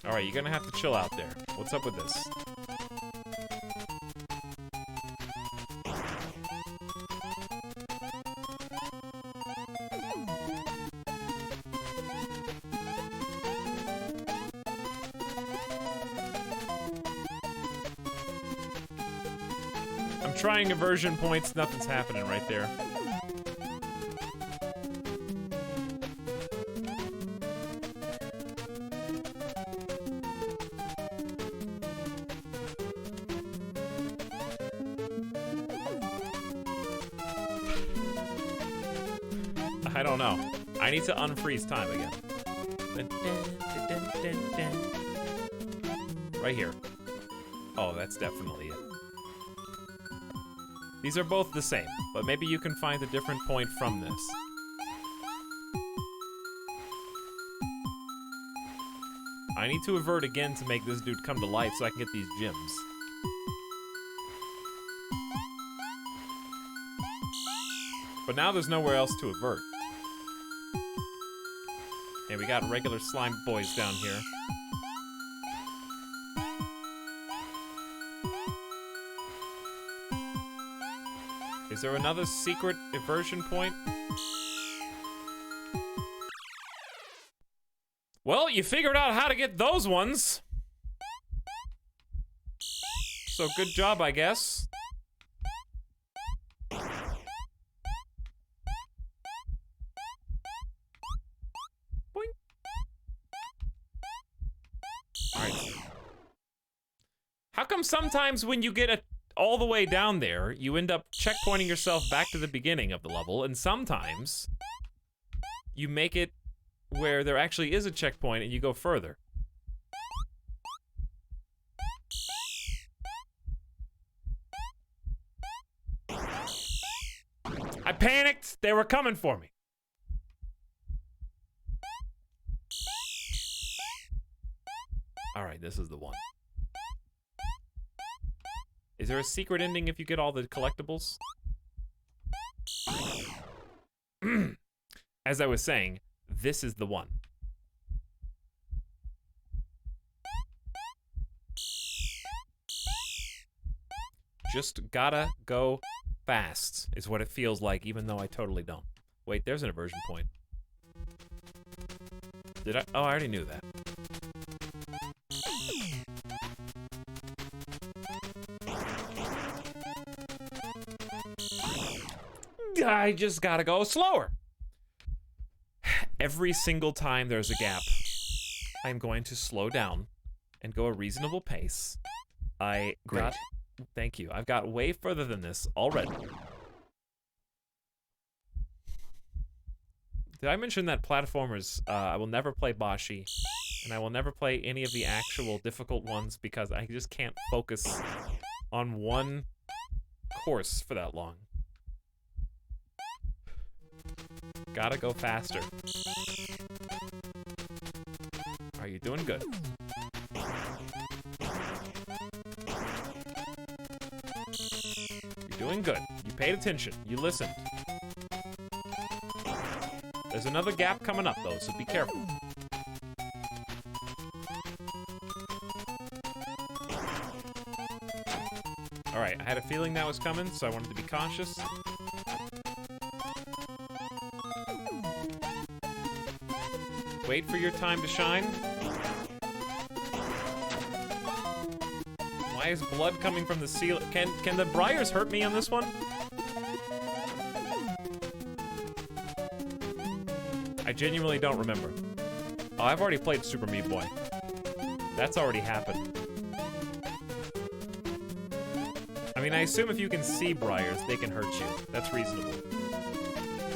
Alright, you're gonna have to chill out there. What's up with this? I'm trying immersion points, nothing's happening right there. I don't know. I need to unfreeze time again. Right here. Oh, that's definitely it. These are both the same, but maybe you can find a different point from this. I need to avert again to make this dude come to life so I can get these gems. But now there's nowhere else to avert. And we got regular slime boys down here. Is there another secret inversion point? Well, you figured out how to get those ones. So good job, I guess. Boing. Alright. How come sometimes when you get all the way down there, you end up checkpointing yourself back to the beginning of the level, and sometimes you make it where there actually is a checkpoint and you go further? I panicked! They were coming for me. Alright, this is the one. Is there a secret ending if you get all the collectibles? As I was saying, this is the one. Just gotta go fast, is what it feels like, even though I totally don't. Wait, there's an inversion point. Did I? Oh, I already knew that. I just gotta go slower. Every single time there's a gap, I'm going to slow down and go a reasonable pace. Great. Thank you. I've got way further than this already. Did I mention that platformers, I will never play Bashi, and I will never play any of the actual difficult ones because I just can't focus on one course for that long. Gotta go faster. Are you doing good? You're doing good. You paid attention. You listened. There's another gap coming up, though, so be careful. Alright, I had a feeling that was coming, so I wanted to be cautious. Wait for your time to shine. Why is blood coming from the ceiling? Can the briars hurt me on this one? I genuinely don't remember. Oh, I've already played Super Meat Boy. That's already happened. I mean, I assume if you can see briars, they can hurt you. That's reasonable.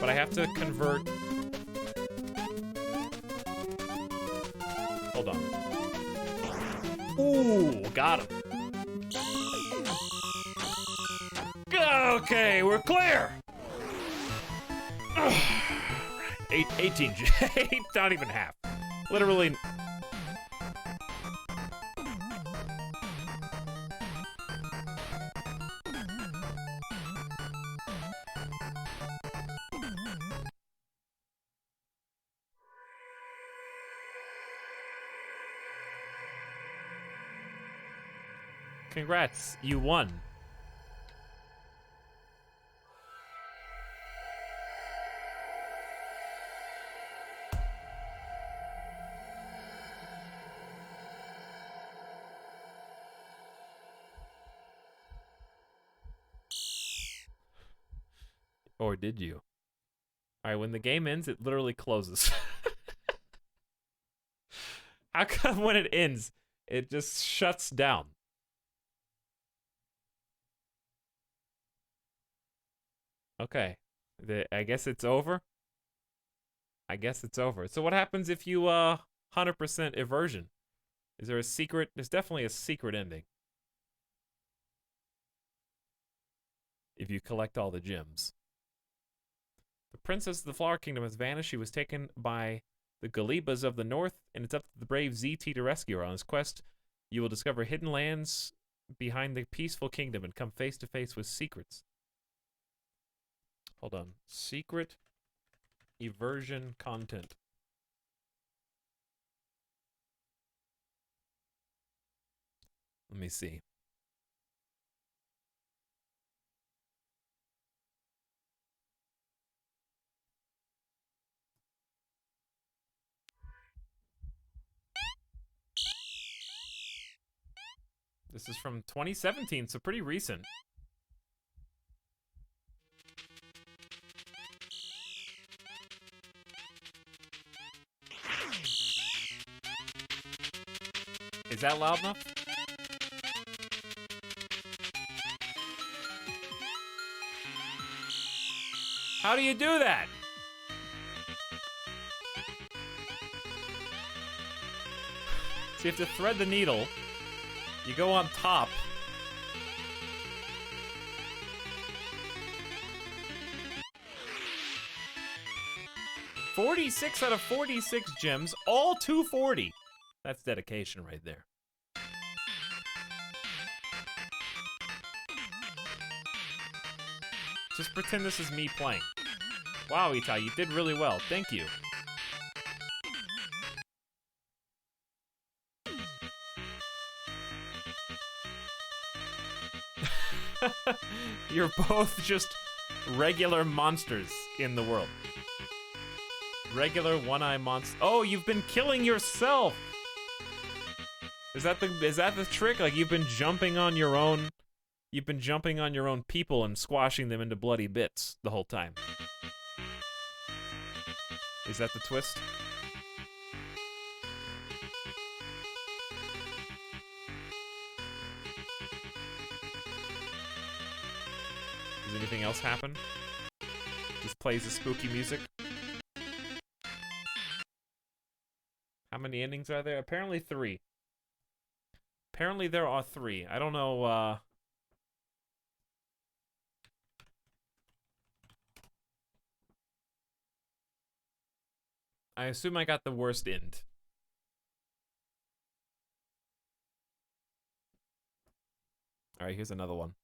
But I have to convert... Hold on. Ooh, got him. Okay, we're clear! 18, not even half. Literally. Congrats, you won. Or did you? Alright, when the game ends, it literally closes. How come when it ends, it just shuts down? Okay. I guess it's over? I guess it's over. So what happens if you, 100% eversion? Is there a secret? There's definitely a secret ending. If you collect all the gems. The princess of the Flower Kingdom has vanished. She was taken by the Galibas of the North, and it's up to the brave ZT to rescue her. On his quest, you will discover hidden lands behind the peaceful kingdom and come face to face with secrets. Hold on. Secret eversion content. Let me see. This is from 2017, so pretty recent. Is that loud enough? How do you do that? So you have to thread the needle. You go on top. $46 out of 46 gems, all 240. That's dedication right there. Just pretend this is me playing. Wow, Itai, you did really well. Thank you. You're both just regular monsters in the world. Regular one-eye monster. Oh, you've been killing yourself. Is that the trick? Like you've been jumping on your own You've been jumping on your own people and squashing them into bloody bits the whole time. Is that the twist? Does anything else happen? Just plays the spooky music. How many endings are there? Apparently 3. Apparently there are 3. I don't know, I assume I got the worst end. Alright, here's another one.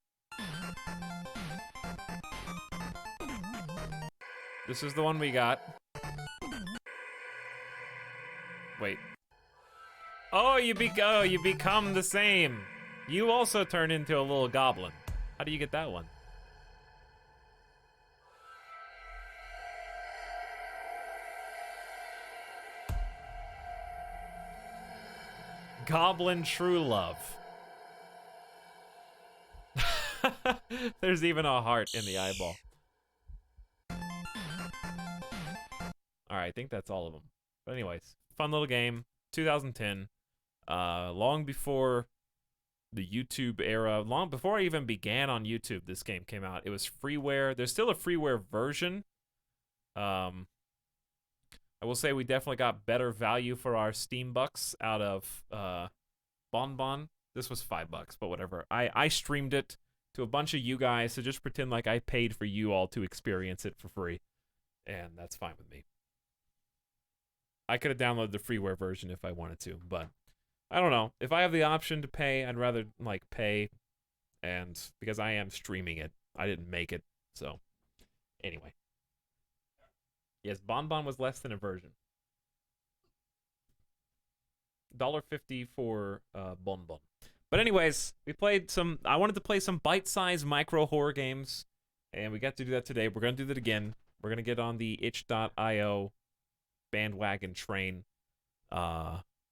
This is the one we got. Wait. Oh, you become the same. You also turn into a little goblin. How do you get that one? Goblin True Love. There's even a heart in the eyeball. Alright, I think that's all of them. But anyways, fun little game. 2010. Long before the YouTube era, long before I even began on YouTube, this game came out. It was freeware. There's still a freeware version. I will say we definitely got better value for our Steam bucks out of Bonbon. This was $5, but whatever. I streamed it to a bunch of you guys, so just pretend like I paid for you all to experience it for free. And that's fine with me. I could have downloaded the freeware version if I wanted to, but I don't know. If I have the option to pay, I'd rather like pay, and because I am streaming it, I didn't make it, so anyway. Yes, Bonbon was less than a version. $1.50 for Bonbon. But anyways, we played some. I wanted to play some bite-sized micro horror games, and we got to do that today. We're gonna do that again. We're gonna get on the itch.io bandwagon train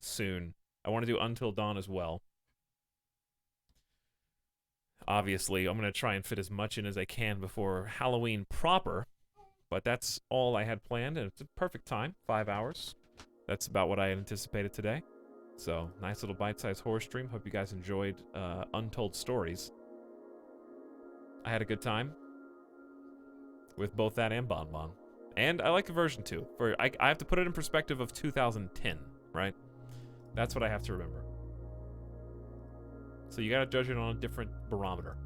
soon. I want to do Until Dawn as well. Obviously, I'm going to try and fit as much in as I can before Halloween proper, but that's all I had planned, and it's a perfect time, 5 hours. That's about what I had anticipated today. So, nice little bite-sized horror stream. Hope you guys enjoyed Untold Stories. I had a good time with both that and Bonbon. And I like the version 2. I have to put it in perspective of 2010, right? That's what I have to remember. So you gotta judge it on a different barometer.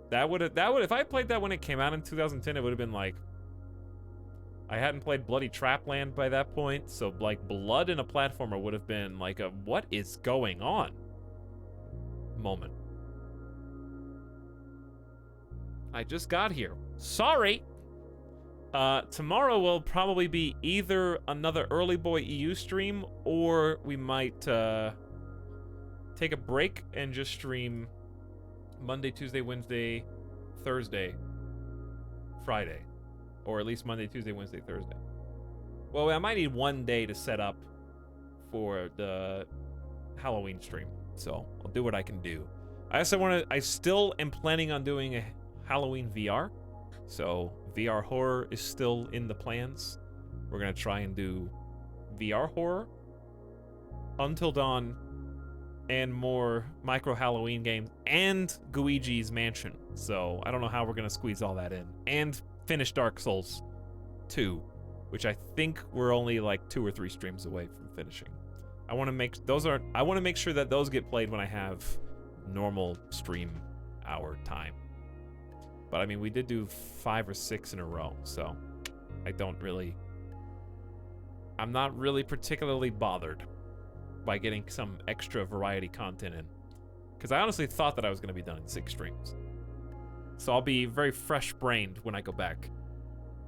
That would if I played that when it came out in 2010, it would have been like, I hadn't played Bloody Trapland by that point, so like blood in a platformer would have been like a what is going on moment. I just got here. Sorry. Tomorrow will probably be either another Early Boy EU stream, or we might take a break and just stream Monday, Tuesday, Wednesday, Thursday, Friday. Or at least Monday, Tuesday, Wednesday, Thursday. Well, I might need one day to set up for the Halloween stream. So I'll do what I can do. I still am planning on doing a Halloween VR. So VR horror is still in the plans. We're gonna try and do VR horror, Until Dawn, and more micro Halloween games, and Guigi's Mansion. So I don't know how we're gonna squeeze all that in. And finish Dark Souls 2, which I think we're only like 2 or 3 streams away from finishing. I want to make sure that those get played when I have normal stream hour time. But I mean, we did do 5 or 6 in a row, so I'm not really particularly bothered by getting some extra variety content in. Because I honestly thought that I was going to be done in 6 streams. So I'll be very fresh-brained when I go back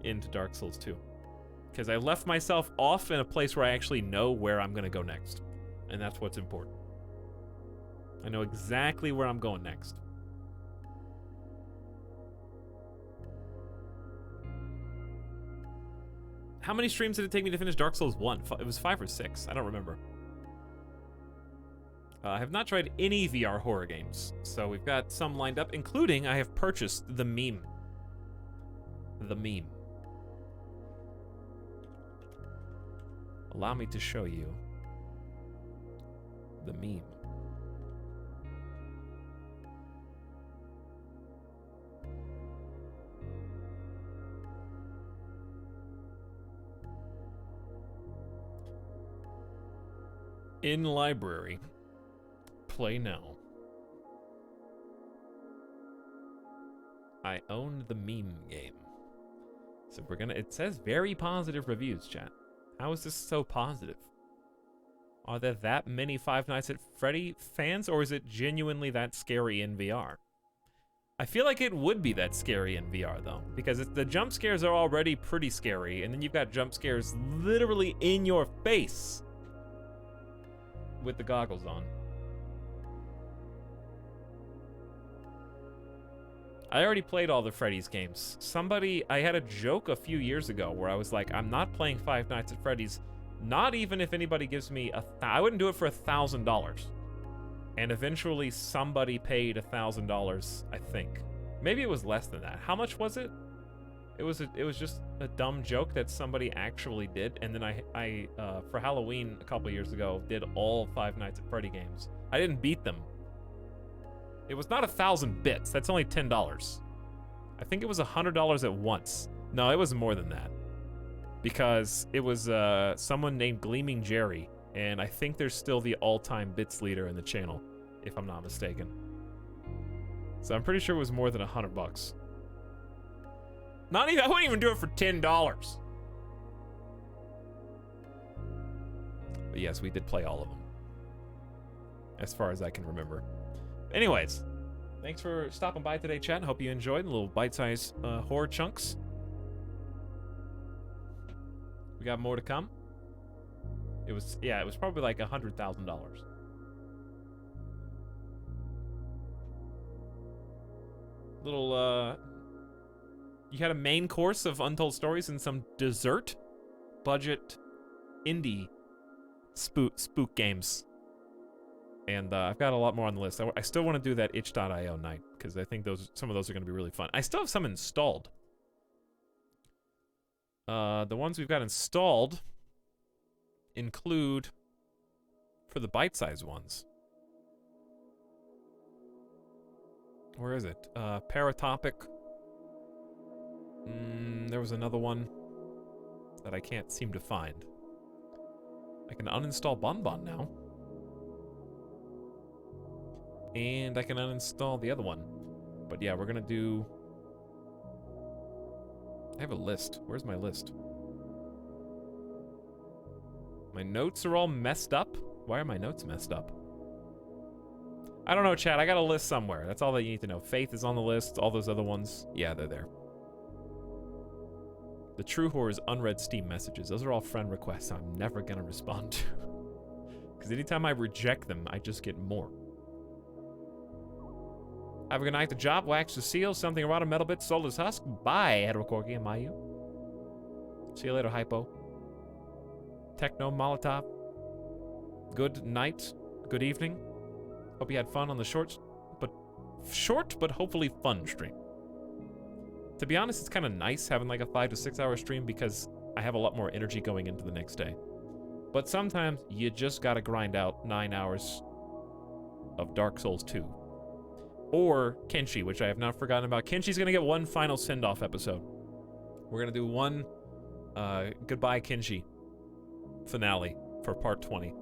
into Dark Souls 2. Because I left myself off in a place where I actually know where I'm going to go next. And that's what's important. I know exactly where I'm going next. How many streams did it take me to finish Dark Souls 1? It was 5 or 6. I don't remember. I have not tried any VR horror games, so we've got some lined up, including I have purchased The Meme. The Meme. Allow me to show you The Meme. In library. Play now. I own the Meme game. So we're gonna, it says very positive reviews, chat. How is this so positive? Are there that many Five Nights at Freddy fans, or is it genuinely that scary in VR? I feel like it would be that scary in VR, though, because the jump scares are already pretty scary, and then you've got jump scares literally in your face with the goggles on. I already played all the Freddy's games. I had a joke a few years ago where I was like, I'm not playing Five Nights at Freddy's, not even if anybody gives me I wouldn't do it for $1,000. And eventually somebody paid $1,000, I think. Maybe it was less than that. How much was it? It was just a dumb joke that somebody actually did, and then I for Halloween a couple years ago did all Five Nights at Freddy games. I didn't beat them. It was not 1,000 bits. That's only $10. I think it was $100 at once. No, it was more than that. Because it was someone named Gleaming Jerry, and I think there's still the all-time bits leader in the channel, if I'm not mistaken. So I'm pretty sure it was more than $100. Not even, I wouldn't even do it for $10. But yes, we did play all of them. As far as I can remember. Anyways, thanks for stopping by today, chat. Hope you enjoyed the little bite-sized horror chunks. We got more to come. It was probably like $100,000. Little, you had a main course of Untold Stories and some dessert budget indie spook games. And I've got a lot more on the list. I still want to do that itch.io night, because I think some of those are going to be really fun. I still have some installed. The ones we've got installed include, for the bite-sized ones. Where is it? Paratopic. There was another one that I can't seem to find. I can uninstall Bonbon now. And I can uninstall the other one. But yeah, we're gonna do... I have a list. Where's my list? My notes are all messed up? Why are my notes messed up? I don't know, chat. I got a list somewhere. That's all that you need to know. Faith is on the list. All those other ones. Yeah, they're there. The True Horror's unread Steam messages. Those are all friend requests I'm never gonna respond to. Because anytime I reject them, I just get more. Have a good night. The job, wax the seal, something around a metal bit, sold as husk. Bye, Heterocorgi and Mayu. See you later, Hypo. Techno Molotov. Good night. Good evening. Hope you had fun on the short but hopefully fun stream. To be honest, it's kind of nice having like a 5 to 6 hour stream because I have a lot more energy going into the next day. But sometimes you just gotta grind out 9 hours of Dark Souls 2. Or Kenshi, which I have not forgotten about. Kenshi's gonna get one final send-off episode. We're gonna do one Goodbye Kenshi finale for part 20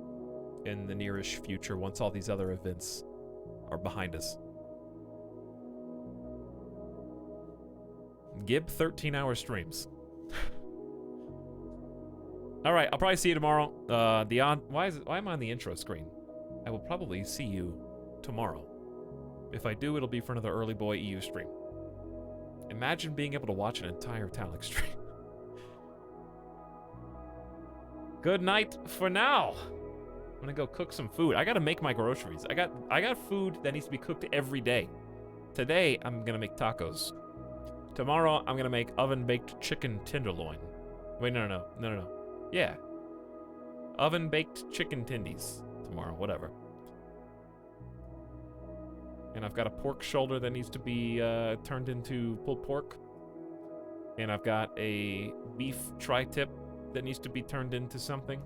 in the nearish future once all these other events are behind us. Gib 13-hour streams. All right, I'll probably see you tomorrow. Why am I on the intro screen? I will probably see you tomorrow. If I do, it'll be for another Early Boy EU stream. Imagine being able to watch an entire Etalyx stream. Good night for now. I'm gonna go cook some food. I gotta make my groceries. I got food that needs to be cooked every day. Today, I'm gonna make tacos. Tomorrow, I'm gonna make oven-baked chicken tenderloin. Wait, no. Yeah. Oven-baked chicken tendies tomorrow, whatever. And I've got a pork shoulder that needs to be turned into pulled pork. And I've got a beef tri-tip that needs to be turned into something.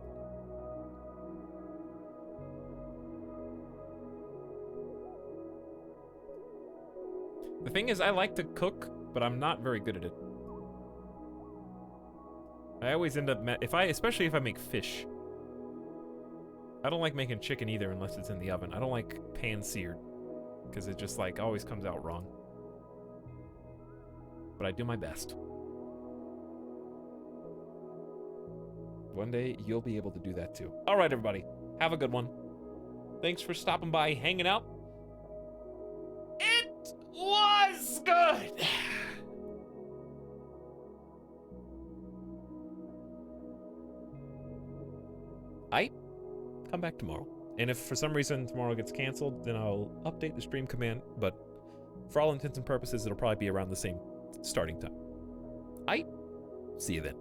The thing is, I like to cook, but I'm not very good at it. I always end up, especially if I make fish. I don't like making chicken either unless it's in the oven. I don't like pan-seared, because it just like always comes out wrong. But I do my best. One day, you'll be able to do that too. All right, everybody. Have a good one. Thanks for stopping by, hanging out. It was good! Come back tomorrow. And if for some reason tomorrow gets canceled, then I'll update the stream command, but for all intents and purposes, it'll probably be around the same starting time. See you then.